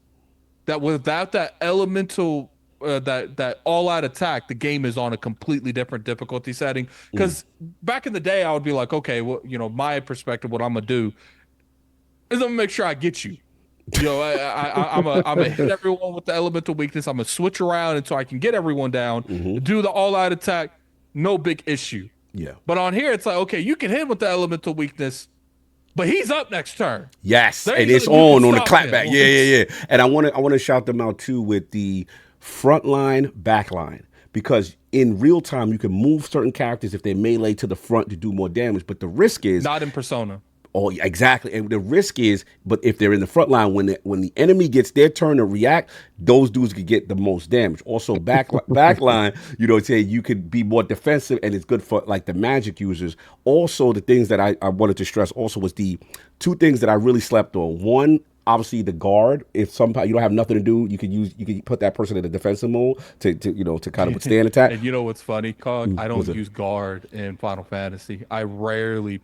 that without that elemental, that all-out attack, the game is on a completely different difficulty setting. Because back in the day, I would be like, okay, well, my perspective, what I'm gonna do is I'm gonna make sure I get you. I'm gonna hit everyone with the elemental weakness. I'm gonna switch around until I can get everyone down. Do the all-out attack, no big issue. Yeah. But on here, it's like, okay, you can hit him with the elemental weakness, but he's up next turn. Yes, There and you it's go. You on can the stop clapback. him. Yeah. And I want to shout them out too with the frontline, backline. Because in real time, you can move certain characters if they melee to the front to do more damage. But the risk is Not in Persona. Oh, exactly. And the risk is, but if they're in the front line, when the enemy gets their turn to react, those dudes could get the most damage. Also, backline, say you could be more defensive, and it's good for like the magic users. Also, the things that I wanted to stress also was the two things that I really slept on. One, obviously the guard. If somehow you don't have nothing to do, you can put that person in the defensive mode to kind of withstand attack. And you know what's funny, Cog? I don't use guard in Final Fantasy. I rarely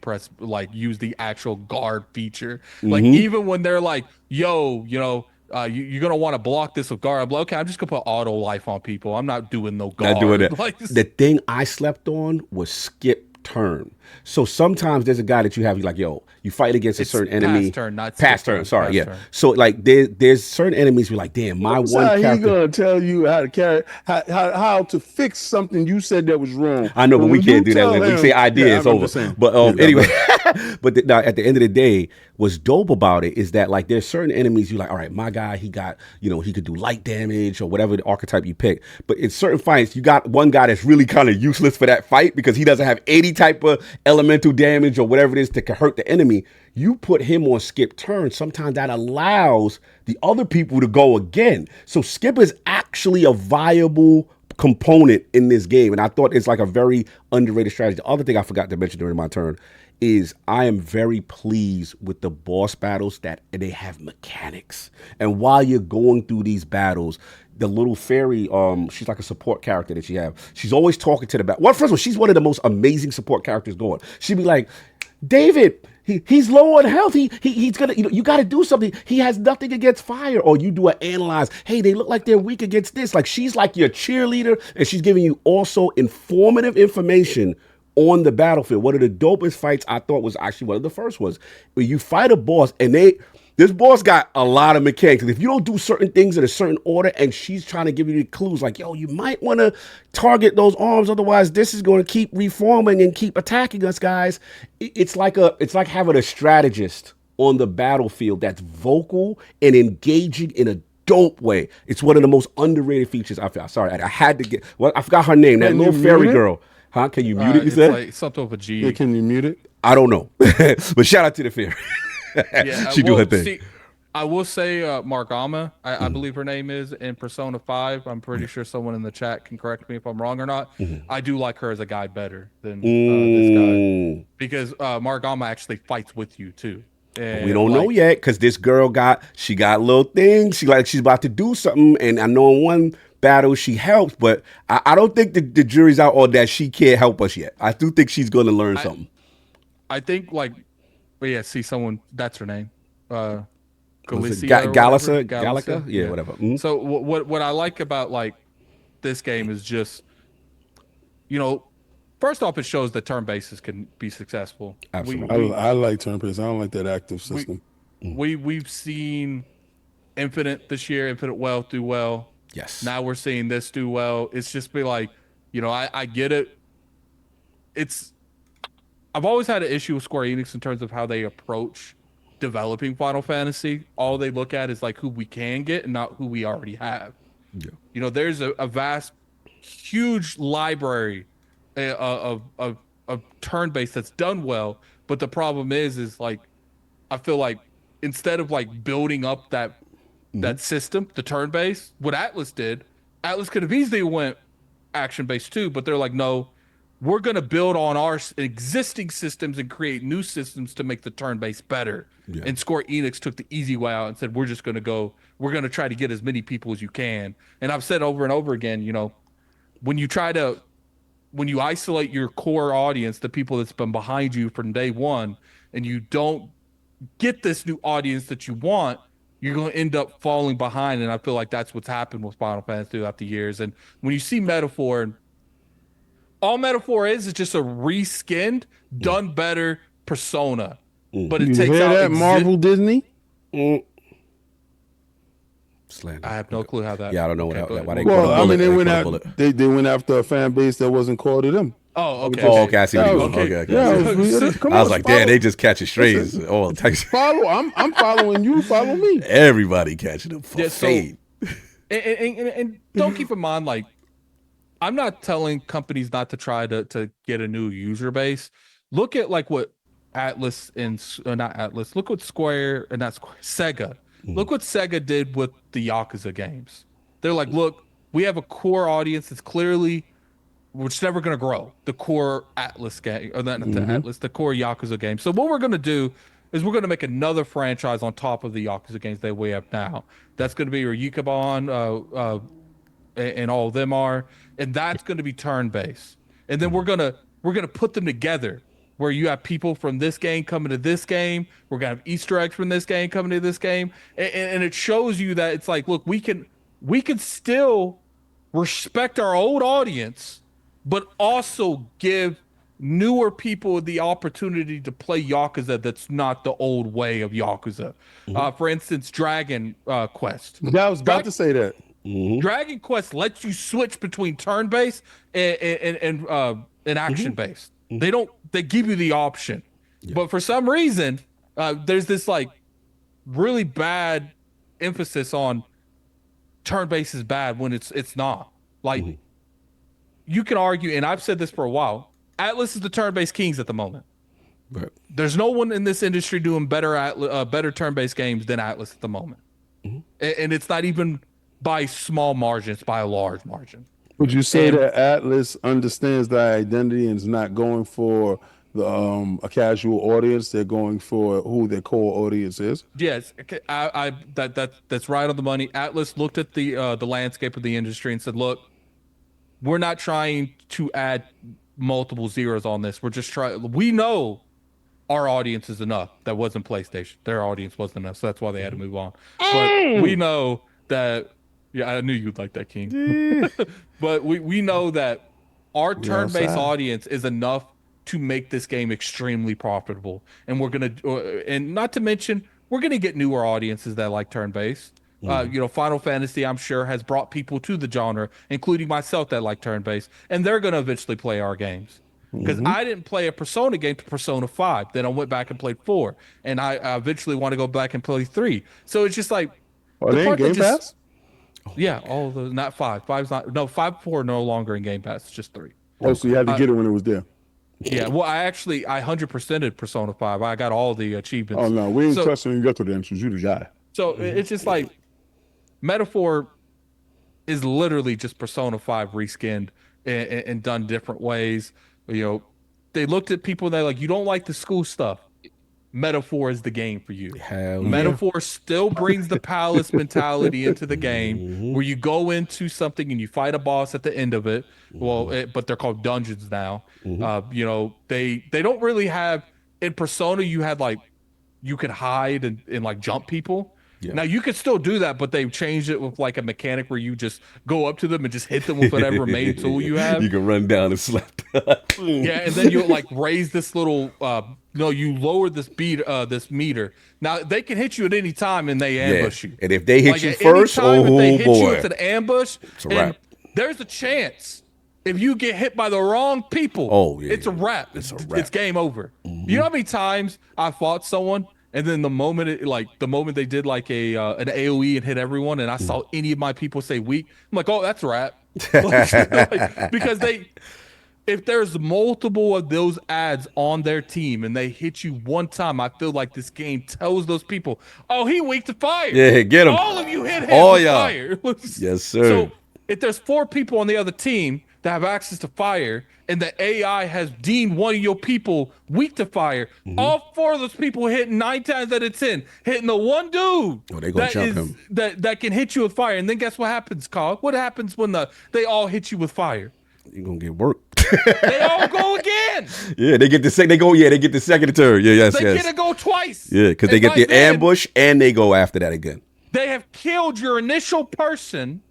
use the actual guard feature. Like even when they're like, yo, you're gonna want to block this with guard. I'm like, okay, I'm just gonna put auto life on people. I'm not doing no guard. Not doing it. Like, the thing I slept on was skip turn. So sometimes there's a guy that you have, you're like, yo, you fight against a certain enemy. Past turn, not past turn. Sorry, yeah. So like there's certain enemies you're like, damn, my one character. He's gonna tell you how to carry how to fix something you said that was wrong. I know, but we can't do that. When we say idea, it's over. But anyway, but now at the end of the day, what's dope about it is that like there's certain enemies you're like, all right, my guy, he got, he could do light damage or whatever the archetype you pick. But in certain fights, you got one guy that's really kind of useless for that fight because he doesn't have any type of elemental damage or whatever it is that can hurt the enemy. You put him on skip turn. Sometimes that allows the other people to go again. So skip is actually a viable component in this game. And I thought it's like a very underrated strategy. The other thing I forgot to mention during my turn is I am very pleased with the boss battles that they have mechanics. And while you're going through these battles, the little fairy, she's like a support character that she have. She's always talking to the back. Well, first of all, she's one of the most amazing support characters going. She'd be like, David, he's low on health. He's gonna, you got to do something. He has nothing against fire. Or you do an analyze. Hey, they look like they're weak against this. Like she's like your cheerleader, and she's giving you also informative information on the battlefield. One of the dopest fights I thought was actually one of the first ones where you fight a boss and this boss got a lot of mechanics. If you don't do certain things in a certain order and she's trying to give you the clues like, yo, you might want to target those arms. Otherwise, this is going to keep reforming and keep attacking us, guys. It's like having a strategist on the battlefield that's vocal and engaging in a dope way. It's one of the most underrated features I found. Sorry, I had to get, I forgot her name, that little fairy girl. Huh? Can you mute it, you said? Like something with a G. Yeah, can you mute it? I don't know. But shout out to the fairy. Yeah, she do her thing. See, I will say Margama, I believe her name is, in Persona 5. I'm pretty sure someone in the chat can correct me if I'm wrong or not. I do like her as a guy better than this guy. Because Margama actually fights with you, too. And we don't know yet, because this girl got little things. She's about to do something, and I know in one battle she helps, but I don't think the jury's out on that she can't help us yet. I do think she's going to learn something. I think see someone, that's her name. Galicia, Gallica? Yeah, whatever. Mm-hmm. So what I like about like this game is just, first off, it shows that turn bases can be successful. Absolutely. I like turn based. I don't like that active system. We've seen Infinite this year, Infinite Wealth do well. Yes. Now we're seeing this do well. It's just be like, I get it. I've always had an issue with Square Enix in terms of how they approach developing Final Fantasy. All they look at is like who we can get and not who we already have. Yeah. There's a vast, huge library of turn-based that's done well, but the problem is like I feel like instead of like building up that system, the turn-based, what Atlus did, Atlus could have easily went action-based too, but they're like, no, we're going to build on our existing systems and create new systems to make the turn-based better. Yeah. And Square Enix took the easy way out and said, we're going to try to get as many people as you can. And I've said over and over again, when you isolate your core audience, the people that's been behind you from day one, and you don't get this new audience that you want, you're going to end up falling behind. And I feel like that's what's happened with Final Fantasy throughout the years. And when you see Metaphor, all Metaphor is just a reskinned, done better Persona. But it takes out that Marvel Disney. Slander. I have no clue how that. Yeah, I don't know why they. Well, I mean, they went after a fan base that wasn't core to them. Oh, okay. Oh, okay. I see what you're going. Okay. Yeah, I was like, damn, they just catching strays. Follow. I'm following you. Follow me. Everybody catching them for fade. And don't keep in mind, like, I'm not telling companies not to try to get a new user base. Look at like what Atlus and not Atlus. Look what Square and not Square, Sega. Look what Sega did with the Yakuza games. They're like, look, we have a core audience that's clearly, which never going to grow. The core Atlus game, or not the Atlus, the core Yakuza game. So what we're going to do is we're going to make another franchise on top of the Yakuza games that we have now. That's going to be your Yukabon, and all of them are, and that's going to be turn-based. And then we're gonna put them together, where you have people from this game coming to this game. We're gonna have Easter eggs from this game coming to this game, and it shows you that it's like, look, we can still respect our old audience, but also give newer people the opportunity to play Yakuza that's not the old way of Yakuza. For instance, Dragon Quest. Yeah, I was about to say that. Dragon Quest lets you switch between turn-based and action-based. They give you the option. But for some reason, there's this like really bad emphasis on turn-based is bad when it's not. Like, you can argue, and I've said this for a while, Atlus is the turn-based kings at the moment. Right. There's no one in this industry doing better turn-based games than Atlus at the moment. And it's not even by small margins, by a large margin. Would you say that Atlus understands their identity and is not going for the a casual audience? They're going for who their core audience is. Yes, that's right on the money. Atlus looked at the landscape of the industry and said, "Look, we're not trying to add multiple zeros on this. We're just trying. We know our audience is enough. That wasn't PlayStation. Their audience wasn't enough, so that's why they had to move on. But we know that." Yeah, I knew you'd like that, King. But we know that our turn-based audience is enough to make this game extremely profitable, and we're gonna, and not to mention, we're gonna get newer audiences that like turn-based. Final Fantasy, I'm sure, has brought people to the genre, including myself, that like turn-based, and they're gonna eventually play our games. Because I didn't play a Persona game to Persona 5, then I went back and played 4, and I eventually want to go back and play 3. So it's just like, are they in Game Pass? Yeah, all of those, not 5. 5's not, no, 5, 4 no longer in Game Pass. It's just 3. Oh, so you had to get it when it was there. Yeah, well, I 100%ed Persona 5. I got all the achievements. Oh no, we ain't trusting you get to the entrance. You the guy. So it's just like, Metaphor is literally just Persona 5 reskinned and done different ways. You know, they looked at people that like, you don't like the school stuff. Metaphor is the game for you. Metaphor still brings the palace mentality into the game, where you go into something and you fight a boss at the end of it. But they're called dungeons now. They don't really have, in Persona you had like, you could hide and like jump people. Now you could still do that, but they've changed it with like a mechanic where you just go up to them and just hit them with whatever main tool you have. You can run down and slap. Yeah, and then you like raise this little you lower this meter. Now they can hit you at any time and they ambush you. And if they hit like, you first, if they hit you, boy, it's an ambush. It's a wrap. There's a chance if you get hit by the wrong people, it's a wrap. It's game over. You know how many times I fought someone, and then the moment they did like an AOE and hit everyone, and I saw any of my people say weak, I'm like, oh, that's a wrap. Because if there's multiple of those ads on their team and they hit you one time, I feel like this game tells those people, oh, he weak to fire. Yeah, get him. All of you hit him with fire. Yes, sir. So if there's 4 people on the other team that have access to fire, and the AI has deemed one of your people weak to fire, all 4 of those people hitting 9 times out of 10, hitting the one dude that can hit you with fire. And then guess what happens, Carl? What happens when they all hit you with fire? You're gonna get worked. They all go again. Yeah, they get the second. They get the second turn. Yeah, yes, they get to go twice. Yeah, because they get the ambush and they go after that again. They have killed your initial person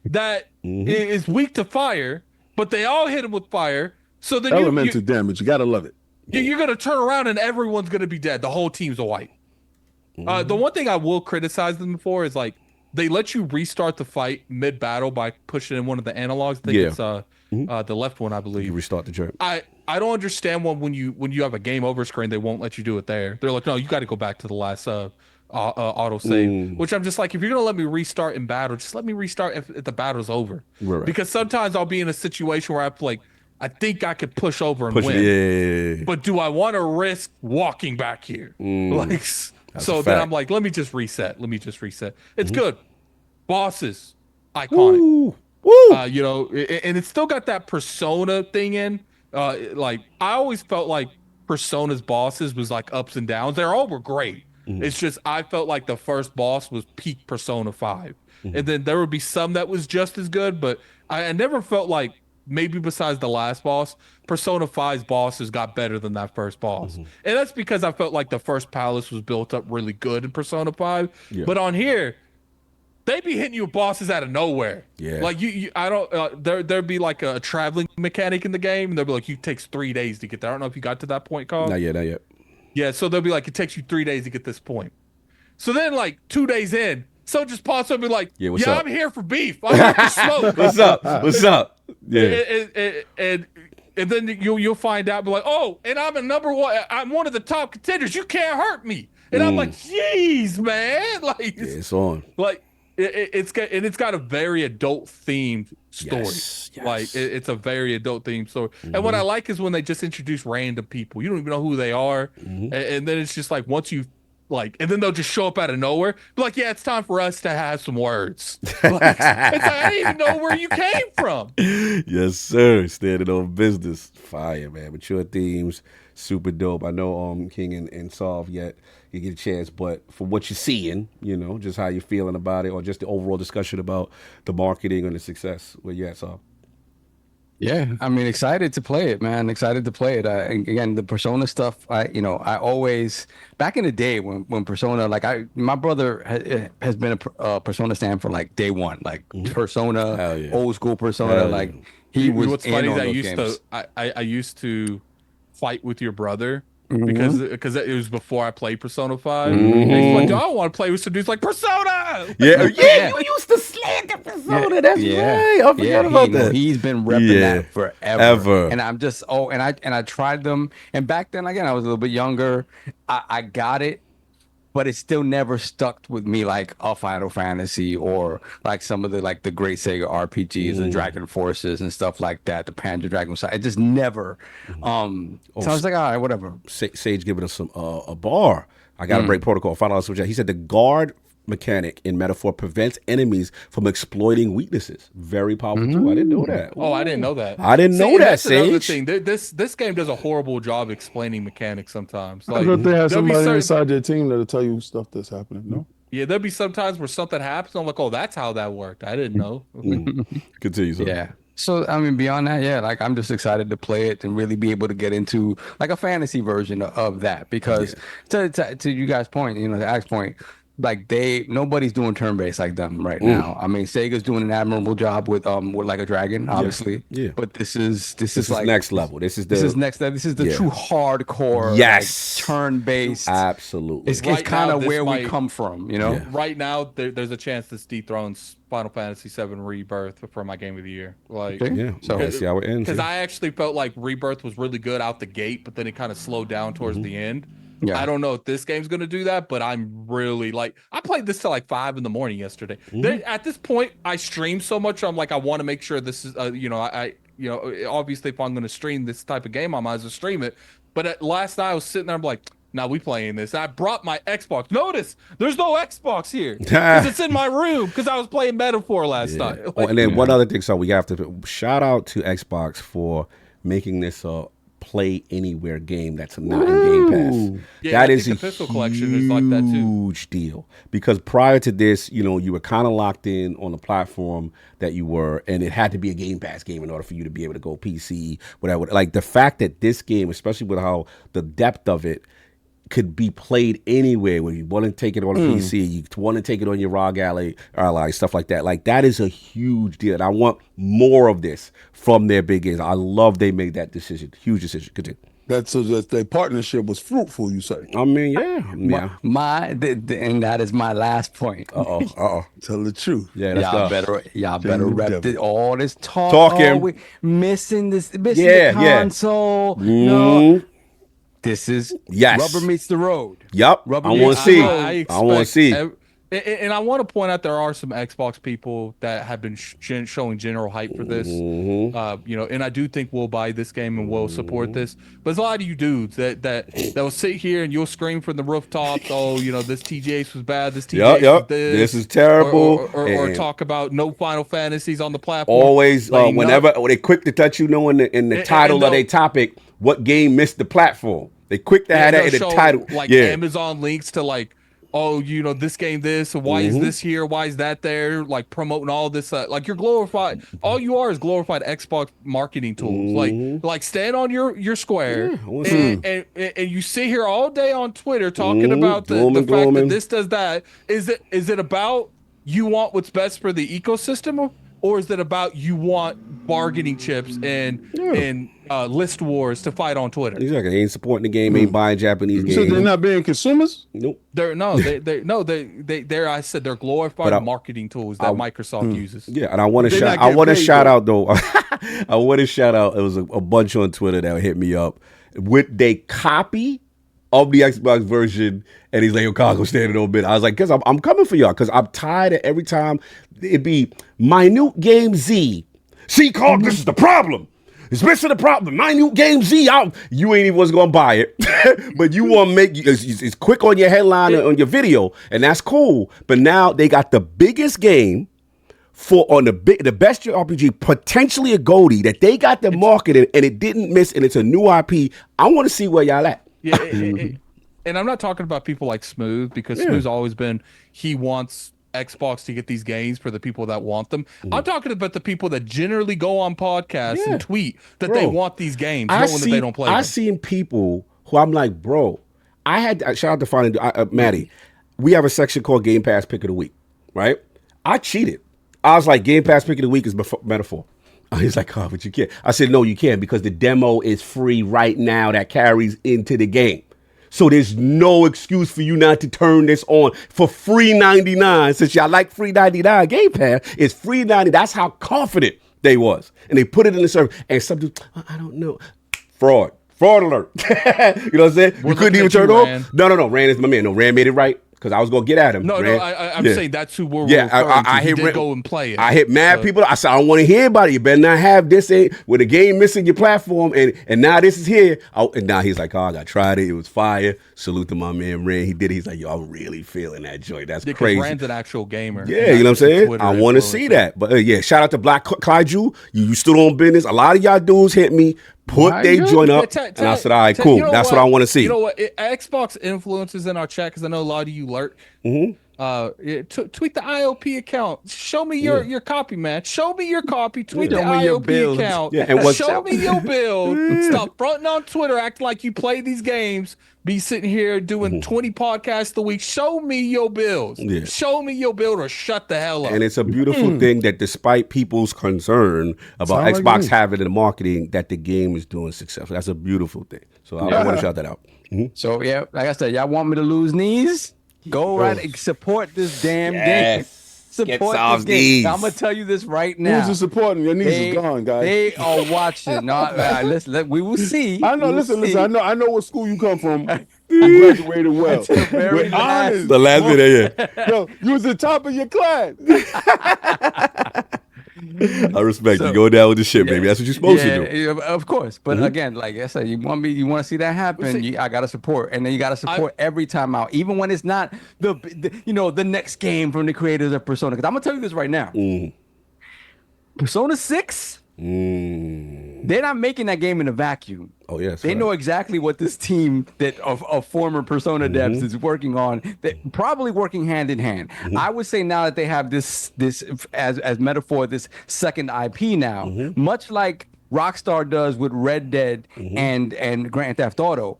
that is weak to fire, but they all hit him with fire. So then elemental damage. You gotta love it. You're gonna turn around and everyone's gonna be dead. The whole team's a wipe. The one thing I will criticize them for is like, they let you restart the fight mid-battle by pushing in one of the analogs. I think it's the left one, I believe. You restart the turn. I don't understand when you have a game over screen, they won't let you do it there. They're like, no, you got to go back to the last autosave, which I'm just like, if you're gonna let me restart in battle, just let me restart if the battle's over. Right. Because sometimes I'll be in a situation where I think I could push over and win. Yeah. But do I want to risk walking back here? Like, so then I'm like, let me just reset. It's good. Bosses, iconic. Woo. Woo. You know, and it's still got that Persona thing in. Like, I always felt like Persona's bosses was like ups and downs. They all were great. It's just I felt like the first boss was peak Persona 5. And then there would be some that was just as good, but I never felt like, maybe besides the last boss, Persona 5's bosses got better than that first boss. And that's because I felt like the first palace was built up really good in Persona 5. But on here, they be hitting you with bosses out of nowhere. Yeah. Like I don't. There'd be like a traveling mechanic in the game, and they'll be like, "It takes 3 days to get there." I don't know if you got to that point, Carl. Not yet. Yeah. So they'll be like, "It takes you 3 days to get this point." So then, like 2 days in, so just pops up and be like, "Yeah, what's up? I'm here for beef. I'm here for smoke. What's up? Yeah." And then you'll find out, be like, "Oh, and I'm a number one. I'm one of the top contenders. You can't hurt me." And I'm like, "Jeez, man!" Like, it's on. Like. It's got a very adult themed story. Yes. Like it's a very adult themed story. And what I like is when they just introduce random people. You don't even know who they are, and then it's just like once you like, and then they'll just show up out of nowhere. Be like, yeah, it's time for us to have some words. Like, it's like, I didn't even know where you came from. Yes, sir. Standing on business. Fire, man. Mature themes, super dope. I know King and Solve yet. You get a chance, but from what you're seeing, you know, just how you're feeling about it, or just the overall discussion about the marketing and the success. Where you at, Solve? Yeah, I mean, excited to play it, man. Excited to play it. Again, the Persona stuff. I always back in the day when Persona, like my brother has been a Persona fan for like day one, like Persona, old school Persona. Like he was. What's funny is I used to fight with your brother. Because it was before I played Persona 5. And he's like, I don't want to play with some dudes like Persona. Yeah, you used to slander Persona. That's right. I forgot about that. He's been repping that forever. And I'm just and I tried them. And back then, again, I was a little bit younger. I got it, but it still never stuck with me like a Final Fantasy or like some of the the great Sega RPGs, the Dragon Forces and stuff like that, the Panzer Dragon side. It just never. So I was like, all right, whatever. Sage giving us some a bar. I got to break protocol. Final answer. He said the guard mechanic in Metaphor prevents enemies from exploiting weaknesses. Very powerful too. I didn't know that. Oh, I didn't know that. I didn't know that, that's another Sage. thing. This game does a horrible job explaining mechanics sometimes. I bet they have somebody inside their team that'll tell you stuff that's happening. No. Yeah, there'll be some times where something happens. I'm like, oh, that's how that worked. I didn't know. Continue. Sir. Yeah. So I mean, beyond that, yeah, like I'm just excited to play it and really be able to get into like a fantasy version of that because to you guys' point, the Axe point. Like nobody's doing turn-based like them right now. I mean, Sega's doing an admirable job with like a dragon, obviously. Yeah. But this is like next level. This is next level. This is the true hardcore. Yes. Like, turn-based. Absolutely. It's kind of where we come from, Yeah. Right now, there's a chance this dethrones Final Fantasy VII Rebirth for my game of the year. Like, so let's see how it ends. Because I actually felt like Rebirth was really good out the gate, but then it kind of slowed down towards the end. Yeah. I don't know if this game's going to do that, but I'm really I played this till like 5 a.m. yesterday. At this point, I stream so much. I'm like, I want to make sure this is, obviously if I'm going to stream this type of game, I might as well stream it. But last night I was sitting there, I'm like, nah, we playing this. I brought my Xbox. Notice there's no Xbox here because it's in my room because I was playing Metaphor last night. And then one other thing, so we have to shout out to Xbox for making this play anywhere game that's not in Game Pass. Yeah, that is the Pistol Collection is like that too. Huge deal because prior to this, you were kind of locked in on the platform that you were, and it had to be a Game Pass game in order for you to be able to go PC, whatever. Like the fact that this game, especially with how the depth of it, could be played anywhere where you want to take it on a PC, you want to take it on your ROG Ally, stuff like that. Like that is a huge deal. And I want more of this from their big games. I love they made that decision. Huge decision. Continue. That's so that their partnership was fruitful, you say? I mean, yeah. And that is my last point. Tell the truth. Yeah, y'all better rep all this talking. Talking. Missing the console. No. This is Yes. rubber meets the road. Yep. Rubber I meets want to the see. road. I want to see. And I want to point out there are some Xbox people that have been showing general hype for this. You know, and I do think we'll buy this game and we'll support this. But there's a lot of you dudes that will sit here and you'll scream from the rooftops, oh, you know, this TGH was bad, this TGH was this is terrible, or talk about no Final Fantasies on the platform. Always, whenever they're quick to touch you know in the title of their topic, what game missed the platform. They quick to have that in the title. Like Amazon links to like, oh, you know, this game, this, why is this here? Why is that there? Like promoting all this, like you're glorified. All you are is glorified Xbox marketing tools. Like stand on your square and you sit here all day on Twitter talking about the fact that this does that. Is it about you want what's best for the ecosystem, or is it about you want bargaining chips and list wars to fight on Twitter? Exactly. They ain't supporting the game, ain't buying Japanese games. So they're not being consumers? Nope. They're I said they're glorified marketing tools that Microsoft uses. Yeah, and I want to shout out though. I want to shout out. It was a bunch on Twitter that hit me up with they copy of the Xbox version, and he's like, "Yo, Conco, standing on bit." I was like, "Cause I'm coming for y'all, cause I'm tired of every time it be minute game Z. See, Conco, this is the problem. It's missing the problem. Minute game Z out. You ain't even was gonna buy it, but you want to make it's quick on your headline on your video, and that's cool. But now they got the biggest game the best RPG, potentially a Goldie that they got the marketing, and it didn't miss, and it's a new IP. I want to see where y'all at. Yeah, and I'm not talking about people like Smooth, because Smooth's always been, he wants Xbox to get these games for the people that want them. I'm talking about the people that generally go on podcasts and tweet that they want these games, knowing that they don't play them. I've seen people who I'm like, bro, shout out to Finding Maddie. We have a section called Game Pass Pick of the Week, right? I cheated. I was like, Game Pass Pick of the Week is Metaphor. He's like, oh, but you can't. I said, no, you can't, because the demo is free right now that carries into the game. So there's no excuse for you not to turn this on for free 99. Since y'all like free 99, Game Pass is free 90. That's how confident they was. And they put it in the server. And some dude, I don't know. Fraud alert. You know what I'm saying? You couldn't even turn it on. No. Rand is my man. No, Rand made it right. Because I was going to get at him. I'm saying that's who we're referring to. I hit go and play it. I hit mad people. I said, I don't want to hear about it. You better not have this with a game missing your platform. And now this is here. And now he's like, I tried it. It was fire. Salute to my man, Rand. He did it. He's like, yo, I'm really feeling that joint. That's crazy. Rand's an actual gamer. Yeah, you know what I'm saying? Twitter I want to see that. But shout out to Black Kaiju. You stood on business. A lot of y'all dudes hit me. Put they joint up, and I said, all right, cool. That's what I want to see. You know what? Xbox influences in our chat, because I know a lot of you lurk. Tweet the ILP account. Show me your copy, man. Show me your copy. Tweet the ILP account. Show me your build. Stop fronting on Twitter, acting like you play these games. Be sitting here doing 20 podcasts a week. Show me your builds. Yeah. Show me your build, or shut the hell up. And it's a beautiful thing that despite people's concern about Xbox having the marketing, that the game is doing successful. That's a beautiful thing. So I want to shout that out. So, like I said, y'all want me to lose knees? Go right and support this damn game. Support this game. I'm gonna tell you this right now. Who's supporting? Your knees are gone, guys. They are watching. Listen, we will see. I know. Listen. I know what school you come from. You graduated well. Very honest. The last minute, Yo, you was the top of your class. I respect you. Go down with the shit, baby. That's what you're supposed to do. Yeah, of course. But again, like I said, you want to see that happen. I gotta support, and then you gotta support every time out, even when it's not the next game from the creators of Persona. Because I'm gonna tell you this right now, Persona 6. They're not making that game in a vacuum. Oh yes, they know exactly what this team of former Persona devs is working on. They're probably working hand in hand. I would say now that they have this as metaphor, this second IP now, much like Rockstar does with Red Dead and Grand Theft Auto.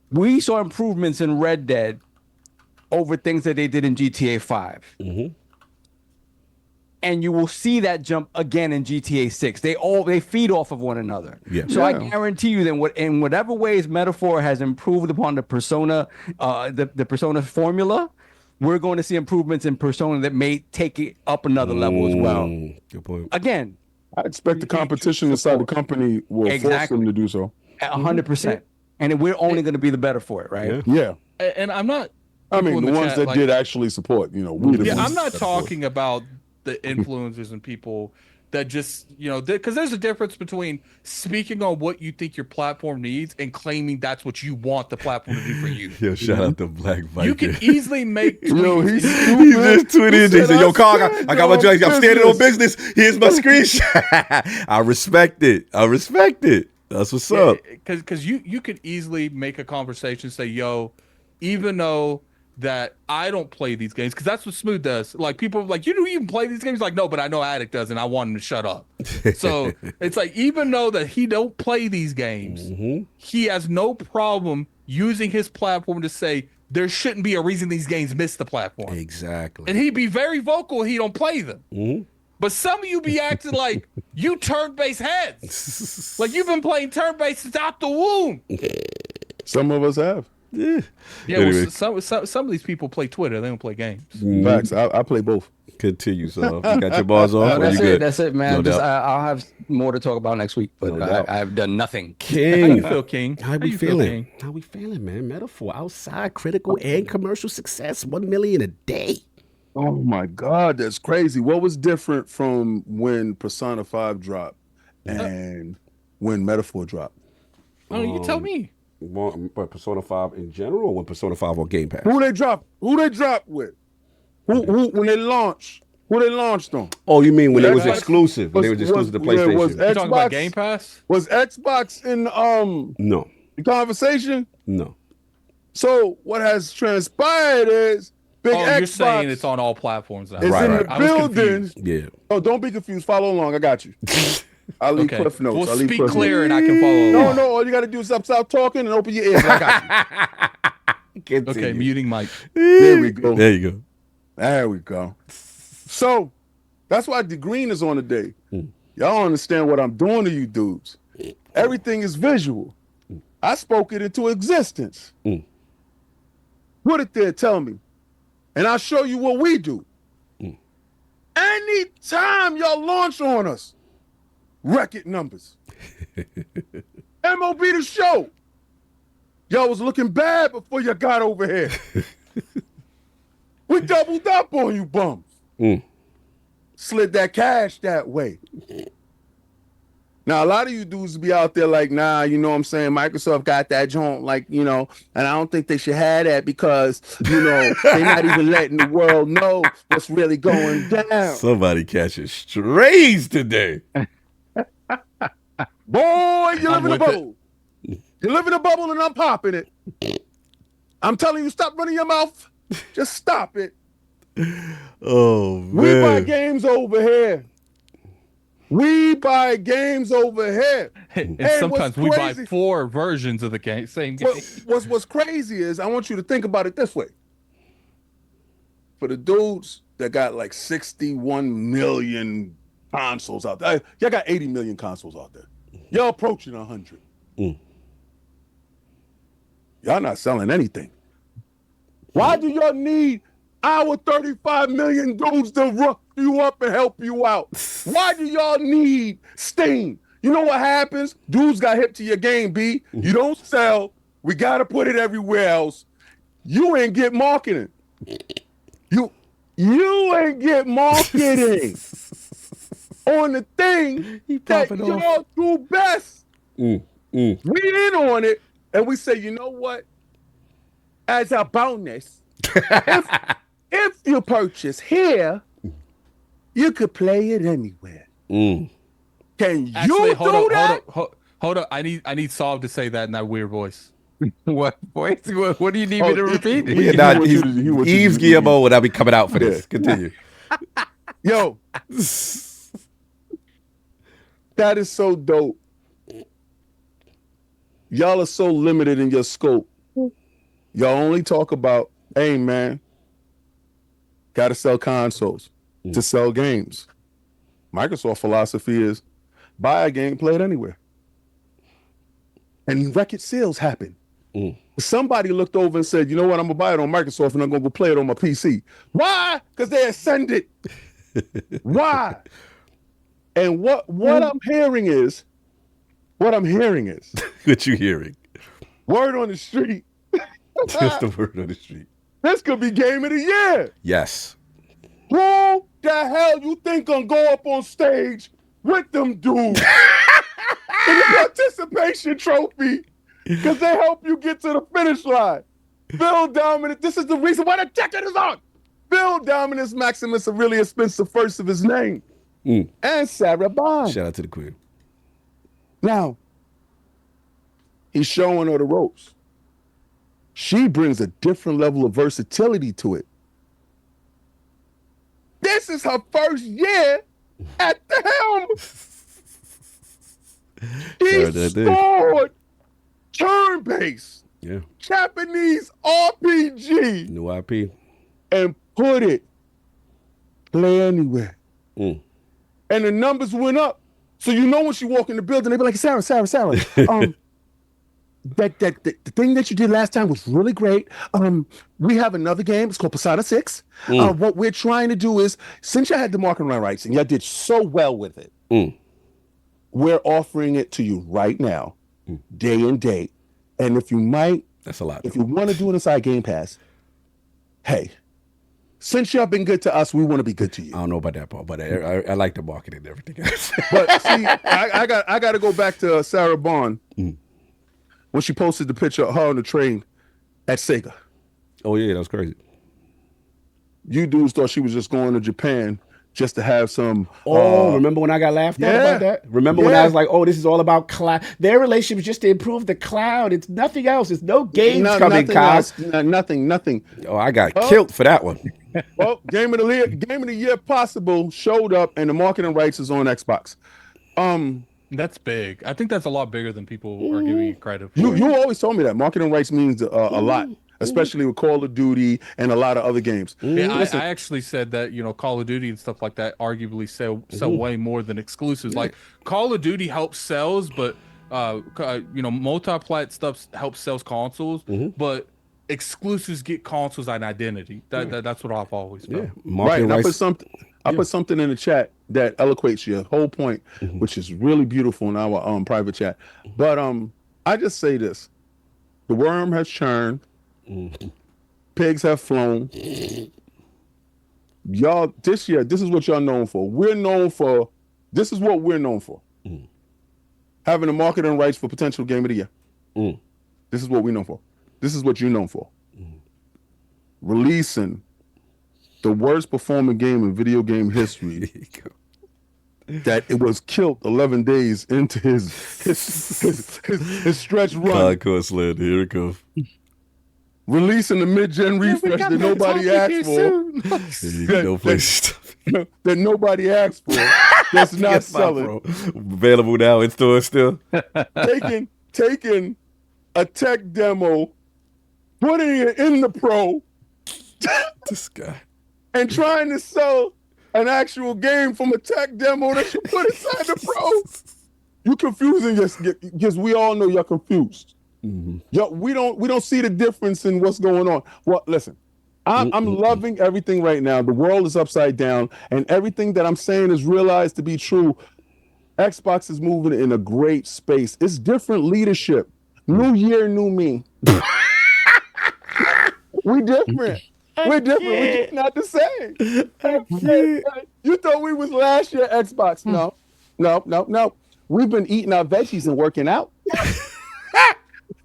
We saw improvements in Red Dead over things that they did in GTA 5. And you will see that jump again in GTA 6. They feed off of one another. Yeah. So I guarantee you that in whatever ways Metaphor has improved upon the Persona, the Persona formula, we're going to see improvements in Persona that may take it up another level as well. Good point. Again, I expect the competition inside the company will force them to do so. 100%. and we're only going to be the better for it, right? Yeah. And I'm not. I mean, people the in ones chat, that like- did actually support, we the Yeah, ones I'm not that support. talking about the influencers and people that just, because there's a difference between speaking on what you think your platform needs and claiming that's what you want the platform to do for you. Yo, shout out to Black Viper. You can easily make Yo, tweets. he's He stupid. just tweeted. He said, "Yo, Carl, I got my joint. I'm standing on business. business. Here's my screenshot." I respect it. That's what's up. Because you could easily make a conversation, say, yo, even though that I don't play these games, because that's what Smooth does. Like, people are like, you don't even play these games? Like, no, but I know Addict does, and I want him to shut up. So it's like, even though that he don't play these games, he has no problem using his platform to say there shouldn't be a reason these games miss the platform. Exactly. And he'd be very vocal he don't play them. But some of you be acting like you turn-based heads. Like you've been playing turn-based since out the womb. Some of us have. Yeah. Yeah, Anyway. well, some of these people play Twitter. They don't play games. Facts. I play both. Continue, so you got your bars off. No, or you good? that's it, man. No Just, doubt. I'll have more to talk about next week, but No doubt. I've done nothing. How you King. feel, King? How we you feel, feeling? King? How we feeling, man? Metaphor outside critical and commercial success. 1 million a day. Oh my God, that's crazy. What was different from when Persona 5 dropped and when Metaphor dropped? Oh, you tell me. But Persona 5 in general, or when Persona 5 on Game Pass? Who they dropped with? Who when they launched? Who they launched on? Oh, you mean when it was Xbox- exclusive? When they was exclusive to was PlayStation? You talking about Xbox- Game Pass? Was Xbox in No, the conversation? no. So what has transpired is Big Oh, Xbox you're saying it's on all platforms now. is Right, in right. the I was building. confused. Yeah. Oh, don't be confused. Follow along. I got you. I'll leave Okay. cliff notes. Well, I'll leave speak cliff clear notes. and I can follow No, along. no. All you got to do is stop talking and open your ears. I got you. Continue. Okay, muting Mike. There we go. There you go. There we go. So that's why the green is on today. Y'all don't understand what I'm doing to you dudes. Everything is visual. I spoke it into existence. Put it there, tell me. And I'll show you what we do. Anytime y'all launch on us, record numbers. MOB the show. Y'all was looking bad before you got over here. We doubled up on you bums. Slid that cash that way. Now, a lot of you dudes be out there like, nah, you know what I'm saying? Microsoft got that joint, like, and I don't think they should have that because, they're not even letting the world know what's really going down. Somebody catching strays today. Boy, you live in a with it. bubble. You live in a bubble and I'm popping it. I'm telling you, stop running your mouth. Just stop it. Oh, man. We buy games over here. We buy games over here. And Hey, sometimes what's we buy crazy- 4 versions of the game, same game. What's crazy is I want you to think about it this way. For the dudes that got like 61 million consoles out there, y'all got 80 million consoles out there. Y'all approaching 100. Y'all not selling anything. Why do y'all need our 35 million dudes to rough you up and help you out? Why do y'all need Steam? You know what happens? Dudes got hip to your game, B. You don't sell. We got to put it everywhere else. You ain't get marketing. You ain't get marketing on the thing that popping y'all do best. We in on it, and we say, you know what? As a bonus, if you purchase here, you could play it anywhere. Can you Actually, do that? hold up. I need Saul to say that in that weird voice. What voice? What do you need me to repeat? We are not, wants you to- he wants you to- Eve's Guillermo would not be coming out for this. Continue. Yo, that is so dope. Y'all are so limited in your scope. Y'all only talk about, hey man, gotta sell consoles to sell games. Microsoft philosophy is buy a game, play it anywhere. And record sales happen. Somebody looked over and said, you know what, I'm gonna buy it on Microsoft and I'm gonna go play it on my PC. Why? Because they ascended. Why? And what I'm hearing is, What you hearing? Word on the street. Just the word on the street. This could be game of the year. Yes. Who the hell you think gonna go up on stage with them dudes in the participation trophy? Because they help you get to the finish line. Phil Dominus, this is the reason why the jacket is on. Phil Dominus Maximus Aurelius Spencer, first of his name. And Sarah Bond. Shout out to the queen. Now, he's showing her the ropes. She brings a different level of versatility to it. This is her first year at the helm. She scored turn-based Japanese RPG. New IP. And put it play anywhere. And the numbers went up. So you know when she walk in the building, they be like, Sarah. The thing that you did last time was really great. We have another game. It's called Persona 6. What we're trying to do is, since you had the marketing rights and you did so well with it, we're offering it to you right now, day and date. And if you might, that's a lot. If you want to do it inside Game Pass, hey, since y'all been good to us, we want to be good to you. I don't know about that part, but I like the marketing and everything else. But see, I got to go back to Sarah Bond. When she posted the picture of her on the train at Sega. Oh, yeah, that was crazy. You dudes thought she was just going to Japan just to have some... remember when I got laughed at about that? Remember when I was like, oh, this is all about cloud. Their relationship is just to improve the cloud. It's nothing else. It's no games coming, Kyle. Nothing. Oh, I got killed for that one. Well, Game of the Year Possible showed up, and the marketing rights is on Xbox. That's big. I think that's a lot bigger than people are giving you credit for. You always told me that marketing rights means a lot, especially with Call of Duty and a lot of other games. Yeah, I actually said that Call of Duty and stuff like that arguably sell way more than exclusives. Like Call of Duty helps sales, but multi-plat stuff helps sales consoles, but exclusives get consoles and identity. That's what I've always felt. Right. I put something in the chat that eloquates your whole point, which is really beautiful in our private chat. But I just say this: the worm has churned, pigs have flown. Y'all, this year, this is what y'all known for. This is what we're known for. Having the marketing rights for potential game of the year. This is what we're known for. This is what you're known for. Releasing the worst performing game in video game history. That it was killed 11 days into his stretch run. Hardcore sled, here it comes. Releasing the mid-gen refresh that nobody asked for. No place. That nobody asked for. That's not selling. Available now in stores still. Taking a tech demo, putting it in the pro. This guy. And trying to sell an actual game from a tech demo that you put inside the pro. You confusing us because we all know you're confused. We don't see the difference in what's going on. Well, listen, I'm loving everything right now. The world is upside down, and everything that I'm saying is realized to be true. Xbox is moving in a great space. It's different leadership. New year, new me. We different. We're different. We're just not the same. You thought we was last year Xbox. No. We've been eating our veggies and working out.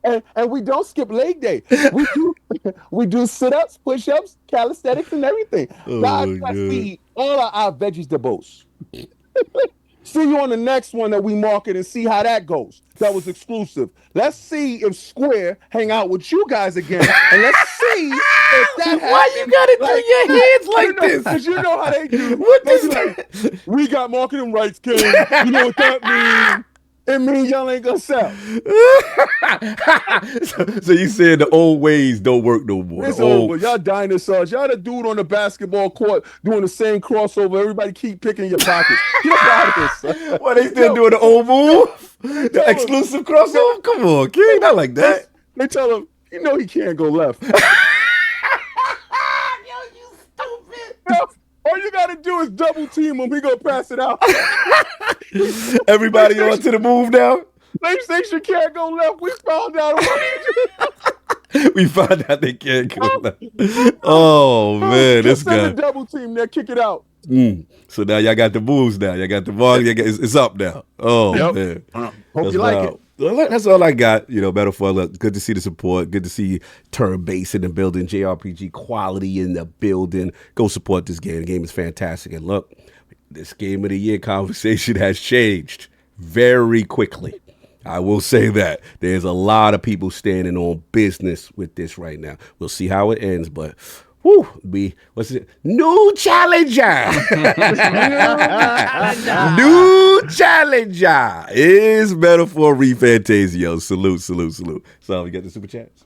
and we don't skip leg day. We do sit-ups, push-ups, calisthenics, and everything. God bless, we eat all our veggies to boast. See you on the next one that we market and see how that goes. That was exclusive. Let's see if Square hang out with you guys again, and let's see if that happens. Why you gotta do your hands like this? Because you know how they do. What is that? We got marketing rights, King. You know what that means? It means y'all ain't gonna sell. So you said the old ways don't work no more. It's over. Y'all dinosaurs. Y'all the dude on the basketball court doing the same crossover. Everybody keep picking your pockets. Get out of this. Why they still doing the old move? The exclusive crossover? Come on, King. Not like that. They tell him, he can't go left. Yo, you stupid. All you gotta do is double team him. He gonna pass it out. Everybody on to the move now. PlayStation can't go left. We found out. We found out they can't go left. Oh man, this Send guy. the double team there, kick it out. So now y'all got the moves now. Y'all got the ball. It's up now. Oh Yep. man. Hope That's you like wild. it. Well, that's all I got. Metaphor. Look, good to see the support. Good to see turn-based in the building. JRPG quality in the building. Go support this game. The game is fantastic. And look, this Game of the Year conversation has changed very quickly. I will say that. There's a lot of people standing on business with this right now. We'll see how it ends, but what's it? New challenger. New challenger is MethaphorRefantazio. Salute. So we got the super chats.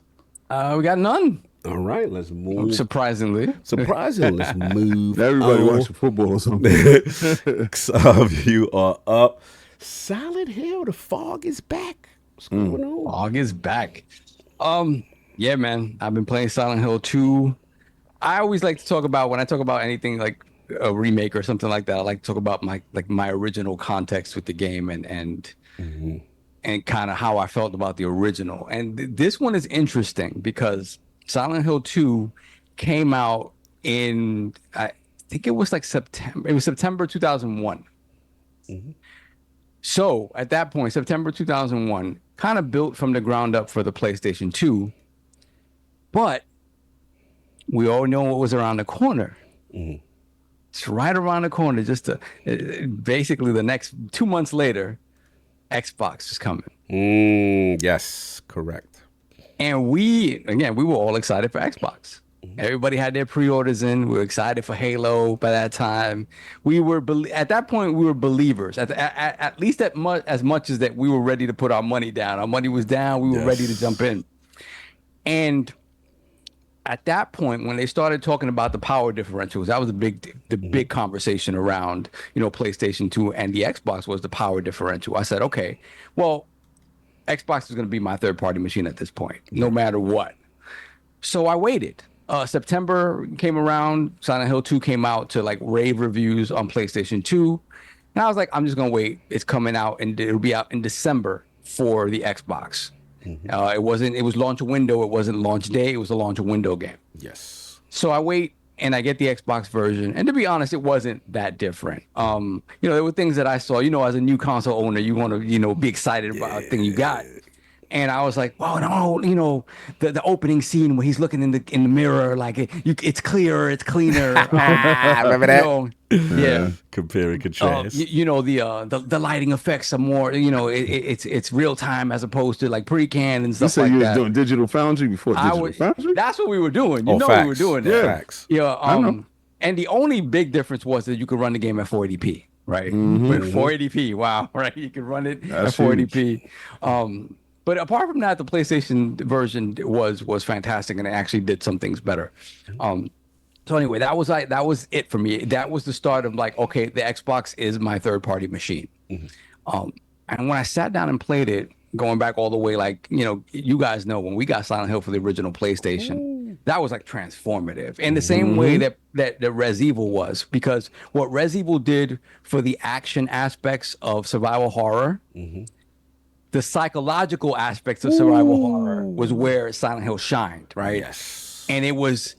We got none. All right, let's move. Surprisingly, let's move. Everybody on. watching football or something. Some of you are up. Silent Hill, the fog is back. What's going on? Fog is back. Yeah, man. I've been playing Silent Hill 2. I always like to talk about, when I talk about anything like a remake or something like that, I like to talk about my original context with the game and kind of how I felt about the original. And this one is interesting because Silent Hill 2 came out in, I think it was like September. It was September 2001. So at that point, September 2001, kind of built from the ground up for the PlayStation 2, but we all know what was around the corner. It's right around the corner. Basically the next 2 months later, Xbox is coming. Yes, correct. And we were all excited for Xbox. Everybody had their pre-orders in. We were excited for Halo by that time. At that point, we were believers. At least as much as that we were ready to put our money down. Our money was down. We were ready to jump in. And at that point, when they started talking about the power differentials, that was the big conversation around, PlayStation 2 and the Xbox was the power differential. I said, okay, well, Xbox is going to be my third-party machine at this point, no matter what. So I waited. September came around, Silent Hill 2 came out to like rave reviews on PlayStation 2. And I was like, I'm just going to wait. It's coming out and it'll be out in December for the Xbox. It was launch window. It wasn't launch day. It was a launch window game. Yes. So I wait and I get the Xbox version. And to be honest, it wasn't that different. There were things that I saw, as a new console owner, you want to, be excited about a thing you got. And I was like, "Wow, no, the opening scene where he's looking in the mirror, like it's clearer, it's cleaner." Remember that? Yeah. Compare and contrast. The lighting effects are more, it's real time as opposed to like pre-canned and stuff like that. You was doing Digital Foundry before Digital Foundry? That's what we were doing. We were doing that. Yeah. Facts. And the only big difference was that you could run the game at 480p, right? With 480p, wow, right? You could run it at 480p. But apart from that, the PlayStation version was fantastic, and it actually did some things better. So anyway, that was it for me. That was the start of like, okay, the Xbox is my third-party machine. And when I sat down and played it, going back all the way, like, you guys know when we got Silent Hill for the original PlayStation, that was like transformative in the same way that Res Evil was, because what Res Evil did for the action aspects of survival horror. The psychological aspects of survival horror was where Silent Hill shined, right? Yes. And I was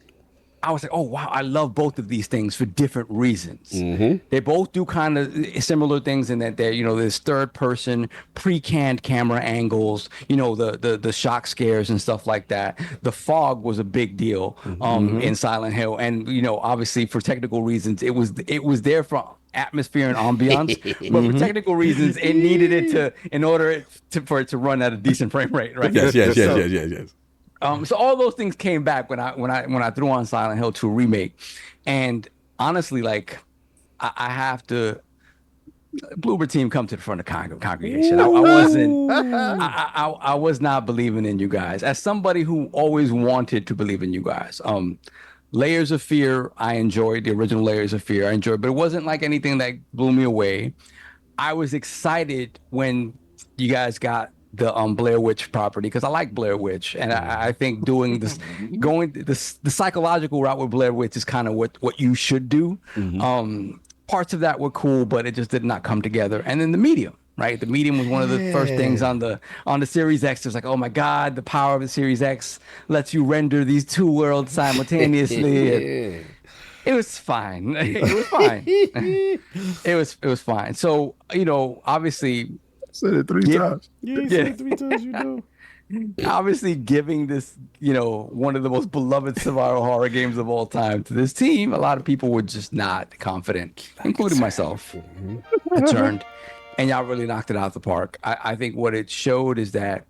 like, oh, wow, I love both of these things for different reasons. They both do kind of similar things in that there's third person, pre-canned camera angles, the shock scares and stuff like that. The fog was a big deal in Silent Hill. And, obviously for technical reasons, it was there for atmosphere and ambiance, but for technical reasons, it needed it for it to run at a decent frame rate, right? Yes. So all those things came back when I threw on Silent Hill 2 remake, and honestly, like I have to, Bloober team, come to the front of the congregation. I wasn't, I was not believing in you guys. As somebody who always wanted to believe in you guys, Layers of Fear, I enjoyed the original Layers of Fear. I enjoyed, but it wasn't like anything that blew me away. I was excited when you guys got the Blair Witch property because I like Blair Witch, and I think doing this, the psychological route with Blair Witch is kind of what you should do. Parts of that were cool, but it just did not come together. And then the medium, right? The medium was one of the first things on the Series X. It was like, oh my God, the power of the Series X lets you render these two worlds simultaneously. It was fine. It was fine. it was fine. So, you know, obviously, Said it 3 times. Yeah, you said it 3 times, you know. obviously giving this, you know, one of the most beloved survival horror games of all time to this team, a lot of people were just not confident, including myself. Concerned. And y'all really knocked it out of the park. I think what it showed is that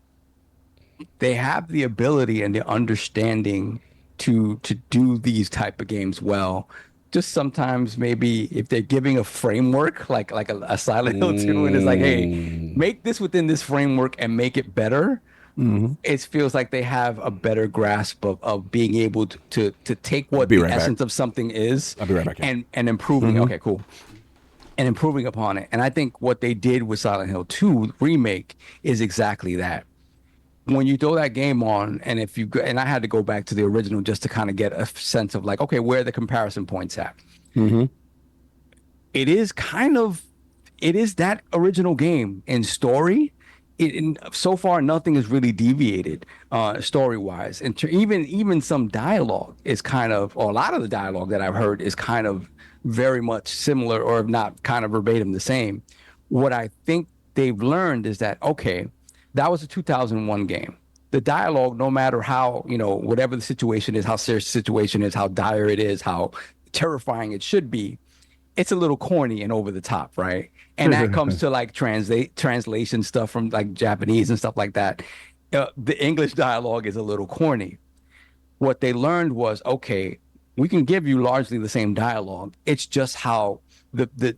they have the ability and the understanding to do these type of games well. Just sometimes maybe if they're giving a framework like a Silent Hill 2, and it's like, hey, make this within this framework and make it better. It feels like they have a better grasp of being able to take what the essence of something is. I'll be right back. And improving. Okay, cool. And improving upon it. And I think what they did with Silent Hill 2 remake is exactly that. When you throw that game on, and if you go, and I had to go back to the original just to kind of get a sense of like, okay, where are the comparison points at? It is that original game in story. So far, nothing has really deviated story-wise, and even some dialogue is kind of, or a lot of the dialogue that I've heard is kind of very much similar, or if not kind of verbatim the same. What I think they've learned is that, okay, that was a 2001 game. The dialogue, no matter how, you know, whatever the situation is, how serious the situation is, how dire it is, how terrifying it should be, it's a little corny and over the top, right? And that comes to like translation stuff from like Japanese and stuff like that. The English dialogue is a little corny. What they learned was, okay, we can give you largely the same dialogue. It's just how the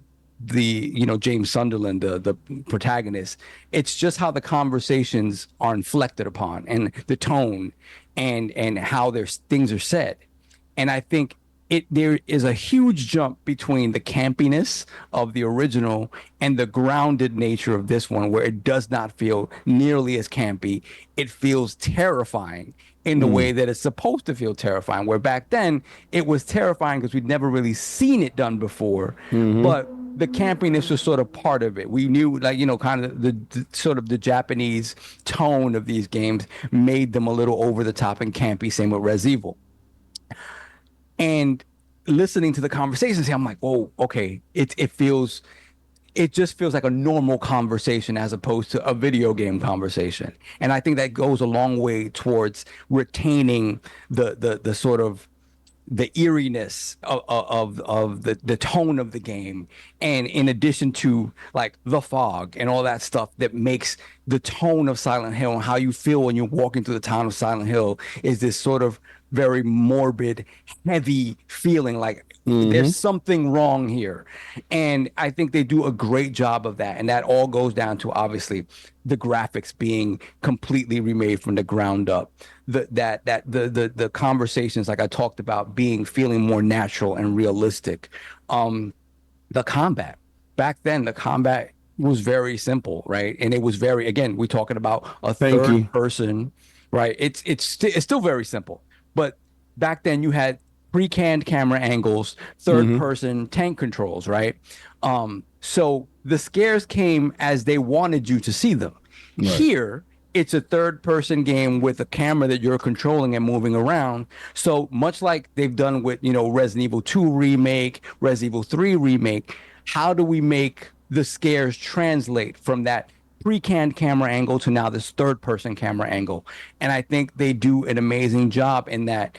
you know, James Sunderland, the protagonist, it's just how the conversations are inflected upon, and the tone, and how things are said. And I think there is a huge jump between the campiness of the original and the grounded nature of this one, where it does not feel nearly as campy. It feels terrifying in the way that it's supposed to feel terrifying, where back then it was terrifying because we'd never really seen it done before. But the campiness was sort of part of it. We knew, like, you know, kind of the sort of the Japanese tone of these games made them a little over the top and campy. Same with Res Evil. And listening to the conversations, I'm like, whoa, okay, it just feels like a normal conversation as opposed to a video game conversation. And I think that goes a long way towards retaining the sort of the eeriness of the tone of the game. And in addition to like the fog and all that stuff that makes the tone of Silent Hill and how you feel when you're walking through the town of Silent Hill is this sort of very morbid, heavy feeling like there's something wrong here. And I think they do a great job of that. And that all goes down to, obviously, the graphics being completely remade from the ground up. The conversations, like I talked about, feeling more natural and realistic. The combat. Back then, the combat was very simple, right? And it was very, again, we're talking about a third person, right? It's still very simple. But back then you had pre-canned camera angles, third person tank controls, right? So the scares came as they wanted you to see them. Right. Here, it's a third person game with a camera that you're controlling and moving around. So much like they've done with, you know, Resident Evil 2 remake, Resident Evil 3 remake, how do we make the scares translate from that pre-canned camera angle to now this third person camera angle? And I think they do an amazing job in that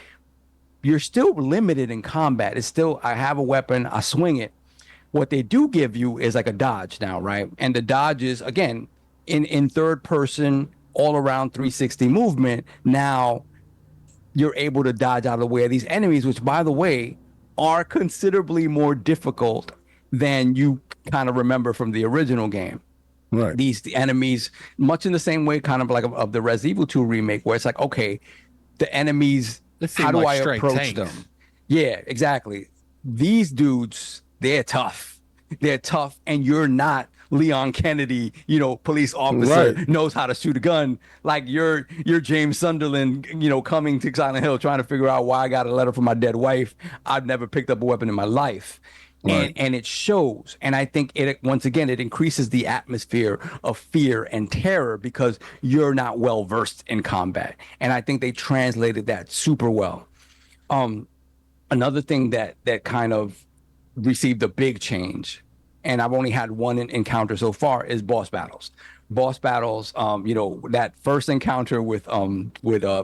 you're still limited in combat. It's still, I have a weapon, I swing it. What they do give you is like a dodge now, right? And the dodge is, again, in third person, all around 360 movement. Now you're able to dodge out of the way of these enemies, which, by the way, are considerably more difficult than you kind of remember from the original game. Right. The enemies, much in the same way, kind of like of the Resident Evil 2 remake, where it's like, okay, the enemies, how do I approach them? Yeah, exactly. These dudes, they're tough. They're tough, and you're not Leon Kennedy, you know, police officer, knows how to shoot a gun. Like you're James Sunderland, you know, coming to Silent Hill trying to figure out why I got a letter from my dead wife. I've never picked up a weapon in my life. And it shows. And I think it once again it increases the atmosphere of fear and terror because you're not well versed in combat. And I think they translated that super well. Another thing that kind of received a big change, and I've only had one encounter so far, is boss battles. Boss battles, that first encounter with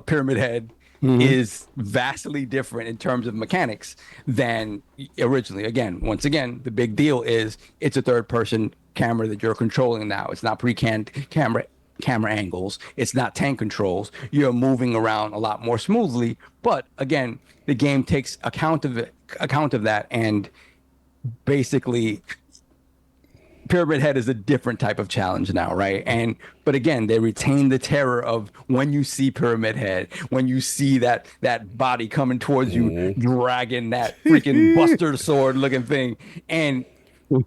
Pyramid Head is vastly different in terms of mechanics than originally. Once again, the big deal is it's a third person camera that you're controlling now. It's not pre-canned camera angles. It's not tank controls. You're moving around a lot more smoothly. But again, the game takes account of that, and basically Pyramid Head is a different type of challenge now, right? But again, they retain the terror of when you see Pyramid Head, when you see that body coming towards you, dragging that freaking Buster Sword looking thing. And what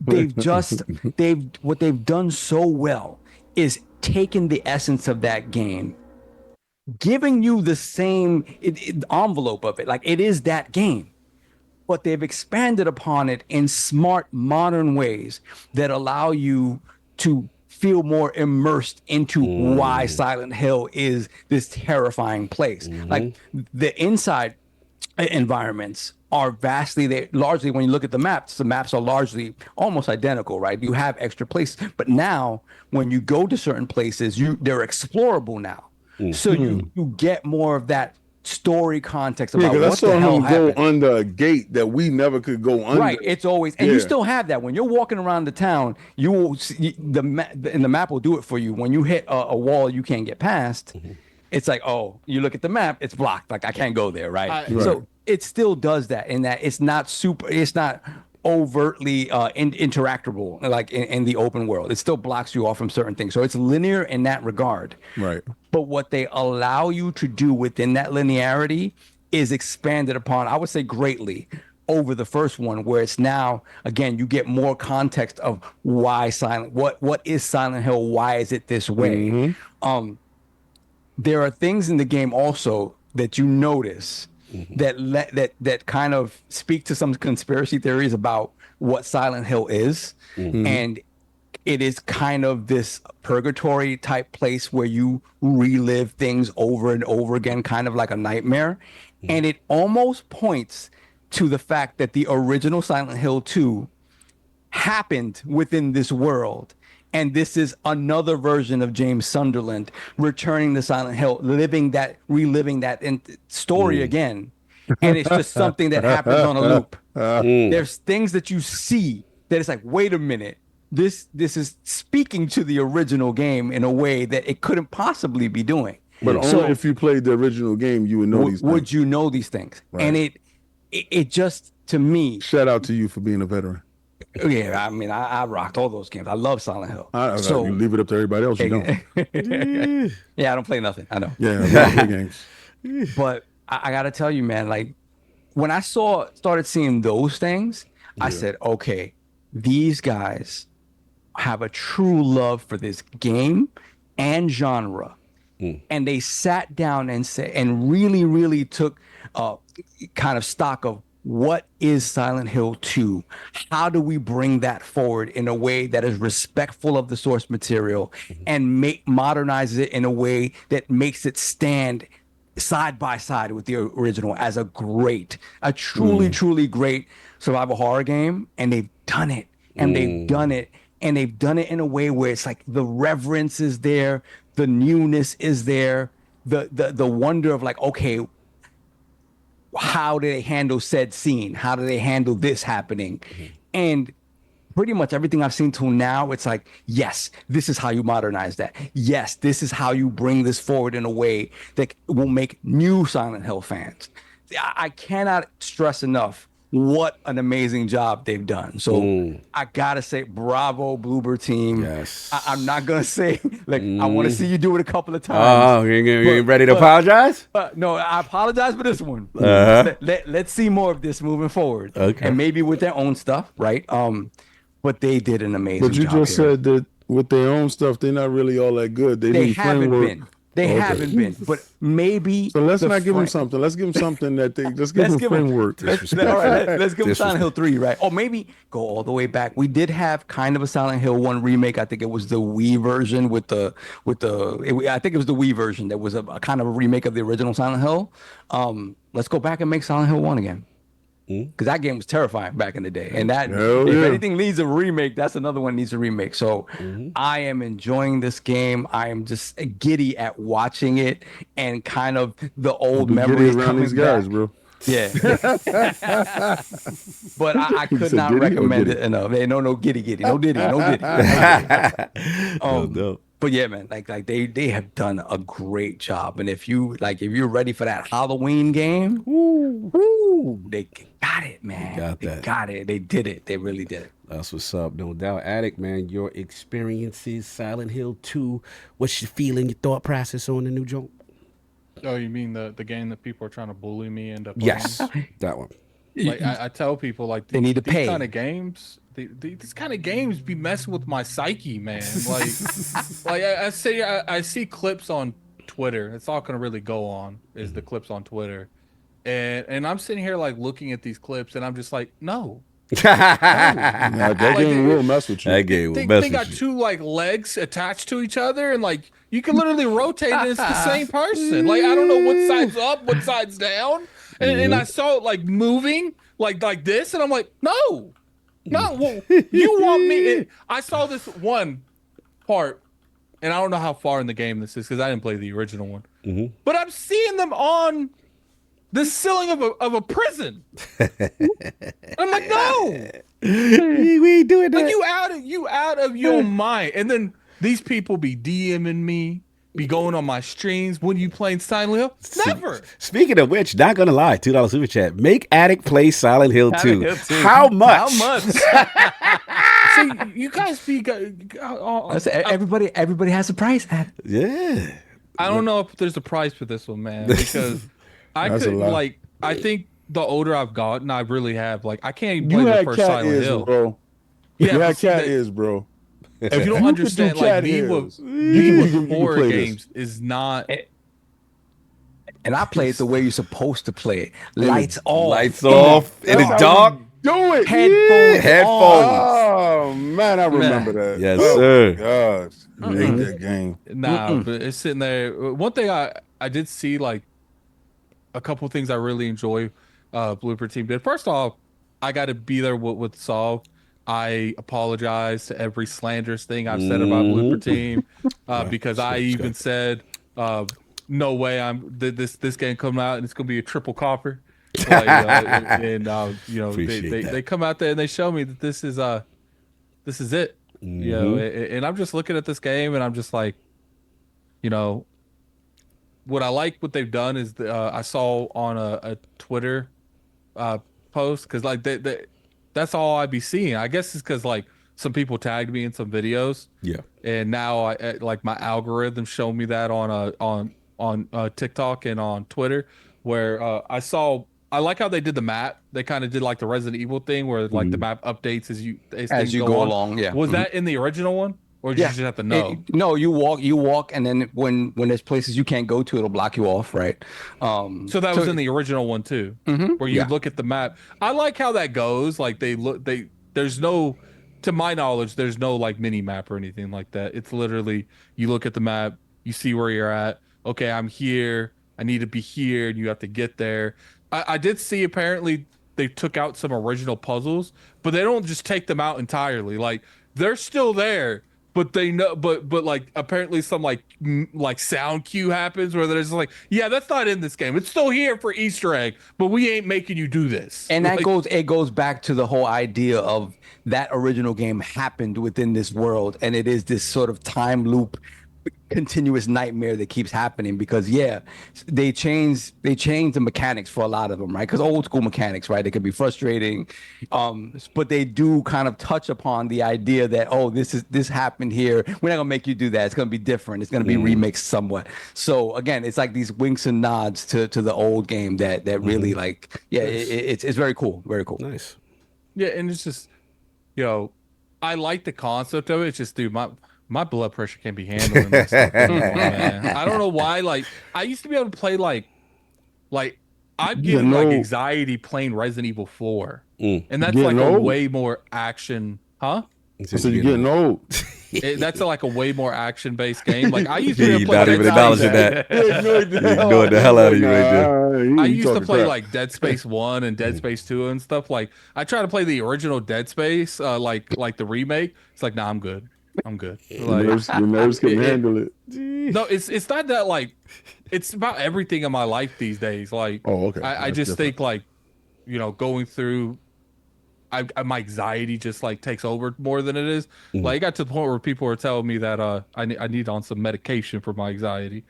they've done so well is taken the essence of that game, giving you the same envelope of it. Like, it is that game, but they've expanded upon it in smart, modern ways that allow you to feel more immersed into why Silent Hill is this terrifying place. Like, the inside environments are largely, when you look at the maps are largely almost identical, right? You have extra places, but now when you go to certain places, they're explorable now. So you get more of that story context about what the hell happened. Go under a gate that we never could go under. Right, it's always, and you still have that when you're walking around the town. You will see the map will do it for you. When you hit a wall you can't get past, it's like, oh, you look at the map, it's blocked. Like, I can't go there, right? So it still does that, in that it's not overtly interactable like in the open world. It still blocks you off from certain things. So it's linear in that regard. Right. But what they allow you to do within that linearity is expanded upon, I would say, greatly over the first one, where it's now, again, you get more context of why what is Silent Hill? Why is it this way? There are things in the game also that you notice that kind of speak to some conspiracy theories about what Silent Hill is. And it is kind of this purgatory type place where you relive things over and over again, kind of like a nightmare. And it almost points to the fact that the original Silent Hill 2 happened within this world. And this is another version of James Sunderland returning to Silent Hill, reliving that story again. And it's just something that happens on a loop. There's things that you see that it's like, wait a minute, this is speaking to the original game in a way that it couldn't possibly be doing. But only if you played the original game, you would know these things. Would you know these things? Right. And it just, to me... Shout out to you for being a veteran. Yeah, I mean, I rocked all those games. I love Silent Hill. So you leave it up to everybody else. You don't. Yeah, I don't play nothing. I know. Yeah, I love games. But I got to tell you, man, like, when I started seeing those things, I said, okay, these guys have a true love for this game and genre. And they sat down and really, really took kind of stock of what is Silent Hill 2? How do we bring that forward in a way that is respectful of the source material and modernizes it in a way that makes it stand side by side with the original as a truly, truly great survival horror game? And they've done it. And they've done it. And they've done it in a way where it's like the reverence is there, the newness is there, the wonder of like, okay, how do they handle said scene? How do they handle this happening? And pretty much everything I've seen till now, it's like, yes, this is how you modernize that. Yes, this is how you bring this forward in a way that will make new Silent Hill fans. I cannot stress enough what an amazing job they've done. So I gotta say, bravo, Bloober team. Yes. I'm not gonna say, like, I want to see you do it a couple of times. Oh, you ain't ready to apologize? No, I apologize for this one. Let's see more of this moving forward. Okay. And maybe with their own stuff, right? But they did an amazing job. But you just said that with their own stuff, they're not really all that good. They need haven't framework. been. They haven't been, but maybe. So let's not give them something. Let's give them something that they. Let's give them framework. All right, let's give them Silent Hill 3, right? Or maybe go all the way back. We did have kind of a Silent Hill 1 remake. I think it was the Wii version I think it was the Wii version that was a kind of a remake of the original Silent Hill. Let's go back and make Silent Hill 1 again. Because that game was terrifying back in the day, and that if anything needs a remake, that's another one that needs a remake. So I am enjoying this game. I am just giddy at watching it, and kind of the old memories around these guys, bro. Yeah, but I could not recommend it enough. Hey, no giddy, no diddy. No. But yeah, man, like they have done a great job, and if you're ready for that Halloween game, they got it, man. They got it. They did it. They really did it. That's what's up, no doubt. Addict, man, your experiences, Silent Hill 2, what's your feeling, your thought process on the new joint? Oh, you mean the game that people are trying to bully me into playing? Yes, that one. Like I tell people, like they need to pay. These kind of games, these kind of games be messing with my psyche, man. Like, I see clips on Twitter. That's all gonna really go on is the clips on Twitter, and I'm sitting here like looking at these clips, and I'm just like, no. That game will mess with you. That game will mess with you. They got two like legs attached to each other, and like you can literally rotate and it's the same person. Like I don't know what side's up, what side's down, and I saw it like moving like this, and I'm like, no. Well, you want me? I saw this one part, and I don't know how far in the game this is because I didn't play the original one. But I'm seeing them on the ceiling of a prison. I'm like, no, we doing that. like you out of your mind. And then these people be DMing me, be going on my streams. When you playing Silent Hill? Never. Speaking of which, not gonna lie, $2 super chat. Make Addict play Silent Hill 2. How much? See, you guys be. Everybody has a price. Yeah. I don't know if there's a price for this one, man, because I think the older I've gotten, I really have I can't even play the first Silent Hill, bro. Yeah, you had cat ears, bro. If you don't understand, like me with horror games is not. And I play it the way you're supposed to play it. Lights off in the dark. Do it. Headphones. Oh man, I remember that. Yes, sir. Gosh, I hate that game. Nah, but it's sitting there. One thing I did see, like a couple things I really enjoy Blooper Team did. First off, I got to be there with Saul. I apologize to every slanderous thing I've said about Blooper Team because I even said, "No way, this game coming out and it's gonna be a triple copper." They come out there and they show me that this is it. You know, and I'm just looking at this game and I'm just like, you know, what I like what they've done is I saw on a Twitter post because like that's all I'd be seeing. I guess it's because like some people tagged me in some videos. Yeah. And now I like my algorithm showed me that on TikTok and on Twitter where I like how they did the map. They kind of did like the Resident Evil thing where like the map updates as you go along. Yeah. Was that in the original one? Or did you just have to know? No, you walk, and then when there's places you can't go to, it'll block you off, right? So that was in the original one too, where you look at the map. I like how that goes. Like there's no, to my knowledge, there's no like mini map or anything like that. It's literally you look at the map, you see where you're at. Okay, I'm here. I need to be here, and you have to get there. I did see apparently they took out some original puzzles, but they don't just take them out entirely. Like they're still there. But they know, but like apparently some like sound cue happens where there's like, yeah, that's not in this game. It's still here for Easter egg, but we ain't making you do this. And that goes back to the whole idea of that original game happened within this world, and it is this sort of time loop, continuous nightmare that keeps happening because they changed the mechanics for a lot of them, right? Because old school mechanics, right, they can be frustrating, but they do kind of touch upon the idea that this happened here, we're not gonna make you do that, it's gonna be different, it's gonna be remixed somewhat. So again, it's like these winks and nods to the old game that really like it's very cool. Nice. Yeah, and it's just, I like the concept of it. It's just, dude, my blood pressure can't be handling that stuff anymore, man. I don't know why. Like, I used to be able to play like I'm getting like anxiety playing Resident Evil 4, and that's like a way more action, huh? So you're getting old. That's like a way more action-based game. Like I used to You're play not even acknowledging that. You're ignoring the hell out of you right there. I used to play like Dead Space 1 and Dead Space 2 and stuff. Like I try to play the original Dead Space, like the remake. It's like, nah, I'm good. I'm good. Like, your nerves can handle it. No, it's not that. Like, it's about everything in my life these days. Like, okay. I just think like, going through, my anxiety just like takes over more than it is. Like, it got to the point where people were telling me that I need on some medication for my anxiety,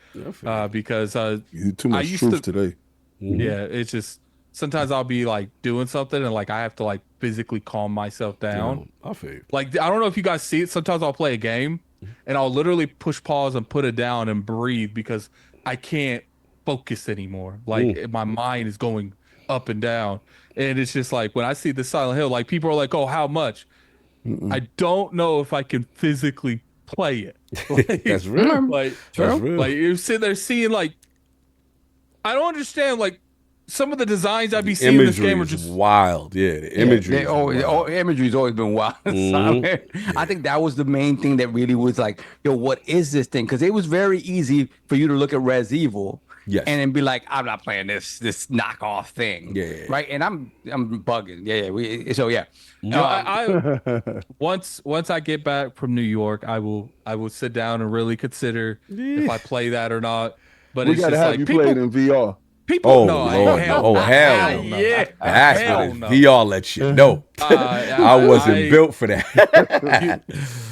because you too much truth today. Yeah, it's just sometimes I'll be like doing something and like I have to like physically calm myself down. I feel you. Like, I don't know if you guys see it. Sometimes I'll play a game and I'll literally push pause and put it down and breathe because I can't focus anymore. Like my mind is going up and down. And it's just like when I see the Silent Hill, like people are like, "Oh, how much?" I don't know if I can physically play it. Like, that's real. Like, that's real. Like you're sitting there seeing like, I don't understand like some of the designs I be seeing in this game are just wild. Yeah, the imagery. Imagery's always been wild. I think that was the main thing that really was like, yo, what is this thing? Because it was very easy for you to look at Res Evil. Yes. And then be like, I'm not playing this knockoff thing. Yeah. Right. And I'm bugging. Yeah. So yeah. I once I get back from New York, I will sit down and really consider if I play that or not. But we it's gotta just have like you people, play it in VR. People, Oh, no, Lord. hell, Oh, hell no. yeah, That's hell what no. VR let you know. I wasn't built for that.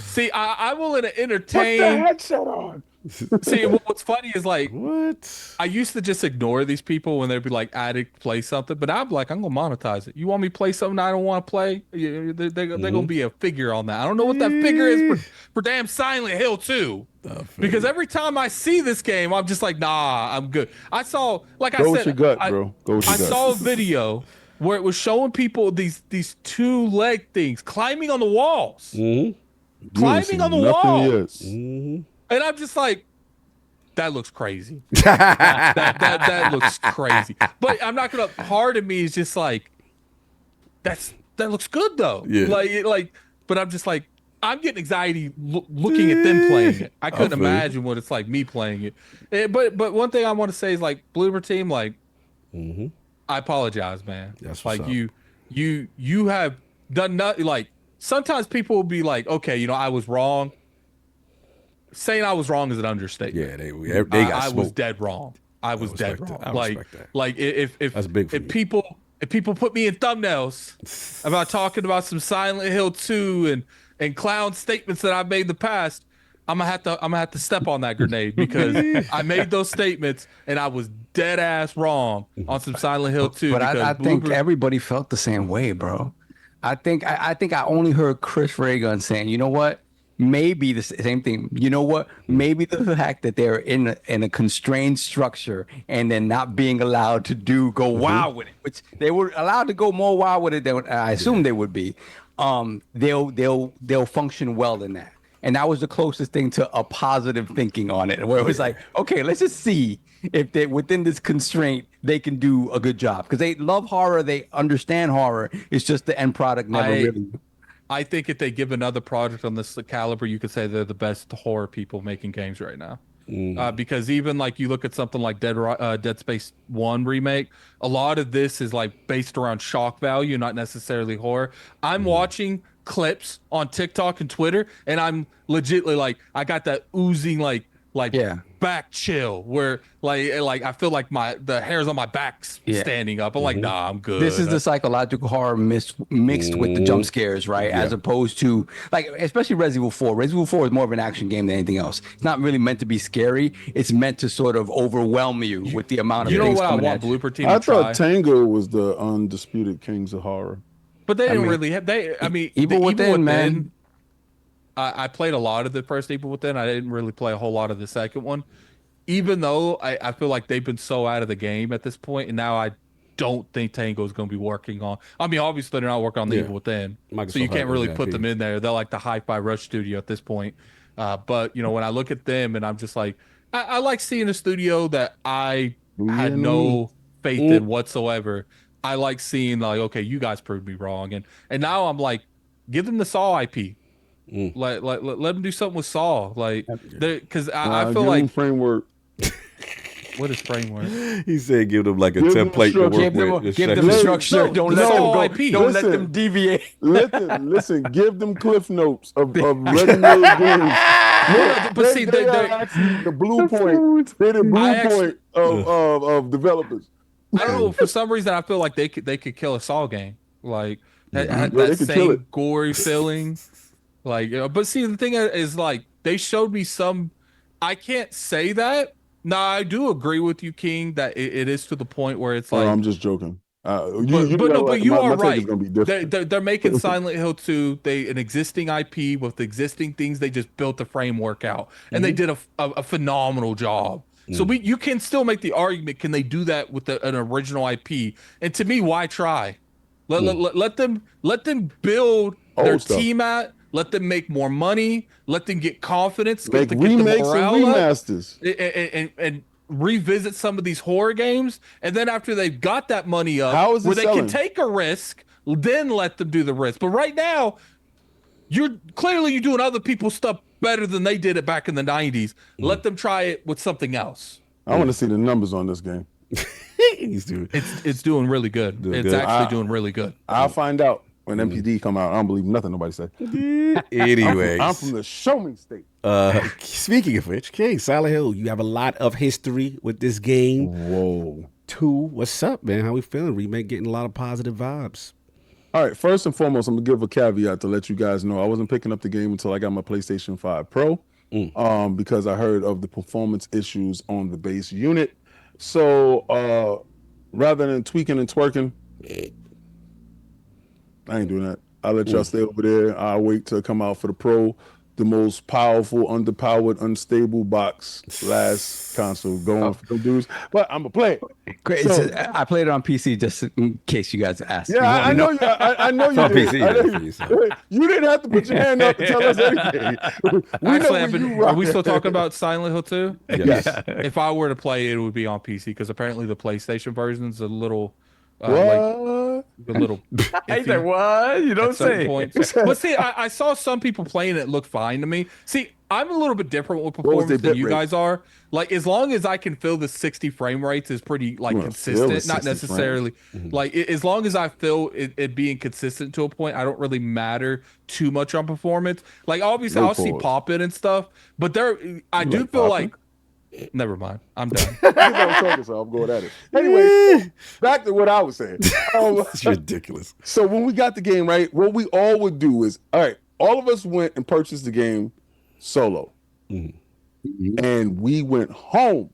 See, I will entertain. Put the headset on. See, what's funny is like, What? I used to just ignore these people when they'd be like, addict, play something. But I'm like, I'm going to monetize it. You want me to play something I don't want to play? They're going to be a figure on that. I don't know what that figure is for damn Silent Hill 2. Because every time I see this game, I'm just like, nah, I'm good. I saw, like I said, with your gut, bro. Go with your I gut. saw a video where it was showing people these 2-leg things climbing on the walls. Climbing on the walls. And I'm just like, that looks crazy. that looks crazy. But I'm not gonna. Part of me is just like, that looks good though. Yeah. But I'm just like, I'm getting anxiety looking at them playing it. I couldn't imagine what it's like me playing it. But one thing I want to say is like, Bloomer Team, like, I apologize, man. That's like what's up. you have done nothing. Like sometimes people will be like, okay, I was wrong. Saying I was wrong is an understatement. Yeah, they got I was smoked. dead wrong. I was dead wrong. I respect that. Like if That's big for if you. people put me in thumbnails about talking about some Silent Hill 2 and clown statements that I've made in the past, I'm gonna have to step on that grenade because I made those statements and I was dead ass wrong on some Silent Hill 2. But I think everybody felt the same way, bro. I think I only heard Chris Reagan saying, you know what? Maybe the same thing. You know what? Maybe the fact that they're in a constrained structure and then not being allowed to go wild with it, which they were allowed to go more wild with it than I assume they would be. They'll function well in that. And that was the closest thing to a positive thinking on it, where it was like, okay, let's just see if they within this constraint they can do a good job because they love horror, they understand horror. It's just the end product never really. I think if they give another project on this caliber, you could say they're the best horror people making games right now. Because even like you look at something like Dead Space 1 remake, a lot of this is like based around shock value, not necessarily horror. I'm watching clips on TikTok and Twitter, and I'm legitly like, I got that oozing like back chill where like I feel like the hairs on my back's standing up. I'm like, nah, I'm good. This is the psychological horror mixed with the jump scares, right? As opposed to like, especially Resident Evil 4. Resident Evil 4 is more of an action game than anything else. It's not really meant to be scary. It's meant to sort of overwhelm you with the amount of things coming at you. Blooper Team I to try. thought Tango was the undisputed kings of horror. But they didn't really have. Evil Within, man. I played a lot of the first Evil Within. I didn't really play a whole lot of the second one, even though I feel like they've been so out of the game at this point, and now I don't think Tango is going to be working on. I mean, obviously they're not working on the Evil Within, so you can't really put them in there. They're like the Hi-Fi Rush studio at this point. But when I look at them and I'm just like, I like seeing a studio that I had Yeah, no faith in whatsoever. I like seeing like, okay, you guys proved me wrong, and now I'm like, give them the Saw IP. Let them do something with Saw, like, because I feel give like them framework. what is framework? He said give them like a Give them template to structure. work with. Give them Listen, structure. no, Don't the let them Saw go. IP. Don't let Listen. them deviate. Listen, give them cliff notes of ready-made games. But see, they are they're- actually the blue point. They're the blue actually- point of developers. I don't know. For some reason, I feel like they could kill a Saw game, like that Yeah, they that could kill it. same gory feeling. Like, but see, the thing is, like, they showed me some. I can't say that. Now, I do agree with you, King, that it is to the point where it's like. I'm just joking. But But you are my take right. is gonna be different. They're making Silent Hill 2, an existing IP with existing things. They just built the framework out, and they did a phenomenal job. So you can still make the argument: can they do that with an original IP? And to me, why try? Let them build their Old stuff. team out. Let them make more money. Let them get confidence. Make get the remakes and morale up, remasters. and revisit some of these horror games. And then after they've got that money up, How is it where they can selling? take a risk, then let them do the risk. But right now, you're doing other people's stuff better than they did it back in the 90s. Let them try it with something else. I want to see the numbers on this game. He's doing. It's doing really good. It's good. actually doing really good. I'll find out when MPD come out. I don't believe nothing nobody say. Anyways, I'm from the show me state. Speaking of which, King, Silent Hill, you have a lot of history with this game. Whoa. 2, what's up, man? How we feeling? Remake getting a lot of positive vibes. All right, first and foremost, I'm gonna give a caveat to let you guys know I wasn't picking up the game until I got my PlayStation 5 Pro, because I heard of the performance issues on the base unit. So rather than tweaking and twerking, I ain't doing that. I'll let y'all stay over there. I'll wait to come out for the Pro, the most powerful, underpowered, unstable box last console going for them dudes. But I'm gonna play it. Great. So- I played it on PC just in case you guys asked. Yeah, I know you. I know you on did. PC, I know yeah, you, so. you didn't have to put your hand up and tell us anything. We know Actually, where you are we rock still at. talking about Silent Hill 2? Yes. If I were to play it, it would be on PC because apparently the PlayStation version's a little What? a little I iffy said, what? You don't at certain say. points. But see, I saw some people playing it look fine to me. See, I'm a little bit different with was their performance than bit you rate? guys are. Like, as long as I can feel the 60 frame rates is pretty like You wanna feel the consistent, not 60 necessarily like as long as I feel it being consistent to a point, I don't really matter too much on performance. Like, obviously, No I'll see pause. popping and stuff, but I do like feel popping? like. Never mind. I'm done. I was talking, so I'm going at it. Anyway, back to what I was saying. It's ridiculous. So when we got the game, right, what we all would do is, all right, all of us went and purchased the game solo. And we went home.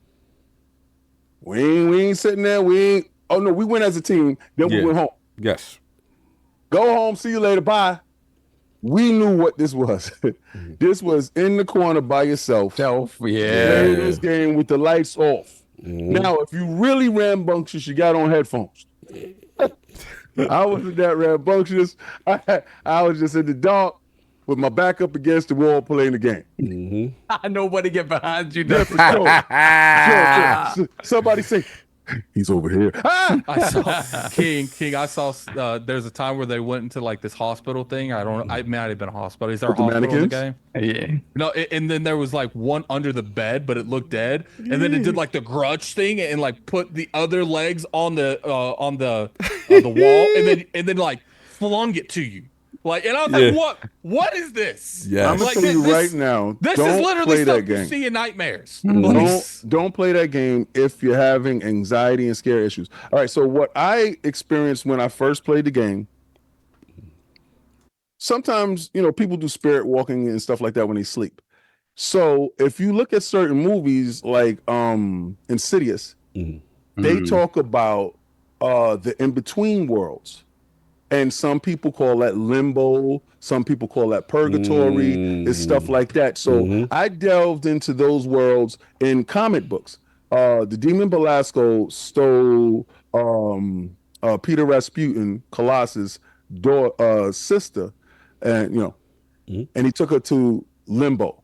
We ain't sitting there. We went as a team. Then we Yeah. went home. Yes. Go home. See you later. Bye. We knew what this was. This was in the corner by yourself. Playing this game with the lights off. Now, if you really rambunctious, you got on headphones. I wasn't that rambunctious. I was just in the dark with my back up against the wall playing the game. Nobody get behind you. Yeah, for sure. Somebody say, he's over here. Ah! I saw King. I saw there's a time where they went into like this hospital thing. I don't know. I might have been a hospital. Is there a With the hospital in the game? mannequins? Yeah. No, and then there was like one under the bed, but it looked dead. And then it did like the grudge thing and like put the other legs on the wall, and then like flung it to you. Like, and I was like, what is this? Yeah. I'm gonna Like, tell you this- right now. This don't is literally play that stuff you game. see in nightmares. Don't play that game if you're having anxiety and scare issues. All right, so what I experienced when I first played the game, sometimes people do spirit walking and stuff like that when they sleep. So if you look at certain movies like Insidious, they talk about the in-between worlds. And some people call that limbo. Some people call that purgatory. It's stuff like that. So I delved into those worlds in comic books. The Demon Belasco stole Peter Rasputin, Colossus' sister, and and he took her to limbo.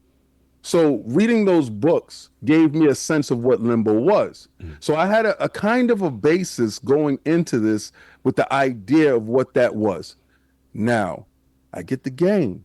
So reading those books gave me a sense of what limbo was. So I had a kind of a basis going into this with the idea of what that was. Now, I get the game.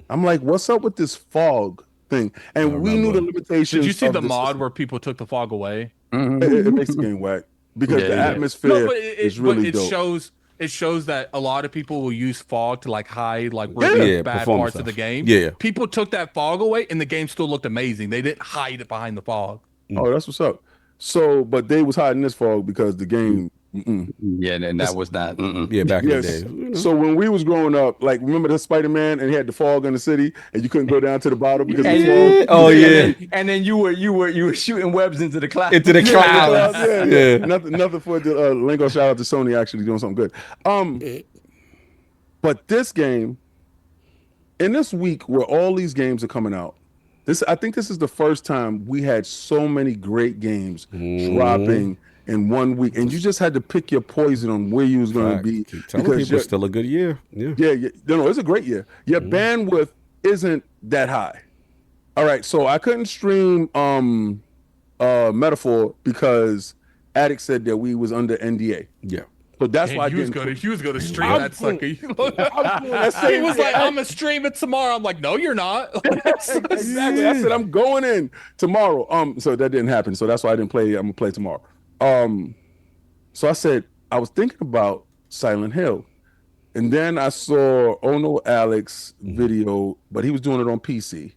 I'm like, what's up with this fog thing? And we knew the limitations. Did you see of the the mod system. where people took the fog away? It makes the game whack because the atmosphere is really dope. It shows that a lot of people will use fog to like hide like really bad parts of the game. Yeah. People took that fog away and the game still looked amazing. They didn't hide it behind the fog. Oh, that's what's up. So, but they was hiding this fog because the game. Yeah, and that was not. Yeah, back in the day. So when we was growing up, like remember the Spider-Man and he had the fog in the city and you couldn't go down to the bottom because of the fog? Oh yeah. And then you were shooting webs into the clouds. Into the clouds. Yeah. Nothing for the lingo. Shout out to Sony actually doing something good. But this game, in this week where all these games are coming out, I think this is the first time we had so many great games dropping in 1 week, and you just had to pick your poison on where you was going to be. Telling people it's still a good year. Yeah. No, it's a great year. Your bandwidth isn't that high. All right, so I couldn't stream Metaphor because Addict said that we was under NDA. Yeah. So that's why he was going to stream that sucker. He was like, I'm gonna stream it tomorrow. I'm like, no, you're not. Exactly. I said I'm going in tomorrow. So that didn't happen. So that's why I didn't play. I'm gonna play tomorrow. So I said I was thinking about Silent Hill, and then I saw Ono Alex video, but he was doing it on PC.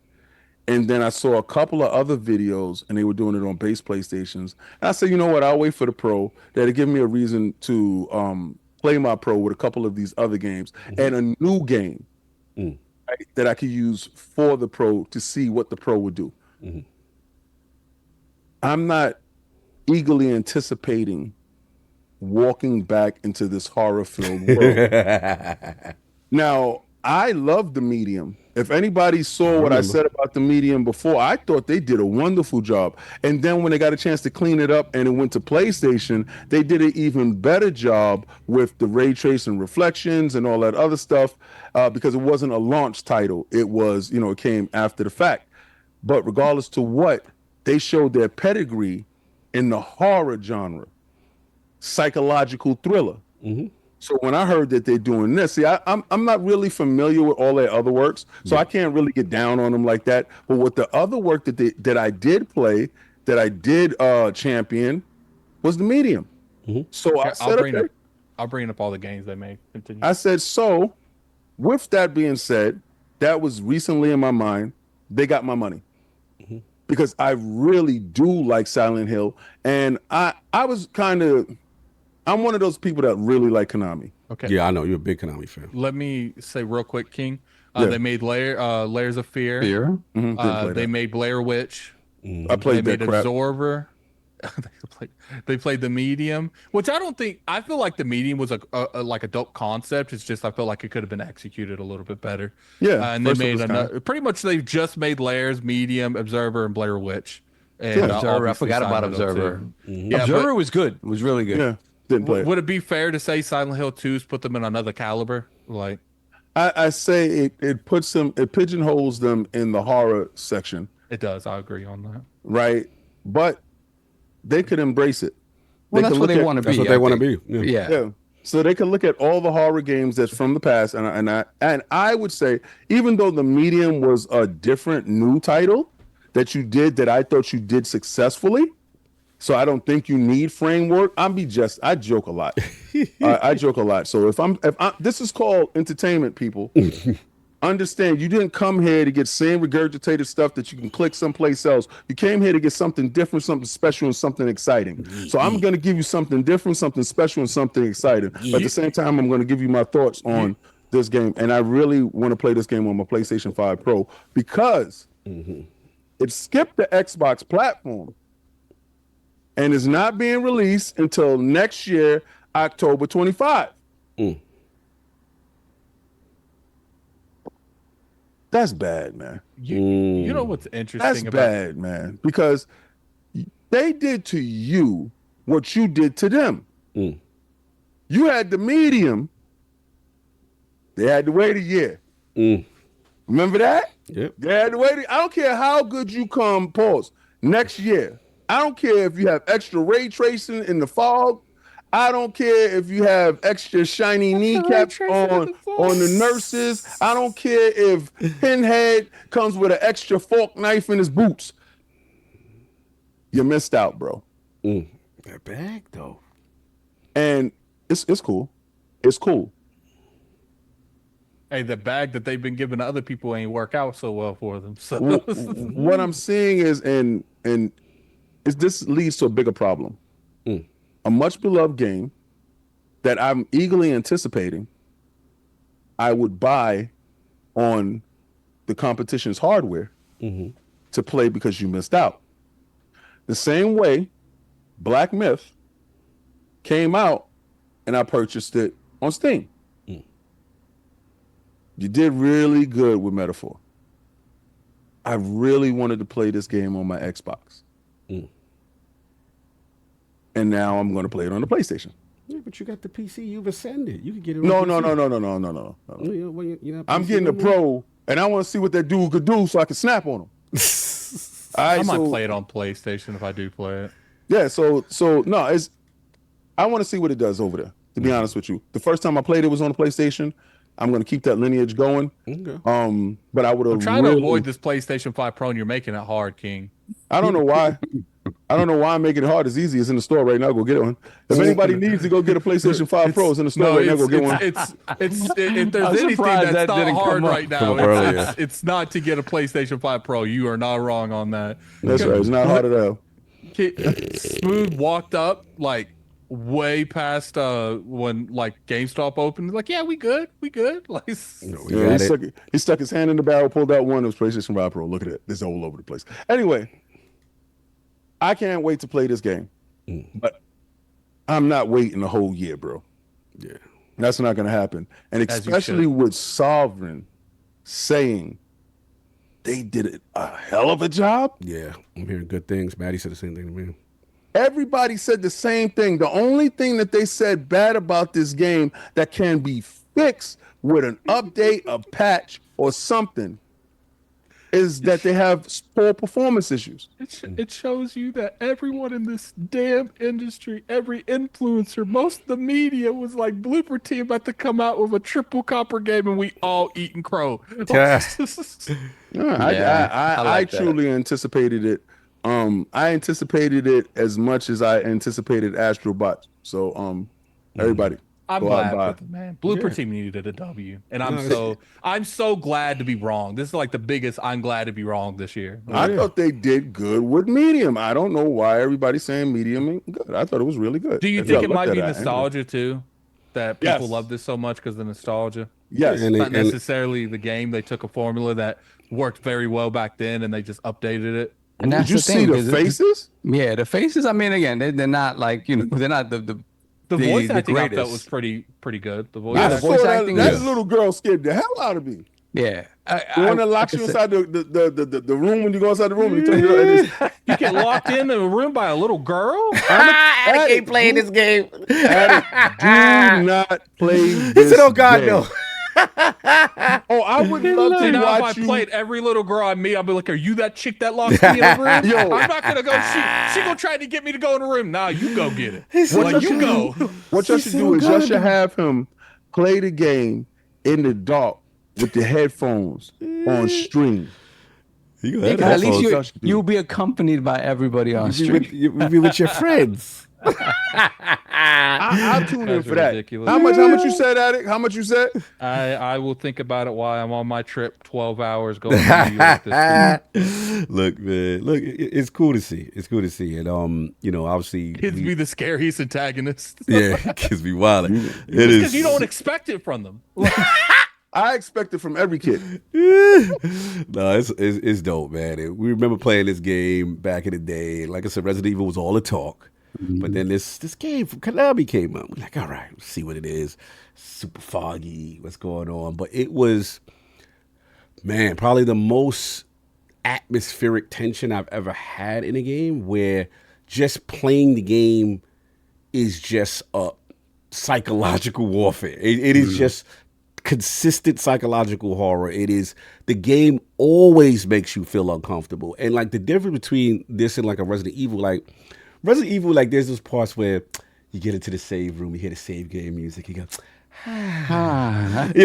And then I saw a couple of other videos, and they were doing it on base PlayStations. And I said, you know what? I'll wait for the Pro. That'll give me a reason to play my Pro with a couple of these other games and a new game right, that I could use for the Pro to see what the Pro would do. I'm not eagerly anticipating walking back into this horror-filled world. Now, I love the Medium. If anybody saw what I said about the Medium before, I thought they did a wonderful job. And then when they got a chance to clean it up and it went to PlayStation, they did an even better job with the ray tracing reflections and all that other stuff because it wasn't a launch title. It was, it came after the fact. But regardless to what, they showed their pedigree in the horror genre, psychological thriller. So when I heard that they're doing this, see, I'm not really familiar with all their other works, so I can't really get down on them like that. But with the other work that I did play, that I did champion, was the Medium. So I'll bring up all the games they made. Continue. I said, so with that being said, that was recently in my mind. They got my money because I really do like Silent Hill, and I was I'm one of those people that really like Konami. Okay. Yeah, I know you're a big Konami fan. Let me say real quick, King. They made Layers of Fear. They made Blair Witch. I played they that made crap. Absorber. They played the Medium, which I feel like the Medium was like a dope concept. It's just I feel like it could have been executed a little bit better. Yeah, and they made pretty much they've just made Layers, Medium, Observer, and Blair Witch. And Observer, I forgot about Observer. Yeah, Observer was good. It was really good. Yeah. Didn't play it. Would it be fair to say Silent Hill 2's put them in another caliber? Like, I say it puts them, it pigeonholes them in the horror section. It does. I agree on that. Right, but they could embrace it. Well, that's what they want to be. That's what they want to be. Yeah. So they can look at all the horror games that's from the past, and I would say, even though the Medium was a different new title that you did that I thought you did successfully. So I don't think you need framework. I joke a lot. I joke a lot. So if I'm this is called entertainment, people. Understand, you didn't come here to get same regurgitated stuff that you can click someplace else. You came here to get something different, something special, and something exciting. So I'm going to give you something different, something special, and something exciting. But at the same time, I'm going to give you my thoughts on this game. And I really want to play this game on my PlayStation 5 Pro because it skipped the Xbox platform. And is not being released until next year, October 25. That's bad, man. You know what's interesting about bad, man, because they did to you what you did to them. You had the Medium. They had to wait a year. Remember that? Yep. Yeah, the way I don't care how good you come, pause, next year. I don't care if you have extra ray tracing in the fog. I don't care if you have extra shiny kneecaps on the nurses. I don't care if Pinhead comes with an extra fork knife in his boots. You missed out, bro. That bag though. And it's cool. It's cool. Hey, the bag that they've been giving to other people ain't work out so well for them. So What I'm seeing is, this leads to a bigger problem. A much beloved game that I'm eagerly anticipating, I would buy on the competition's hardware to play because you missed out. The same way Black Myth came out and I purchased it on Steam. You did really good with Metaphor. I really wanted to play this game on my Xbox. And now I'm going to play it on the PlayStation. Yeah, but you got the PC. You've ascended. You can get it. No. I'm getting the Pro, and I want to see what that dude could do so I can snap on him. I might play it on PlayStation if I do play it. Yeah, so no, I want to see what it does over there, to be honest with you. The first time I played it was on the PlayStation. I'm going to keep that lineage going. Okay. But I would have I'm trying to avoid this PlayStation 5 Pro, and you're making it hard, King. I don't know why. I'm making it hard. It's easy. It's in the store right now. Go get one. If anybody needs to go get a PlayStation 5 Pro, it's in the store right now. Go get one. If there's anything that's not hard right now, it's not to get a PlayStation 5 Pro. You are not wrong on that. That's right. It's not hard at all. Smooth walked up like way past when like GameStop opened. Like, yeah, we good. Like, he stuck his hand in the barrel, pulled out one. It was PlayStation 5 Pro. Look at it. It's all over the place. Anyway, I can't wait to play this game, but I'm not waiting a whole year, bro. Yeah, that's not going to happen. And especially with Sovereign saying they did a hell of a job. Yeah, I'm hearing good things. Maddie said the same thing to me. Everybody said the same thing. The only thing that they said bad about this game that can be fixed with an update, a patch, or something is that they have poor performance issues. It shows you that everyone in this damn industry, every influencer, most of the media was like, Blooper Team about to come out with a triple copper game and we all eating crow. I truly anticipated it. I anticipated it as much as I anticipated Astrobot. So everybody. I'm glad, man. Blooper Team needed a W, and I'm so glad to be wrong. This is like the biggest I'm glad to be wrong this year. I thought they did good with medium. I don't know why everybody's saying medium ain't good. I thought it was really good. Do you think it might be nostalgia too? That people love this so much because of the nostalgia? Yes. It's not necessarily the game. They took a formula that worked very well back then, and they just updated it. And that's Did you see the faces? Yeah, the faces. I mean, again, they're not like, they're not the voice acting I felt was pretty good. The voice acting. That little girl scared the hell out of me. Yeah, the one that locks you inside the room when you go inside the room. You get locked in a room by a little girl. I can't play this game. Do not play this. He said, "Oh God, no." I would love to watch if I played every little girl I meet, I'd be like, "Are you that chick that locked me in the room?" Yo, I'm not gonna go. She gonna try to get me to go in the room. Nah, you go get it. You go. What y'all should do is y'all should have him play the game in the dark with the headphones on stream. At least you'll be accompanied by everybody on stream. You'll be with your friends. I'll tune in for that. Ridiculous. How much you said, Attic? How much you said? I will think about it while I'm on my trip. 12 hours going to New York this week. Look, man. Look, it's cool to see. It's cool to see. And obviously kids be the scariest antagonists. Yeah, kids be wild. It is because you don't expect it from them. I expect it from every kid. No, it's dope, man. We remember playing this game back in the day. Like I said, Resident Evil was all the talk. But then this game from Konami came up. We're like, all right, let's see what it is. Super foggy, what's going on? But it was, man, probably the most atmospheric tension I've ever had in a game, where just playing the game is just a psychological warfare. It is just consistent psychological horror. It is the game always makes you feel uncomfortable. And like the difference between this and like a Resident Evil, like there's those parts where you get into the save room, you hear the save game music, you go, you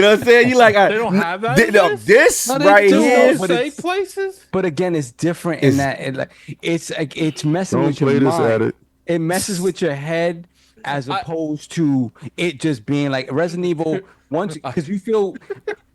know what I'm saying? You like They don't have that. This No, right do here. those safe places. But again, it's different in that it's messing Don't with your play this mind. at it. It messes with your head as opposed to it just being like Resident Evil. Once, because you feel,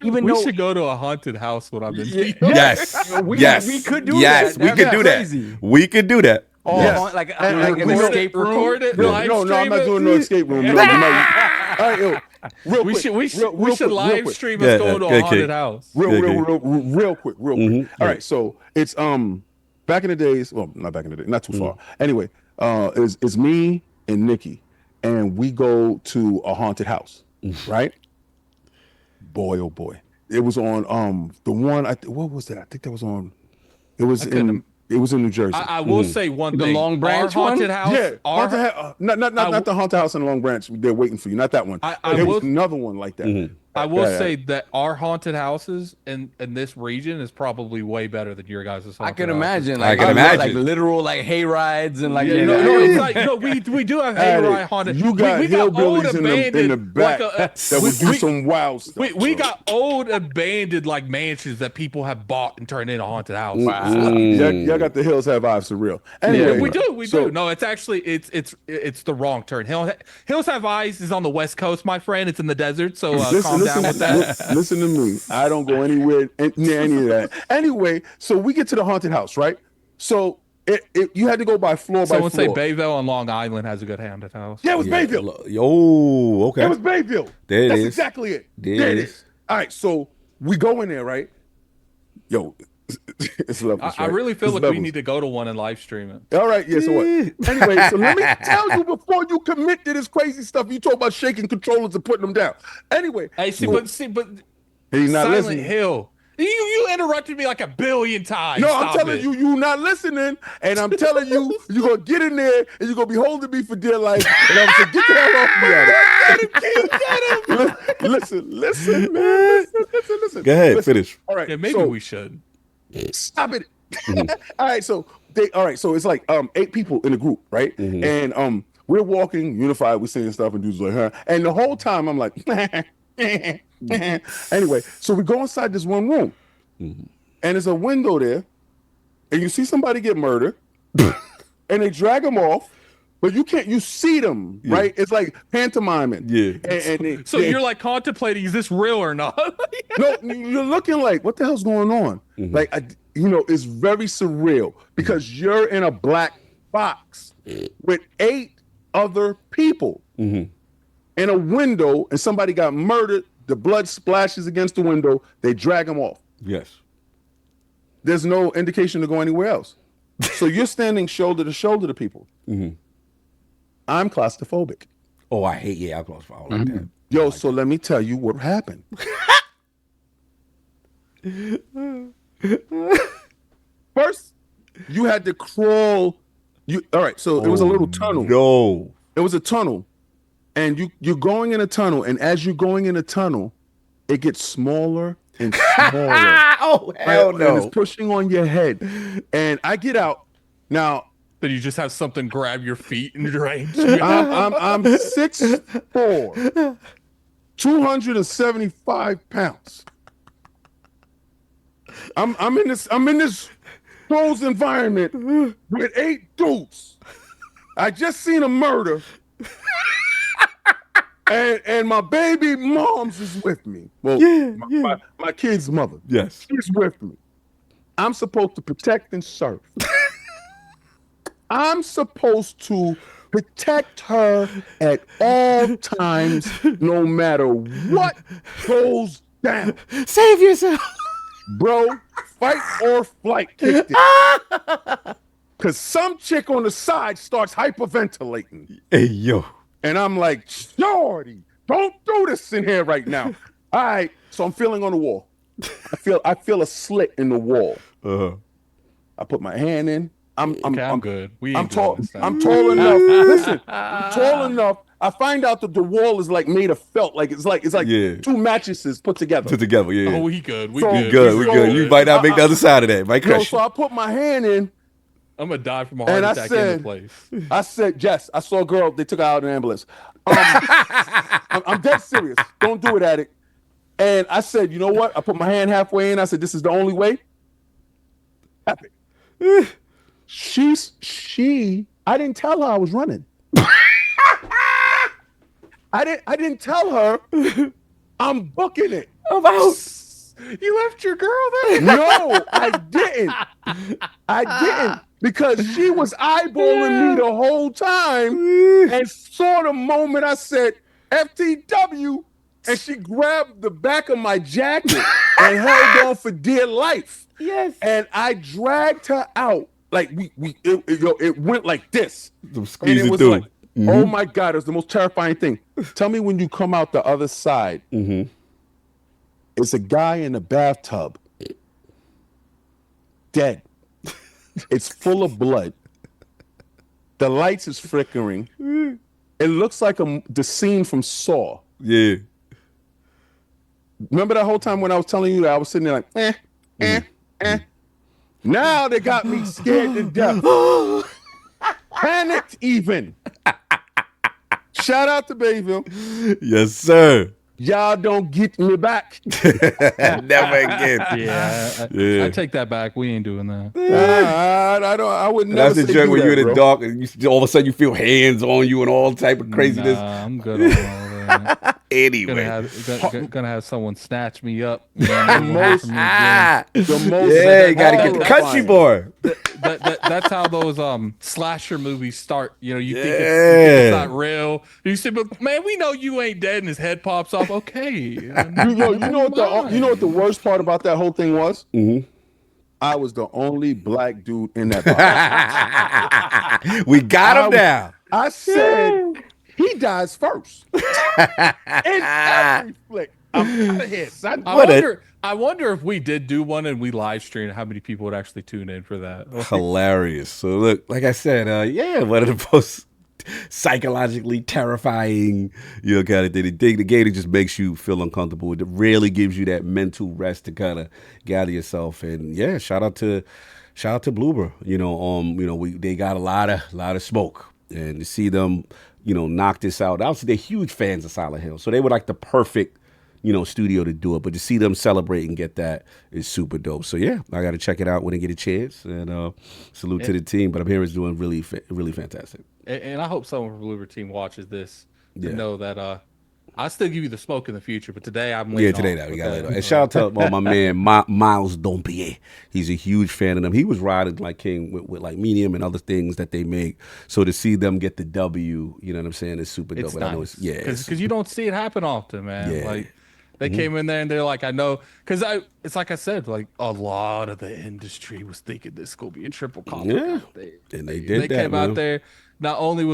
even We though should go to a haunted house when I'm in. Yes. we could do yes, that. we could do that. Crazy. We could do that. Or Yes. like And an record escape room. Record it. No, live no, I'm stream not it. doing no escape room. No, all right, yo, real We quick, should real should quick, live real quick. stream Yeah, us going to yeah, a haunted okay. house. Real quick. Mhm. All right, so it's back in the days, well, not back in the day, not too far. Anyway, it's me and Nikki, and we go to a haunted house, right? Boy, oh boy, it was on the one. What was that? I think that was on. It was in New Jersey. I will say one The thing. Long Branch Our haunted one? house. Yeah, Our, not the haunted house in Long Branch. They're waiting for you. Not that one. There was another one like that. I will Yeah. say that our haunted houses in this region is probably way better than your guys' haunted I can houses. imagine. I Like, can imagine. like literal like hay rides and like Yeah, you no, know, it's like we do have hayride haunted. You got we got old hillbillies in the abandoned back like that would do some wild stuff. we got old abandoned like mansions that people have bought and turned into haunted houses. Y'all got the hills have eyes for real. Anyway, We do. No, it's actually it's the wrong turn. Hills Have Eyes is on the West Coast, my friend. It's in the desert, so calm down with that. Listen to me. I don't go anywhere near any of that. Anyway, so we get to the haunted house, right? So you had to go by floor Someone by say floor. Bayville on Long Island has a good haunted house. Yeah, it was Bayville. Yo, okay. It was Bayville. There it That's is. exactly it. There There it it is. All right, so we go in there, right? Yo, it's levels. I right? really feel It's like we levels. need to go to one and live stream it. All right, yeah, so what? Anyway, so let me tell you before you commit to this crazy stuff. You talk about shaking controllers and putting them down. Anyway, Hey, so but he's not Silent listening. Hill. You interrupted me like a billion times. No, I'm Stop telling it. you not listening, and I'm telling you, you're gonna get in there and you're gonna be holding me for dear life, and I'm gonna say, get the hell off me out of it. Listen, man. Listen. Go ahead, Listen. finish. All right, Yeah, maybe so, we should. stop it. All right, so it's like 8 people in a group, right? And we're walking unified, we're saying stuff, and dudes like, huh? And the whole time I'm like, anyway, so we go inside this one room, and there's a window there, and you see somebody get murdered, and they drag them off, but you see them, right? It's like pantomiming. Yeah. And So you're like contemplating, is this real or not? no, you're looking like, what the hell's going on? Like, it's very surreal because you're in a black box with 8 other people in a window, and somebody got murdered. The blood splashes against the window. They drag them off. Yes. There's no indication to go anywhere else. So you're standing shoulder to shoulder to people. I'm claustrophobic. Oh, I hate alcohol. I like that. Yo, so let me tell you what happened. First, you had to crawl. All right, so it was a little tunnel. No. It was a tunnel, and you're going in a tunnel, and as you're going in a tunnel, it gets smaller and smaller. Oh, hell And it's no. pushing on your head. And I get out. Now, Then you just have something grab your feet and drag you. I'm 6'4", 275 pounds. I'm in this closed environment with 8 dudes. I just seen a murder. And my baby mom's is with me. Well, my kid's mother. Yes. She's with me. I'm supposed to protect and serve. I'm supposed to protect her at all times, no matter what goes down. Save yourself. Bro, fight or flight kicked it. Because some chick on the side starts hyperventilating. Hey, yo. And I'm like, shorty, don't do this in here right now. All right, so I'm feeling on the wall. I feel a slit in the wall. I put my hand in. I'm good. We I'm ain't tall. doing this I'm thing. tall enough. Listen, I'm tall enough I find out that the wall is like made of felt, like it's like Yeah. 2 mattresses put together. Yeah. Oh, we good. We So- good. Good, We we good. You might not make the other side of that. Might Yo, crush so you. I put my hand in. I'm gonna die from a heart And I attack in said- the place. I said, Jess, I saw a girl. They took her out in an ambulance. I'm dead serious. Don't do it, addict. And I said, you know what? I put my hand halfway in. I said, this is the only way. Epic. I didn't tell her I was running. I didn't tell her I'm booking it. I'm out. You left your girl there? No, I didn't. Because she was eyeballing me the whole time and saw the moment I said FTW, and she grabbed the back of my jacket and held on for dear life. Yes. And I dragged her out. Like it went like this. I'm And squeezing it was through. like, oh my God, it was the most terrifying thing. Tell me when you come out the other side. It's a guy in a bathtub. Dead. It's full of blood. The lights is flickering. It looks like the scene from Saw. Yeah. Remember that whole time when I was telling you that I was sitting there like, Now they got me scared to death. Panicked even. Shout out to Bayville. Yes, sir. Y'all don't get me back. Never again. Yeah, I take that back. We ain't doing that. I would never That's the say joke do when that, you're in the bro. dark and all of a sudden you feel hands on you and all type of craziness. Nah, I'm good on all that. Anyway. Gonna have someone snatch me up. The most Yeah, you gotta get the horrifying. country boy. That's how those slasher movies start. You know, you think Yeah. it's not real. You say, but man, we know you ain't dead, and his head pops off. Okay. You know what the worst part about that whole thing was? I was the only black dude in that box. We got him now. I said he dies first. In every flick. I'm out of here, son. I wonder if we did do one and we live streamed, how many people would actually tune in for that? Hilarious. So look, like I said, one of the most psychologically terrifying, kind of thing. The game that just makes you feel uncomfortable. It really gives you that mental rest to kind of gather yourself. And yeah, shout out to Bloober. They got a lot of smoke, and to see them, knock this out. Obviously, they're huge fans of Silent Hill, so they were like the perfect studio to do it. But to see them celebrate and get that is super dope. So yeah, I got to check it out when I get a chance. And salute to the team. But I'm hearing it's doing really, really fantastic. And I hope someone from the Bloober team watches this to Yeah. know that I'll still give you the smoke in the future. But today I'm Yeah, laying today off, that we got okay? later. And shout out to my man Miles Dompier. He's a huge fan of them. He was riding like King with like Medium and other things that they make. So to see them get the W, you know what I'm saying, is super dope. It's And I know nice. it's Because you don't see it happen often, man. Yeah. Like they came in there and they're like, I know, because it's like I said, like a lot of the industry was thinking this is gonna be a triple combo. Yeah. out there. And they did They that, came man. out there. Not only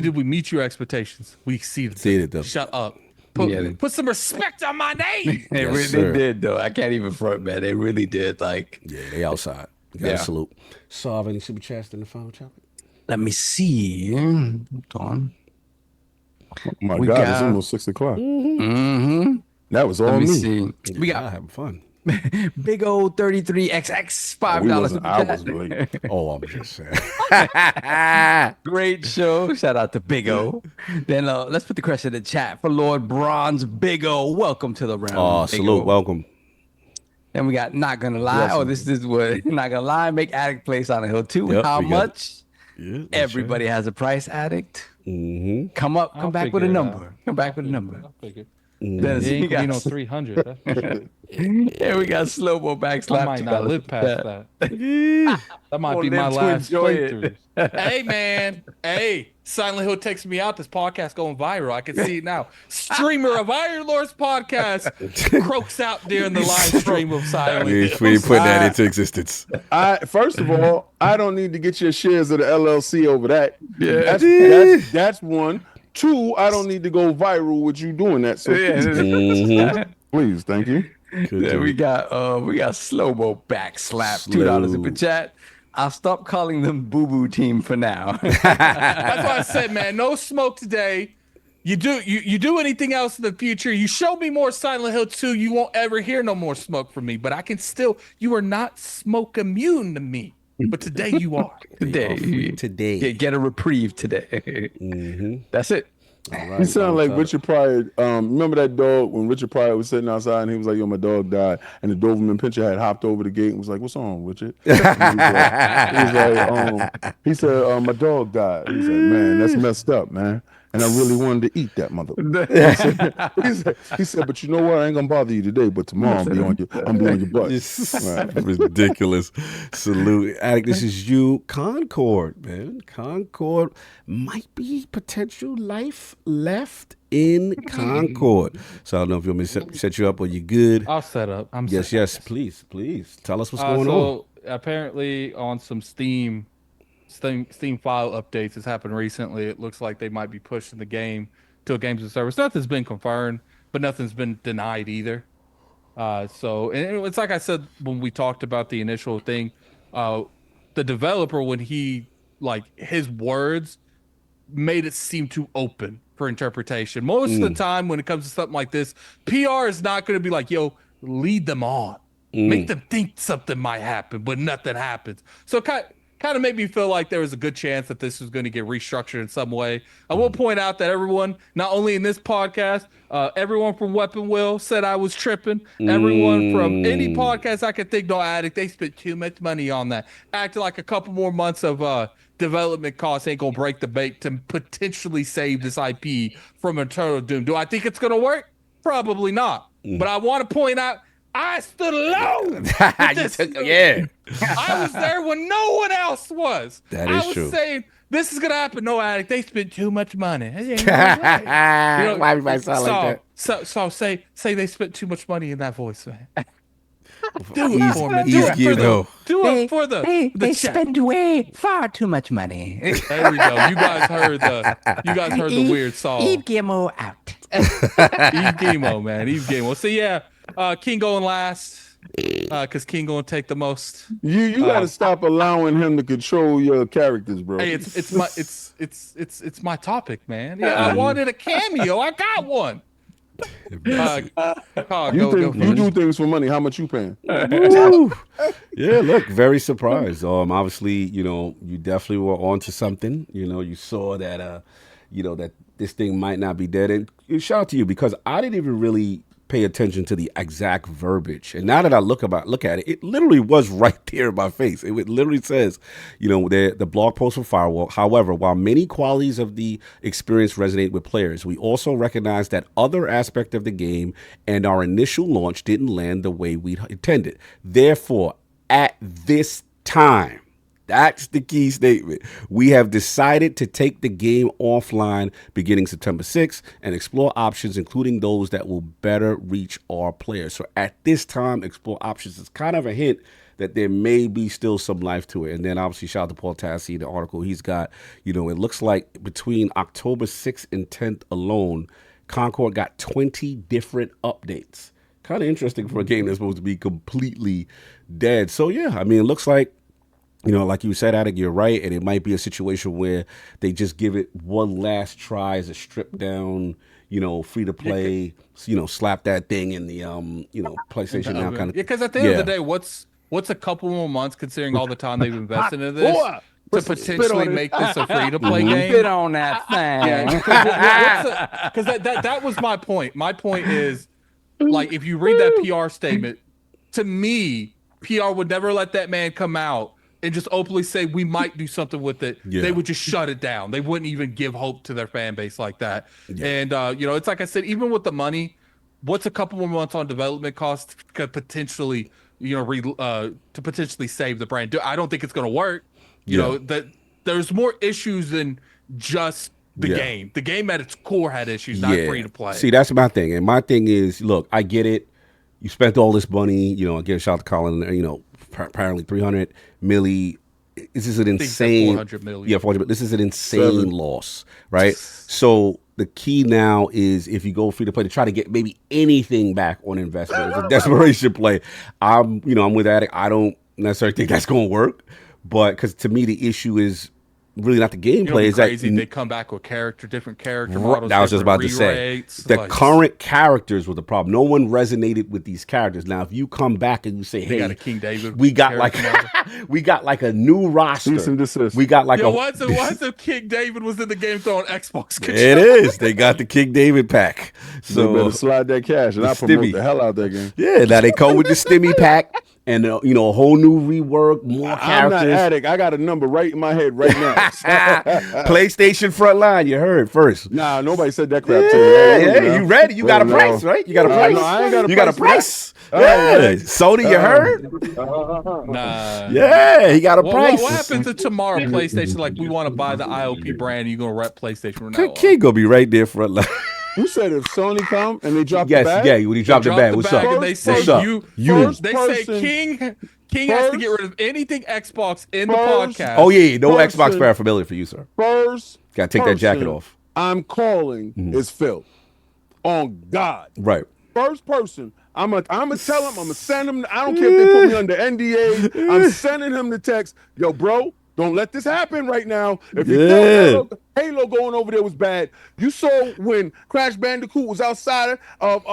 did we meet your expectations, we exceeded them. Shut up. Put some respect on my name. They Yes, really sir. did, though. I can't even front, man. They really did. Like, Yeah, they outside. You gotta Yeah. salute. Solve any super chats in the final topic? let me see. Hold on. Oh my We God, it's got- almost 6:00. Mm-hmm. That was all Let me me. see. We Y'all got having fun. big old 33XX, $5 wasn't- I super was late. Oh, I'm just saying. Great show. Shout out to Big O. Then let's put the question in the chat for Lord Bronze Big O. Welcome to the round. Oh, Big salute. O. Welcome. Then we got Not Gonna Lie. Yes, Oh, this is what Not Gonna Lie. Make Addict Place on the Hill too. Yep, How we got- much? Yeah, Everybody has a price, Addict. Mm-hmm. Come I'll back with a figure it number. out. Come back with a number. I figured. Then It we ain't gonna be no got, 300. That's for sure. yeah, we got slow mo backslap. I might not live past that. That might Gonna be my live to last enjoy it. playthrough. Hey man, hey, Silent Hill texted me out. This podcast going viral. I can see it now. Streamer of Iron Lords podcast croaks out during the live stream of Silent We Hill. ain't putting that into existence. First of all, I don't need to get your shares of the LLC over that. Yeah. That's one. Two, I don't need to go viral with you doing that. So Mm-hmm. please, thank you. Yeah, we got slow mo backslap. $2 Slow. super chat. I'll stop calling them Boo Boo Team for now. That's why I said, man, no smoke today. You do anything else in the future, you show me more Silent Hill 2, you won't ever hear no more smoke from me. But I can still, you are not smoke immune to me. But today you are. Today. Get a reprieve today. That's it. You sound like Richard Pryor. Remember that dog when Richard Pryor was sitting outside and he was like, "Yo, my dog died," and the Doberman Pinscher had hopped over the gate and was like, "What's wrong, Richard?" He said, "My dog died." He said, "Man, that's messed up, man." And I really wanted to eat that mother. He said, "But you know what? I ain't gonna bother you today, but tomorrow I'm be on your butt." Right. Ridiculous. Salute. Attic, this is you. Concord, man. Concord might be potential life left in Concord. So I don't know if you want me to set you up or you good. I'll set up. Yes, please. Tell us what's going on. Apparently on some Steam file updates that's happened recently, it looks like they might be pushing the game to a games as a service. Nothing's been confirmed, but nothing's been denied either. So and it's like I said when we talked about the initial thing, the developer, when he, like, his words made it seem too open for interpretation. Most of the time when it comes to something like this, PR is not going to be like, yo, lead them on. Make them think something might happen, but nothing happens. So kind of made me feel like there was a good chance that this was going to get restructured in some way. I will point out that everyone, not only in this podcast, everyone from Weapon Wheel said I was tripping. Everyone from any podcast I could think, no, Addict, they spent too much money on that. Acting like a couple more months of development costs ain't going to break the bank to potentially save this IP from Eternal Doom. Do I think it's going to work? Probably not. But I want to point out, I stood alone. I was there when no one else was. That is true. I was saying, this is going to happen. No, Addict, they spent too much money. Why everybody sound like that? So say they spent too much money in that voice, man. Do it for me. Do it for the They chat. spend way far too much money. There we go. You guys heard the weird song. Eve Gimo out. Eve Gimo, man. Eve Gimo. So yeah, King going last, because King gonna take the most. You got to stop allowing him to control your characters, bro. Hey, it's my topic, man. Yeah, I wanted a cameo. I got one. You do things for money. How much you paying? Yeah, look, very surprised. Obviously, you definitely were onto something. You saw that, that this thing might not be dead. And shout out to you, because I didn't even really pay attention to the exact verbiage. And now that I look at it, it literally was right there in my face. It literally says, the blog post for Firewall. However, while many qualities of the experience resonate with players, we also recognize that other aspect of the game and our initial launch didn't land the way we intended. Therefore, at this time, that's the key statement, we have decided to take the game offline beginning September 6th and explore options, including those that will better reach our players. So at this time, explore options is kind of a hint that there may be still some life to it. And then obviously shout out to Paul Tassi, the article he's got. It looks like between October 6th and 10th alone, Concord got 20 different updates. Kind of interesting for a game that's supposed to be completely dead. So yeah, it looks like, like you said, Attic, you're right, and it might be a situation where they just give it one last try as a stripped down, free to play, slap that thing in the PlayStation Now kind of. Yeah, because at the end of the day, what's a couple more months, considering all the time they've invested into this, to potentially make this a free to play game? Spit on that thing. Because that was my point. My point is, like, if you read that PR statement, to me, PR would never let that man come out and just openly say we might do something with it. Yeah. They would just shut it down. They wouldn't even give hope to their fan base like that. Yeah. And it's like I said, even with the money, what's a couple more months on development costs could potentially, to potentially save the brand? I don't think it's going to work. That there's more issues than just the game. The game at its core had issues, not free to play. See, that's my thing. And my thing is, look, I get it. You spent all this money. Again, shout out to Colin. Apparently 300 milli. This is an insane. 400 million. Yeah, 400. This is an insane loss, right? So the key now is, if you go free to play, to try to get maybe anything back on investment. It's a desperation play. I'm with Attic. I don't necessarily think that's going to work, But because to me the issue is really not the gameplay. Is crazy. that They come back with different character models. I was just about to say the current characters were the problem. No one resonated with these characters. Now, if you come back and you say, "Hey, got a King David, we got like we got like a new roster. We got like why the King David was in the game throwing Xbox controller? It is. They got the King David pack. So you better slide that cash, and I promote the hell out that game. Yeah, now they come with the Stimmy pack. And a whole new rework, more characters. I'm not addict. I got a number right in my head right now. PlayStation Frontline, you heard first. Nah, nobody said that crap to me. Yeah, you ready? You got a price, right? You got a price. No, I ain't got a price. You got a price. Yeah, Sony, you heard? Nah. Yeah, he got a price. What happens if tomorrow PlayStation, like, we want to buy the ILP brand, and you're going to rep PlayStation from now on? King gonna be right there Frontline. You said if Sony come and they drop the bag? Yeah, when he dropped the bag, what's up? And they say what's up? They say King has to get rid of anything Xbox in the podcast. Oh yeah, no Xbox paraphernalia for you, sir. Gotta take that jacket off. I'm calling is Phil. On God. Right. First person. I'm gonna tell him, I'm gonna send him. I don't care if they put me under NDA. I'm sending him the text. Yo, bro, don't let this happen right now. If you thought Halo going over there was bad, you saw when Crash Bandicoot was outside of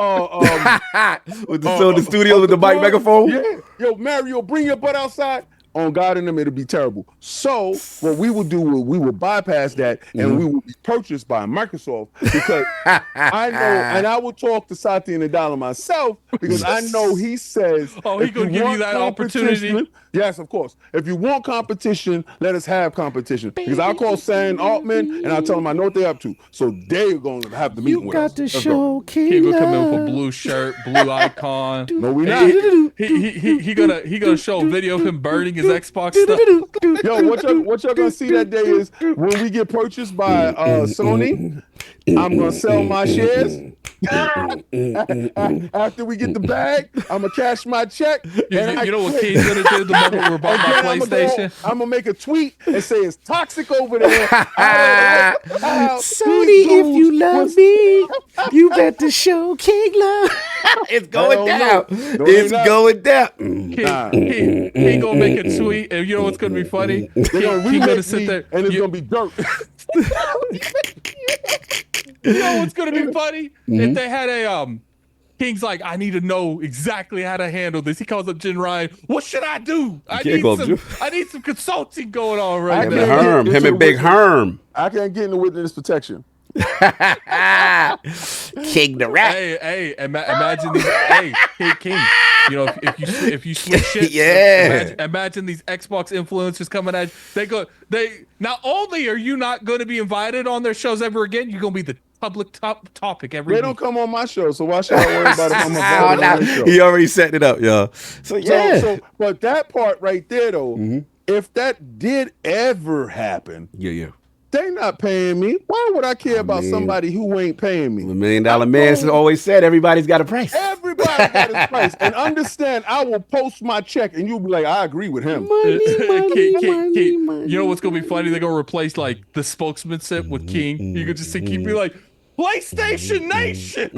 with the studio with the mic megaphone. Yeah, yo, Mario, bring your butt outside. On God in them, it'll be terrible. So what we will do, we will bypass that, and we will be purchased by Microsoft because I know, and I will talk to Satya and Nadala myself because I know he says, "Oh, he gonna give you that opportunity." Yes, of course. If you want competition, let us have competition. Because I'll call Sam Altman and I'll tell them I know what they're up to. So they're going to have to meet with us. You got to show King. He gonna come in with a blue shirt, blue icon. No, we not. He gonna show a video of him burning his Xbox stuff. Yo, what y'all gonna see that day is when we get purchased by Sony, I'm gonna sell my shares. After we get the bag, I'm gonna cash my check. You know what King's gonna do the moment we're bought by PlayStation? I'm gonna make a tweet and say it's toxic over there. Sony, if you love me, you better show King love. It's going down. It's going down. King gonna make a tweet, and you know what's gonna be funny? They're gonna sit there, and it's gonna be dirt. You know what's gonna be funny? If they had a King's like, I need to know exactly how to handle this. He calls up Jen Ryan. What should I do? I need some consulting going on right now. Him and Big Herm. I can't get in the witness protection. King the Rat. Hey, imagine these. King. You know, if you switch shit. Yeah. Imagine these Xbox influencers coming at you. They not only are you not going to be invited on their shows ever again, you're going to be the public topic every week. They don't come on my show, so why should I worry about it? I'm on show? He already set it up, y'all. So yeah. So, but that part right there, though, if that did ever happen, they not paying me. Why would I care about somebody who ain't paying me? The $1 Million Man has always said everybody's got a price. Everybody got his price. And understand, I will post my check and you'll be like, I agree with him. Money. You know what's going to be funny? They're going to replace like the spokesmanship with King. You could just see King be like, PlayStation Nation.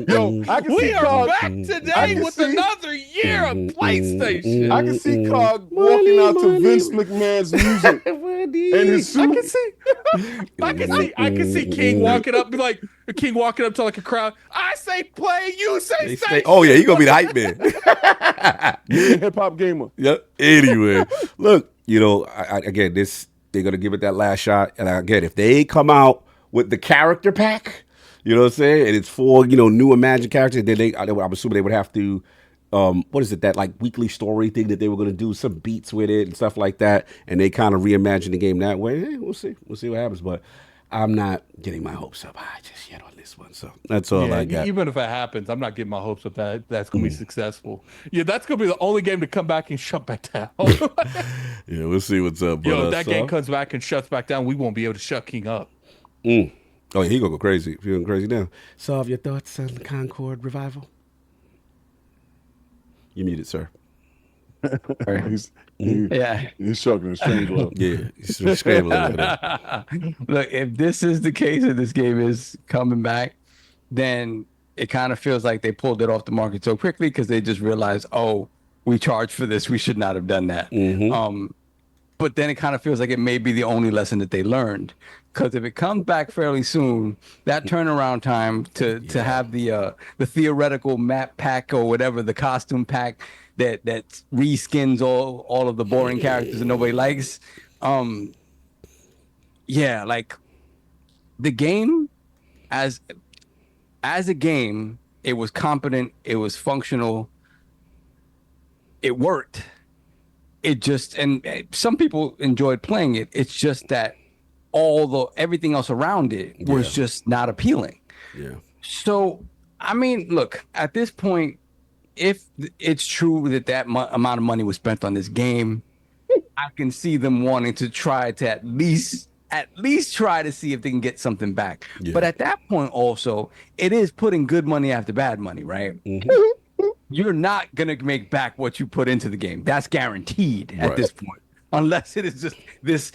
Yo, we are back today with another year of PlayStation. I can see Cog walking out to Vince McMahon's music and his suit. I can see King walking up, be like King walking up to like a crowd. I say play, you say stay. Oh yeah, he gonna be the hype man. Hip hop gamer. Yep. Anyway, look, again, they're gonna give it that last shot, and again, if they come out with the character pack, you know what I'm saying? And it's for, new imagined characters. Then I'm assuming they would have to, what is it, that like weekly story thing that they were going to do some beats with it and stuff like that. And they kind of reimagine the game that way. Hey, we'll see. We'll see what happens. But I'm not getting my hopes up just yet on this one. So that's all I got. Even if it happens, I'm not getting my hopes up that that's going to be successful. Yeah, that's going to be the only game to come back and shut back down. Yeah, we'll see what's up. If that game comes back and shuts back down, we won't be able to shut King up. Oh, yeah, he gonna go crazy. Feeling crazy now. Solve your thoughts on the Concord revival. You muted, sir. He's shucking his strangle. Yeah, he's scrambling over there. Look, if this is the case and this game is coming back, then it kind of feels like they pulled it off the market so quickly because they just realized, oh, we charged for this. We should not have done that. but then it kind of feels like it may be the only lesson that they learned. Because if it comes back fairly soon, that turnaround time to have the theoretical map pack or whatever, the costume pack that reskins all of the boring characters that nobody likes. Yeah, like the game as a game, it was competent, it was functional, it worked. It just, and some people enjoyed playing it. It's just that everything else around it was just not appealing. Yeah. So, I mean, look, at this point, if it's true that amount of money was spent on this game, I can see them wanting to try to at least try to see if they can get something back. Yeah. But at that point, also, it is putting good money after bad money, right? Mm-hmm. You're not gonna make back what you put into the game. That's guaranteed at this point, unless it is just this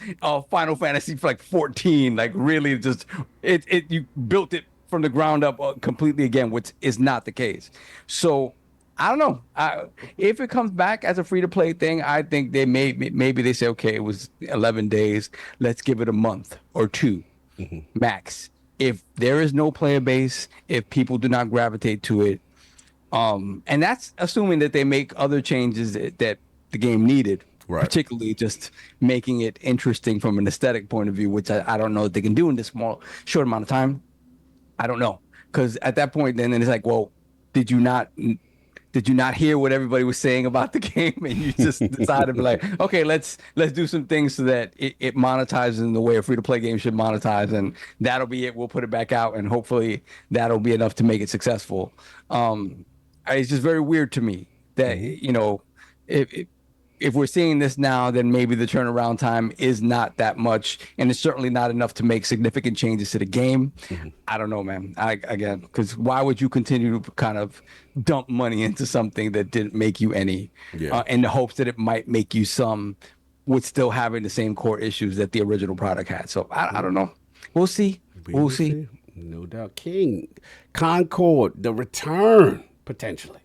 Final Fantasy like 14, like really just you built it from the ground up completely again, which is not the case. So I don't know. If it comes back as a free-to-play thing, I think maybe they say, okay, it was 11 days. Let's give it a month or two max. If there is no player base, if people do not gravitate to it, and that's assuming that they make other changes that the game needed, particularly just making it interesting from an aesthetic point of view, which I don't know if they can do in this short amount of time. I don't know. Because at that point, then it's like, well, did you not hear what everybody was saying about the game, and you just decided to be like, okay, let's do some things so that it monetizes in the way a free-to-play game should monetize, and that'll be it. We'll put it back out, and hopefully that'll be enough to make it successful. It's just very weird to me that if we're seeing this now, then maybe the turnaround time is not that much, and it's certainly not enough to make significant changes to the game. I don't know, man. Again, because why would you continue to kind of dump money into something that didn't make you any, in the hopes that it might make you some, with still having the same core issues that the original product had? So I don't know. We'll see. We'll see. No doubt. King Concord, the return potentially.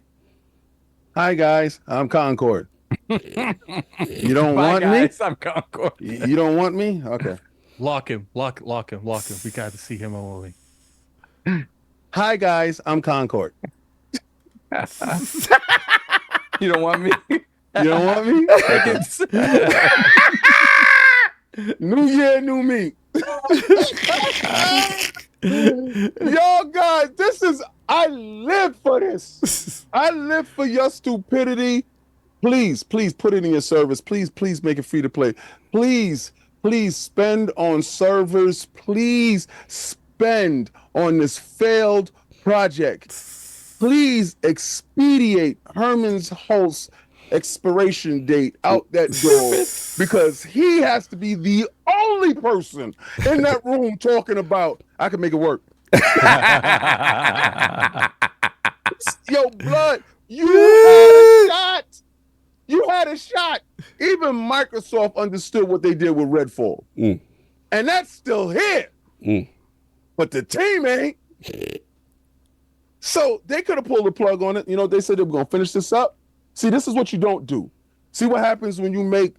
Hi guys, I'm Concord. You don't want me? I'm Concord. You don't want me? Okay. Lock him. We got to see him only. Hi guys, I'm Concord. You don't want me? You don't want me? New year, new me. Yo, guys, I live for this. I live for your stupidity. Please put it in your service. Please make it free to play. Please spend on servers. Please spend on this failed project. Please expedite Herman's Holt's expiration date out that door, because he has to be the only person in that room talking about, I can make it work. Yo, Blood, you had a shot. You had a shot. Even Microsoft understood what they did with Redfall. And that's still here. But the team ain't. So they could have pulled the plug on it. You know, they said they were going to finish this up. See, this is what you don't do. See what happens when you make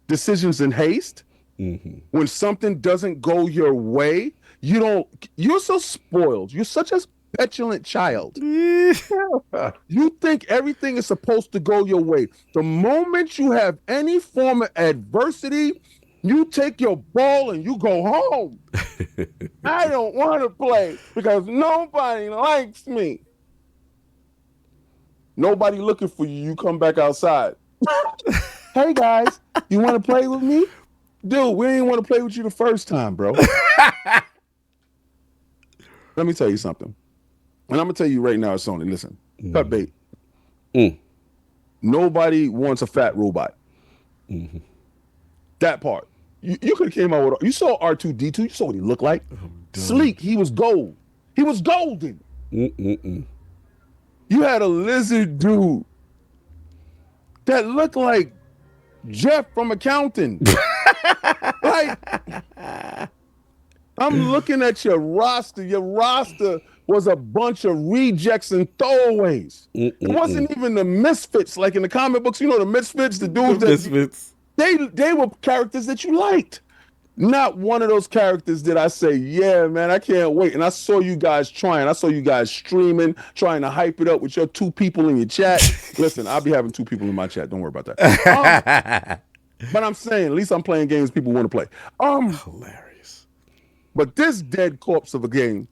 decisions in haste? When something doesn't go your way, you're so spoiled. You're such a petulant child. You think everything is supposed to go your way. The moment you have any form of adversity, you take your ball and you go home. I don't want to play because nobody likes me. Nobody looking for you. You come back outside. Hey guys, you want to play with me? Dude, we didn't want to play with you the first time, bro. Let me tell you something. And I'm going to tell you right now, Sony, listen, cut bait. Nobody wants a fat robot. That part. You could have came out with, you saw R2-D2, you saw what he looked like. Sleek, he was gold. He was golden. You had a lizard dude that looked like Jeff from Accounting. Like, I'm looking at your roster. Your roster was a bunch of rejects and throwaways. It wasn't even the misfits, like in the comic books. You know the misfits, the dudes Misfits. They were characters that you liked. Not one of those characters that I say, yeah, man, I can't wait. And I saw you guys trying. I saw you guys streaming, trying to hype it up with your 2 people in your chat. Listen, I'll be having 2 people in my chat. Don't worry about that. But I'm saying, at least I'm playing games people want to play. Hilarious. But this dead corpse of a game,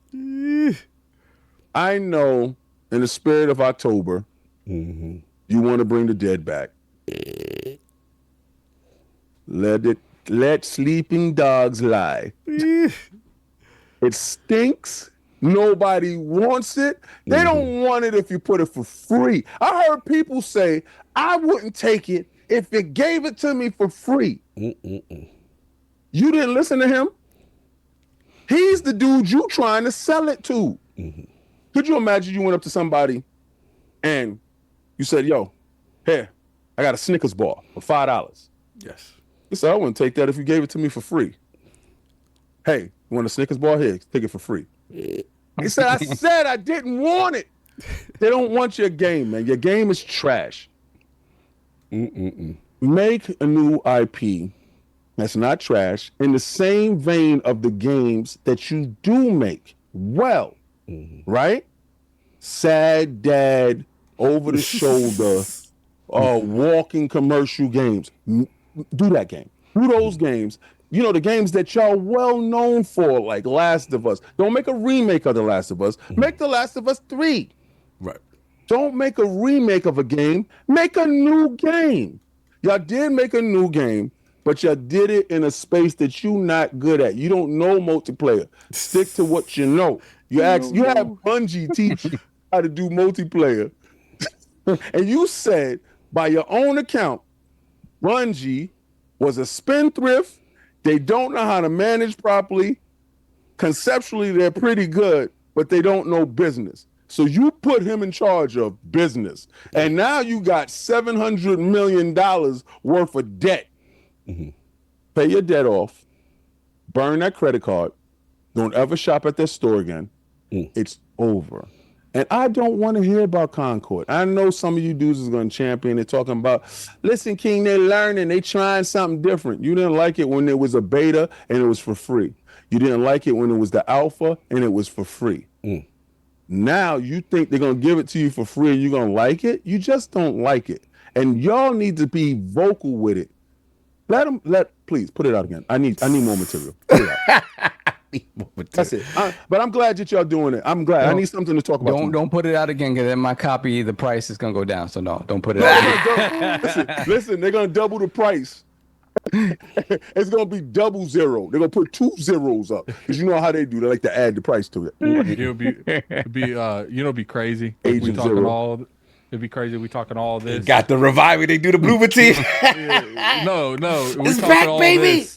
I know in the spirit of October, you want to bring the dead back. Let sleeping dogs lie. It stinks. Nobody wants it. They don't want it if you put it for free. I heard people say, I wouldn't take it if it gave it to me for free. You didn't listen to him? He's the dude you trying to sell it to. Could you imagine you went up to somebody and you said, yo, here, I got a Snickers bar for $5. Yes. He said, I wouldn't take that if you gave it to me for free. Hey, you want a Snickers bar? Here, take it for free. He said, I said I didn't want it. They don't want your game, man. Your game is trash. Make a new IP that's not trash in the same vein of the games that you do make well, right? Sad dad, over the shoulder, walking commercial games. Do that game. Do those games. You know, the games that y'all well known for, like Last of Us. Don't make a remake of The Last of Us. Make The Last of Us 3. Right. Don't make a remake of a game. Make a new game. Y'all did make a new game, but y'all did it in a space that you not good at. You don't know multiplayer. Stick to what you know. You have Bungie teach you how to do multiplayer. And you said, by your own account, Bungie was a spendthrift. They don't know how to manage properly. Conceptually, they're pretty good, but they don't know business. So you put him in charge of business. And now you got $700 million worth of debt. Pay your debt off. Burn that credit card. Don't ever shop at that store again. It's over. And I don't want to hear about Concord. I know some of you dudes is going to champion it, talking about, listen, King, they're learning. They trying something different. You didn't like it when it was a beta and it was for free. You didn't like it when it was the alpha and it was for free. Now you think they're going to give it to you for free and you're going to like it? You just don't like it. And y'all need to be vocal with it. Please, put it out again. I need more material. Put it out. That's it. But I'm glad that y'all doing it. I'm glad. I need something to talk about. Don't put it out again, because then my copy, the price is gonna go down. So no, don't put it out. Listen, they're gonna double the price. It's gonna be 00. They're gonna put 2 zeros up, because you know how they do. They like to add the price to it. It'd be crazy. It'd be crazy. We talking all this. Got the revival. They do the blooper team. No. It's back, baby.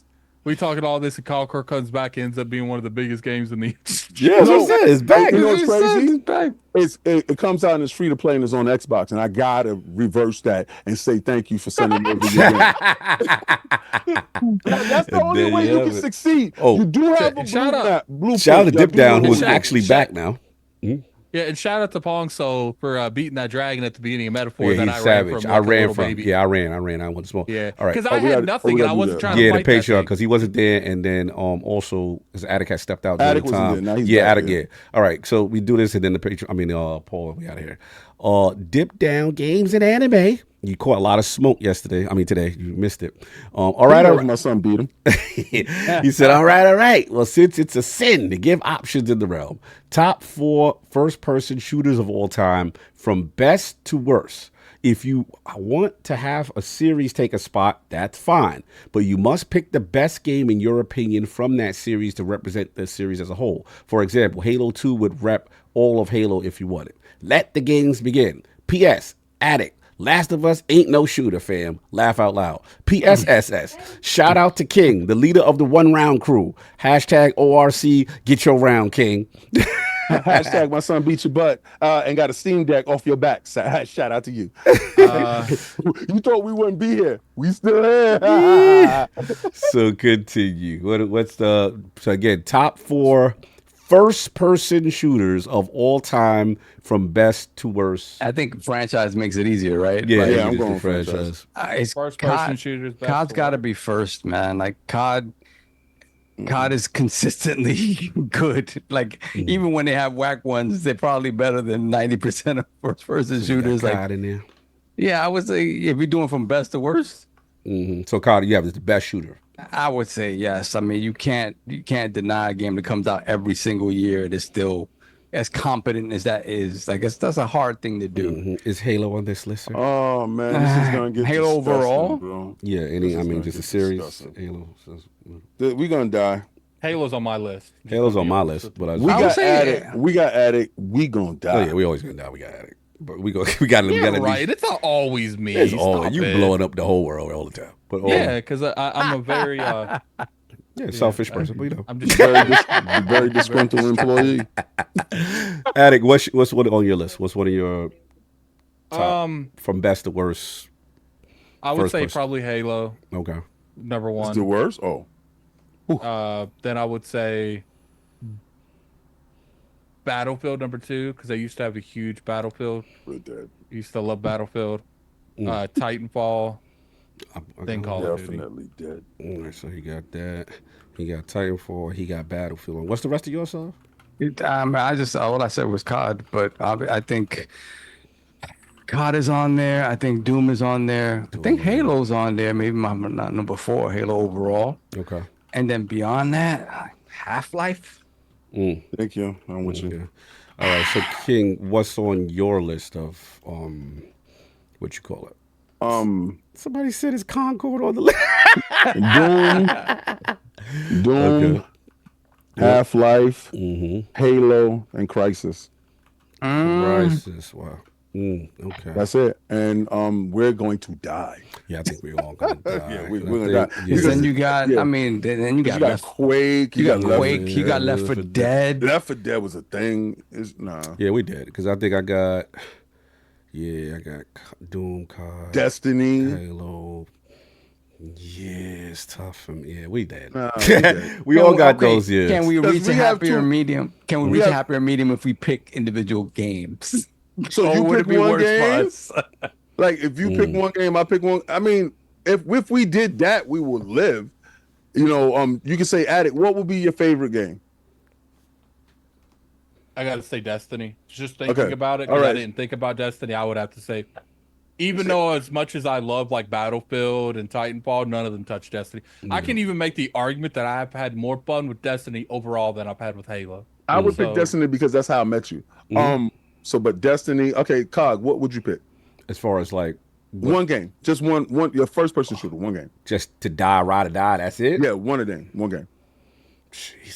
We talking all this, and Conco comes back, ends up being one of the biggest games in the. Yeah, that's what I said. It's back. You know what's crazy? It's back. It comes out and it's free to play and it's on Xbox, and I gotta reverse that and say thank you for sending me over your game. That's the only way you can succeed. You do have a shout out to Dip Down, who's actually back now. Yeah, and shout out to Pong Soul for beating that dragon at the beginning of Metaphor that I savage. ran from. Baby. Yeah, I ran. I went small. Yeah, all right. Because I had nothing and I wasn't trying to fight the Patreon, because he wasn't there, and then also his Attic had stepped out during the time. Attic. Yeah. All right, so we do this, and then the Patreon. Paul, we out of here. Dip Down Games and Anime. You caught a lot of smoke yesterday. Today. You missed it. All right. My son beat him. He said, all right. Well, since it's a sin to give options in the realm, top 4 first-person shooters of all time, from best to worst. If you want to have a series take a spot, that's fine. But you must pick the best game, in your opinion, from that series to represent the series as a whole. For example, Halo 2 would rep all of Halo if you wanted. Let the games begin. P.S. Addict. Last of Us ain't no shooter, fam. Laugh out loud. PSSS. Shout out to King, the leader of the One Round crew. Hashtag ORC, get your round, King. Hashtag my son beat your butt and got a Steam Deck off your back. Shout out to you. You thought we wouldn't be here. We still here. So continue. So again, top 4 first-person shooters of all time from best to worst. I think franchise makes it easier, right? Yeah, Like, you I'm just going do franchise. it's First person COD. shooters. best COD's for got to what? be first, man. Like COD is consistently good. Like even when they have whack ones, they're probably better than 90% of first-person shooters. Got Like, COD in there. yeah, I would say if you're doing from best to worst, So COD, you have the best shooter. I would say yes. I mean, you can't deny a game that comes out every single year that's still as competent as that is. Like that's a hard thing to do. Is Halo on this list, sir? Oh man, this is gonna get Halo disgusting, overall? bro. Yeah, This any. is I mean, gonna just a get series. disgusting. Halo. We're gonna die. Halo's on my list. Just Halo's to on be my honest list, with but We I would got say- addict. We got addict. We gonna die. oh yeah, we always gonna die. We got it, but we got we got you. Yeah, to right. It's not always me. It's all Stop you it. blowing up the whole world all the time. But Yeah, because I'm a very selfish person, but you know. I'm just Very disgruntled employee. Addict, what's one on your list? What's one of your top from best to worst? I would First say person. probably Halo Okay. number It's one. the worst. Oh, Then I would say Battlefield number two because I used to have a huge Battlefield. we're dead. Used to love Battlefield. Titanfall. Then Call of Duty. Definitely dead. All right, so he got that. He got Titanfall. He got Battlefield. And what's the rest of yours, son? I just all I said was COD, but I think COD is on there. I think Doom is on there. I think Halo's on there. Maybe my not number 4, Halo overall. Okay. And then beyond that, Half-Life. Thank you. I'm with you. Okay. All right. So King, what's on your list of what you call it? Somebody said it's Concord on the list. Doom, Okay. Half-Life, Halo, and Crisis. Crisis. Wow. Okay. That's it. And we're going to die. Yeah, I think we're all gonna die. Yeah, we're I gonna think- die. yeah. Because Then you got, yeah. I mean, then you got You got Left, Quake. you got Left- Quake, you got Left 4 Dead. Left 4 Dead was a thing. It's nah. Yeah, we did because I think I got. Yeah, I got Doom, COD, Destiny. Halo. Yeah, it's tough for me. Yeah, we did. Nah, we did. we all got Okay, those. Yeah. Can we 'Cause reach we a have happier two- medium? Can we we reach a have- happier medium if we pick individual games? So Or you would pick it be one worse for game. us? Like if you pick one game, I pick one. I mean, if we did that, we would live. You know, you can say Addict. What would be your favorite game? I gotta say Destiny. Just thinking Okay. about it, All 'cause I right. didn't think about Destiny. I would have to say, even though as much as I love like Battlefield and Titanfall, none of them touch Destiny. I can even make the argument that I've had more fun with Destiny overall than I've had with Halo. I would pick So- Destiny because that's how I met you. So but Destiny. Okay, Cog. What would you pick? As far as like One game, just one. Your first person shooter. One game. just to die, ride or die. That's it. Yeah, one of them. One game.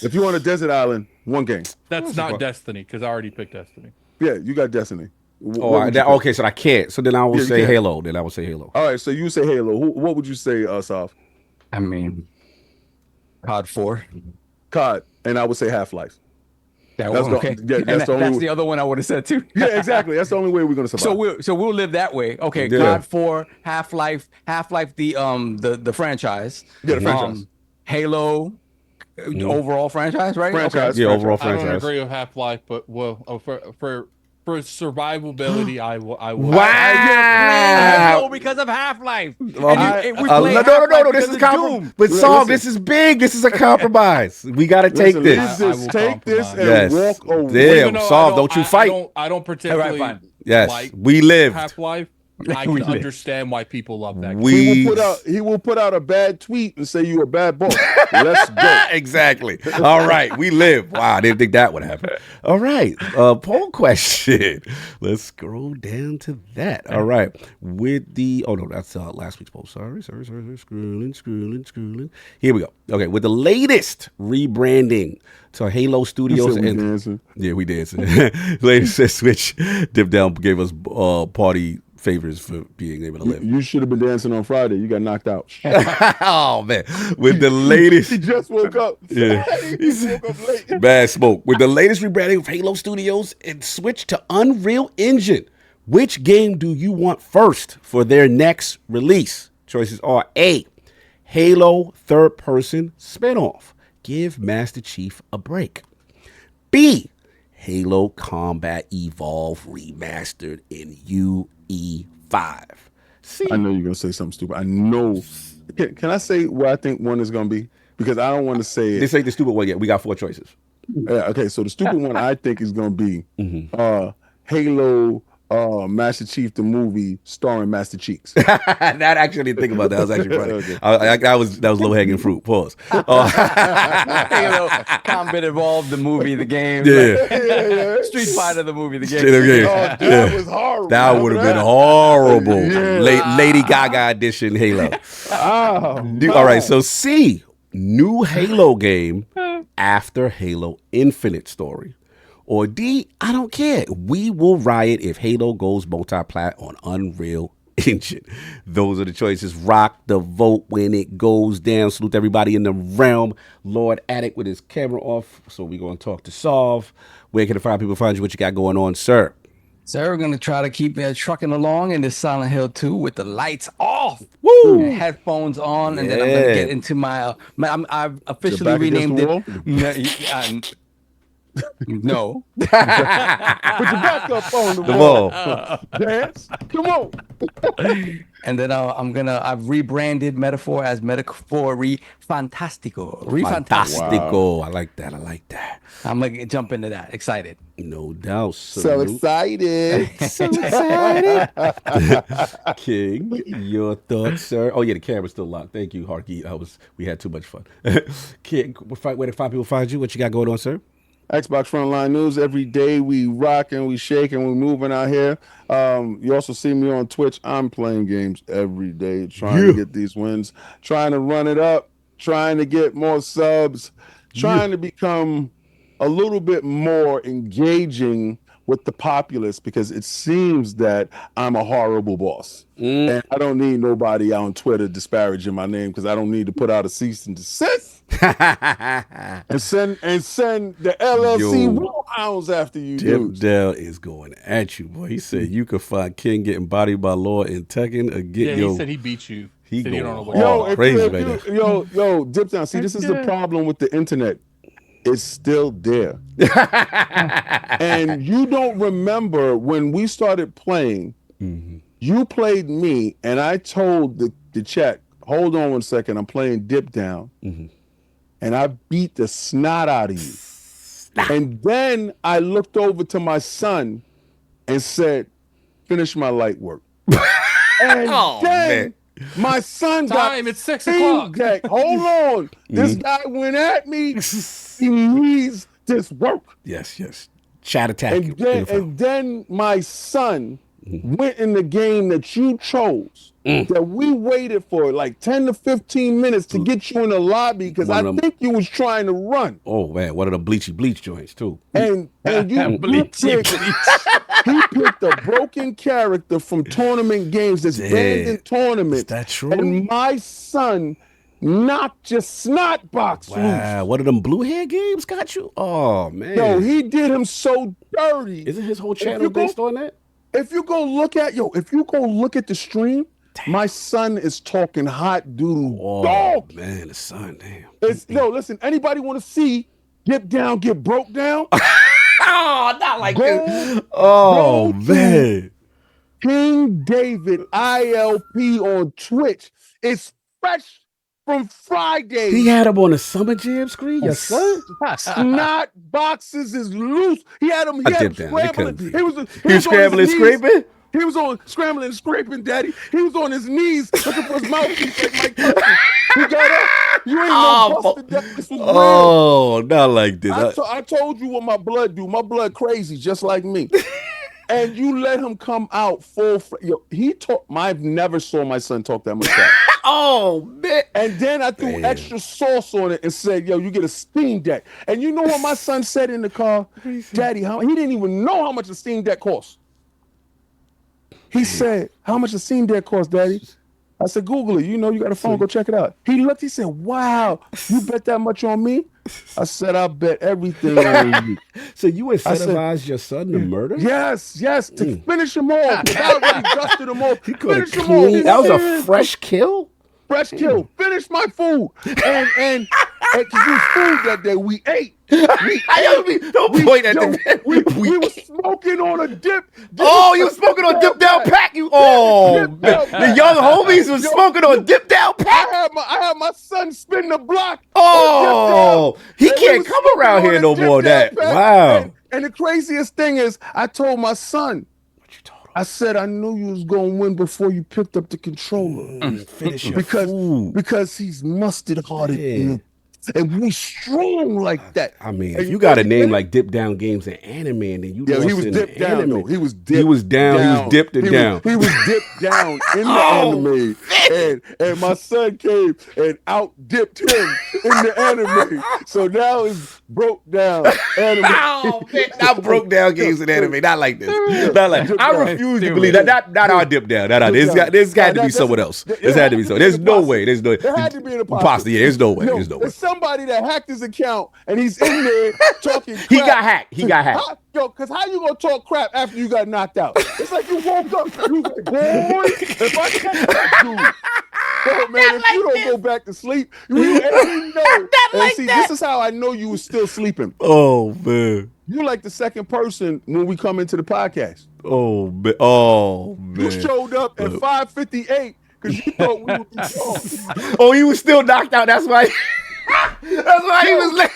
If you on a desert island, one game. That's not Destiny because I already picked Destiny. Yeah, you got Destiny. What Oh, would you pick? okay. So I can't. So then I will Yeah, you say can't. Halo. Then I will say Halo. All right, so you say Halo. What would you say, Saf? I mean, COD 4. COD, and I would say Half-Life. That That's one, the- okay. yeah, And that's the only- that's the other one I would have said too. Yeah, exactly. That's the only way we're gonna survive. So we'll live that way. Okay, Yeah. COD 4, Half-Life, the franchise. Yeah, the franchise. Halo, overall franchise, right? Franchise. Okay. Yeah, overall I don't franchise. agree with Half-Life, but for survivability, I will. Wow. No, because of Half-Life. And no, no. This is Doom. But Saul, Listen. this is big. This is a compromise. We got to take Listen, this. let's I will just take this and Yes. walk away. Damn. Even though Saul, don't you fight. I don't particularly fine. Yes, like we lived. Half-Life. I We can live. understand why people love that. We He will put out a bad tweet and say you a bad boss. Let's go. exactly. All right, we live. Wow, I didn't think that would happen. All right, poll question. Let's scroll down to that. All right, with the that's last week's poll. Sorry. Scrolling. Here we go. Okay, with the latest rebranding to Halo Studios said we and dancing. yeah, we did. Latest Switch dip down gave us party favors for being able to live. You should have been dancing on Friday. You got knocked out. Oh man, with the latest. He just woke up. Yeah. He woke up late. Bad smoke. With the latest rebranding of Halo Studios and switch to Unreal Engine, which game do you want first for their next release? Choices are A, Halo third-person spinoff. Give Master Chief a break. B, Halo Combat Evolve Remastered in UE5. C. I know you're gonna say something stupid. I know. Can I say what I think one is gonna be? Because I don't want to say it. This ain't the stupid one yet. We got 4 choices. Okay, so the stupid one I think is gonna be Halo Master Chief the movie starring Master Cheeks. That actually didn't think about that. That was actually funny. Okay. That was low hanging fruit. Pause. Halo Combat Evolved, the movie, the game. Yeah. Street Fighter, the movie, the game. That was horrible. That would have been horrible. Yeah. Lady Gaga edition Halo. Oh, All right, so C, new Halo game after Halo Infinite story. Or D, I don't care. We will riot if Halo goes multi-plat on Unreal Engine. Those are the choices. Rock the vote when it goes down. Salute everybody in the realm. Lord Attic with his camera off. So we're going to talk to Solve. Where can the fine people find you? What you got going on, sir? So we're going to try to keep trucking along in this Silent Hill 2 with the lights off. Woo! And headphones on. And then I'm going to get into I've officially renamed it. No. Put your back up on the wall. Dance. Come on. And then I've rebranded Metaphor as MethaphorRefantazio. Fantastico. I like that. I'm going to jump into that. Excited. No doubt. So excited. So excited. King, your thoughts, sir? Oh yeah, the camera's still locked. Thank you, Harky. We had too much fun. King, where do five people find you? What you got going on, sir? Xbox Frontline News. Every day we rock and we shake and we're moving out here. You also see me on Twitch. I'm playing games every day, trying to get these wins, trying to run it up, trying to get more subs, trying to become a little bit more engaging with the populace, because it seems that I'm a horrible boss. And I don't need nobody on Twitter disparaging my name, because I don't need to put out a cease and desist and send the LLC hounds after you. Dip Dell is going at you, boy. He said you could find King getting bodied by Law in Tekken or get he said he beat you. He said he going don't know what crazy, yo, Dip Down. See, this is the problem with the internet. It's still there. And you don't remember when we started playing, you played me, and I told the chat, hold on 1 second, I'm playing Dip Down. And I beat the snot out of you. And then I looked over to my son and said, finish my light work. And then my son got it's 6 o'clock. Hold on. This guy went at me. He needs this work. Yes. Chat attack. And then my son went in the game that you chose, that we waited for like 10 to 15 minutes to get you in the lobby, because I think you was trying to run. Oh man, one of the bleach joints too. And you he picked a broken character from tournament games that's banned in tournaments. Is that true? And my son knocked your snot box loose. One of them blue hair games got you? Oh man. Yo, he did him so dirty. Isn't his whole channel based on that? If you go look at the stream, my son is talking hot doodle dog. Man, the son, damn. Listen, anybody want to see Dip Down get broke down? Not like this. Oh man. King David ILP on Twitch. It's fresh from Friday. He had him on the Summer Jam screen, your son? Snot boxes is loose. He had him scrambling. He was scrambling, scraping? He was on scrambling and scraping, Daddy. He was on his knees looking for his mouthpiece like Mike Tyson. He got up. You ain't no busted. This was real. Not like this. I told you what my blood do. My blood crazy, just like me. And you let him come out full. I've never saw my son talk that much. Oh man! And then I threw extra sauce on it and said, "Yo, you get a Steam Deck." And you know what my son said in the car? Daddy, he didn't even know how much a Steam Deck costs. He said, "How much a Steam Deck costs, Daddy?" I said, "Google it. You know, you got a phone. Go check it out." He looked. He said, "Wow, you bet that much on me?" I said, "I bet everything on you." So you incentivized your son to murder? Yes, to finish him off. I already dusted him off. Finish him off. That was a fresh kill? Fresh kill. Finish my food. And because it was food that day. We ate. Don't point at the We were smoking on a dip. Oh, you was smoking on dip down pack. The young homies was smoking on dip down pack. I had my son spin the block. Oh, he can't come around here no more. Wow. And the craziest thing is, I told my son, I said, I knew you was going to win before you picked up the controller. Finish your food. Because he's mustard-hearted. And we strong like that. I mean, if you got a name like Dip Down Games and Anime, and then you he was dipped down. anime. No, he was dipped. He was down. He was dipped and down. He was dipped down in the anime, and my son came and out dipped him in the anime. So now it's broke down anime. Oh man, I broke down games and anime. Not like this. Not like I refuse to believe that. Not our dip down. Not our. There's got to be someone else. There's had to be someone. There's no way. There's no. There had to be an imposter. Yeah, there's no way. There's no way. Somebody that hacked his account and he's in there talking crap. He got hacked. Because how you gonna talk crap after you got knocked out? It's like you woke up, you was like, boy, if I catch that dude, man, if you don't go back to sleep, you know. And see, this is how I know you was still sleeping. Oh man. You like the second person when we come into the podcast. Oh man. Oh man. You showed up at 5:58 because you thought we would be talking. Oh, you was still knocked out. That's why. That's why he was late.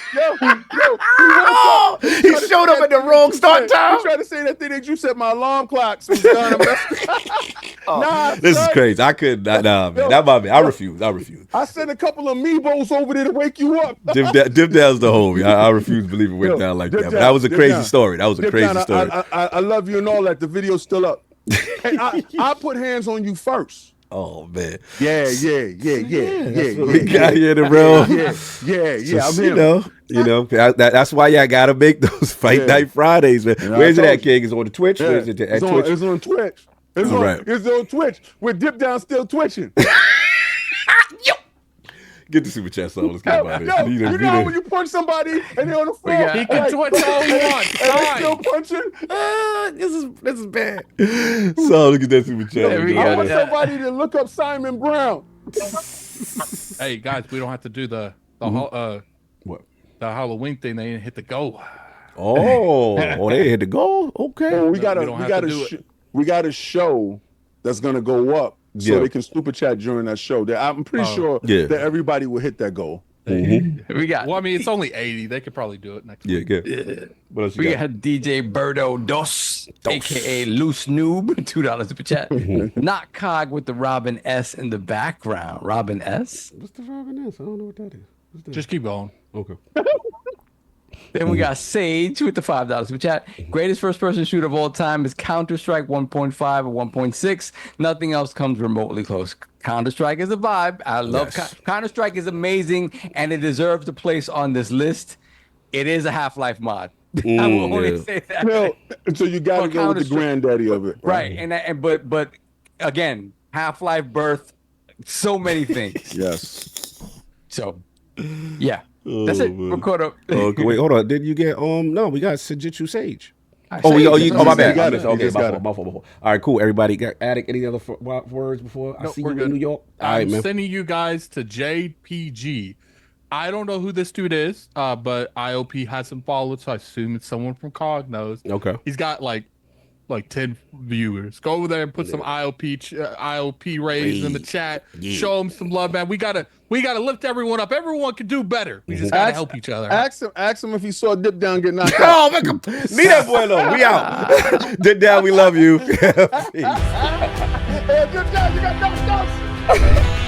He showed up at the wrong start time. You tried to say that thing that you said my alarm clocks was done. This is crazy. I couldn't. Nah, man. That might be. I refuse. I sent a couple of amiibos over there to wake you up. Dip down's the homie. I refuse to believe it went down like that. But that was a crazy story. That was a crazy story. I love you and all that. The video's still up. And I put hands on you first. Oh man. Yeah. We got here in the realm. Yeah. So, you know, that's why y'all gotta make those fight night Fridays, man. Where's it at, King? Is it on the Twitch? Yeah. Where's it at Twitch? Twitch? It's on Twitch. It's on Twitch. With Dip Down still twitching. Get the super chat song. Let's get about it. You know when you punch somebody and they're on the floor? He can twitch all he wants. And they still punching? This is bad. So look at that super chat. I want somebody to look up Simon Brown. Hey guys, we don't have to do the what? The Halloween thing. They didn't hit the goal. Oh, they hit the goal. Okay. Well, we got a show that's gonna go up. So they can super chat during that show. I'm pretty sure that everybody will hit that goal. Mm-hmm. Well, I mean, it's only 80. They could probably do it next week. Yeah. What else you got? got DJ Birdo Dos, aka Loose Noob, $2 super chat. Not Cog with the Robin S in the background. Robin S? What's the Robin S? I don't know what that is. Just keep going. Okay. Then we got Sage with the $5 super chat. Greatest first-person shooter of all time is Counter-Strike 1.5 or 1.6. Nothing else comes remotely close. Counter-Strike is a vibe. I love Counter-Strike is amazing, and it deserves a place on this list. It is a Half-Life mod. I will only say that. Well, so you got to go with the granddaddy of it, right? But again, Half-Life birthed so many things. Yes. So, yeah. That's it. We're caught up. Okay, wait, hold on. Did you get no? We got Sejitsu Sage. My bad. Okay, my fault. All right, cool. Everybody got Attic. Any other words before I see you in New York? All right, man. I'm sending you guys to JPG. I don't know who this dude is, but IOP has him followed, so I assume it's someone from Cognos. Okay. He's got like 10 viewers. Go over there and put some IOP raise in the chat. Show them some love, man. We gotta lift everyone up. Everyone can do better. We just gotta help each other. Ask him if he saw Dip Down get knocked out. Oh, man, leave that boy alone. We out. Dip Down, we love you. Peace. Hey, Dip Down, you got no